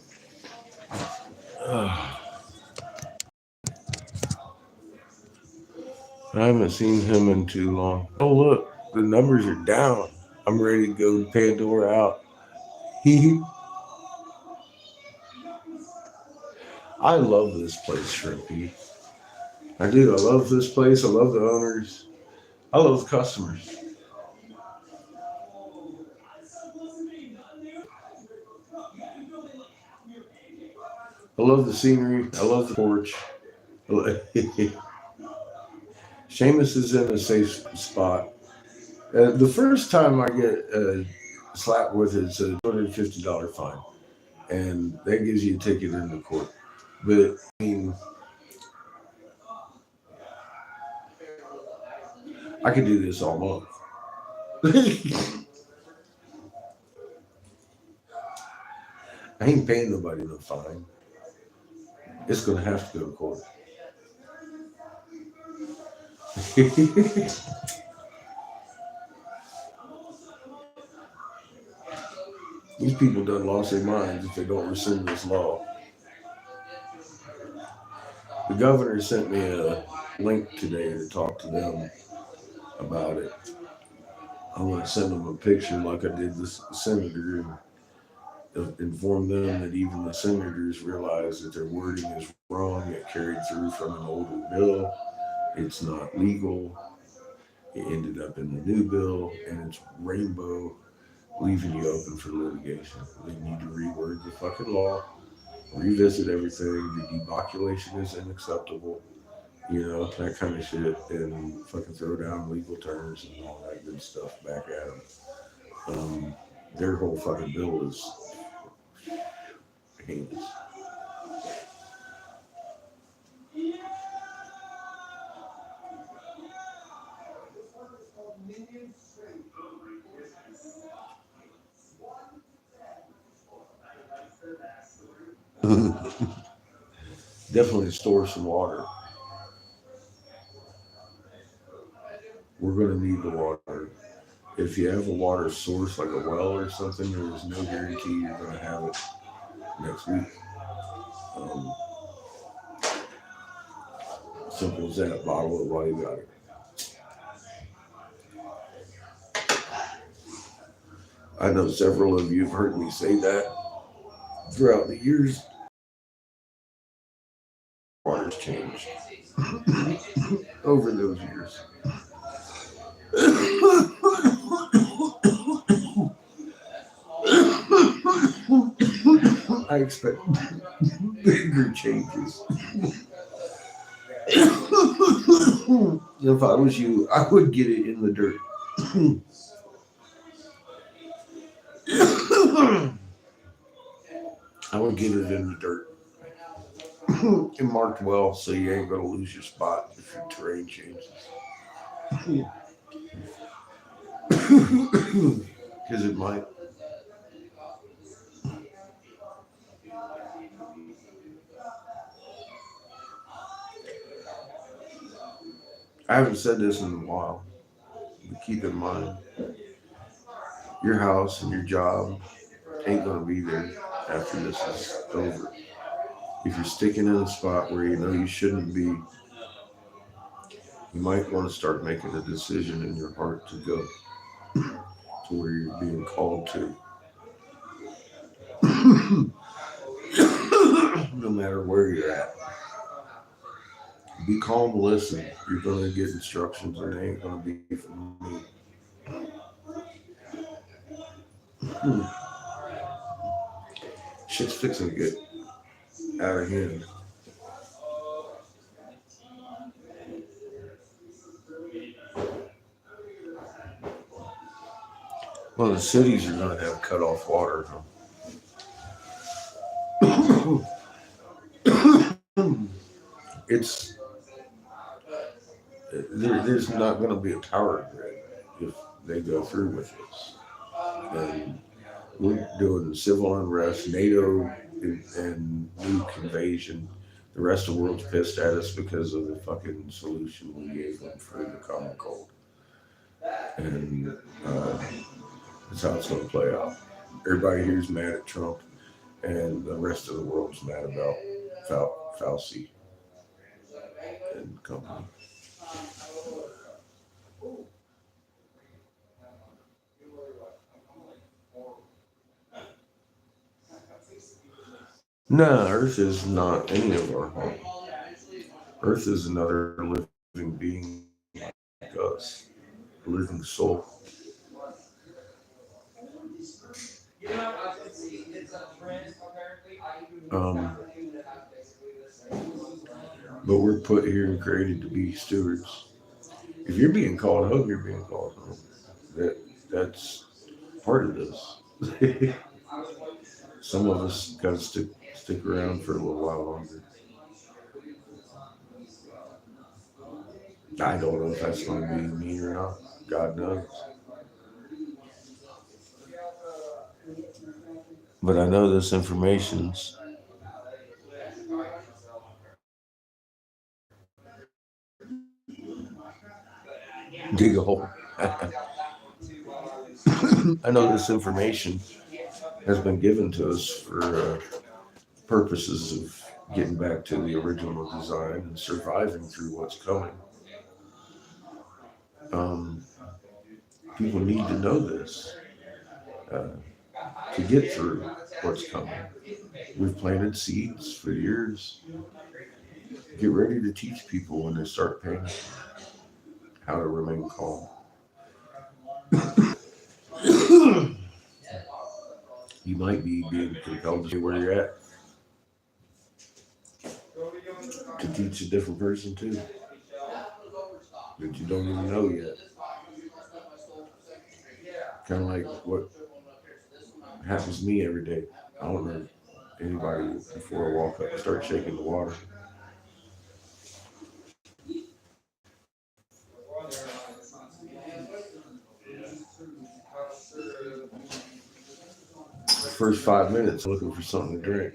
I haven't seen him in too long. Oh, look, the numbers are down. I'm ready to go Pandora out. I love this place, Shrimpy. I do. I love this place. I love the owners. I love the customers. I love the scenery. I love the porch. Seamus is in a safe spot. The first time I get slapped with it's a $250 fine, and that gives you a ticket into court. But I mean, I could do this all month. I ain't paying nobody no fine. It's gonna have to go to court. These people done lost their minds if they don't rescind this law. The governor sent me a link today to talk to them about it. I'm gonna send them a picture like I did this senator and inform them that even the senators realize that their wording is wrong. It carried through from an older bill. It's not legal. It ended up in the new bill, and it's rainbow, leaving you open for litigation. They need to reword the fucking law, revisit everything. The depopulation is unacceptable, that kind of shit, and fucking throw down legal terms and all that good stuff back at them. Their whole fucking bill is heinous. Definitely store some water. we're going to need the water. If you have a water source like a well or something, there is no guarantee you're going to have it next week. Simple as that. Bottle it while you got it. I know several of you have heard me say that throughout the years. Water's changed over those years. I expect bigger changes. If I was you, I would get it in the dirt. I would get it in the dirt and marked well so you ain't gonna lose your spot if your terrain changes. Because it might. I haven't said this in a while, but keep in mind, your house and your job ain't gonna be there after this is over. If you're sticking in a spot where you know you shouldn't be, you might want to start making a decision in your heart to go to where you're being called to. No matter where you're at. Be calm, listen. You're going to get instructions and they ain't going to be from me. Shit's fixing to get out of hand. Well, the cities are going to have cut off water. It's there's not going to be a power grid if they go through with this. And we're doing civil unrest, NATO and nuke invasion. The rest of the world's pissed at us because of the fucking solution we gave them for the common cold. And that's how it's going to play out. Everybody here's mad at Trump, and the rest of the world's mad about Fauci and company. No, Earth is not any of our home. Earth is another living being like us, a living soul. But we're put here and created to be stewards. If you're being called home, you're being called home. That's part of this. Some of us got to stick around for a little while longer. I don't know if that's going to be me or not. God knows. But I know this information's dig a hole. I know this information has been given to us for purposes of getting back to the original design and surviving through what's coming. People need to know this to get through what's coming. We've planted seeds for years. Get ready to teach people when they start panicking how to remain calm. You might be being compelled to stay where you're at to teach a different person too that you don't even know yet. Kind of like what happens to me every day. I don't know anybody before I walk up and start shaking the water. First 5 minutes looking for something to drink.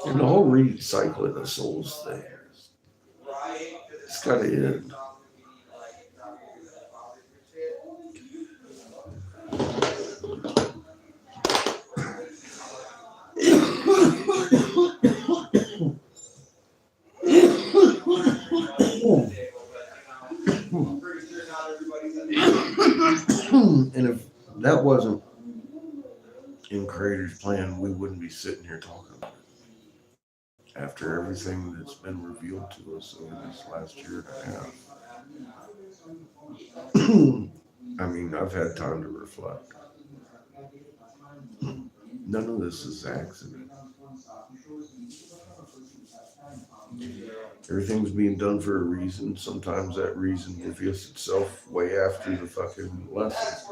And the whole recycling of souls thing, it's got to end. And if that wasn't in Creator's plan, we wouldn't be sitting here talking about it. After everything that's been revealed to us over this last year and a half. I mean, I've had time to reflect. None of this is accident. Everything's being done for a reason. Sometimes that reason reveals itself way after the fucking lesson.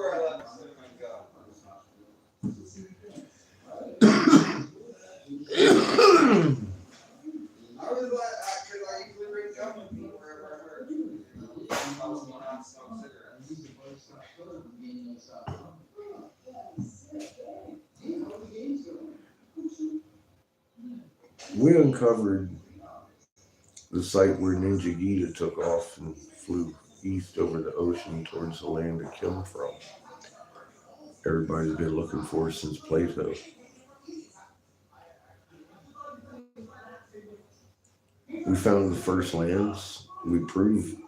We uncovered the site where Ninja Gita took off and flew east over the ocean towards the land it came from. Everybody's been looking for since Plato. We found the first lands. We proved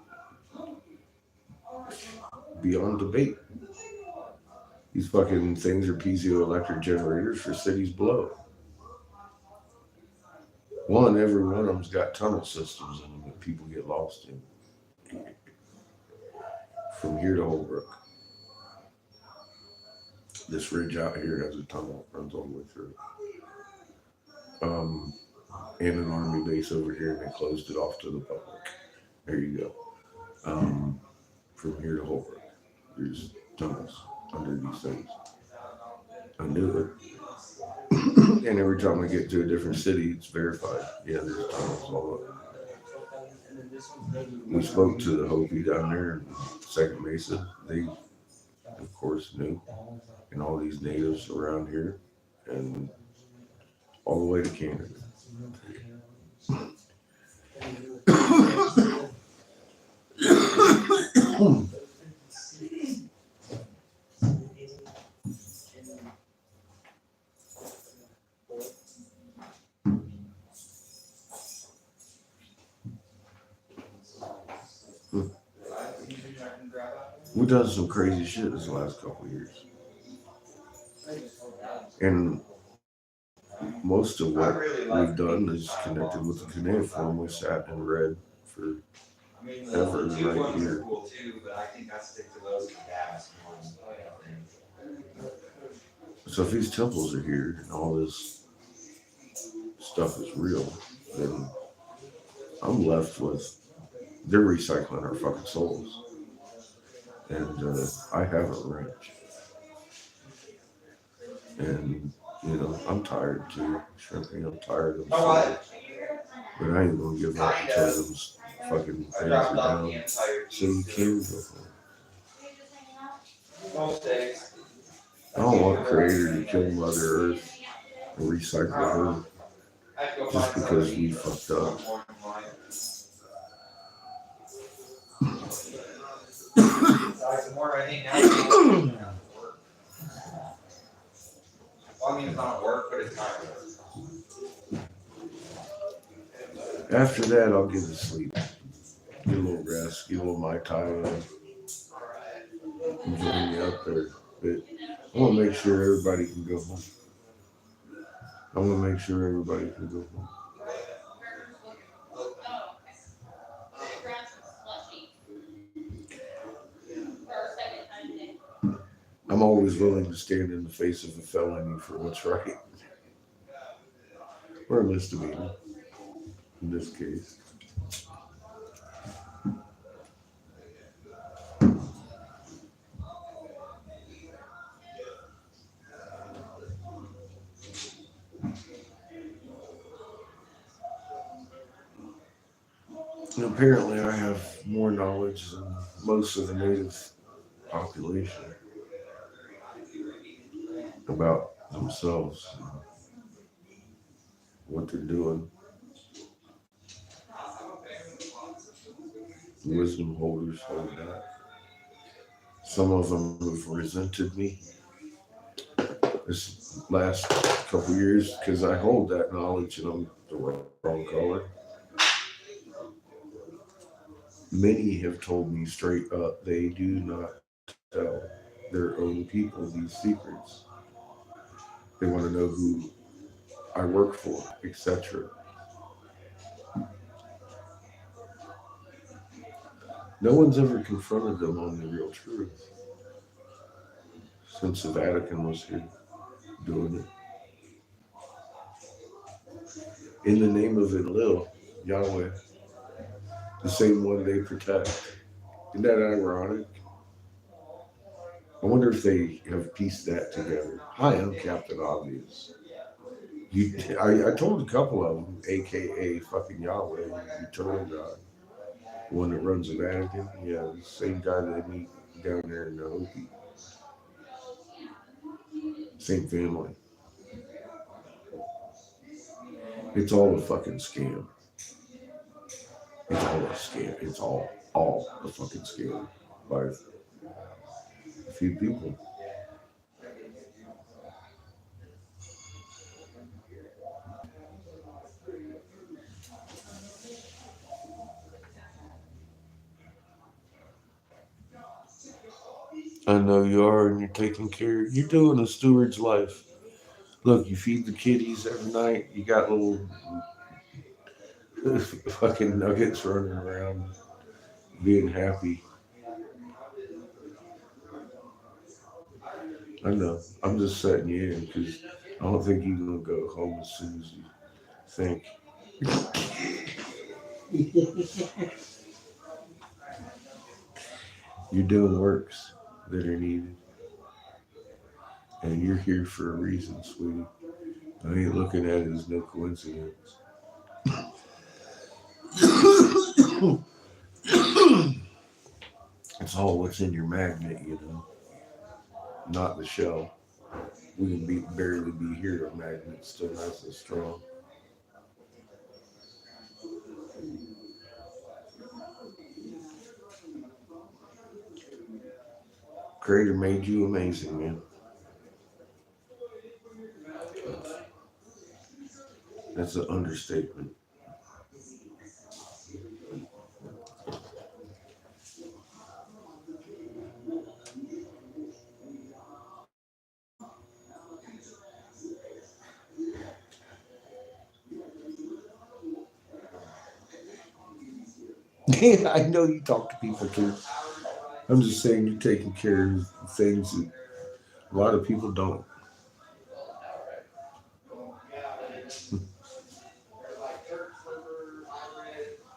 beyond debate. These fucking things are piezoelectric generators for cities below. Every one of them's got tunnel systems in them that people get lost in. From here to Holbrook. This ridge out here has a tunnel that runs all the way through. And an army base over here, and they closed it off to the public. There you go. From here to Holbrook, there's tunnels under these things. I knew it. And every time I get to a different city, it's verified. Yeah, there's tunnels all over. We spoke to the Hopi down there in Second Mesa. They, of course, knew. And all these natives around here. And all the way to Canada. We've done some crazy shit this last couple of years. And most of what we've done is connected with the cuneiform we sat and read for ever right here. So if these temples are here and all this stuff is real, then I'm left with they're recycling our fucking souls. And I have a wrench. And, I'm tired too. I'm tired of them. But I ain't gonna give up until those fucking things are down. So you can go for it. I don't want Creator to kill Mother Earth and recycle her just because we fucked up. After that, I'll get to sleep. Get a little rest, get a little Mai Tai and join me up there. But I want to make sure everybody can go home. I'm always willing to stand in the face of a felony for what's right. Or a misdemeanor, in this case. And apparently I have more knowledge than most of the native population about themselves, what they're doing. The wisdom holders hold that. Some of them have resented me this last couple years because I hold that knowledge and I'm the wrong color. Many have told me straight up they do not tell their own people these secrets. They want to know who I work for, etc. No one's ever confronted them on the real truth since the Vatican was here doing it. In the name of Enlil, Yahweh, the same one they protect. Isn't that ironic? I wonder if they have pieced that together. Hi, I'm Captain Obvious. I told a couple of them, aka fucking Yahweh, the eternal God, the one that runs the Vatican. Yeah, the same guy that they meet down there in the Hopi. Same family. It's all a fucking scam. It's all a scam. It's all a fucking scam by a few people. I know you are, and you're taking care. You're doing a steward's life. Look, you feed the kitties every night. You got little fucking nuggets running around, being happy. I know. I'm just setting you in because I don't think you're gonna go home as soon as you think. You're doing works that are needed, and you're here for a reason, sweetie. I ain't looking at it as no coincidence. It's all what's in your magnet, not the shell. We can barely be here. A magnet's still nice and strong. Creator made you amazing, man. That's an understatement. Yeah, I know you talk to people too. I'm just saying you're taking care of things that a lot of people don't.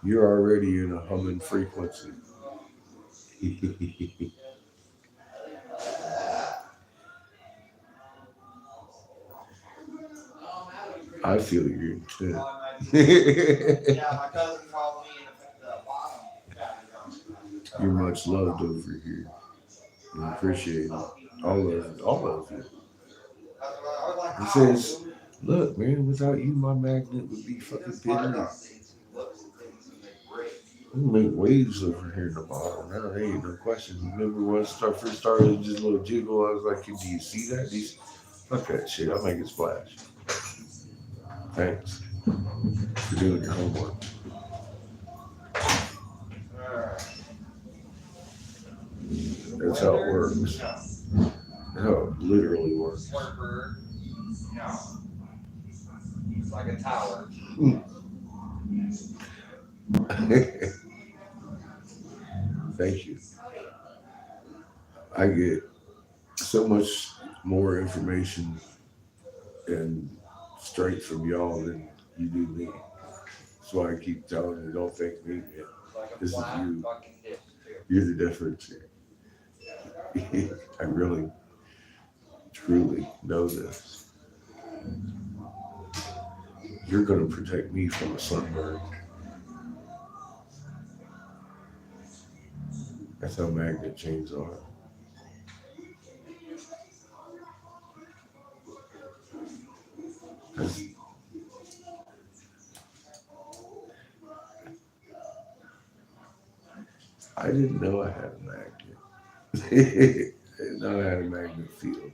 You're already in a humming frequency. I feel your intent. Yeah, my cousin called me at the bottom. You're much loved over here. And appreciate it. All of you. He says, look, man, without you, my magnet would be fucking piddly. We make waves over here in the bottom. Now, there ain't no question. Remember when I first started, just a little jiggle, I was like, do you see that? Fuck that shit. I'll make it splash. Thanks for doing your homework. That's how it works. That's how it literally works. It's like a tower. Thank you. I get so much more information and strength from y'all than you do me. That's why I keep telling you, don't thank me, man. This is you. You're the difference here. I really, truly know this. You're going to protect me from a sunburn. That's how magnet chains are. didn't know I had a magnet. I didn't know I had a magnet field.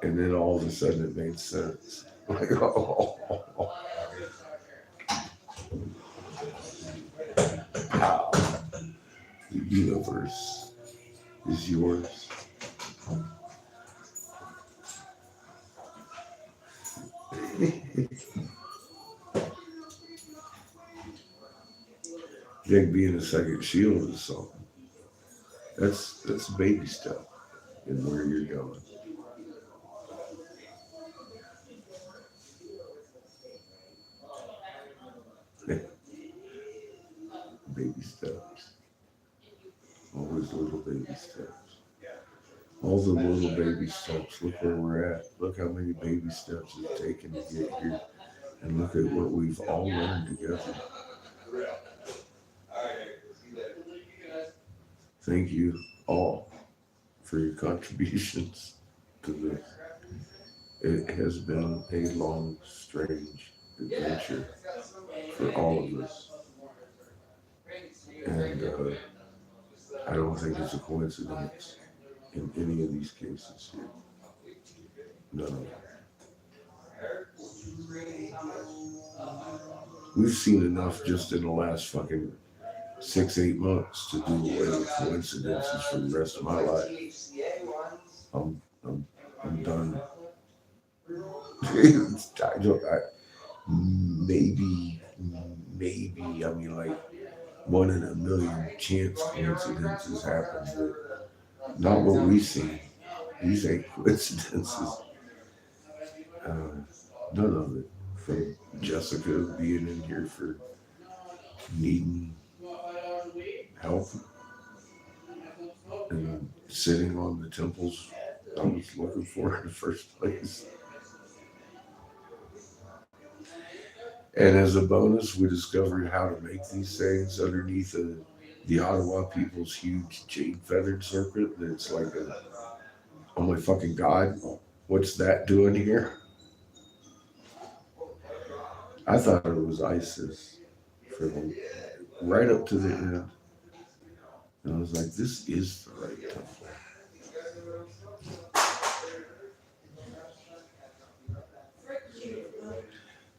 And then all of a sudden it made sense. Like, oh, wow. The universe is yours. Jake being a second shield is something. That's baby stuff in where you're going. Baby steps. Always little baby steps. All the little baby steps. Look where we're at. Look how many baby steps it's taken to get here. And look at what we've all learned together. Thank you all for your contributions to this. It has been a long, strange adventure for all of us. And I don't think it's a coincidence in any of these cases here. None of them. We've seen enough just in the last fucking 6-8 months to do away with coincidences for the rest of my life. I'm done. Maybe, I mean, like 1 in a million chance coincidences happen, but not what we see. These ain't coincidences. None of it. From Jessica being in here for needing help and sitting on the temples I was looking for in the first place. And as a bonus, we discovered how to make these things underneath the Ottawa people's huge jade feathered serpent. That's like oh my fucking God, what's that doing here? I thought it was ISIS right up to the end. And I was like, this is the right temple.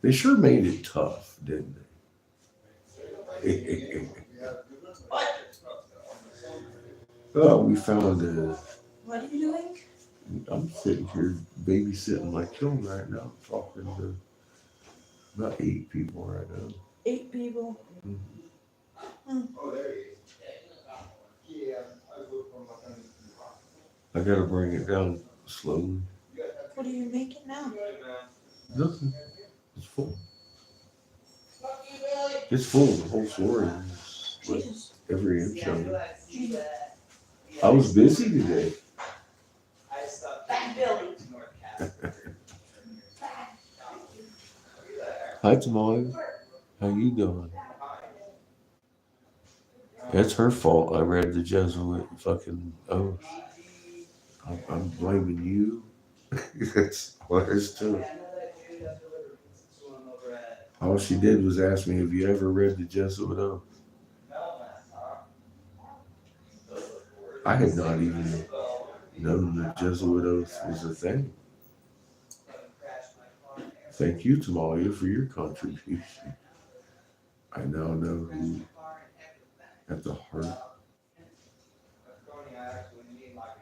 They sure made it tough, didn't they? Oh, we found What are you doing? I'm sitting here babysitting my children right now, talking to about 8 people right now. 8 people. I gotta bring it down slowly. What are you making now? Nothing. It's full. It's full. The whole story is like Jesus. every inch of it. I was busy today. Hi, Tamale. How you doing? It's her fault. I read the Jesuit fucking oath. I'm blaming you. That's what there's to it. All she did was ask me, have you ever read the Jesuit oath? I had not even known the Jesuit oath was a thing. Thank you, Tamalia, for your contribution. I now know who at the heart,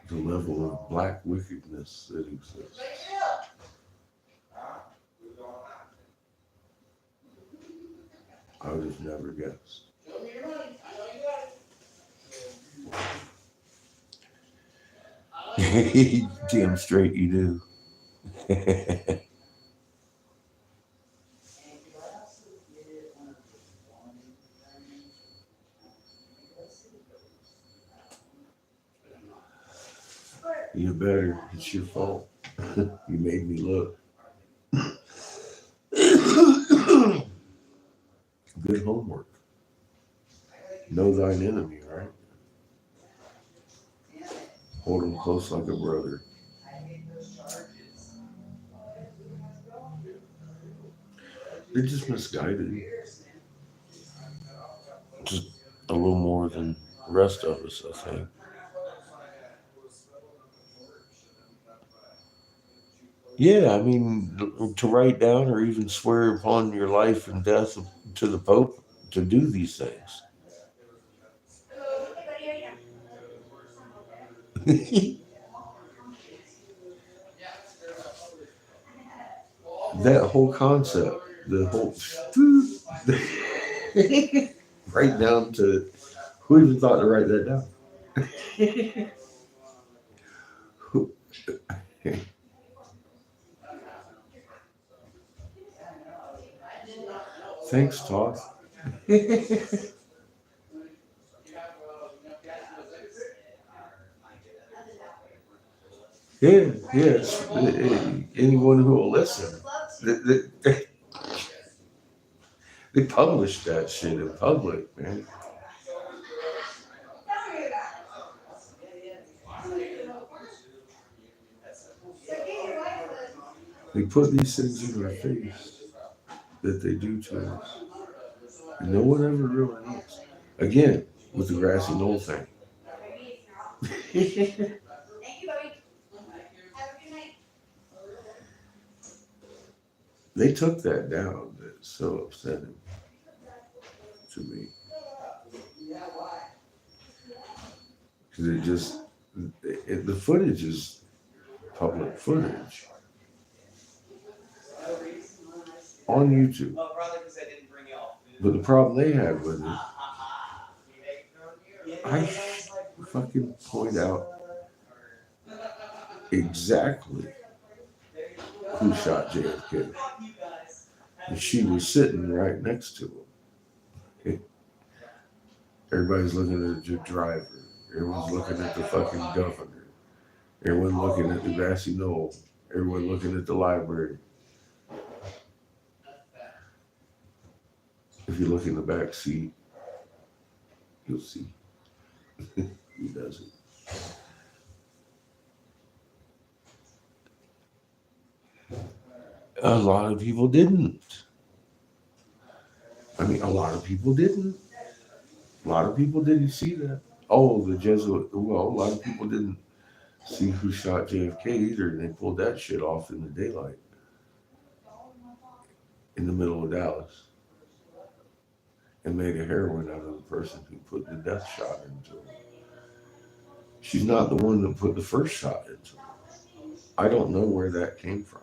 the level of black wickedness that exists. I would have never guessed. Damn straight you do. You better. It's your fault. You made me look. Good homework. Know thine enemy, right? Hold him close like a brother. They're just misguided. Just a little little more than the rest of us, I think. Yeah, I mean, to write down or even swear upon your life and death to the Pope to do these things. That whole concept, the whole right down to who even thought to write that down? Thanks, Todd. Yeah, yes. Anyone who will listen, they published that shit in public, man. They put these things in our face that they do to us. And no one ever really knows. Again, with the grassy knoll thing. They took that down. That's so upsetting to me. Because the footage is public footage on YouTube. But the problem they had with it, I fucking point out exactly who shot JFK. And she was sitting right next to him. Okay? Everybody's looking at the driver. Everyone's looking at the fucking governor. Everyone looking at the grassy knoll. Everyone looking at the library. If you look in the back seat, you'll see he does it. A lot of people didn't. I mean, a lot of people didn't. A lot of people didn't see that. Oh, the Jesuit. Well, a lot of people didn't see who shot JFK either. And they pulled that shit off in the daylight in the middle of Dallas and made a heroine out of the person who put the death shot into him. She's not the one that put the first shot into him. I don't know where that came from.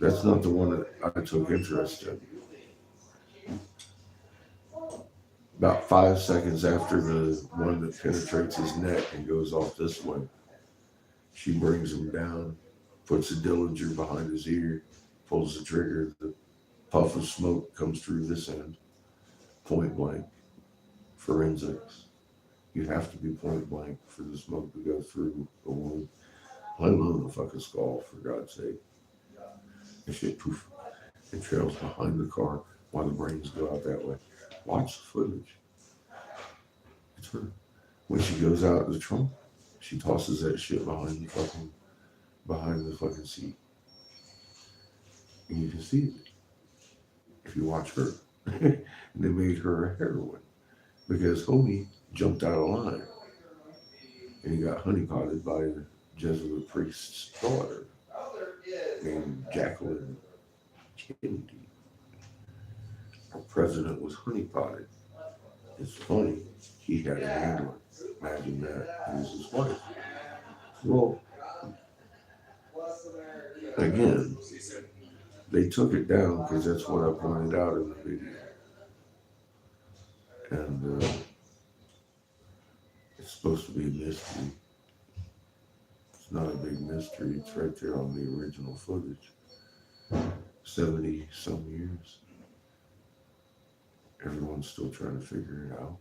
That's not the one that I took interest in. About 5 seconds after the one that penetrates his neck and goes off this way, she brings him down, puts a Dillinger behind his ear, pulls the trigger. The puff of smoke comes through this end. Point blank. Forensics. You have to be point blank for the smoke to go through a wound, let alone the fucking skull, for God's sake. And shit, poof, it trails behind the car while the brains go out that way. Watch the footage. It's her. When she goes out of the trunk, she tosses that shit behind the fucking seat. And you can see it if you watch her. And they made her a heroine because homie jumped out of line and he got honeypotted by a Jesuit priest's daughter named Jacqueline Kennedy. Our president was honeypotted. It's funny, he had a handler. Imagine that. He was his wife. Well, again, they took it down because that's what I pointed out in the video. And it's supposed to be a mystery. It's not a big mystery. It's right there on the original footage. 70 some years. Everyone's still trying to figure it out.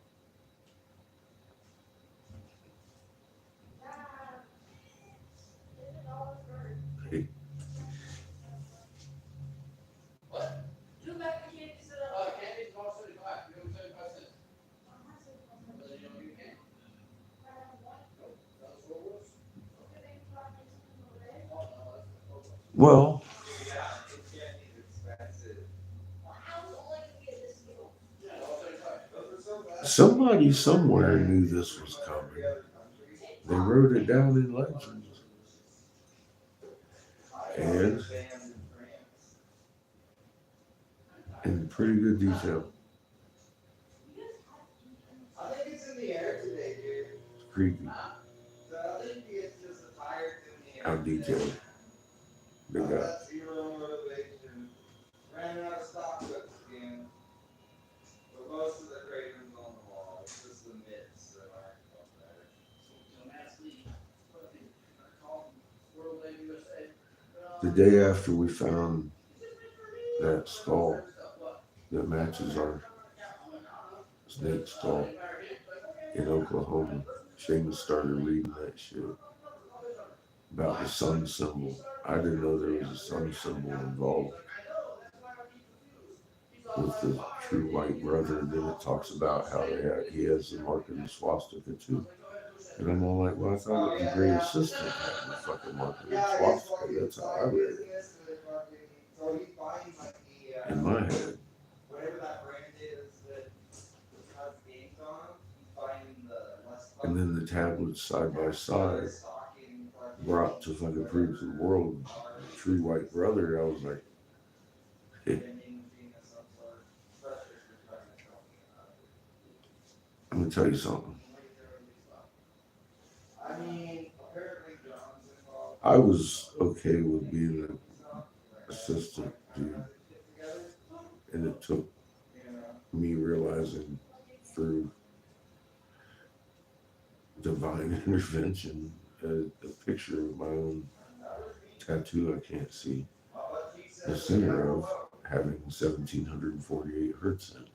Hey. Well, Somebody somewhere knew this was coming. They wrote it down in legends. And in pretty good detail. I think it's in the air today, dude. It's creepy So I think it's just a tire in the how air. detailed they got. That's zero motivation. Ran out of stock clips again. But most of the craters on the wall. It's just the myths that aren't up there. The day after we found that skull that matches our snake skull in Oklahoma, Seamus started reading that shit about the sun symbol. I didn't know there was a sun symbol involved with the true white brother. And then it talks about how he has the mark of the swastika too. And I'm all like, well, I thought the great assistant had the fucking mark of the swastika. That's how I read it in my head. Whatever that brand is that has games on them, he's buying the less. And then the tablets side by side brought to fucking prove to the world the true white brother. I was like, hey, I'm gonna tell you something. I was okay with being an assistant dude, and it took me realizing through divine intervention a picture of my own tattoo I can't see the center of having 1748 hertz in.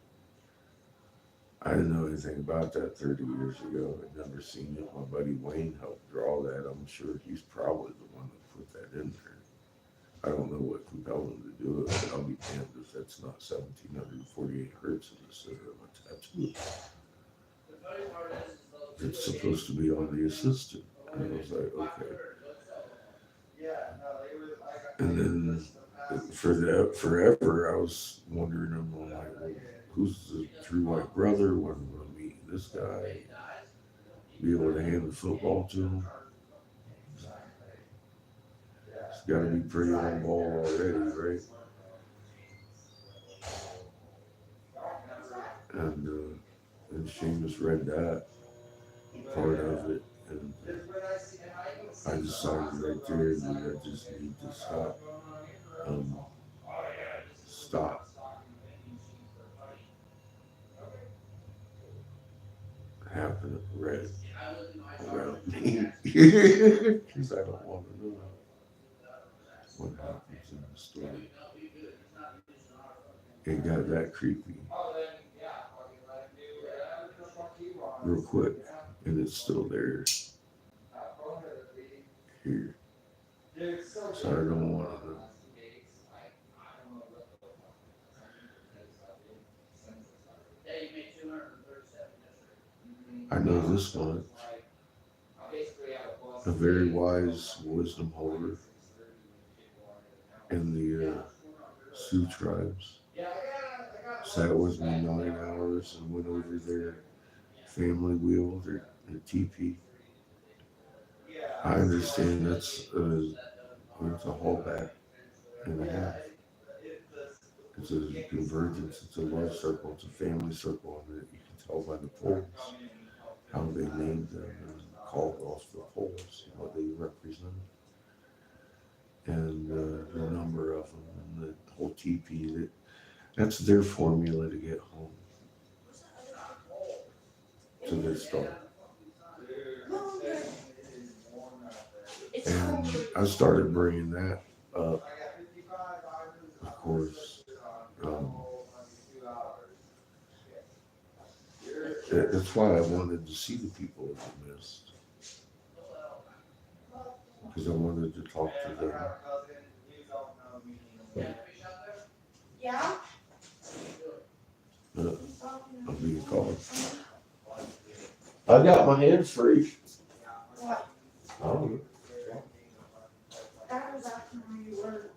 I didn't know anything about that 30 years ago. I'd never seen it. My buddy Wayne helped draw that. I'm sure he's probably the one that put that in there. I don't know what compelled him to do it, but I'll be damned if that's not 1748 hertz in the center of a tattoo. It's supposed to be on the assistant. And I was like, okay. And then forever I was wondering, I'm like, well, who's the true white brother? When I'm going to meet this guy, be able to hand the football to him. It's got to be pretty on ball already, right? And Seamus read that part of it, and I decided right there that I just need to stop. Stop having it read around me because I don't want to know what happens in the story. It got that creepy real quick, and it's still there here. So I don't want to know. I know this one, a very wise wisdom holder in the Sioux tribes, sat with me 9 hours and went over their family wheel, their teepee. I understand that's it's a haulback and a half. It's a convergence, it's a love circle, it's a family circle, and you can tell by the poles how they named them and called off the poles, what they represent, and the number of them, and the whole teepee. That's their formula to get home to their star. And I started bringing that up, of course. That's why I wanted to see the people of the mist, because I wanted to talk to them. Yeah? I'm being called. I got my hands free. What? I don't know. That was after we were.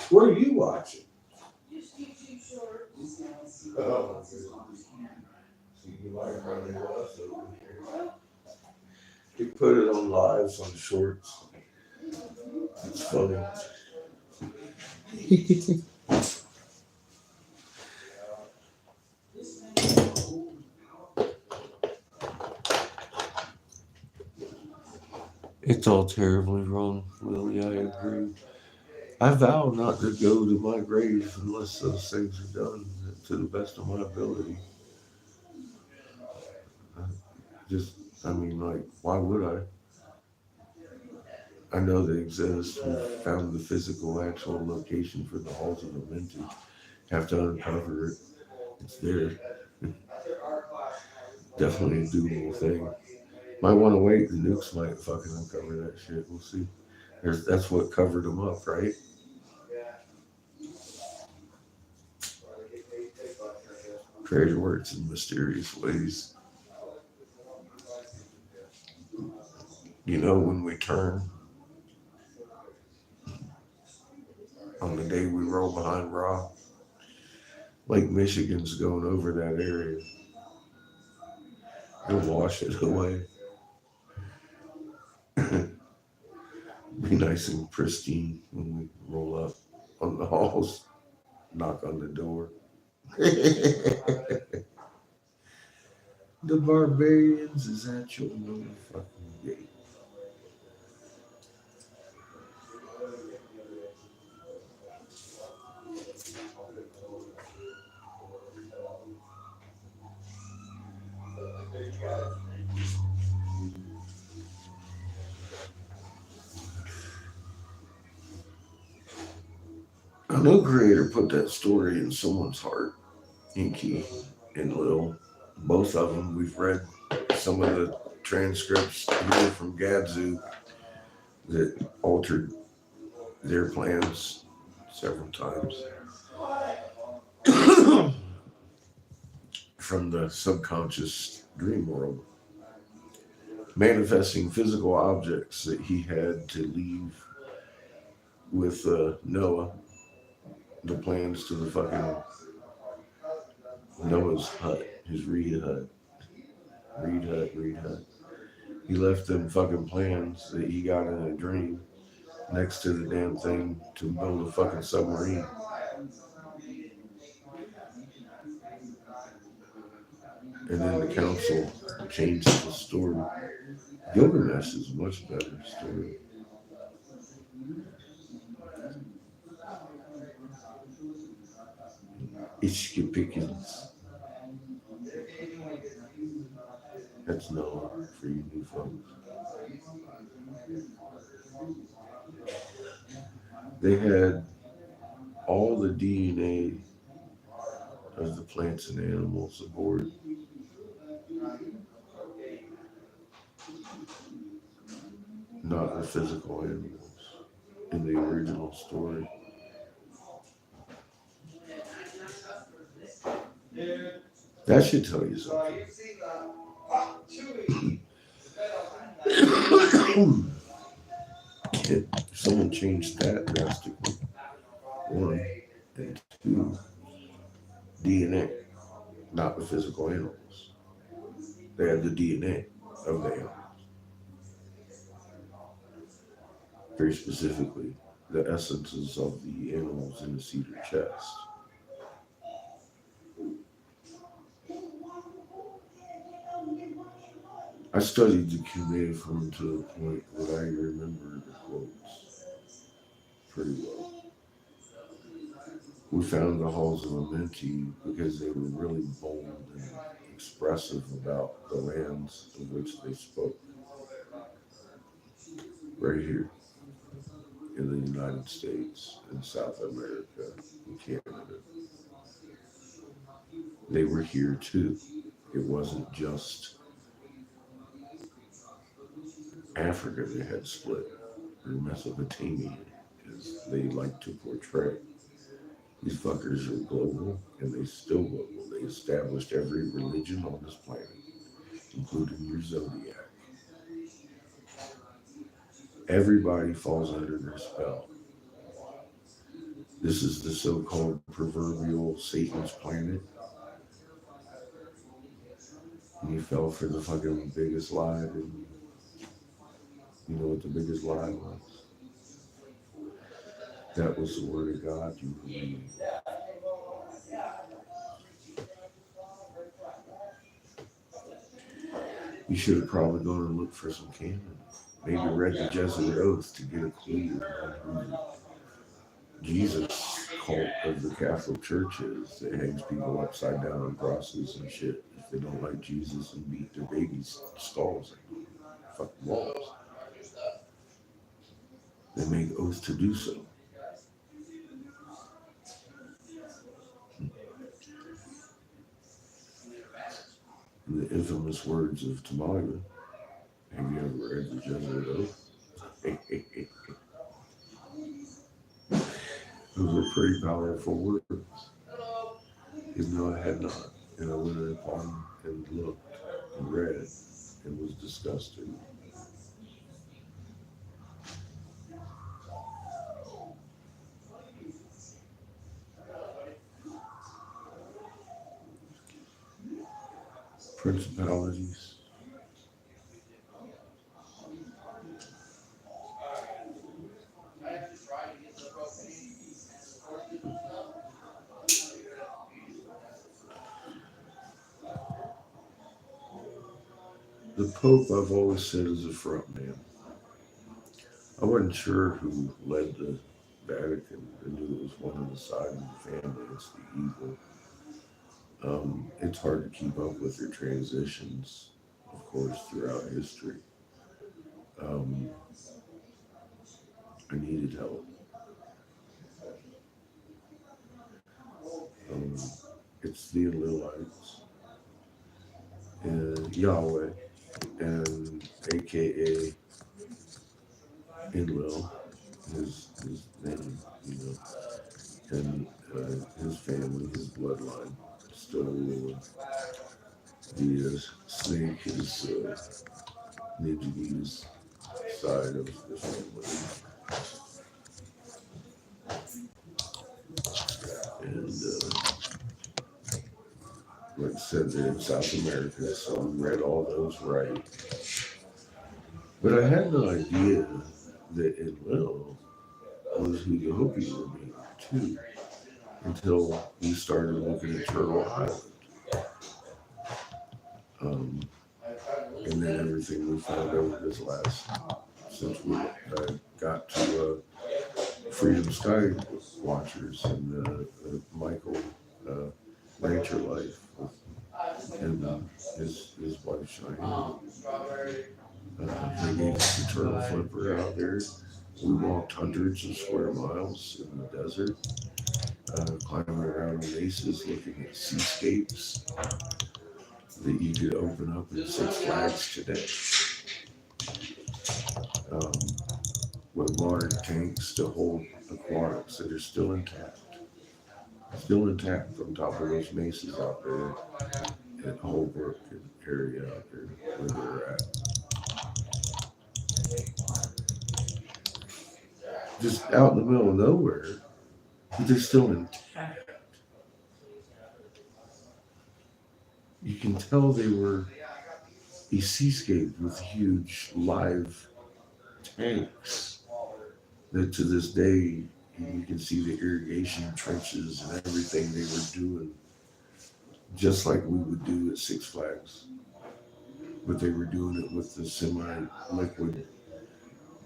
What are you watching? Just YouTube shorts. Oh, so you like running us over here. You put it on lives on shorts. It's funny. It's all terribly wrong, Lily. I agree. I vow not to go to my grave unless those things are done to the best of my ability. Just, I mean, like, why would I? I know they exist. We found the physical, actual location for the halls of the vintage. Have to uncover it. It's there. Definitely a doable thing. Might want to wait. The nukes might fucking uncover that shit. We'll see. That's what covered them up, right? Creator works in mysterious ways. You know, when we turn on the day we roll behind Rock, Lake Michigan's going over that area. It'll wash it away. Be nice and pristine when we roll up on the halls, knock on the door. The barbarians is at your motherfucking gate. I know Creator put that story in someone's heart, Inky and Lil. Both of them. We've read some of the transcripts here from Gadzook that altered their plans several times. From the subconscious dream world, manifesting physical objects that he had to leave with Noah, the plans to the fucking Noah's hut, his Reed hut. He left them fucking plans that he got in a dream next to the damn thing to build a fucking submarine. And then the council changed the story. Gilgamesh is a much better story. Ishka Pickens. That's Noah for you new folks. They had all the DNA of the plants and animals aboard. Not the physical animals in the original story. That should tell you something. If someone changed that drastically, one, and two, DNA, not the physical animals. They had the DNA of the animal. Very specifically, the essences of the animals in the cedar chest. I studied the cuneiform to the point that I remember the quotes pretty well. We found the halls of Amenti because they were really bold and expressive about the lands of which they spoke. Right here in the United States, in South America, and Canada. They were here too. It wasn't just Africa they had split, or Mesopotamia, as they like to portray. These fuckers are global, and they still global. They established every religion on this planet, including your zodiac. Everybody falls under their spell. This is the so-called proverbial Satan's planet. And you fell for the fucking biggest lie, and you know what the biggest lie was? That was the word of God you believed. You should have probably gone and looked for some canon. Maybe read the Jesuit oath to get a clue on who Jesus cult of the Catholic Church is that hangs people upside down on crosses and shit if they don't like Jesus and beat their babies' skulls in fucking walls. They make oath to do so. In the infamous words of Tamaga, have you ever read the Jesuit oath? Those were pretty powerful words. Even though I had not. And I went upon and looked and read and was disgusted. Principalities. The Pope, I've always said, is a front man. I wasn't sure who led the Vatican. I knew it was one on the side of the family. It's the evil. It's hard to keep up with their transitions, of course, throughout history. I needed help. It's the Lilites and Yahweh and AKA Enlil, his name, you know, and his family, his bloodline, still ruling. The snake is Niji's side of the family. And like I said, they're in South America, so we read all those right. But I had no idea that Enlil was who the Hopi were being too, until we started looking at Turtle Island. And then everything we found over this last, since we got to Freedom Sky Watchers and Michael Rancher Life and his wife Cheyenne. They gave us the turtle flipper out there. We walked hundreds of square miles in the desert, climbing around the mesas, looking at seascapes that you could open up in Six Flags today. With modern tanks to hold aquatics that are still intact. Still intact from top of those mesas out there at Holbrook and area out there where they're at. Just out in the middle of nowhere, but they're still intact. You can tell they were a seascape with huge live tanks that to this day you can see the irrigation trenches and everything they were doing, just like we would do at Six Flags. But they were doing it with the semi-liquid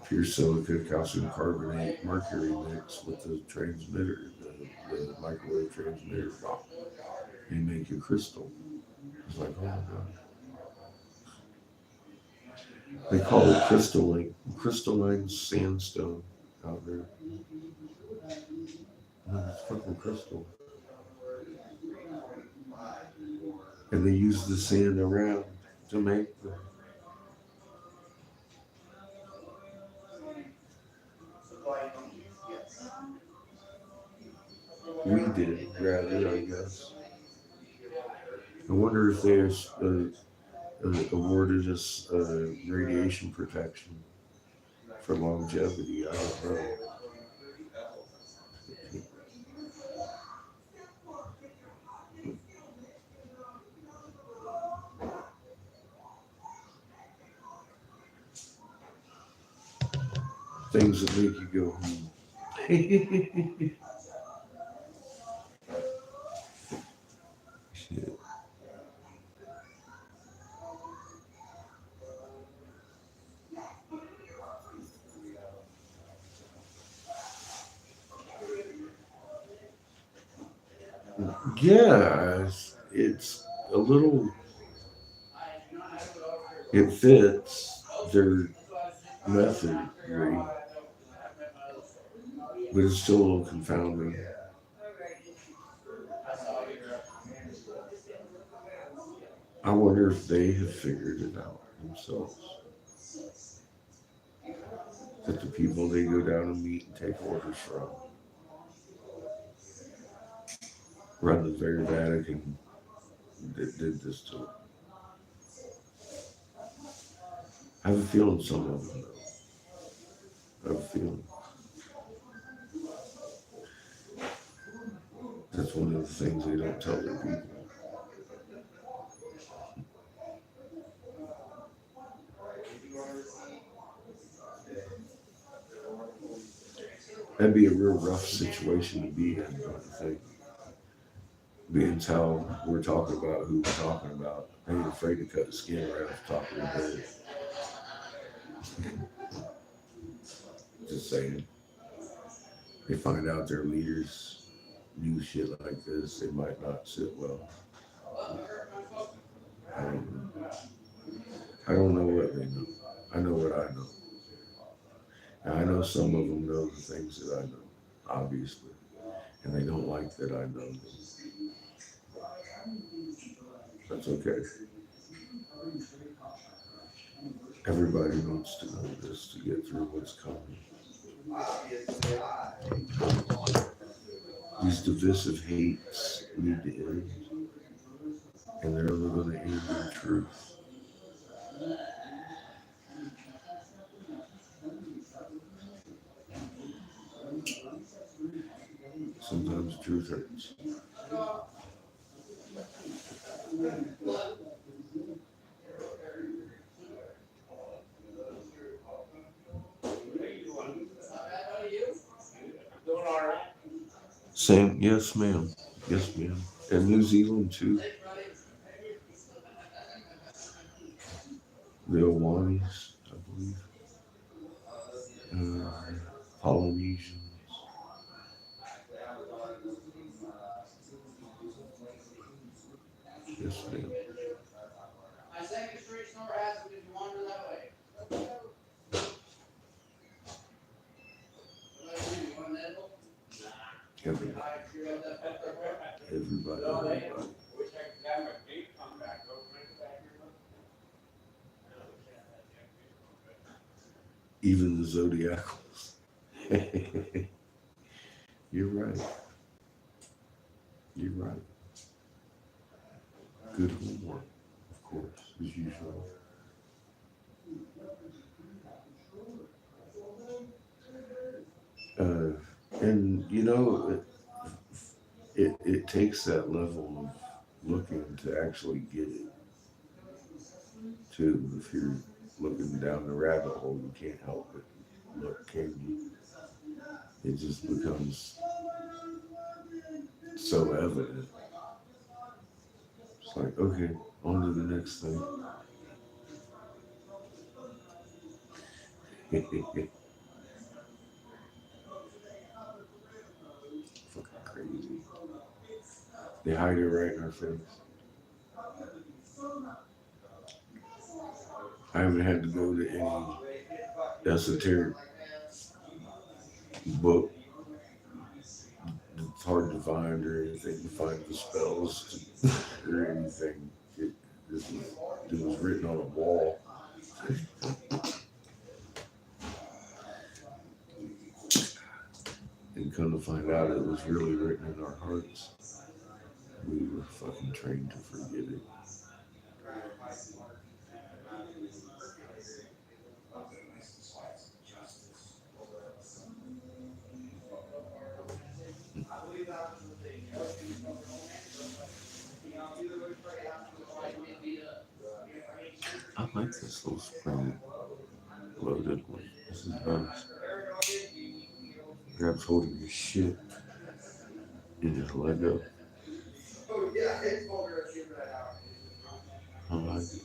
pure silica, calcium carbonate, mercury mix with the transmitter, the microwave transmitter box. They make a crystal. It's like, oh my God. They call it crystalline sandstone out there. No, it's fucking crystal. And they use the sand around to make the. We did, rather, I guess. I wonder if they awarded us radiation protection for longevity. I don't know. Things that make you go, Shit. Yeah, it's a little, it fits their method, right? But it's still a little confounding. I wonder if they have figured it out themselves. That the people they go down and meet and take orders from run the very Vatican that did this to them. I have a feeling some of them know. I have a feeling. That's one of the things they don't tell their people. That'd be a real rough situation to be in, don't you think? Being how we're talking about who we're talking about. I ain't afraid to cut the skin right off the top of their head. Just saying. They find out their leaders do shit like this, they might not sit well. I don't know. I don't know what they know. I know what I know. And I know some of them know the things that I know, obviously. And they don't like that I know them. That's okay. Everybody needs to know this to get through what's coming. These divisive hates need to end, and they're only going to end in truth. Sometimes truth hurts. Same, yes, ma'am. Yes, ma'am. And New Zealand too. The Owanis, I believe. Polynesians. Yes, ma'am. Everybody. Everybody. Even the zodiacals. You're right. You're right. Good homework, of course, as usual. And you know, it takes that level of looking to actually get it too. If you're looking down the rabbit hole, you can't help it. Look, can you? It just becomes so evident. It's like, okay, on to the next thing. Fucking crazy. They hide it right in our face. I haven't had to go to any esoteric book. It's hard to find or anything to find the spells or anything. It was written on a wall. And come to find out it was really written in our hearts. We were fucking trained to forget it. I like this little spring loaded one. This is nice. Grabs hold of your shit and just let go. I like it.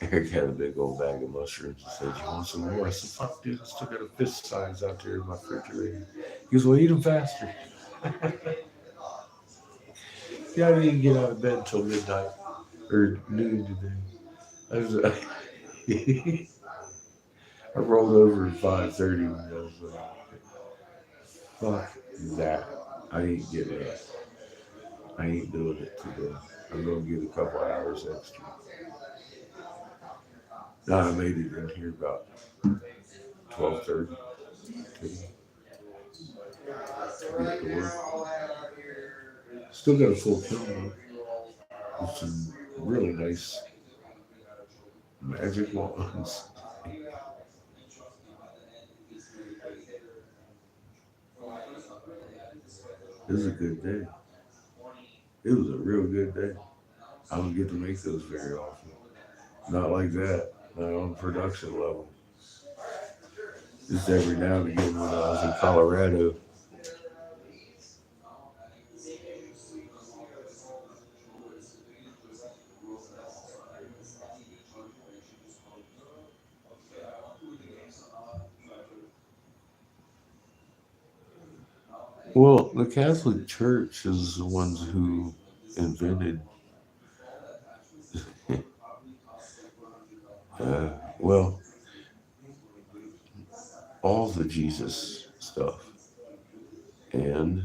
Eric had a big old bag of mushrooms and said, "You want some more?" I said, "Fuck, dude, I still got a fist size out there in my refrigerator." He goes, "Well, eat them faster." Yeah, I didn't get out of bed until midnight or noon today. I was, I rolled over at 5:30 and I was like, "Fuck that! I ain't getting up. I ain't doing it today. I'm gonna get a couple hours extra." Now I made it in here about 12:30 to get to work. Still got a full kiln with some really nice magic wands. It was a good day. It was a real good day. I don't get to make those very often. Not like that. Not on production level. Just every now and again when I was in Colorado. Well, the Catholic Church is the ones who invented, well, all the Jesus stuff and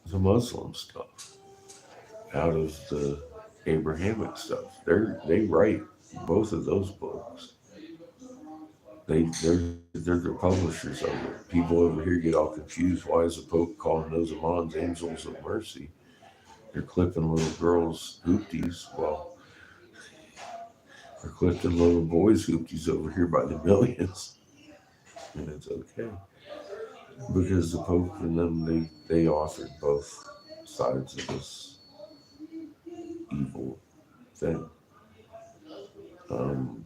the Muslim stuff out of the Abrahamic stuff. They write both of those books. They're the publishers of it. People over here get all confused. Why is the Pope calling those Amans angels of mercy? They're clipping little girls' hoopties. Well, they're clipping little boys' hoopties over here by the millions, and it's okay because the Pope and them they authored both sides of this evil thing. Um,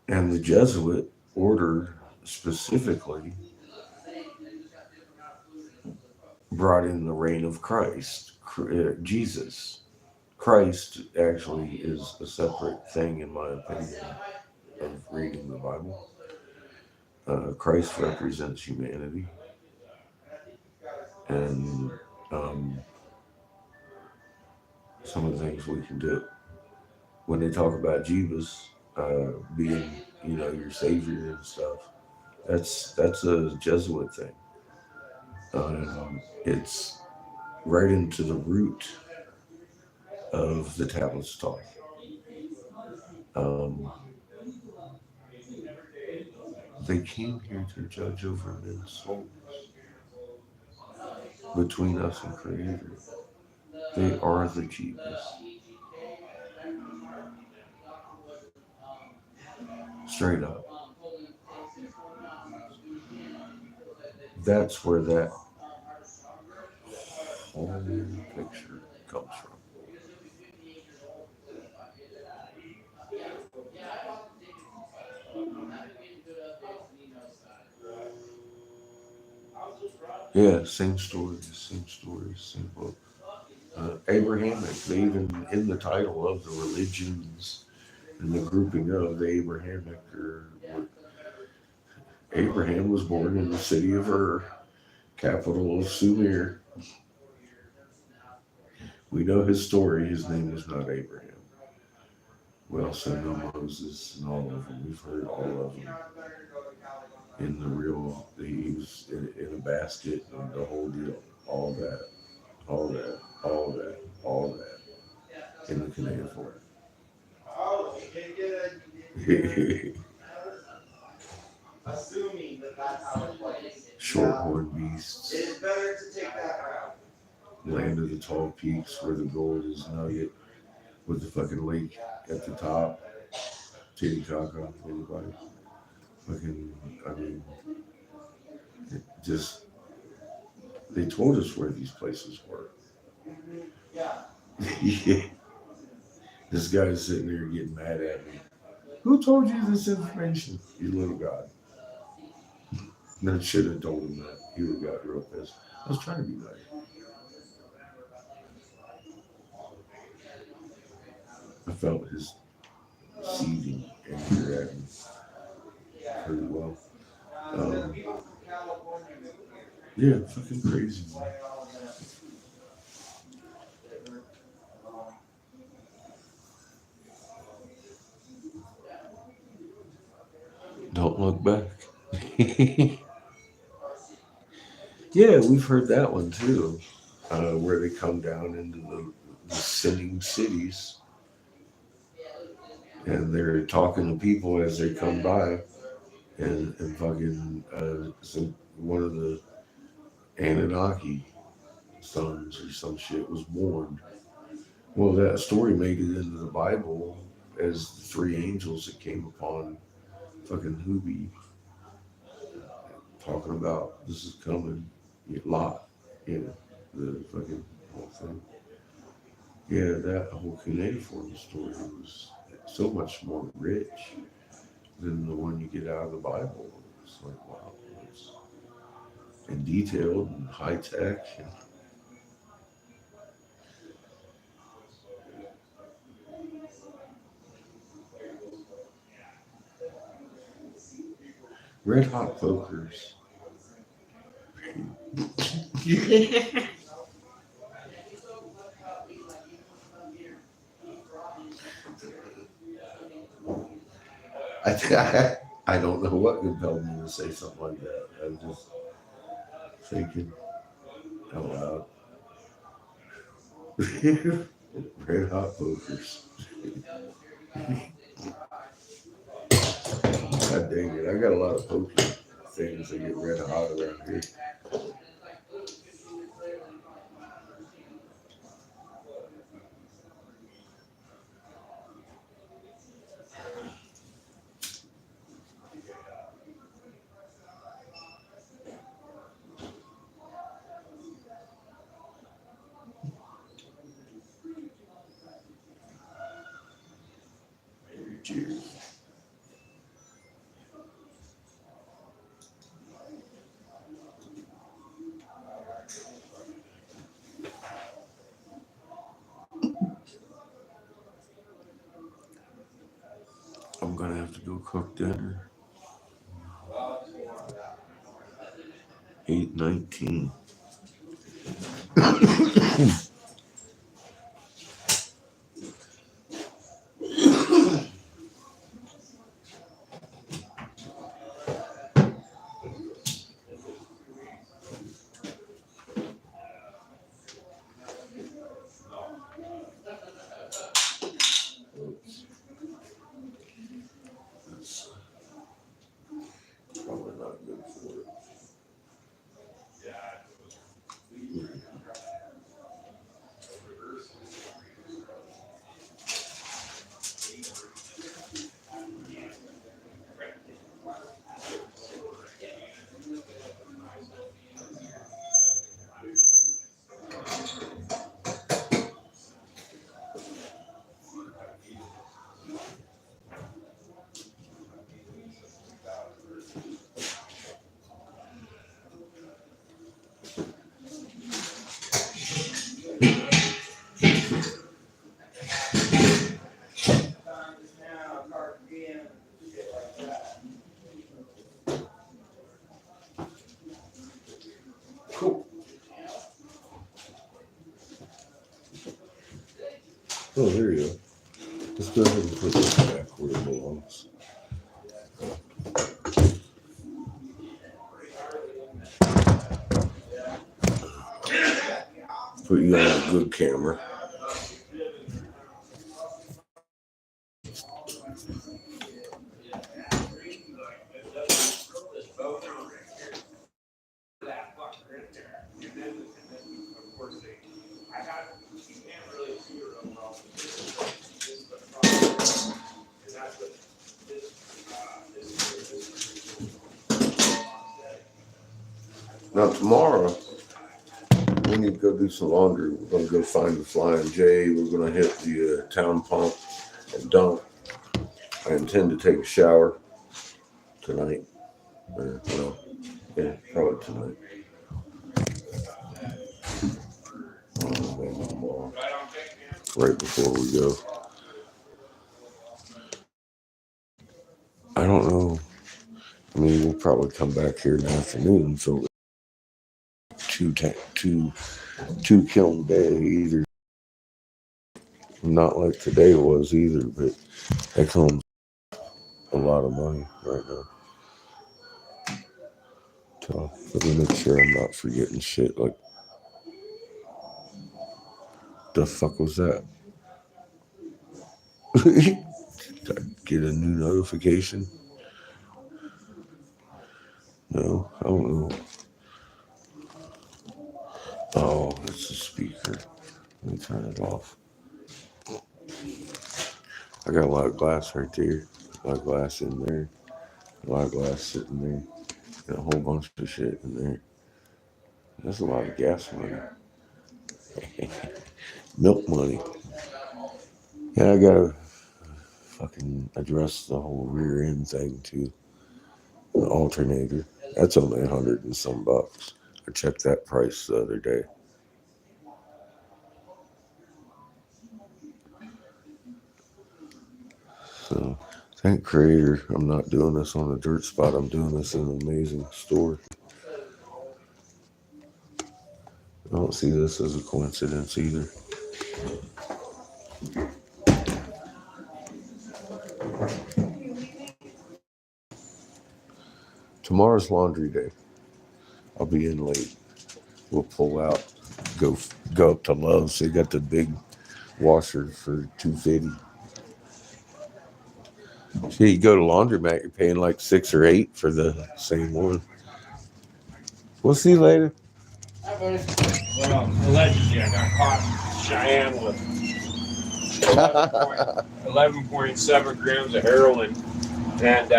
and the Jesuit order specifically brought in the reign of Christ, Jesus. Christ actually is a separate thing, in my opinion, of reading the Bible. Christ represents humanity, and um, some of the things we can do. When they talk about Jesus being, your savior and stuff, that's a Jesuit thing. It's right into the root of the tablets taught. Um, they came here to judge over men's souls between us and Creator. They are the Jesus. Straight up. That's where that whole picture comes from. Yeah, same stories, same book. Abrahamic, they even in the title of the religions and the grouping of the Abrahamic, Abraham was born in the city of Ur, capital of Sumer. We know his story. His name is not Abraham. We also know Moses and all of them. We've heard all of them in the real. He was in a basket and the whole deal. All that, all that, all that, all that in the cuneiform. Oh, you did get assuming that that's how it plays. Shorthorn It beasts, is better to take that route. land of the tall peaks where the gold is nugget with the fucking lake at the top. Titicaca, anybody? Fucking, I mean, it just, they told us where these places were. Yeah. Yeah. This guy's sitting there getting mad at me. Who told you this information? You little god. And I should have told him that. He would have got real pissed. I was trying to be nice. I felt his seething anger at me pretty well. People from California moved Yeah, fucking crazy, man. Don't look back. Yeah, we've heard that one too, where they come down into the sinning cities and they're talking to people as they come by, and fucking one of the Anunnaki sons or some shit was born. Well, that story made it into the Bible as the three angels that came upon fucking Hubi, talking about this is coming, Lot, the fucking whole thing. Yeah, that whole cuneiform story was so much more rich than the one you get out of the Bible. It's like, wow, it's and detailed and high tech. And red hot pokers. I don't know what compelled me to say something like that. I was just thinking out loud. Red hot pokers. God dang it. I got a lot of poker things that get red hot around here. Cheers. I'm gonna have to go cook dinner. 8:19. Oops. That's probably not good for it. Oh, there you go. Let's go ahead and put this back where it belongs. Put you on a good camera. Now tomorrow, we need to go do some laundry. We're going to go find the Flying J. We're going to hit the town pump and dump. I intend to take a shower tonight. Well, yeah, probably tonight. Maybe tomorrow. Right before we go. I don't know. I mean, we'll probably come back here in the afternoon, so two kiln day either. Not like today was either, but that comes a lot of money right now. So let me make sure I'm not forgetting shit. Like, the fuck was that? Did I get a new notification? No, I don't know. Oh, it's the speaker. Let me turn it off. I got a lot of glass right there. A lot of glass in there. A lot of glass sitting there. And a whole bunch of shit in there. That's a lot of gas money. Milk money. Yeah, I gotta fucking address the whole rear end thing too. The alternator. That's only $100 and some bucks. I checked that price the other day. So thank Creator, I'm not doing this on a dirt spot. I'm doing this in an amazing store. I don't see this as a coincidence either. Tomorrow's laundry day. I'll be in late. We'll pull out, go up to Love's. They got the big washer for $250. See, you go to laundromat, you're paying like $6 or $8 for the same one. We'll see you later. Well, allegedly, I got caught in Cheyenne with 11.7 grams of heroin, and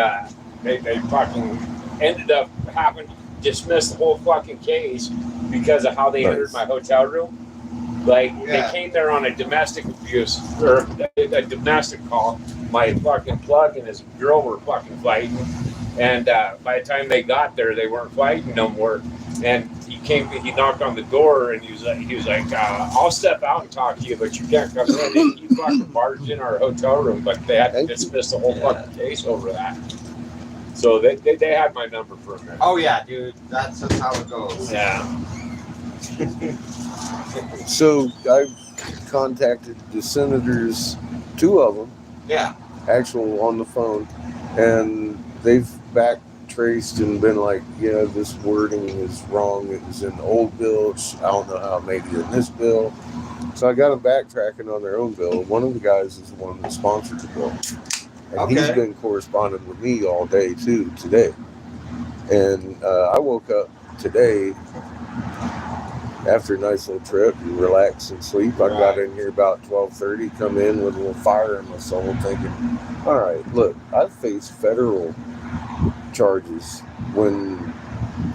they fucking ended up having to dismiss the whole fucking case because of how they entered my hotel room. Like, they came there on a domestic abuse, or a domestic call. My fucking plug and his girl were fucking fighting, and by the time they got there, they weren't fighting no more. And he knocked on the door, and he was like, I'll step out and talk to you, but you can't come in. And he fucking barged in our hotel room, but they had to dismiss the whole fucking case over that. So they had my number for a minute. Oh yeah, dude, that's just how it goes. Yeah. So I contacted the senators, 2 of them. Yeah. Actual on the phone, and they've back traced and been like, yeah, this wording is wrong. It was in the old bill. I don't know how it made it in this bill. So I got them backtracking on their own bill. One of the guys is the one that sponsored the bill. And he's been corresponding with me all day too today. And I woke up today after a nice little trip and relax and sleep. I got in here about 12:30, come in with a little fire in my soul thinking, all right, look, I've faced federal charges when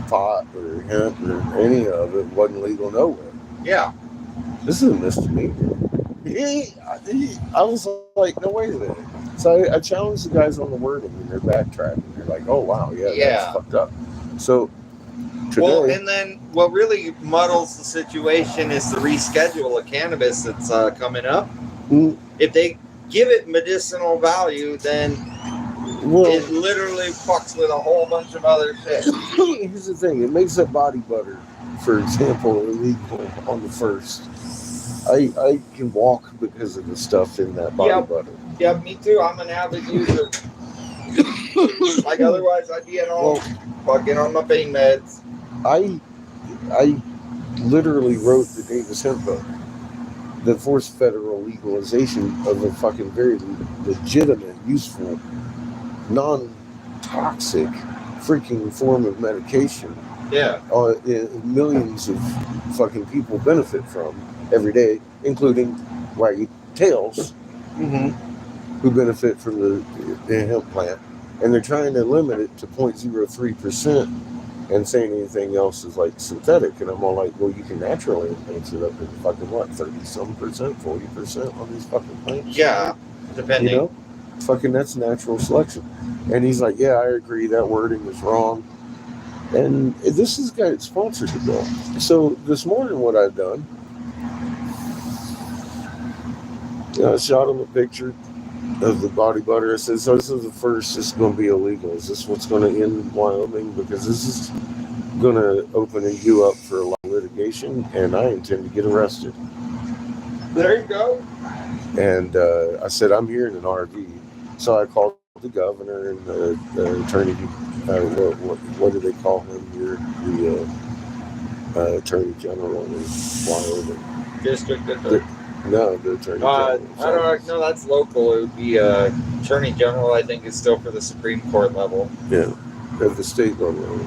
pot or hemp or any of it wasn't legal nowhere. Yeah. This is a misdemeanor. I was like, no, wait a minute. So I challenged the guys on the wording, and they're backtracking. They're like, oh, wow, that's fucked up. So today, well, and then what really muddles the situation is the reschedule of cannabis that's coming up. If they give it medicinal value, then it literally fucks with a whole bunch of other shit. Here's the thing. It makes up body butter, for example, illegal on the 1st. I can walk because of the stuff in that body Yep. butter. Yeah, me too. I'm an avid user. Like otherwise, I'd be at home, fucking on my pain meds. I literally wrote the Davis Hemp book that forced federal legalization of a fucking very legitimate, useful, non-toxic freaking form of medication. Yeah. Millions of fucking people benefit from every day, including waggy tails Mm-hmm. who benefit from the hemp plant. And they're trying to limit it to 0.03% and saying anything else is like synthetic. And I'm all like, well, you can naturally enhance it up to fucking what, 30-some percent, 40% on these fucking plants? Yeah, depending. You know? Fucking that's natural selection. And he's like, yeah, I agree, that wording is wrong. And this is got sponsored the bill. So this morning what I've done, I shot him a picture of the body butter. I said, so this is the first, it's going to be illegal. Is this what's going to end Wyoming? Because this is going to open you up for a lot of litigation, and I intend to get arrested. There you go. And I said, I'm here in an RV. So I called the governor and the attorney, what do they call him here? The attorney general in Wyoming. District attorney. No, the attorney I general. don't know. No, that's local. It would be attorney general. I think is still for the Supreme Court level. Yeah, at the state level.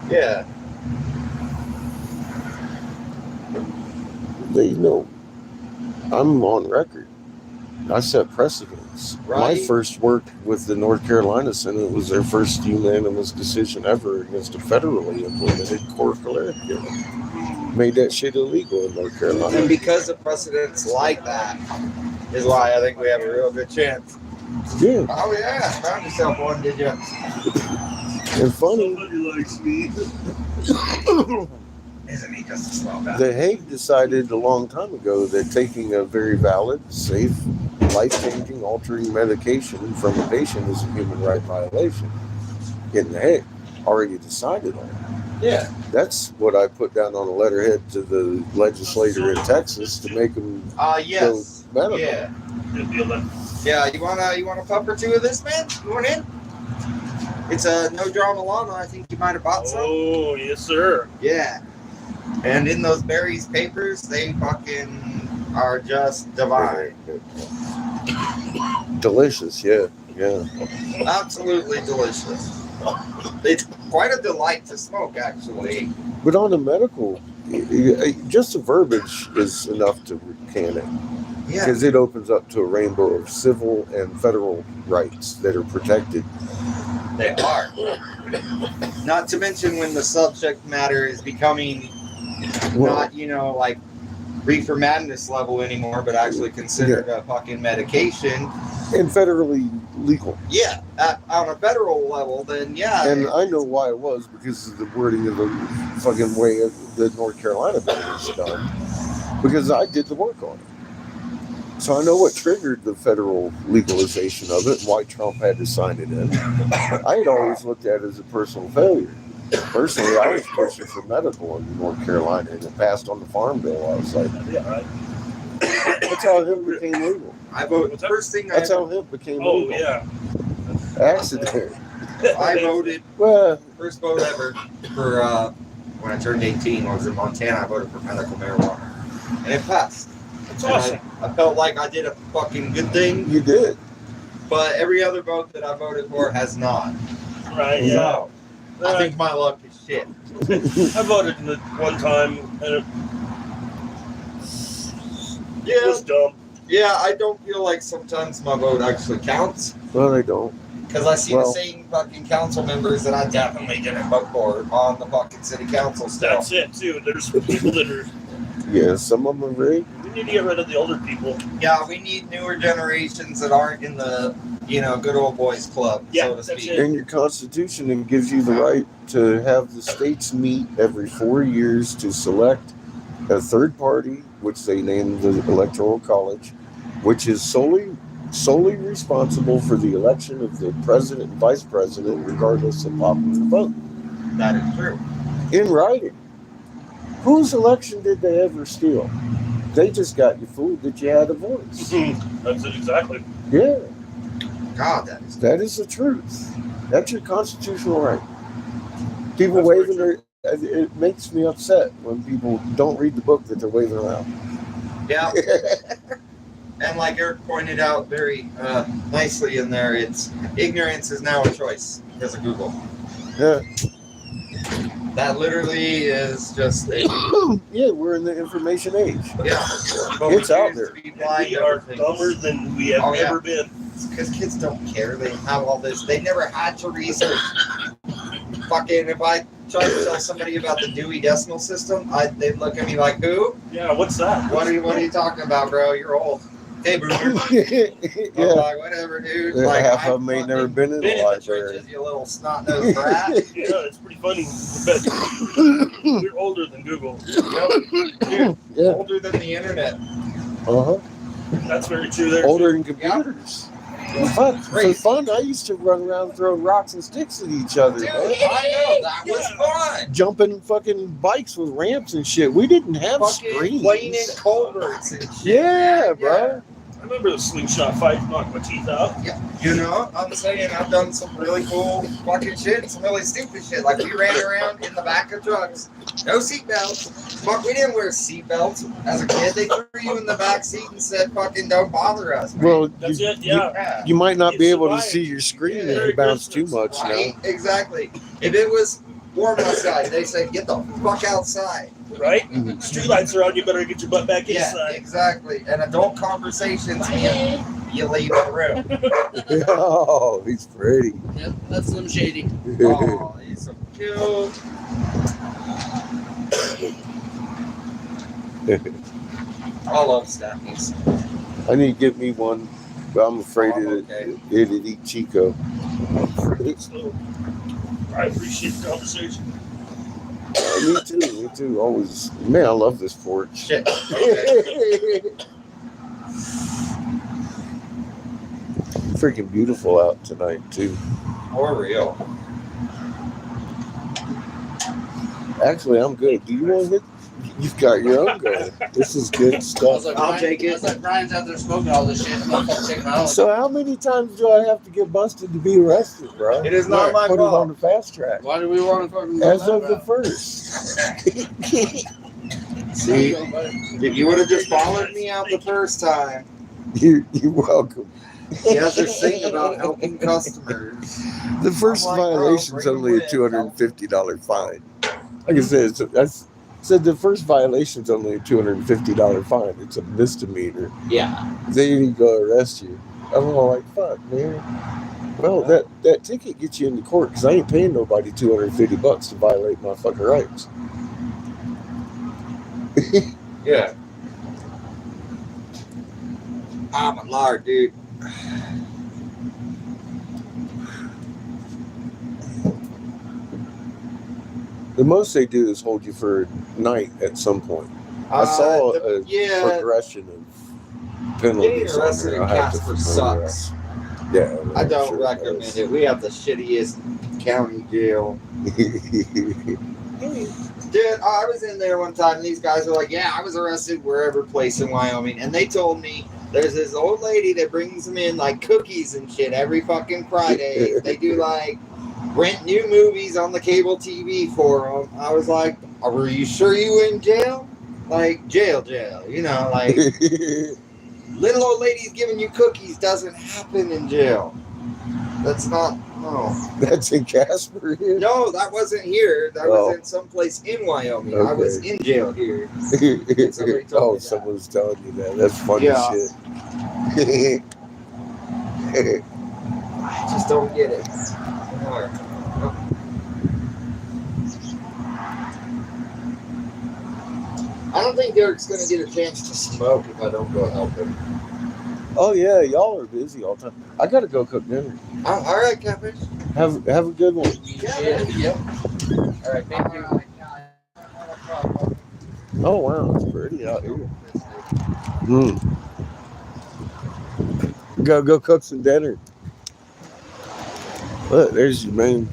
Yeah. They know I'm on record. I set precedents. Right. My first work with the North Carolina Senate was their first unanimous decision ever against a federally implemented core curriculum. Made that shit illegal in North Carolina. And because of precedents like that, is why I think we have a real good chance. Yeah. Oh yeah, found yourself one, did you? And funny, Somebody likes me. Isn't he just a slow guy? The Hague decided a long time ago that taking a very valid, safe, life-changing, altering medication from a patient is a human right violation. In the Hague, already decided on it. Yeah. That's what I put down on a letterhead to the legislator in Texas to make them Yes. go medical. Yeah. Yeah, you want a pup or two of this, man? You want in? It's a no drama llama. I think you might have bought some. Oh, yes, sir. Yeah. And in those berries papers, they fucking are just divine. Delicious, yeah. Absolutely delicious. It's quite a delight to smoke, actually. But on a medical, just the verbiage is enough to can it. Yeah. Because it opens up to a rainbow of civil and federal rights that are protected. They are. Not to mention when the subject matter is becoming not, like reefer madness level anymore, but actually considered a fucking medication. And federally legal. Yeah, on a federal level, then yeah. And I know why it was, because of the wording of the fucking way of the North Carolina bill was done. Because I did the work on it. So I know what triggered the federal legalization of it and why Trump had to sign it in. I had always looked at it as a personal failure. Personally, I was pushing for medical in North Carolina, and it passed on the farm bill. I was like, that's how hemp became legal. I voted. First thing That's how hemp became legal. Oh, yeah. Accident. I voted. Well, First vote ever for when I turned 18. I was in Montana. I voted for medical marijuana, and it passed. That's And awesome. I felt like I did a fucking good thing, you did. but every other vote that I voted for has not. Right, yeah. So, I think my luck is shit. I voted in the one time, and it Yeah, was dumb. yeah. I don't feel like sometimes my vote actually counts Well, they don't. because I see Well- the same fucking council members that I definitely didn't vote for on the fucking city council still. That's it, too. There's people that are. Yeah, some of them are rigged. We need to get rid of the older people. Yeah, we need newer generations that aren't in the good old boys club, Yeah, so to that's speak. it. In your constitution, it gives you the right to have the states meet every 4 years to select a third party, which they name the Electoral College, which is solely responsible for the election of the president and vice president, regardless of popular vote. That is true. In writing. Whose election did they ever steal? They just got you fooled that you had a voice. That's it exactly. Yeah, God, that is the truth. That's your constitutional right. People That's waving very their. It makes me upset when people don't read the book that they're waving around. yeah. And like Eric pointed out very nicely in there, it's ignorance is now a choice because of Google. Yeah. That literally is just Yeah, we're in the information age. yeah. But It's we out choose there. to be blind We to are things. dumber than we have Oh, yeah. ever been. Because kids don't care. They have all this. They never had to research. Fucking, if I try to tell somebody about the Dewey Decimal System, they'd look at me like, who? Yeah, what's that? What are you talking about, bro? You're old. Hey, boomer. I'm Yeah. like, whatever, dude. Like, Half I've of them ain't never fucking been in been the in the library. trenches, you little snot-nosed brat. Yeah, it's pretty funny. But we're older than Google. Yep. Dude, Yeah. older than the internet. Uh-huh. That's very true there. Older than computers. Fuck, for Crazy. fun, I used to run around throwing rocks and sticks at each other, Dude, man. I know. That was fun. Jumping fucking bikes with ramps and shit. We didn't have Fucking screens. playing in culverts and shit. Yeah, bro. I remember the slingshot fight knocked my teeth out. Yeah, you know, I'm saying I've done some really cool fucking shit and some really stupid shit. Like we ran around in the back of trucks, no seatbelts. Fuck, we didn't wear seatbelts as a kid. They threw you in the back seat and said, "Fucking don't bother us." Man. Well, That's you, it, yeah. you might not You be able to survived. see your screen Yeah, if Merry you bounce too Christmas. much Right? now. Exactly. If it was warm outside, they said, "Get the fuck outside." Right? Mhm. Streetlights are on, you better get your butt back Yeah, inside. exactly. And adult conversations, you leave the room. Oh, he's pretty. Yep, that's Slim Shady. Oh, he's so cute. I love staffies. I need to get me one, but I'm afraid Oh, it'd eat Chico. So, I appreciate the conversation. Me too. Always, man, I love this porch. Shit. Okay. Freaking beautiful out tonight too. For real. Actually, I'm good. Do you want to hit? You've got your own gun. This is good I was stuff. like, I'll Brian, take it. I was like, Brian's out there smoking all this shit. I'm gonna fucking take my own. So how many times do I have to get busted to be arrested, bro? It is not my Put it on fault. the fast track. Why do we want to fucking As of the first. See, if you would have just followed me out the first time, You're welcome. he has this thing about helping customers. The first I'm like, bro, violation's bring only a them in. $250 fine. Like I said, I said the first violation's only a $250 fine. It's a misdemeanor. Yeah. They ain't gonna arrest you. I'm all like, fuck, man. Well, that ticket gets you into court because I ain't paying nobody $250 to violate my fucking rights. Yeah. Oh my lord, dude. The most they do is hold you for a night at some point. I saw a progression of penalties. Getting arrested in Casper sucks. Yeah, I don't recommend it. We have the shittiest county jail. Dude, I was in there one time and these guys were like, yeah, I was arrested wherever place in Wyoming. And they told me there's this old lady that brings them in like cookies and shit every fucking Friday. They do like rent new movies on the cable TV for them. I was like, were you sure you were in jail? Like jail, you know, like little old ladies giving you cookies doesn't happen in jail. That's not, no. That's in Casper here? No, that wasn't here. That was in someplace in Wyoming. I was in jail here. Somebody told me that. Someone's telling you that. That's funny shit. I just don't get it. I don't think Derek's going to get a chance to smoke if I don't go help him. Oh yeah, y'all are busy all the time. I gotta go cook dinner. All right, Catfish. Have a good one. Yep. All right, thank you. Oh wow, it's pretty out here. Go cook some dinner. Look, there's your main.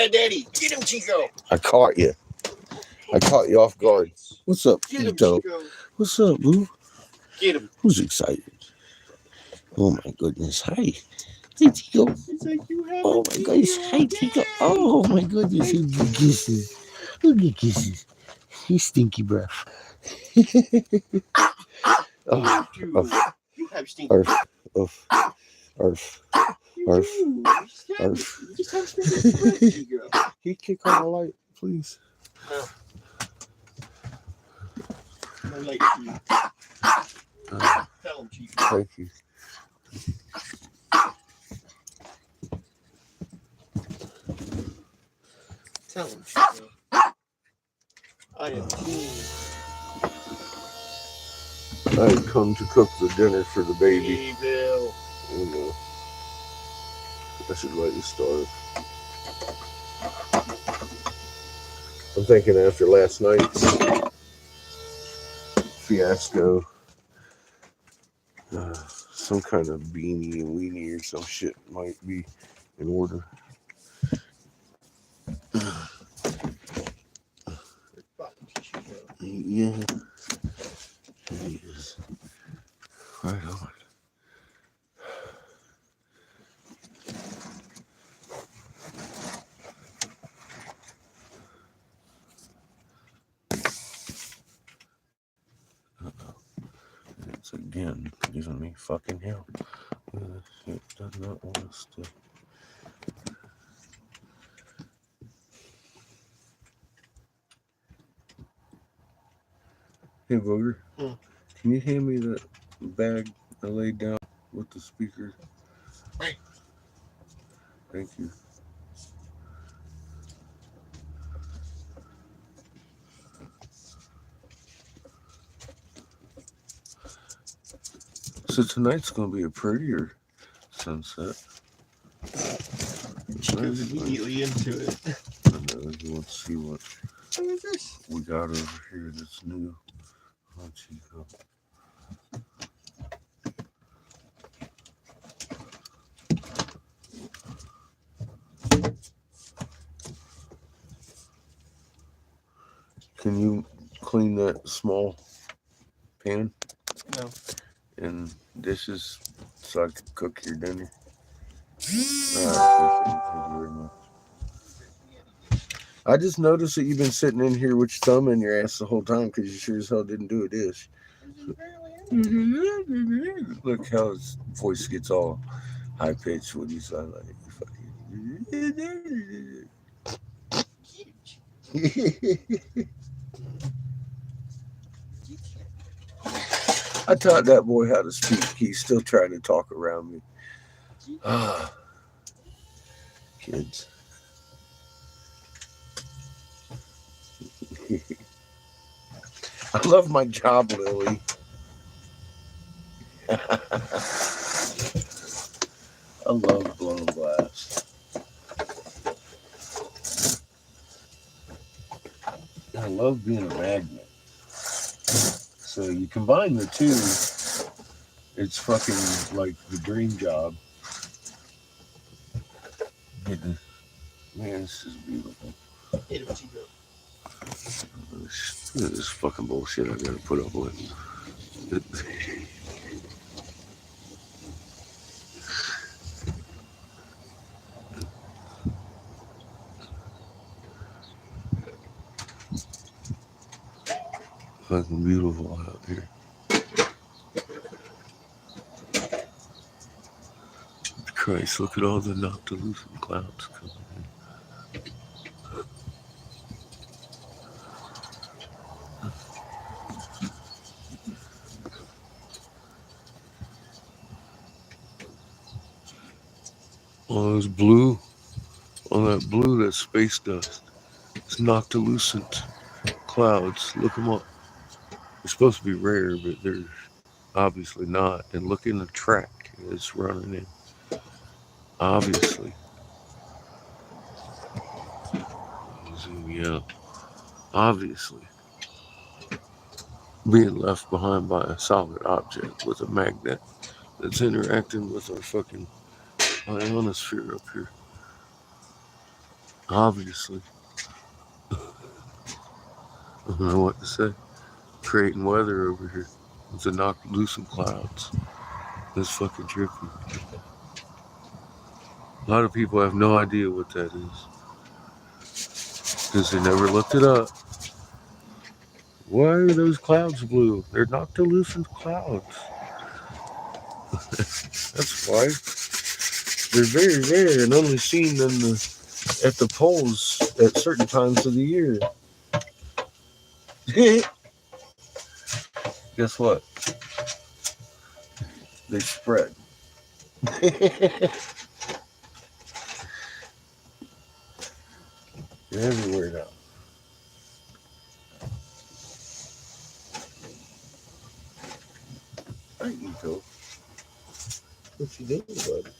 that daddy. Get him, Chico. I caught you. I caught you off guard. What's up, Get him, Ito? Chico. What's up, boo? Get him. Who's excited? Oh my goodness. Hi. Hey, Tico. It's like you have Oh my goodness. Hi, Tico. Oh my goodness. You get kisses. You get kisses. You stinky breath. Oh, You have stinky. arf, arf, arf, arf, arf. You just have stinky breath, Chico. Can you kick on the light, please? No. No light for you. Tell him, Chico. Thank you. Tell him, Chico. I am team. I've come to cook the dinner for the baby. Evil. Oh no. I should let you starve. I'm thinking after last night's fiasco, some kind of beanie and weenie or some shit might be in order. Yeah. Yes. Right on. It's again giving me fucking hell. It does not want us to. Hey, Booger. Can you hand me that bag I laid down with the speakers? Right. Thank you. So tonight's going to be a prettier sunset. Chico's immediately into it. I know, you want to see what What is this? we got over here that's new. Oh, Chico. Can you clean that small pan No. and dishes so I can cook your dinner? I appreciate it. Thank you very much. I just noticed that you've been sitting in here with your thumb in your ass the whole time because you sure as hell didn't do a dish. Look how his voice gets all high pitched when you sound like I taught that boy how to speak. He's still trying to talk around me. Ah, kids. I love my job, Lily. I love blowing glass. I love being a magnet. So you combine the two, it's fucking like the dream job. Man, this is beautiful. Look at this fucking bullshit I gotta put up with. Fucking beautiful out here. Christ, look at all the noctilucent clouds coming in. All those blue, all that blue, that's space dust. It's noctilucent clouds. Look them up. They're supposed to be rare, but they're obviously not. And look in the track it's running in. Obviously. Zoom you out. Obviously. Being left behind by a solid object with a magnet that's interacting with our fucking ionosphere up here. Obviously. I don't know what to say. Creating weather over here. To knock loose some clouds. That's fucking trippy. A lot of people have no idea what that is. Because they never looked it up. Why are those clouds blue? They're noctilucent clouds. That's why. They're very rare and only seen at the poles at certain times of the year. Guess what? They spread. They're everywhere now. Hi, Ito. What you doing, bud?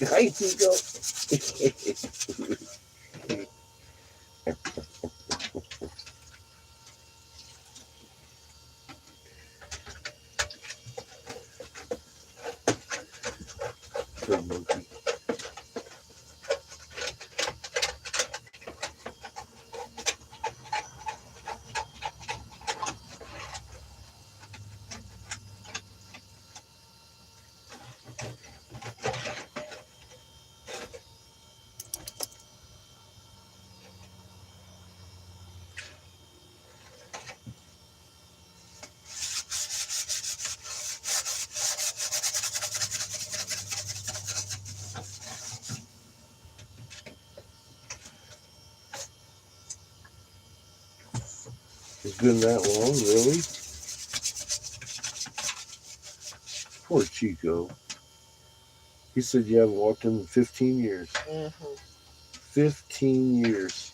Hi, Ito. Good monkey. It's been that long, really? Poor Chico. He said you haven't walked him in 15 years. 15 years.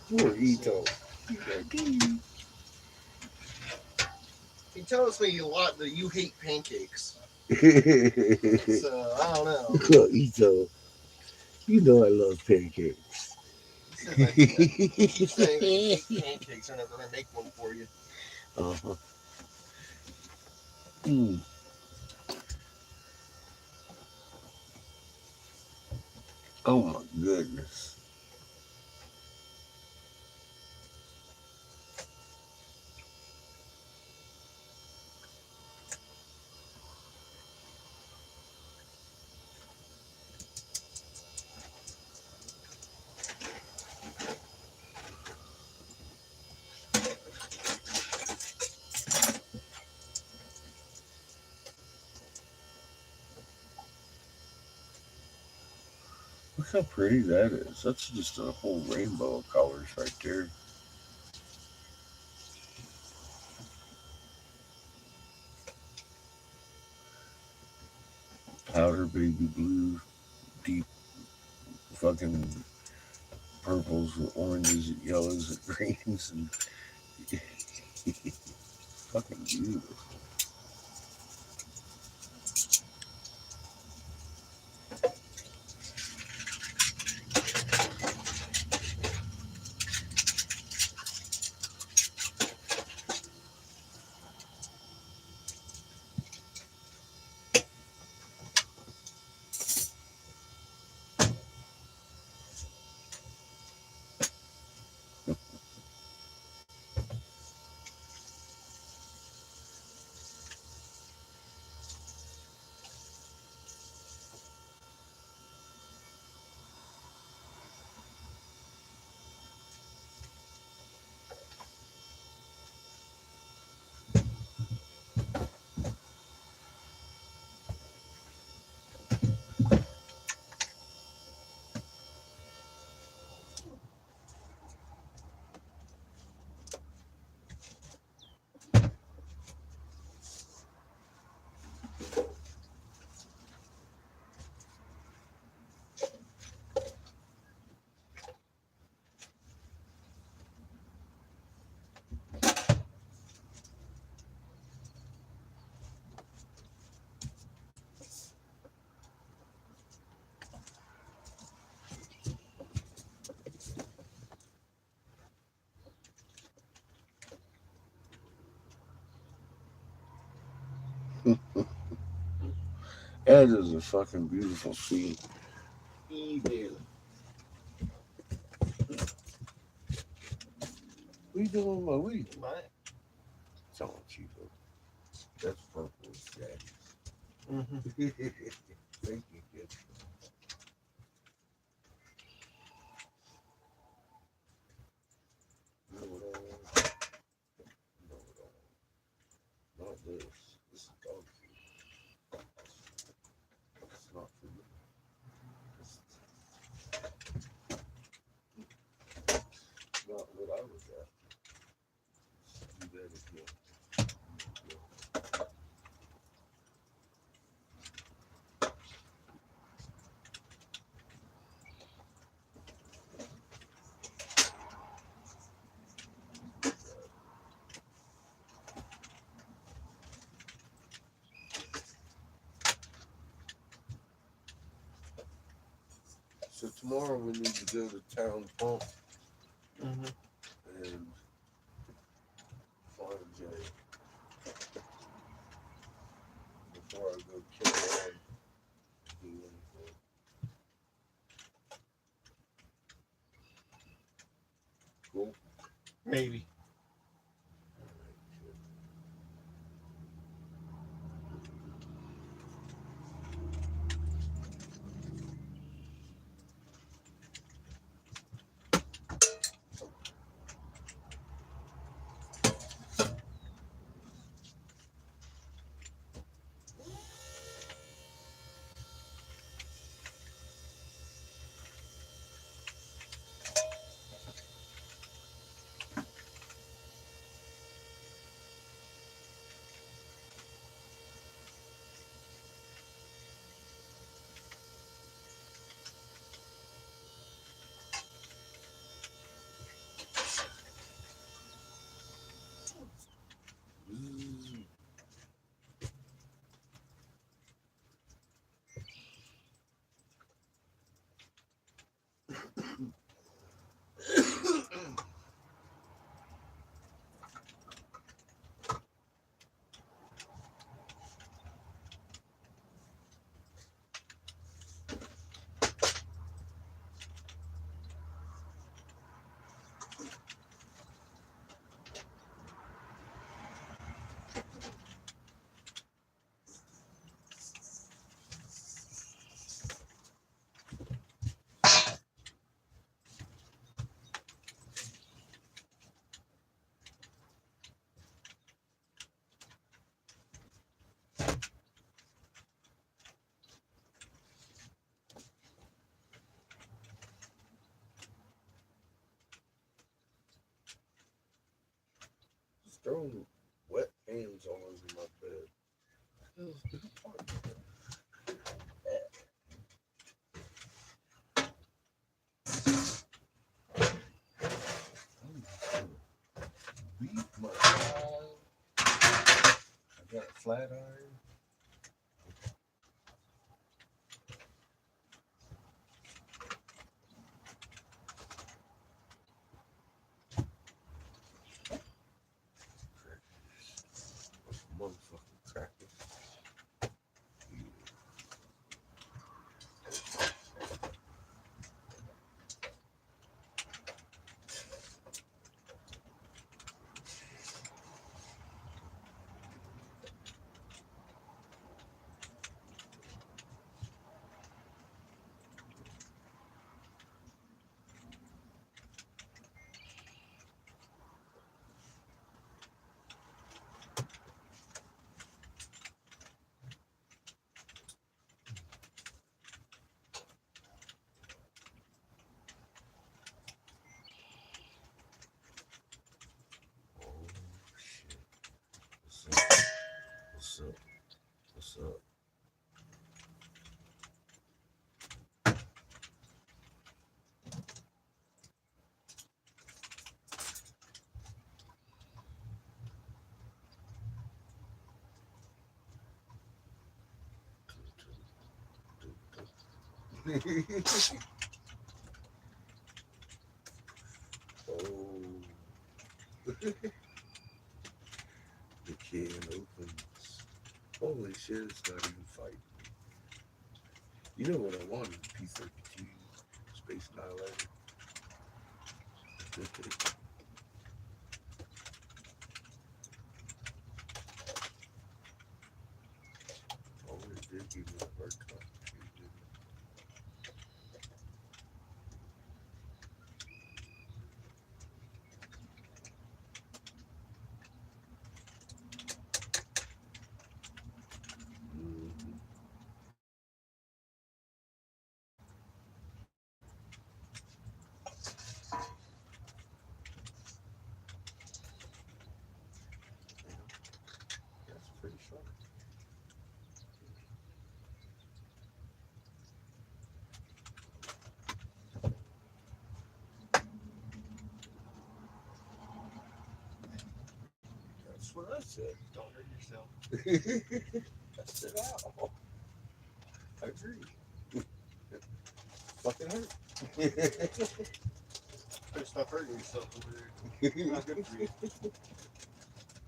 Poor Ito. He tells me a lot that you hate pancakes. So I don't know. Oh, Ito. You know I love pancakes. He's saying that you hate pancakes and I'm going to make one for you. Uh-huh. Mm. Oh my goodness. Look how pretty that is. That's just a whole rainbow of colors right there. Powder baby blue, deep fucking purples and oranges and yellows and greens and fucking beautiful. That is a fucking beautiful scene. Evil. What you doing with my weed? Right. It's all cheaper. That's purple. Daddy. Mm-hmm. Thank you, kid. No, it all. No, it all. Not this. This is dog food. It's not for me. It's not what I was after. Do that again. So tomorrow we need to go to town pump Mm-hmm. and find Jay before I go kill him. Do anything. Cool. Maybe. Just throwing wet hands all over my bed. Beat my eye. I got a flat iron. Motherfucking crackers. Oh shit. What's up? What's up? What's up? Oh, the can opens. Holy shit, it's not even fighting. You know what I wanted? P-32 Space Annihilator. Oh, it did give me a hard time. It did. Mhm. That's pretty sharp. That's what I said. Don't hurt yourself. I said, ow. I agree. Fucking hurt. Better stop hurting yourself over there. Not good for you.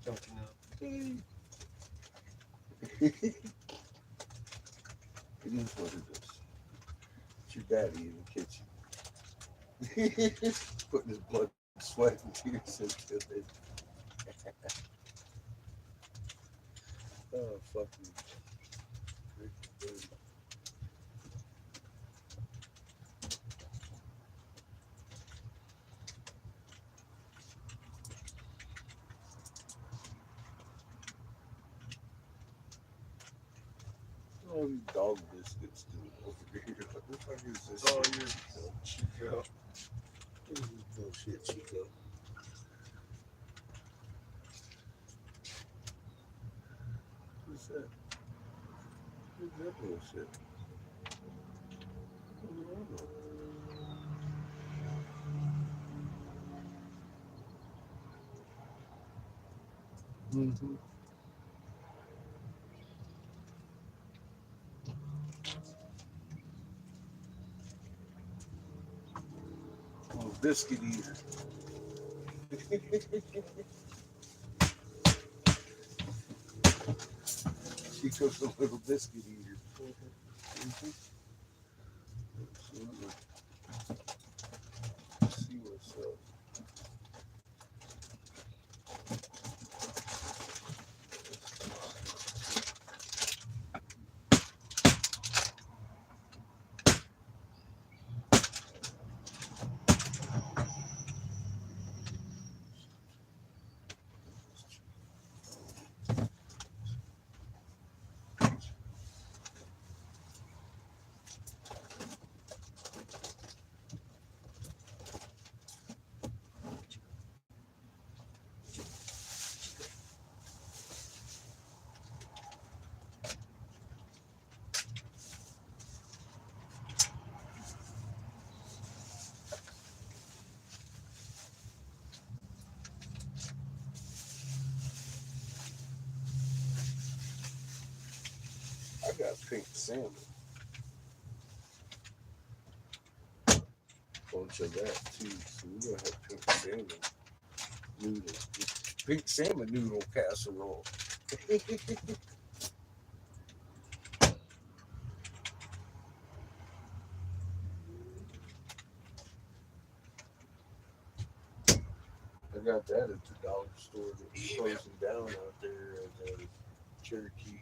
Don't you know? It is what it is. It's your daddy in the kitchen. Putting his blood, sweat, and tears into it. Oh, fucking. All these dog biscuits doing over here. What the fuck is this? Oh, shit? you're Chico. This is bullshit, Chico. What's that? What's that bullshit? Mm-hmm. Oh, biscuit eater. Chico's a little biscuit eater. Mm-hmm. Absolutely. Let's see what's up. I got pink salmon. Bunch of that too. So we're gonna have pink salmon noodle. Pink salmon noodle casserole. I got that at the dollar store that was closing down out there at the Cherokee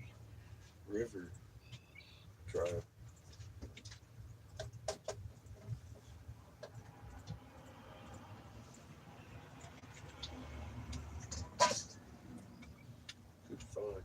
River Tribe. Good find.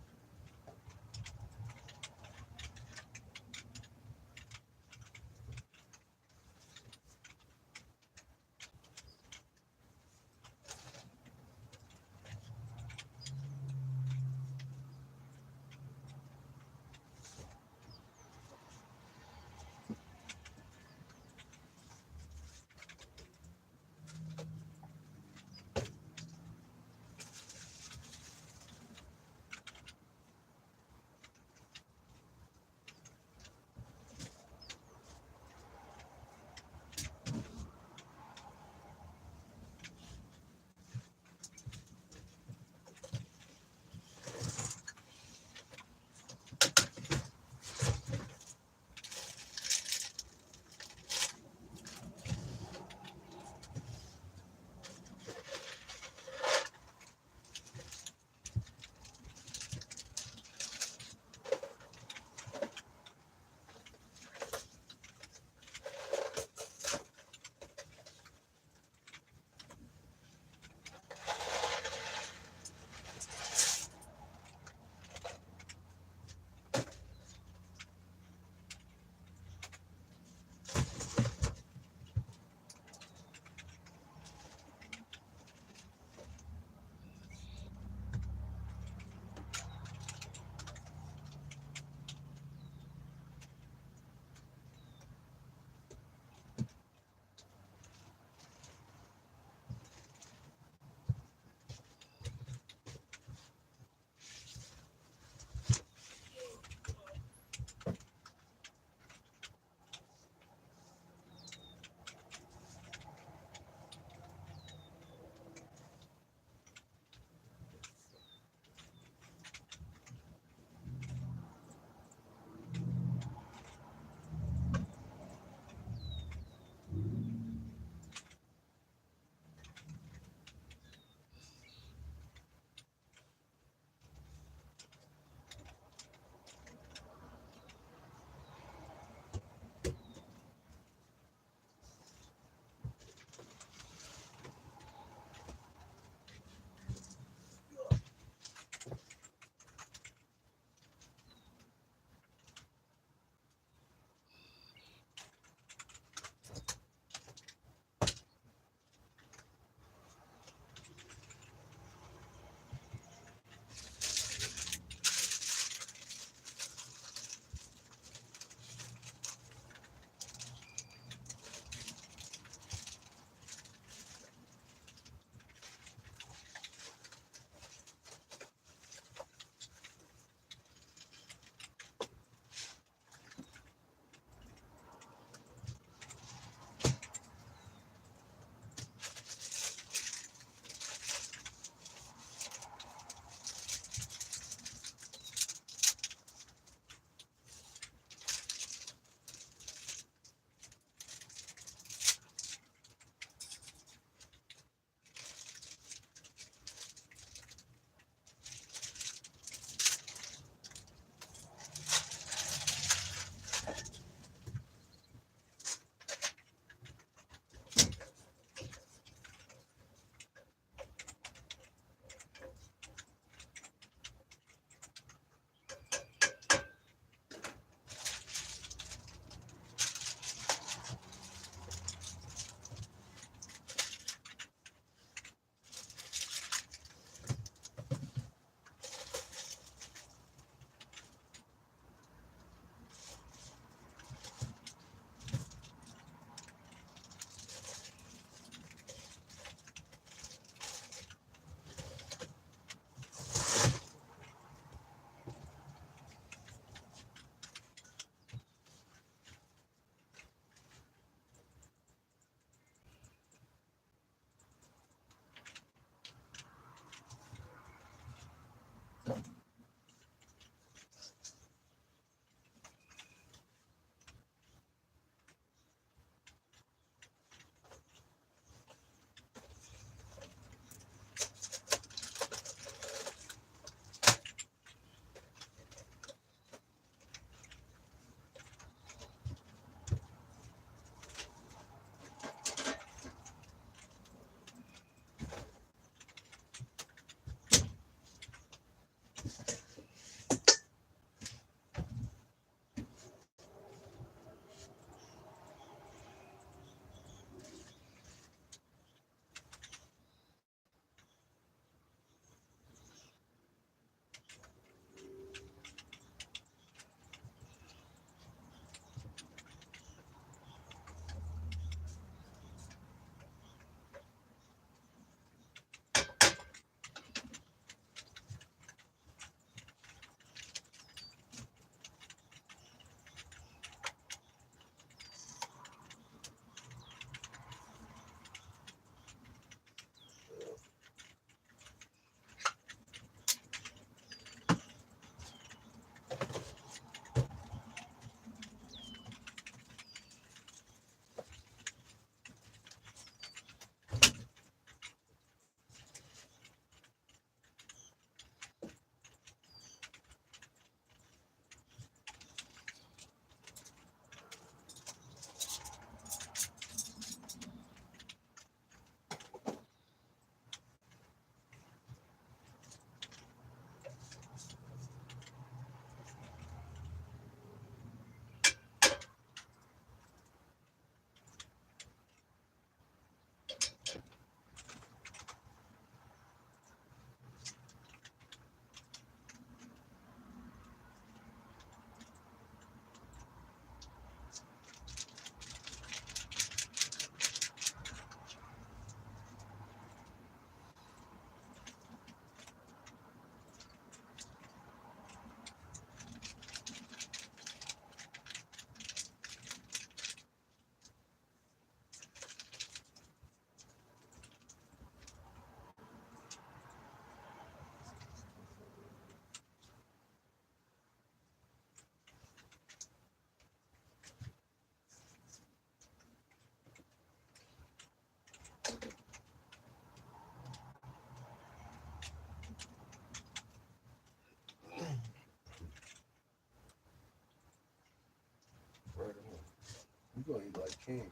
gonna eat like king.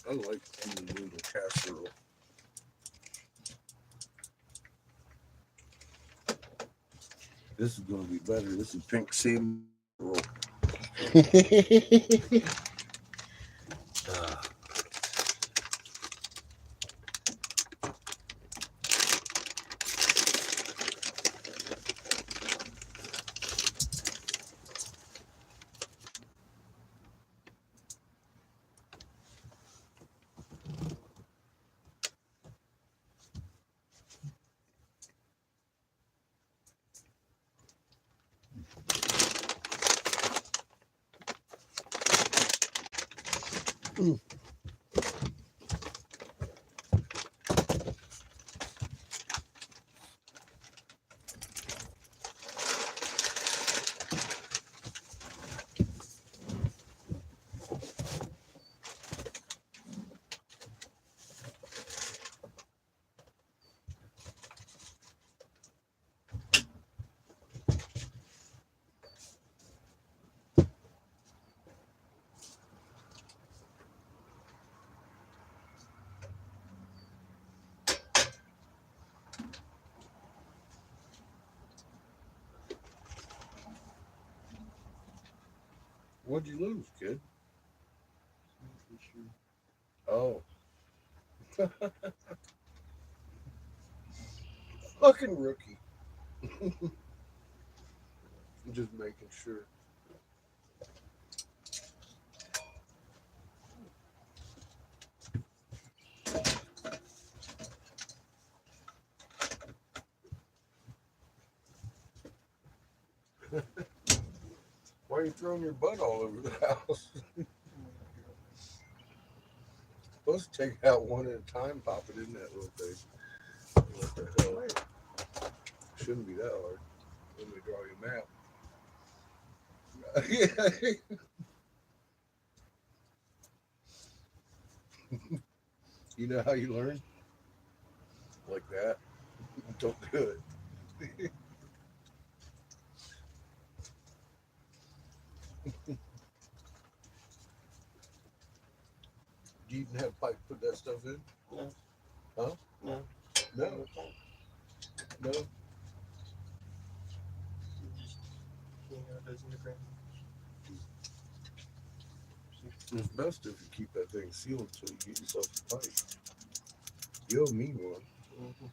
I like the noodle casserole. This is gonna be better. This is pink salmon roll. Ah. What'd you lose, kid? Oh. Fucking rookie. I'm just making sure. Why are you throwing your butt all over the house? Supposed to take it out one at a time, pop it in that little thing. What the hell? Shouldn't be that hard. Let me draw you a map. You know how you learn? Like that. Don't do it. Do you even have pipe to put that stuff in? No. Huh? No. No. No. Just seeing how it does in the ground. It's best if you keep that thing sealed until you get yourself a pipe. You owe me one. Mm-hmm.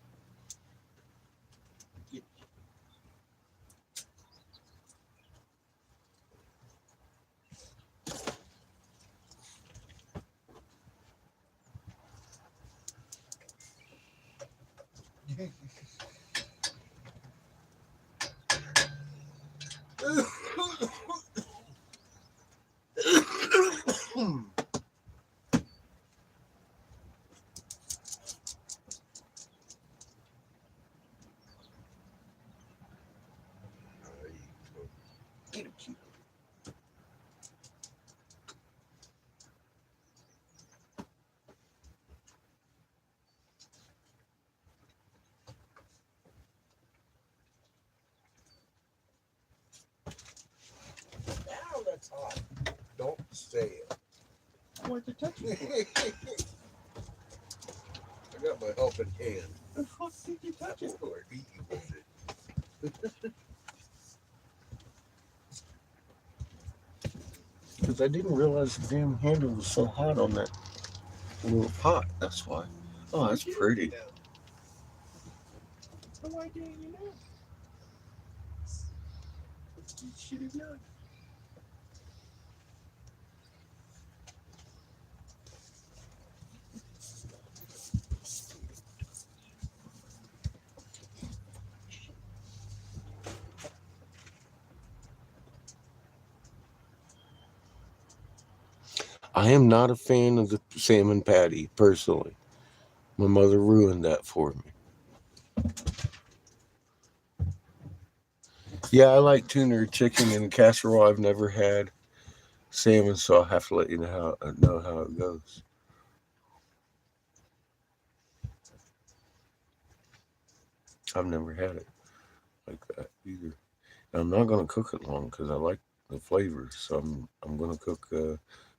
Ow, that's hot. Don't say it. What to touch it? I got my helping hand. The fuck did you touch it for? Beat you with it. Because I didn't realize the damn handle was so hot on that little pot. That's why. Oh, that's pretty. So why didn't you know? You should have known. I am not a fan of the salmon patty, personally. My mother ruined that for me. Yeah, I like tuna or chicken in a casserole. I've never had salmon, so I'll have to let you know how it goes. I've never had it like that. either. And I'm not gonna cook it long because I like the flavor. So I'm gonna cook.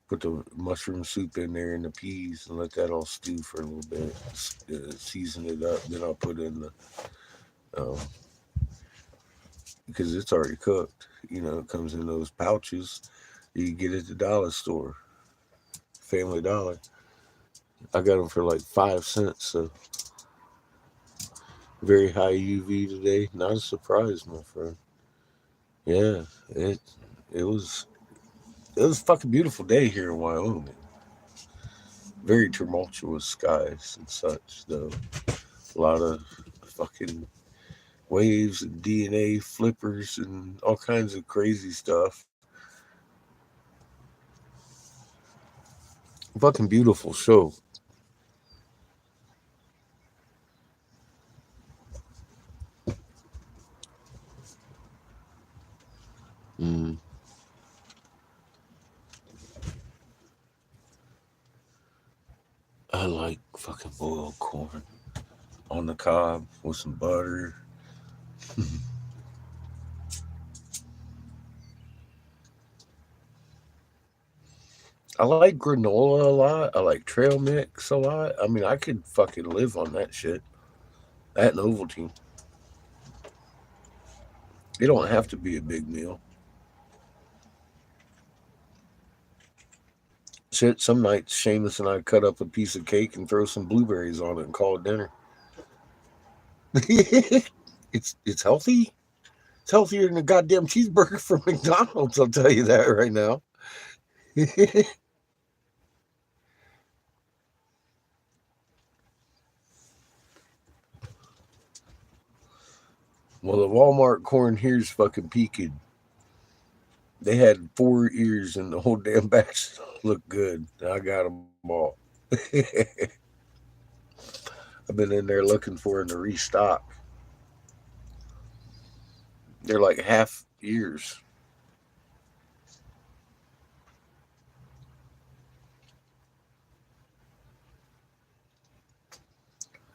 Put the mushroom soup in there and the peas and let that all stew for a little bit. Season it up. Then I'll put in the um, because it's already cooked. You know, it comes in those pouches you can get at the dollar store, Family Dollar. I got them for like 5 cents. So very high UV today. Not a surprise, my friend. Yeah, it was it was a fucking beautiful day here in Wyoming. Very tumultuous skies and such, though. A lot of fucking waves and DNA flippers and all kinds of crazy stuff. Fucking beautiful show. Mm, I like fucking boiled corn on the cob with some butter. I like granola a lot. I like trail mix a lot. I mean, I could fucking live on that shit. That and Ovaltine. It don't have to be a big meal. Shit, some nights Seamus and I cut up a piece of cake and throw some blueberries on it and call it dinner. It's healthy. It's healthier than a goddamn cheeseburger from McDonald's. I'll tell you that right now. Well, the Walmart corn here's fucking peaking. They had 4 ears in the whole damn batch. Look good. I got them all. I've been in there looking for them to restock. They're like half ears.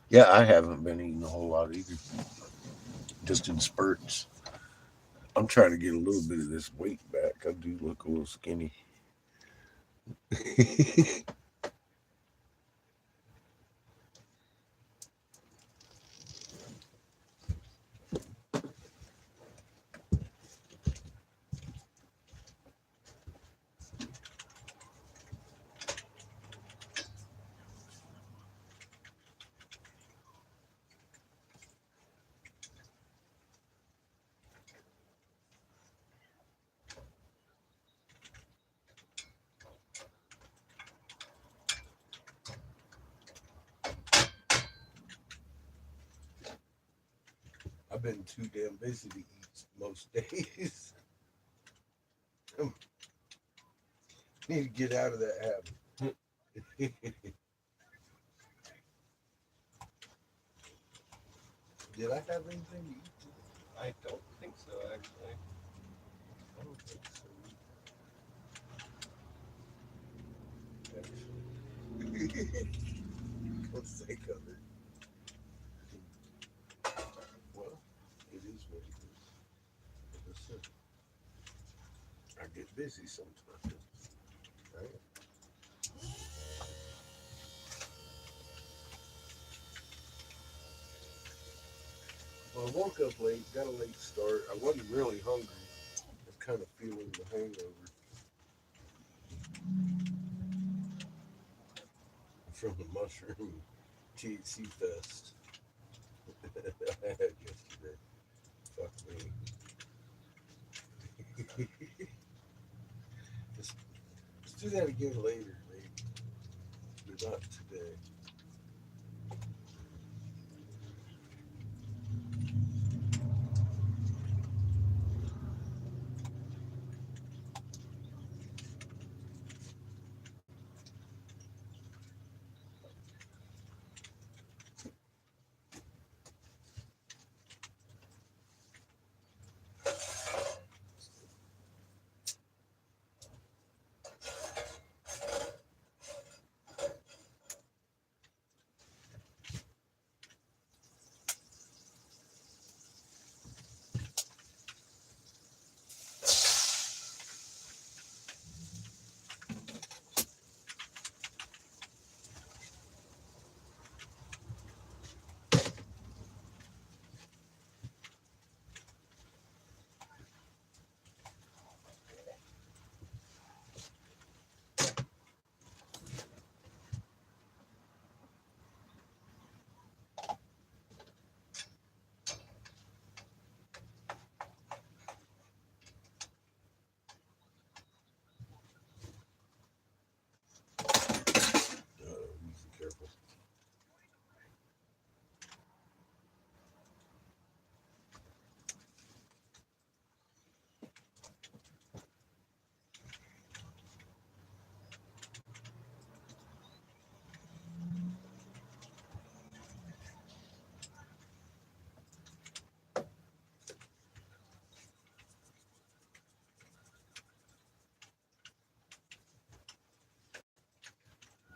Yeah, I haven't been eating a whole lot either. Just in spurts. I'm trying to get a little bit of this weight back. I do look a little skinny. I've been too damn busy to eat most days. I need to get out of that habit. Did I have anything to eat today? I don't think so, actually. I don't think so. Actually. For the sake of it. Well, it is what it is. Listen, I get busy sometimes. Right? Well, I woke up late, got a late start. I wasn't really hungry. I was kind of feeling the hangover from the mushroom THC fest I had yesterday. Fuck me. let's, let's do that again later, maybe. But not today.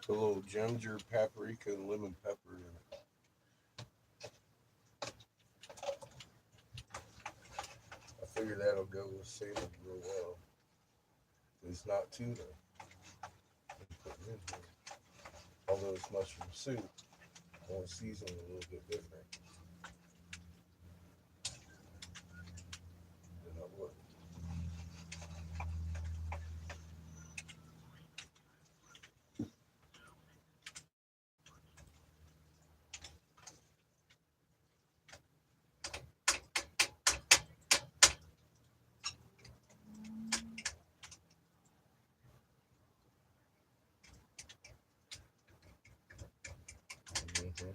Put a little ginger, paprika, and lemon pepper in it. I figure that'll go with salmon real well. It's not tuna. Put it in here. Although it's mushroom soup, I want to season it a little bit different than I would. Mhm.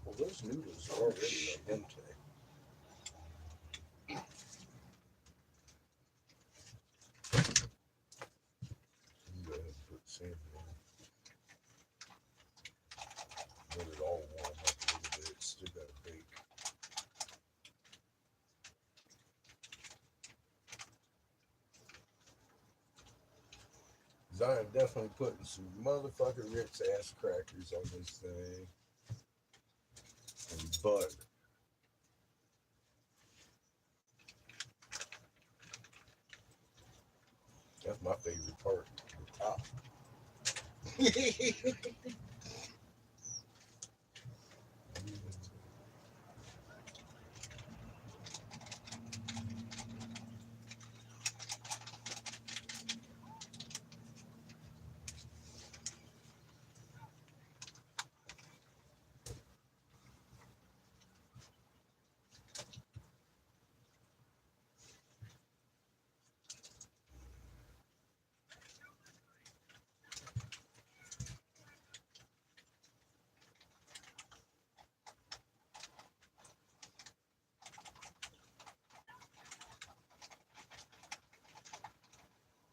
Well, those noodles are already al dente. You go ahead and put salmon in it. Let it all warm up a little bit. It's still got to bake. I am definitely putting some motherfucking Ritz ass crackers on this thing. And butter. That's my favorite part. The top.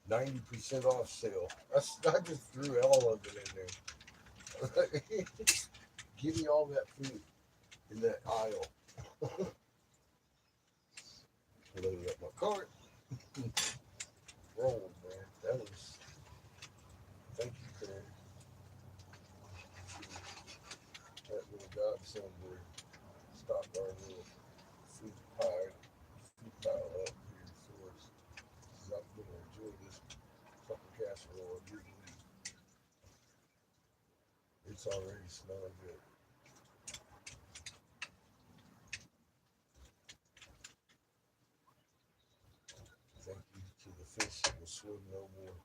%90 off sale. I just threw all of it in there. Give me all that food in that aisle. Loaded up my cart. Roll, man. That was. Thank you, Karen. That little godsend there. Stop our little food pile up here for us. 'Cause I'm gonna enjoy this fucking casserole of your meat. It's already smelling good. Thank you to the fish that will swim no more.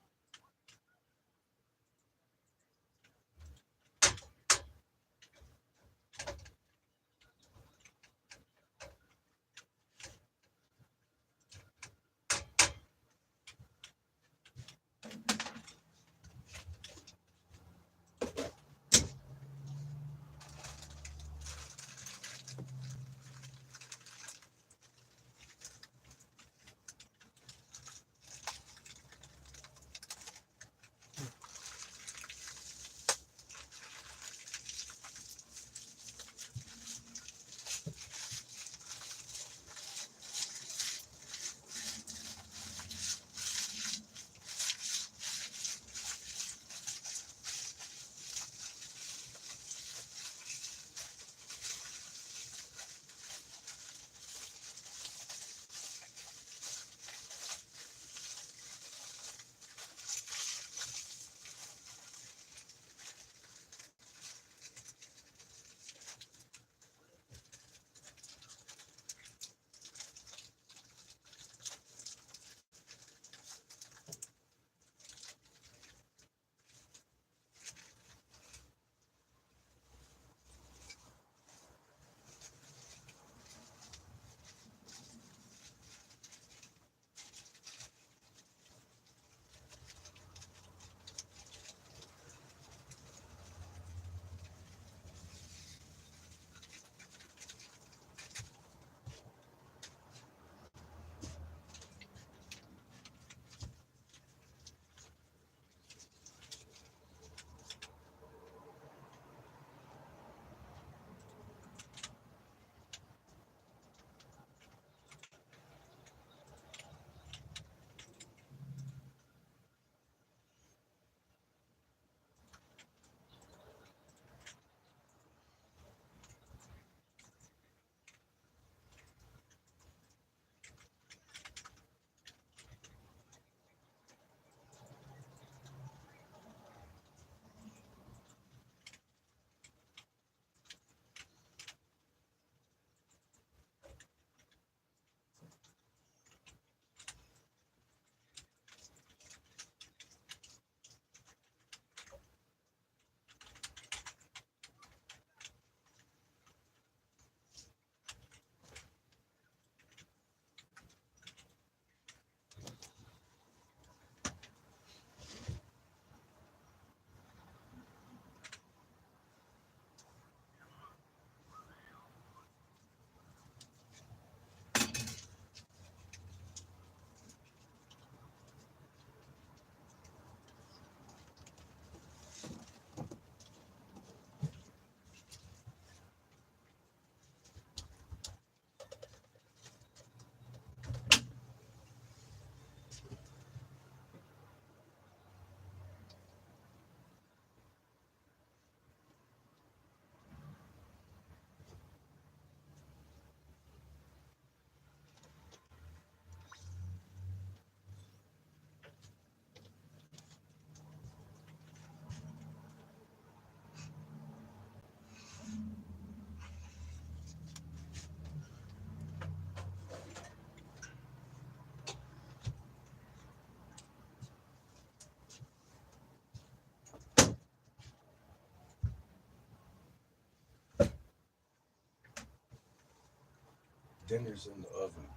Dinner's in the oven.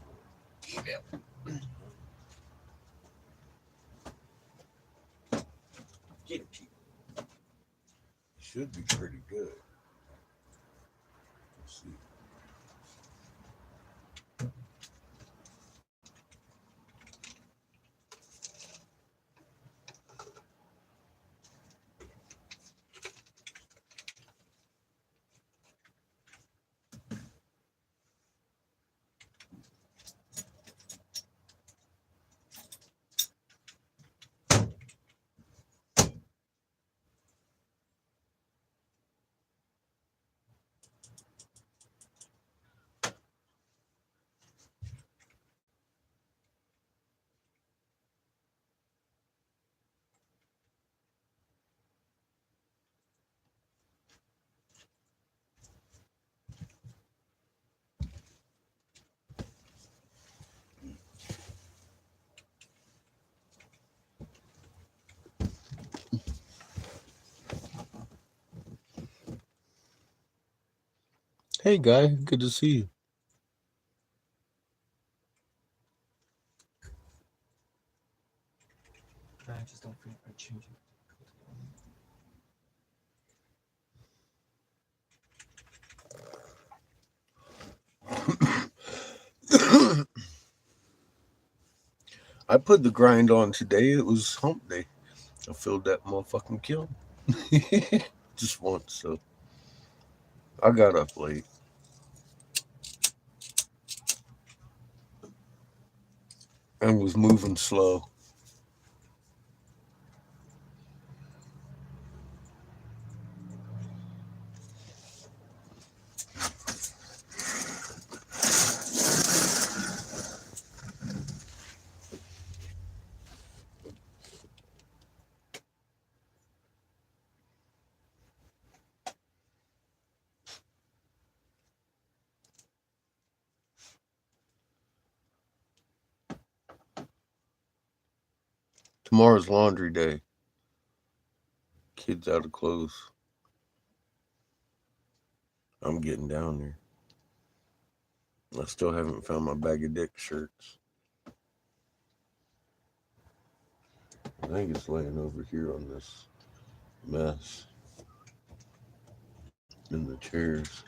Get it, Pete. Should be pretty good. Let's see. Hey, guy, good to see you. I just don't feel like changing. I put the grind on today. It was hump day. I filled that motherfucking kiln just once, so I got up late. And was moving slow. Tomorrow's laundry day. Kids out of clothes. I'm getting down there. I still haven't found my bag of dick shirts. I think it's laying over here on this mess in the chairs.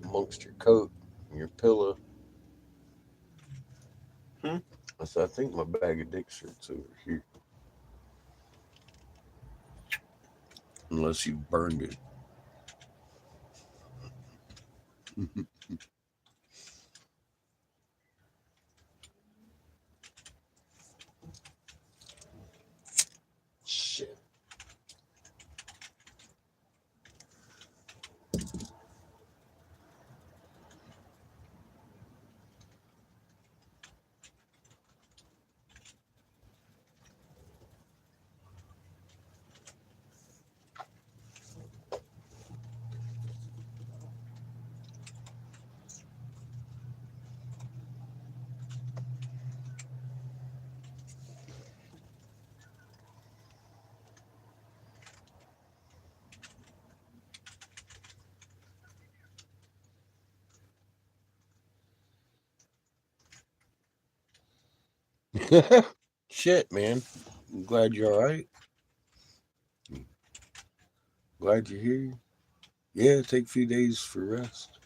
Amongst your coat and your pillow. I said, I think my bag of dick shirts over here. Unless you burned it. Shit. Shit, man. I'm glad you're all right. Glad you're here. Yeah, take a few days for rest.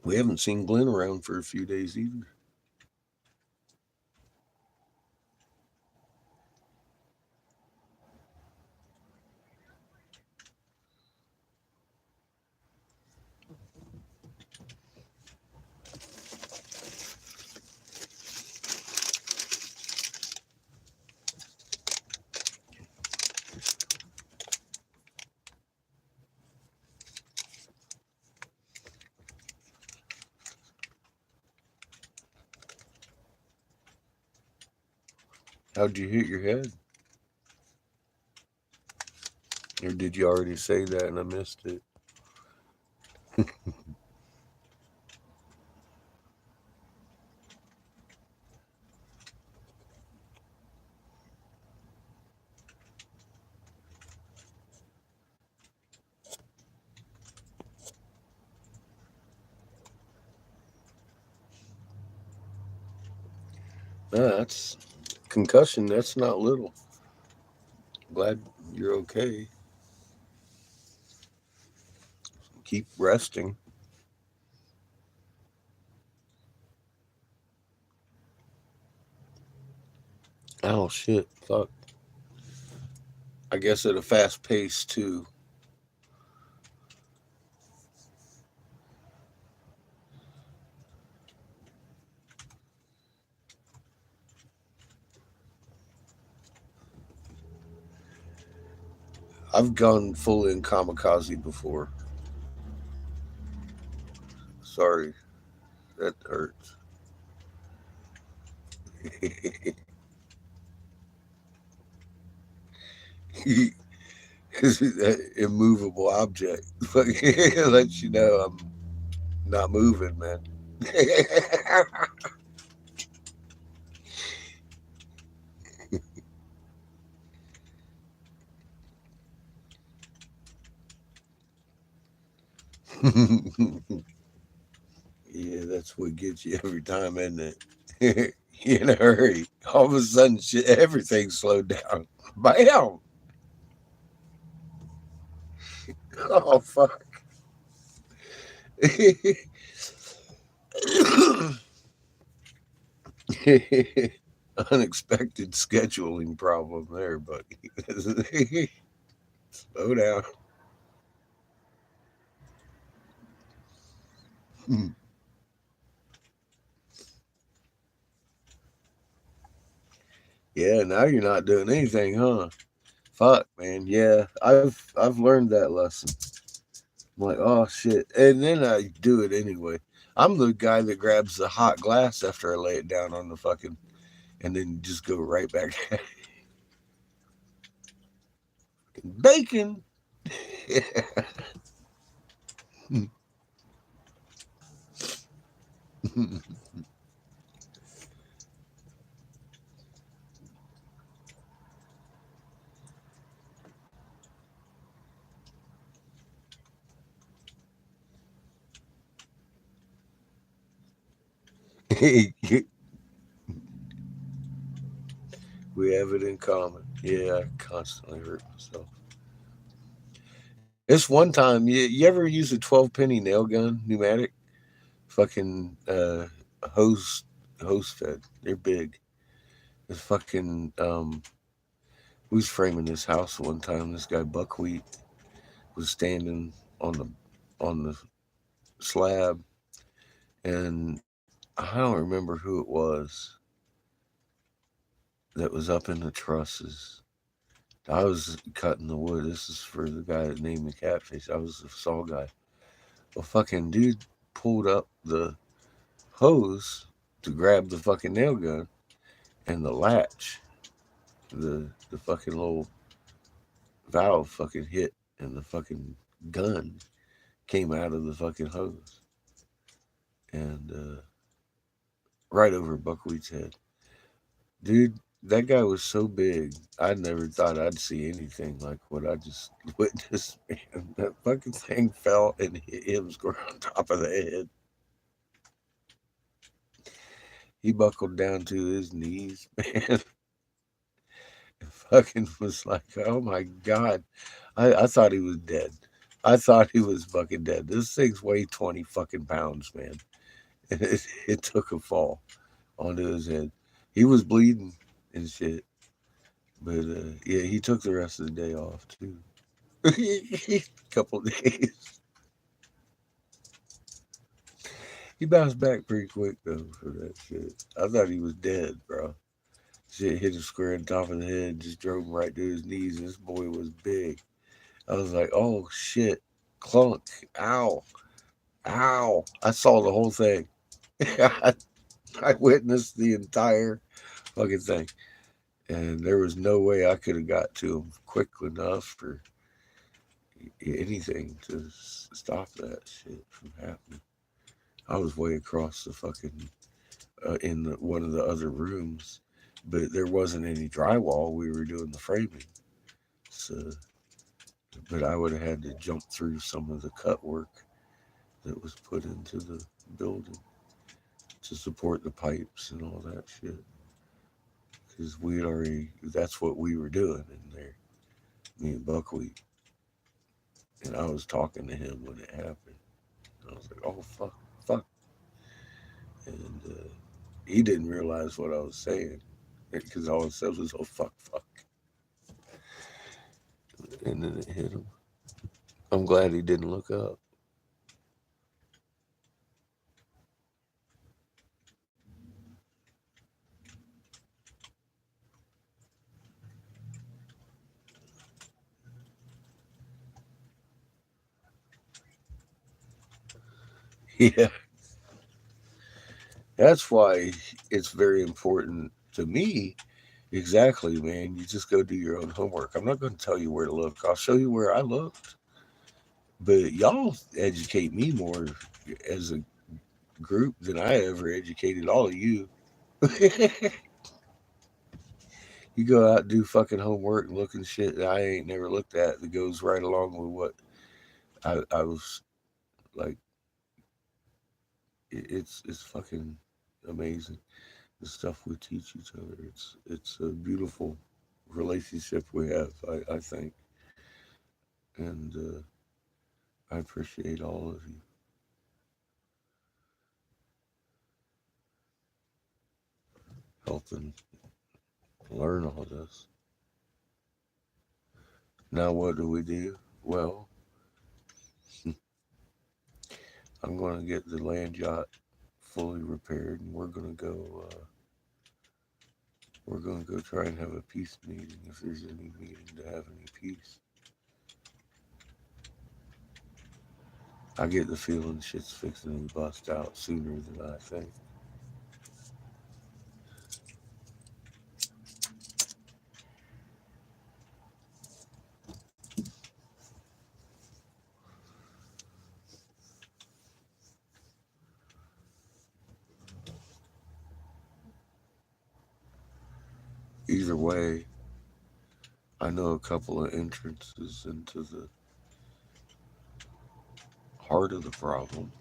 We haven't seen Glenn around for a few days either. How'd you hit your head? Or did you already say that and I missed it? That's concussion. That's not little. Glad you're okay. Keep resting. Oh shit! Fuck. I guess at a fast pace too. I've gone full in kamikaze before. Sorry, that hurts. That immovable object lets you know I'm not moving, man. Yeah, that's what gets you every time, isn't it? You in a hurry. All of a sudden, shit, everything slowed down. Bam! Oh, fuck. Unexpected scheduling problem there, buddy. Slow down. Yeah, now you're not doing anything, huh? Fuck, man. Yeah, I've learned that lesson. I'm like, oh shit, and then I do it anyway. I'm the guy that grabs the hot glass after I lay it down on the fucking, and then just go right back at it. Bacon. We have it in common. Yeah, I constantly hurt myself. This one time, you ever use a 12-penny nail gun, pneumatic? Fucking hose fed. They're big. It's fucking we was framing this house one time. This guy Buckwheat was standing on the slab, and I don't remember who it was that was up in the trusses. I was cutting the wood. This is for the guy that named me Catfish. I was the saw guy. Well, fucking dude pulled up the hose to grab the fucking nail gun, and the latch, the fucking little valve fucking hit, and the fucking gun came out of the fucking hose, and right over Buckwheat's head. Dude, that guy was so big. I never thought I'd see anything like what I just witnessed, man. That fucking thing fell and hit him square on top of the head. He buckled down to his knees, man. And fucking was like, oh my God. I thought he was dead. I thought he was fucking dead. This thing's weighed 20 fucking pounds, man. And it took a fall onto his head. He was bleeding and shit. But yeah, he took the rest of the day off too. Couple days. He bounced back pretty quick though for that shit. I thought he was dead, bro. Shit hit him square on top of the head, just drove him right to his knees. And this boy was big. I was like, oh shit, clunk, ow, ow. I saw the whole thing. I witnessed the entire fucking thing. And there was no way I could have got to him quick enough or anything to stop that shit from happening. I was way across the fucking in one of the other rooms, but there wasn't any drywall. We were doing the framing, so but I would have had to jump through some of the cut work that was put into the building to support the pipes and all that shit. Because we'd already, that's what we were doing in there, me and Buckwheat. And I was talking to him when it happened. I was like, oh, fuck, fuck. And he didn't realize what I was saying because all I said was, oh, fuck, fuck. And then it hit him. I'm glad he didn't look up. Yeah. That's why it's very important to me. Exactly, man. You just go do your own homework. I'm not going to tell you where to look. I'll show you where I looked. But y'all educate me more as a group than I ever educated all of you. You go out and do fucking homework and look and shit that I ain't never looked at that goes right along with what I was like. It's fucking amazing the stuff we teach each other. It's a beautiful relationship we have. I think, and I appreciate all of you helping learn all this. Now, what do we do? Well, I'm going to get the land yacht fully repaired, and we're going to go. We're going to go try and have a peace meeting if there's any meeting to have any peace. I get the feeling shit's fixing to bust out sooner than I think. Either way, I know a couple of entrances into the heart of the problem.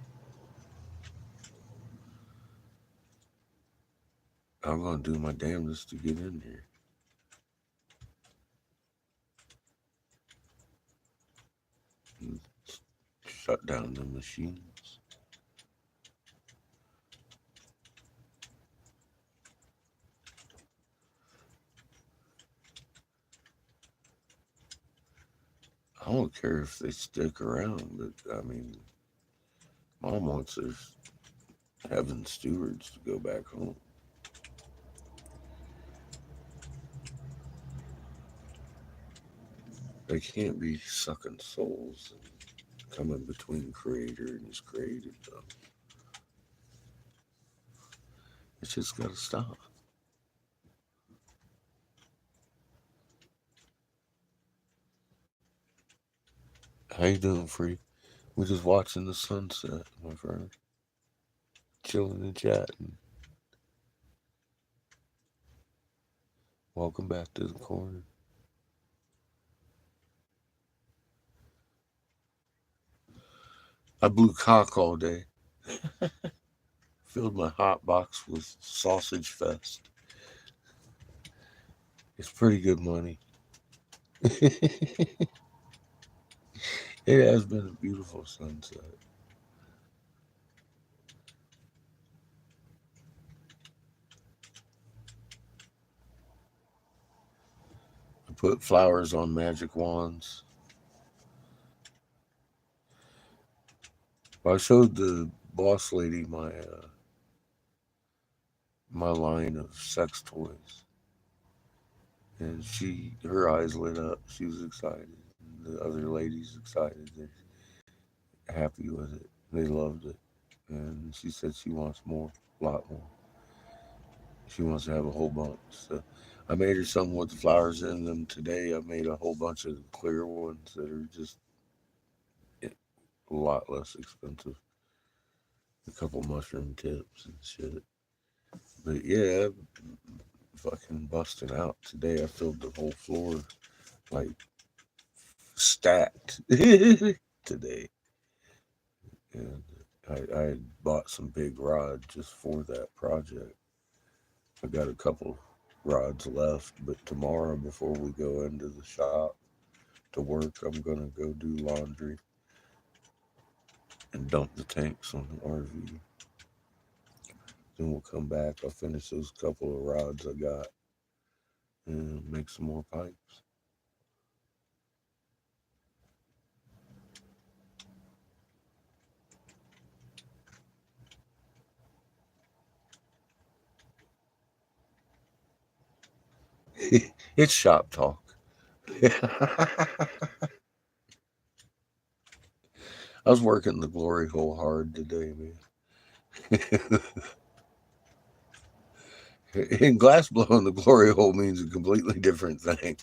I'm going to do my damnedest to get in there. And shut down the machines. I don't care if they stick around, but I mean, Mom wants her having stewards to go back home. They can't be sucking souls and coming between creator and his created them. It's just got to stop. How you doing, Free? We're just watching the sunset, my friend. Chilling and chatting. Welcome back to the corner. I blew cock all day. Filled my hot box with sausage fest. It's pretty good money. It has been a beautiful sunset. I put flowers on magic wands. I showed the boss lady my line of sex toys, and her eyes lit up. She was excited. The other ladies excited. They're happy with it. They loved it, and she said she wants more, a lot more. She wants to have a whole bunch. So I made her some with the flowers in them today. I made a whole bunch of clear ones that are just a lot less expensive. A couple mushroom tips and shit. But yeah, fucking busting out today. I filled the whole floor like stacked today, and I had bought some big rods just for that project. I got a couple rods left, but tomorrow before we go into the shop to work, I'm gonna go do laundry and dump the tanks on the RV. Then we'll come back. I'll finish those couple of rods I got and make some more pipes. It's shop talk. I was working the glory hole hard today, man. In glass blowing, the glory hole means a completely different thing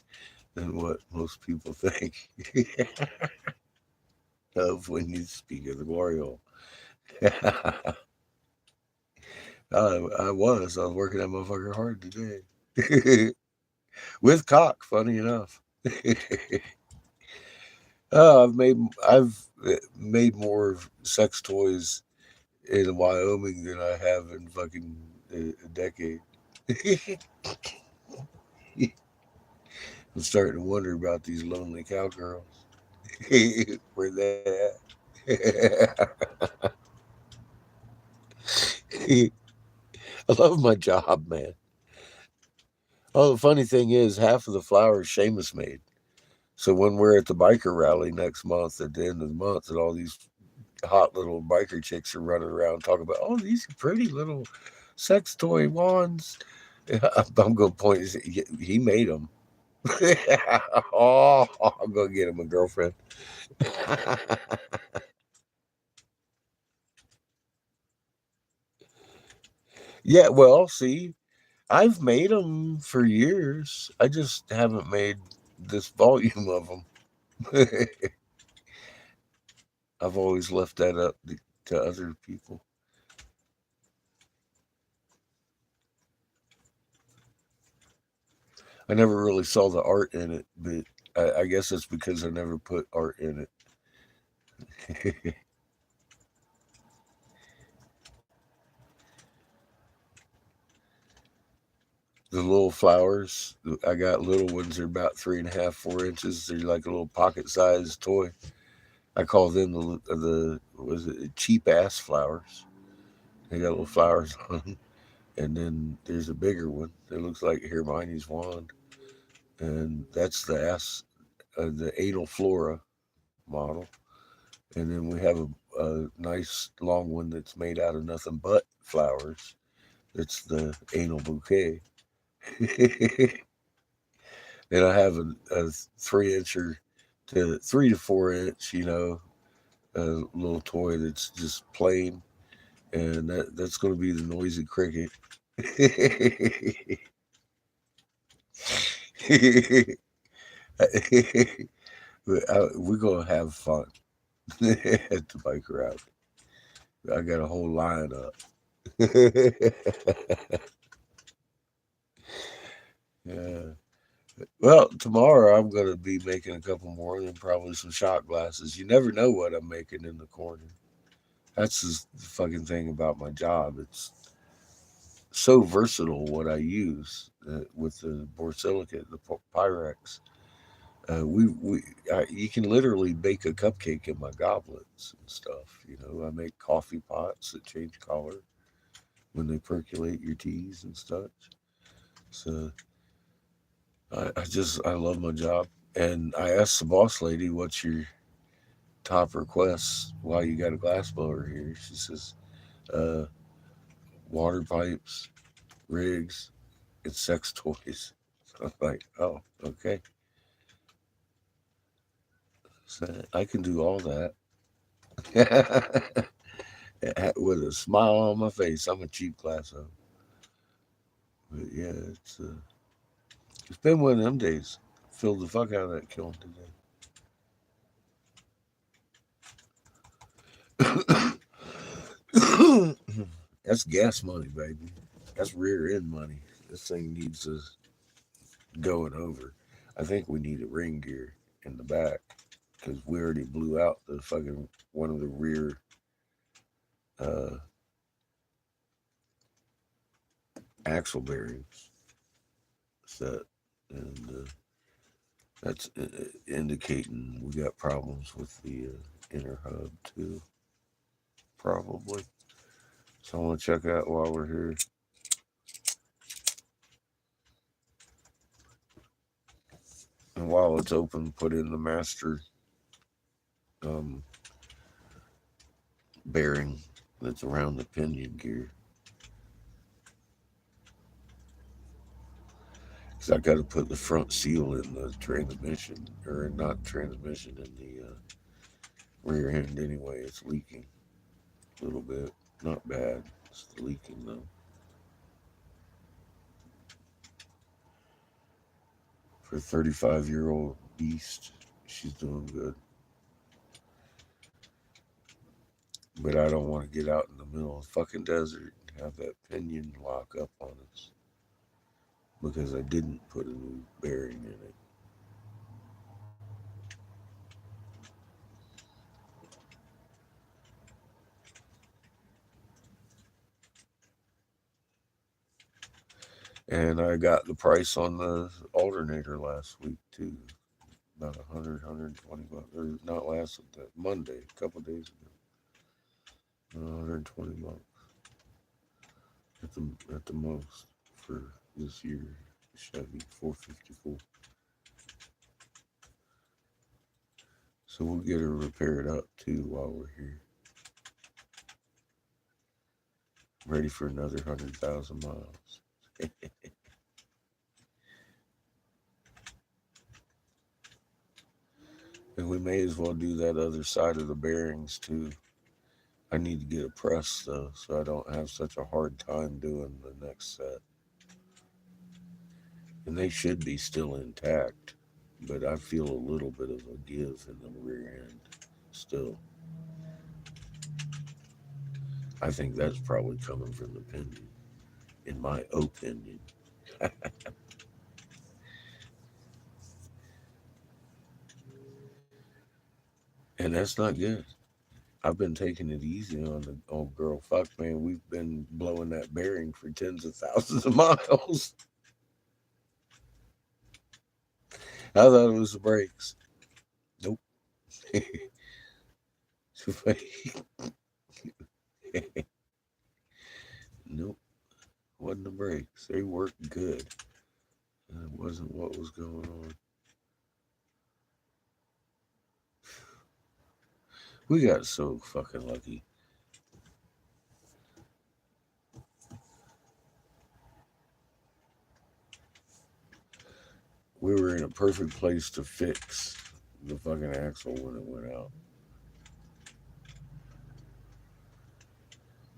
than what most people think of when you speak of the glory hole. I was working that motherfucker hard today. With cock, funny enough. I've made more sex toys in Wyoming than I have in fucking a decade. I'm starting to wonder about these lonely cowgirls. Where they at? I love my job, man. Oh, the funny thing is, half of the flowers Seamus made. So when we're at the biker rally next month, at the end of the month, and all these hot little biker chicks are running around talking about, oh, these are pretty little sex toy wands. I'm going to point. He made them. Oh, I'm going to get him a girlfriend. Yeah, well, see, I've made them for years. I just haven't made this volume of them. I've always left that up to other people. I never really saw the art in it, but I guess it's because I never put art in it. The little flowers, I got little ones. They're about 3.5, 4 inches. They're like a little pocket-sized toy. I call them the was it cheap ass flowers. They got little flowers on them. And then there's a bigger one that looks like Hermione's wand, and that's the anal flora model. And then we have a nice long one that's made out of nothing but flowers. It's the anal bouquet. And I have a 3 incher to 3 to 4 inch, a little toy that's just plain, and that's going to be the noisy cricket. We're going to have fun at the bike route. I got a whole line up. Yeah. Well, tomorrow I'm going to be making a couple more and probably some shot glasses. You never know what I'm making in the corner. That's the fucking thing about my job. It's so versatile what I use with the borosilicate, the Pyrex. You can literally bake a cupcake in my goblets and stuff. I make coffee pots that change color when they percolate your teas and such. So I love my job. And I asked the boss lady, "What's your top requests while you got a glass blower here?" She says, uh, "Water pipes, rigs, and sex toys." So I'm like, "Oh, okay." So I can do all that with a smile on my face. I'm a cheap glass hoe. But yeah, it's been one of them days. Filled the fuck out of that kiln today. That's gas money, baby. That's rear end money. This thing needs to going over. I think we need a ring gear in the back because we already blew out the fucking one of the rear uh, axle bearings set, and that's indicating we got problems with the inner hub too, probably. So I want to check out while we're here. And while it's open, put in the master bearing that's around the pinion gear. Because I got to put the front seal in the transmission, or not transmission, in the rear end anyway. It's leaking a little bit. Not bad. It's leaking though. For a 35-year-old beast, she's doing good. But I don't want to get out in the middle of the fucking desert and have that pinion lock up on us. Because I didn't put a new bearing in it. And I got the price on the alternator last week too. About 120 bucks. Or not last, that Monday, a couple days ago. 120 bucks. At the most for this year Chevy 454. So we'll get her repaired up too while we're here. Ready for another 100,000 miles. And we may as well do that other side of the bearings too. I need to get a press though, so I don't have such a hard time doing the next set. And they should be still intact, but I feel a little bit of a give in the rear end still. I think that's probably coming from the pinion, in my opinion. And that's not good. I've been taking it easy on the old girl. Fuck, man, we've been blowing that bearing for tens of thousands of miles. I thought it was the brakes. Nope. Nope. Wasn't the brakes. They worked good. And it wasn't what was going on. We got so fucking lucky. We were in a perfect place to fix the fucking axle when it went out.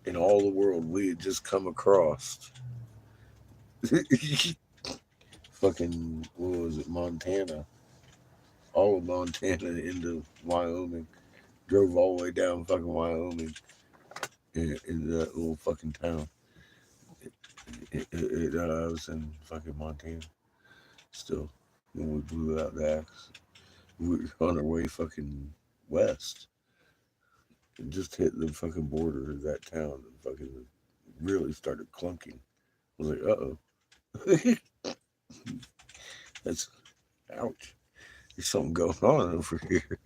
In all the world we had just come across. Fucking, what was it, Montana? All of Montana into Wyoming. Drove all the way down fucking Wyoming into that little fucking town. I was in fucking Montana still when we blew out the axe. We were on our way fucking west. It just hit the fucking border of that town and fucking really started clunking. I was like, uh-oh. That's, ouch. There's something going on over here.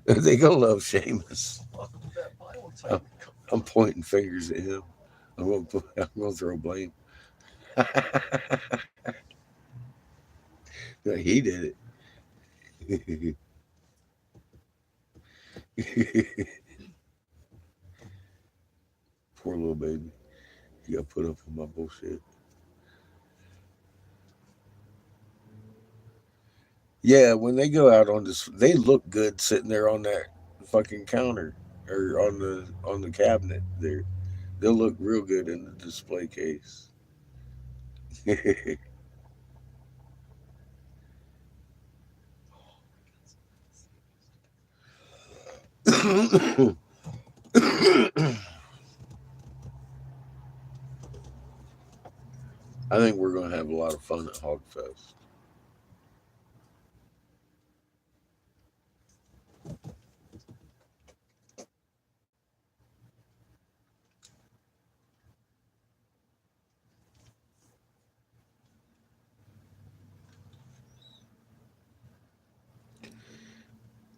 They gonna love Seamus. I'm pointing fingers at him. I'm gonna throw blame. He did it. Poor little baby. He got put up with my bullshit. Yeah, when they go out on this, they look good sitting there on that fucking counter or on the cabinet there. They'll look real good in the display case. I think we're going to have a lot of fun at Hogfest.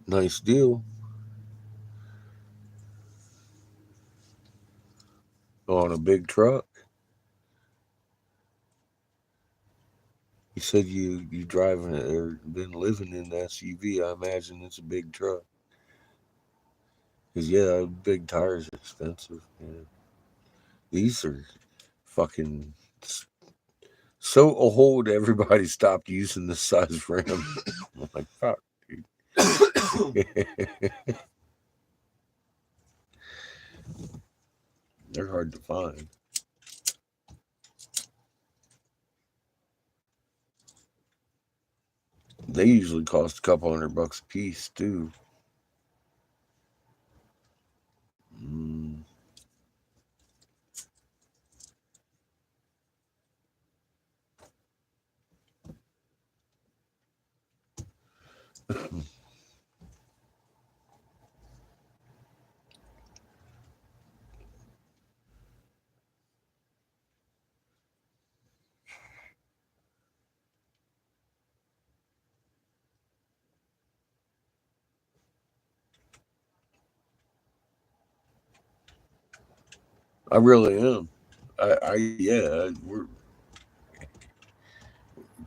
Nice deal. On a big truck. You said you driving it or been living in the SUV. I imagine it's a big truck. Cause yeah, big tires are expensive. Yeah. These are fucking so old. Everybody stopped using this size rim. I'm like, fuck, dude. They're hard to find. They usually cost a couple $100 a piece too. Mm. I really am. Yeah, we're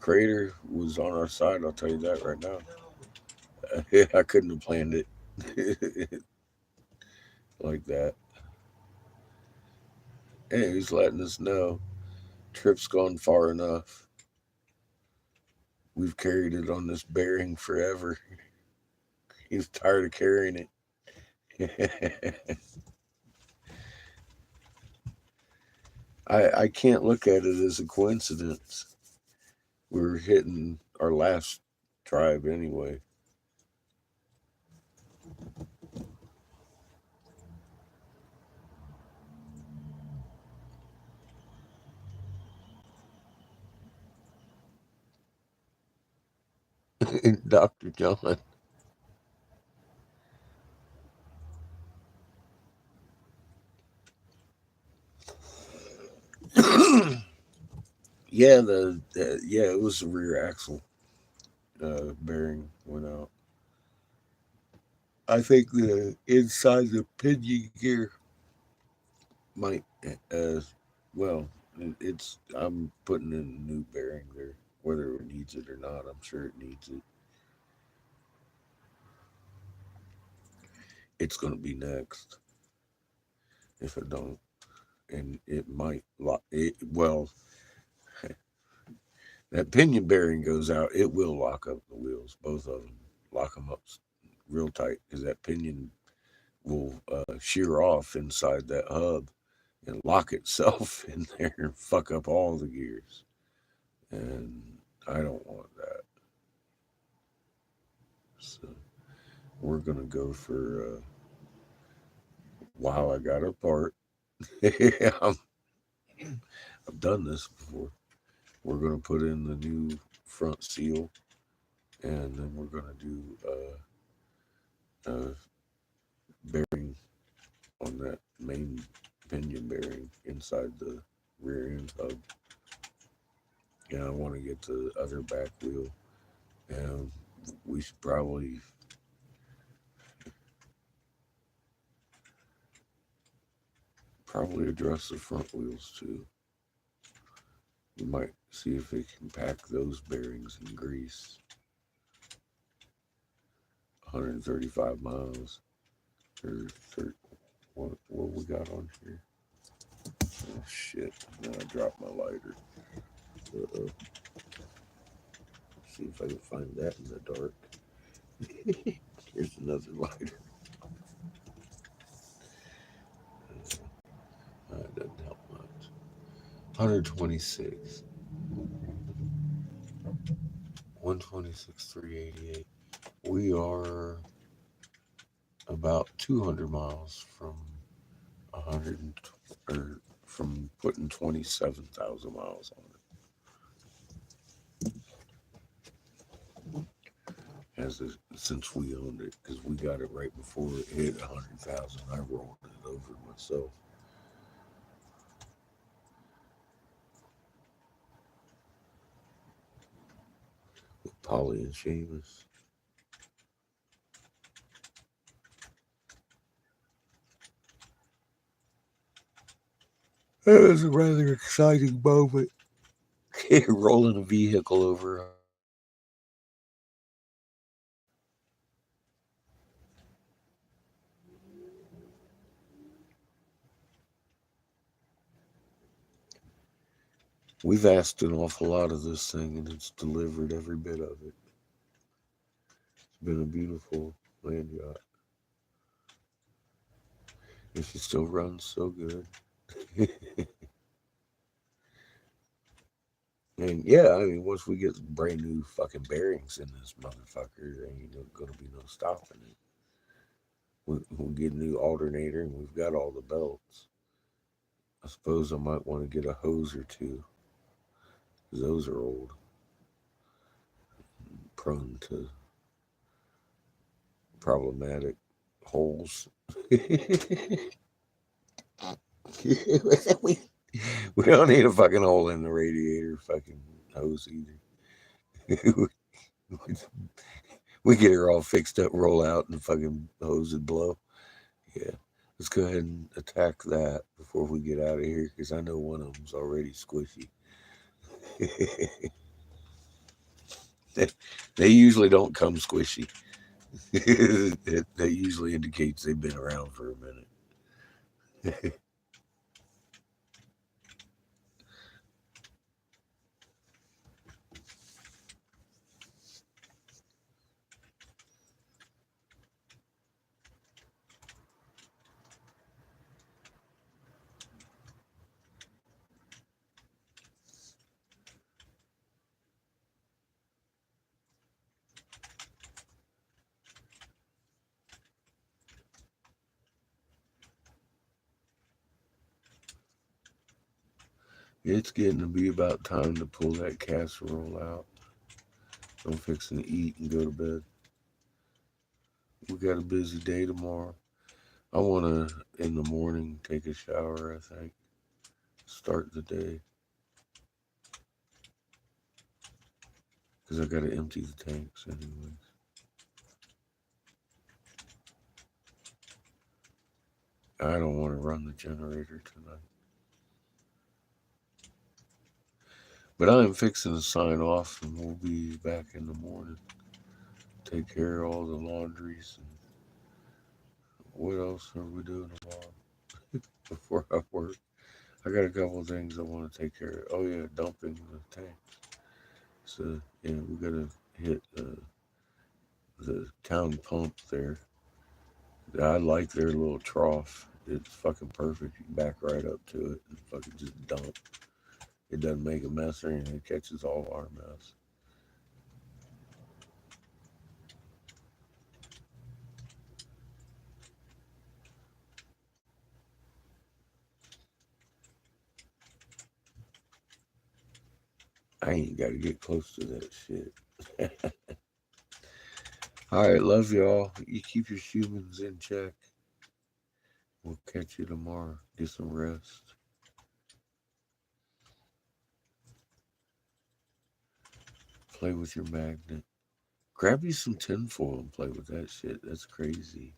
Crater was on our side. I'll tell you that right now. I couldn't have planned it like that. Hey, he's letting us know trip's gone far enough. We've carried it on this bearing forever. He's tired of carrying it. I can't look at it as a coincidence. We're hitting our last tribe anyway. Dr. John. Yeah, yeah, it was the rear axle bearing went out. I think the inside the pinion gear might, well, it's. I'm putting in a new bearing there, whether it needs it or not. I'm sure it needs it. It's gonna be next if it don't, and it might lock it. Well, that pinion bearing goes out, it will lock up the wheels, both of them. Lock them up real tight because that pinion will shear off inside that hub and lock itself in there and fuck up all the gears. And I don't want that. So we're gonna go for wow, I got a part. I've done this before. We're gonna put in the new front seal, and then we're gonna do bearing on that main pinion bearing inside the rear end hub. And I want to get the other back wheel, and we should probably address the front wheels too. We might see if we can pack those bearings in grease. 135 miles. Or 30, what we got on here? Oh shit! Now I dropped my lighter. Uh-oh. See if I can find that in the dark. Here's another lighter. All right, 126. 126, 388. We are about 200 miles from 100 or from putting 27,000 miles on it. Since we owned it, because we got it right before it hit 100,000. I rolled it over myself. With Polly and Seamus. It was a rather exciting moment. Rolling a vehicle over. We've asked an awful lot of this thing, and it's delivered every bit of it. It's been a beautiful land yacht. And she still runs so good. And yeah, I mean, once we get brand new fucking bearings in this motherfucker, there ain't gonna be no stopping it. We'll get a new alternator, and we've got all the belts. I suppose I might want to get a hose or two, because those are old, prone to problematic holes. we don't need a fucking hole in the radiator fucking hose either. We get her all fixed up, roll out, and fucking hose would blow. Yeah, let's go ahead and attack that before we get out of here, because I know one of them's already squishy. They usually don't come squishy. That usually indicates they've been around for a minute. It's getting to be about time to pull that casserole out. I'm fixing to eat and go to bed. We got a busy day tomorrow. I want to, in the morning, take a shower, I think. Start the day. Because I got to empty the tanks anyways. I don't want to run the generator tonight. But I am fixing to sign off, and we'll be back in the morning. Take care of all the laundries. And what else are we doing tomorrow before I work? I got a couple of things I want to take care of. Oh, yeah, dumping the tank. So, yeah, we got to hit the town pump there. I like their little trough. It's fucking perfect. You can back right up to it and fucking just dump. It doesn't make a mess or anything. It catches all our mess. I ain't got to get close to that shit. All right, love y'all. You keep your humans in check. We'll catch you tomorrow. Get some rest. Play with your magnet. Grab you some tinfoil and play with that shit. That's crazy.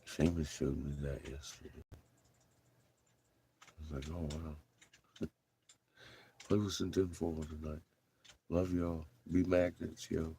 Seamus showed me that yesterday. I was like, oh, wow. Play with some tinfoil tonight. Love y'all. Be magnets, yo.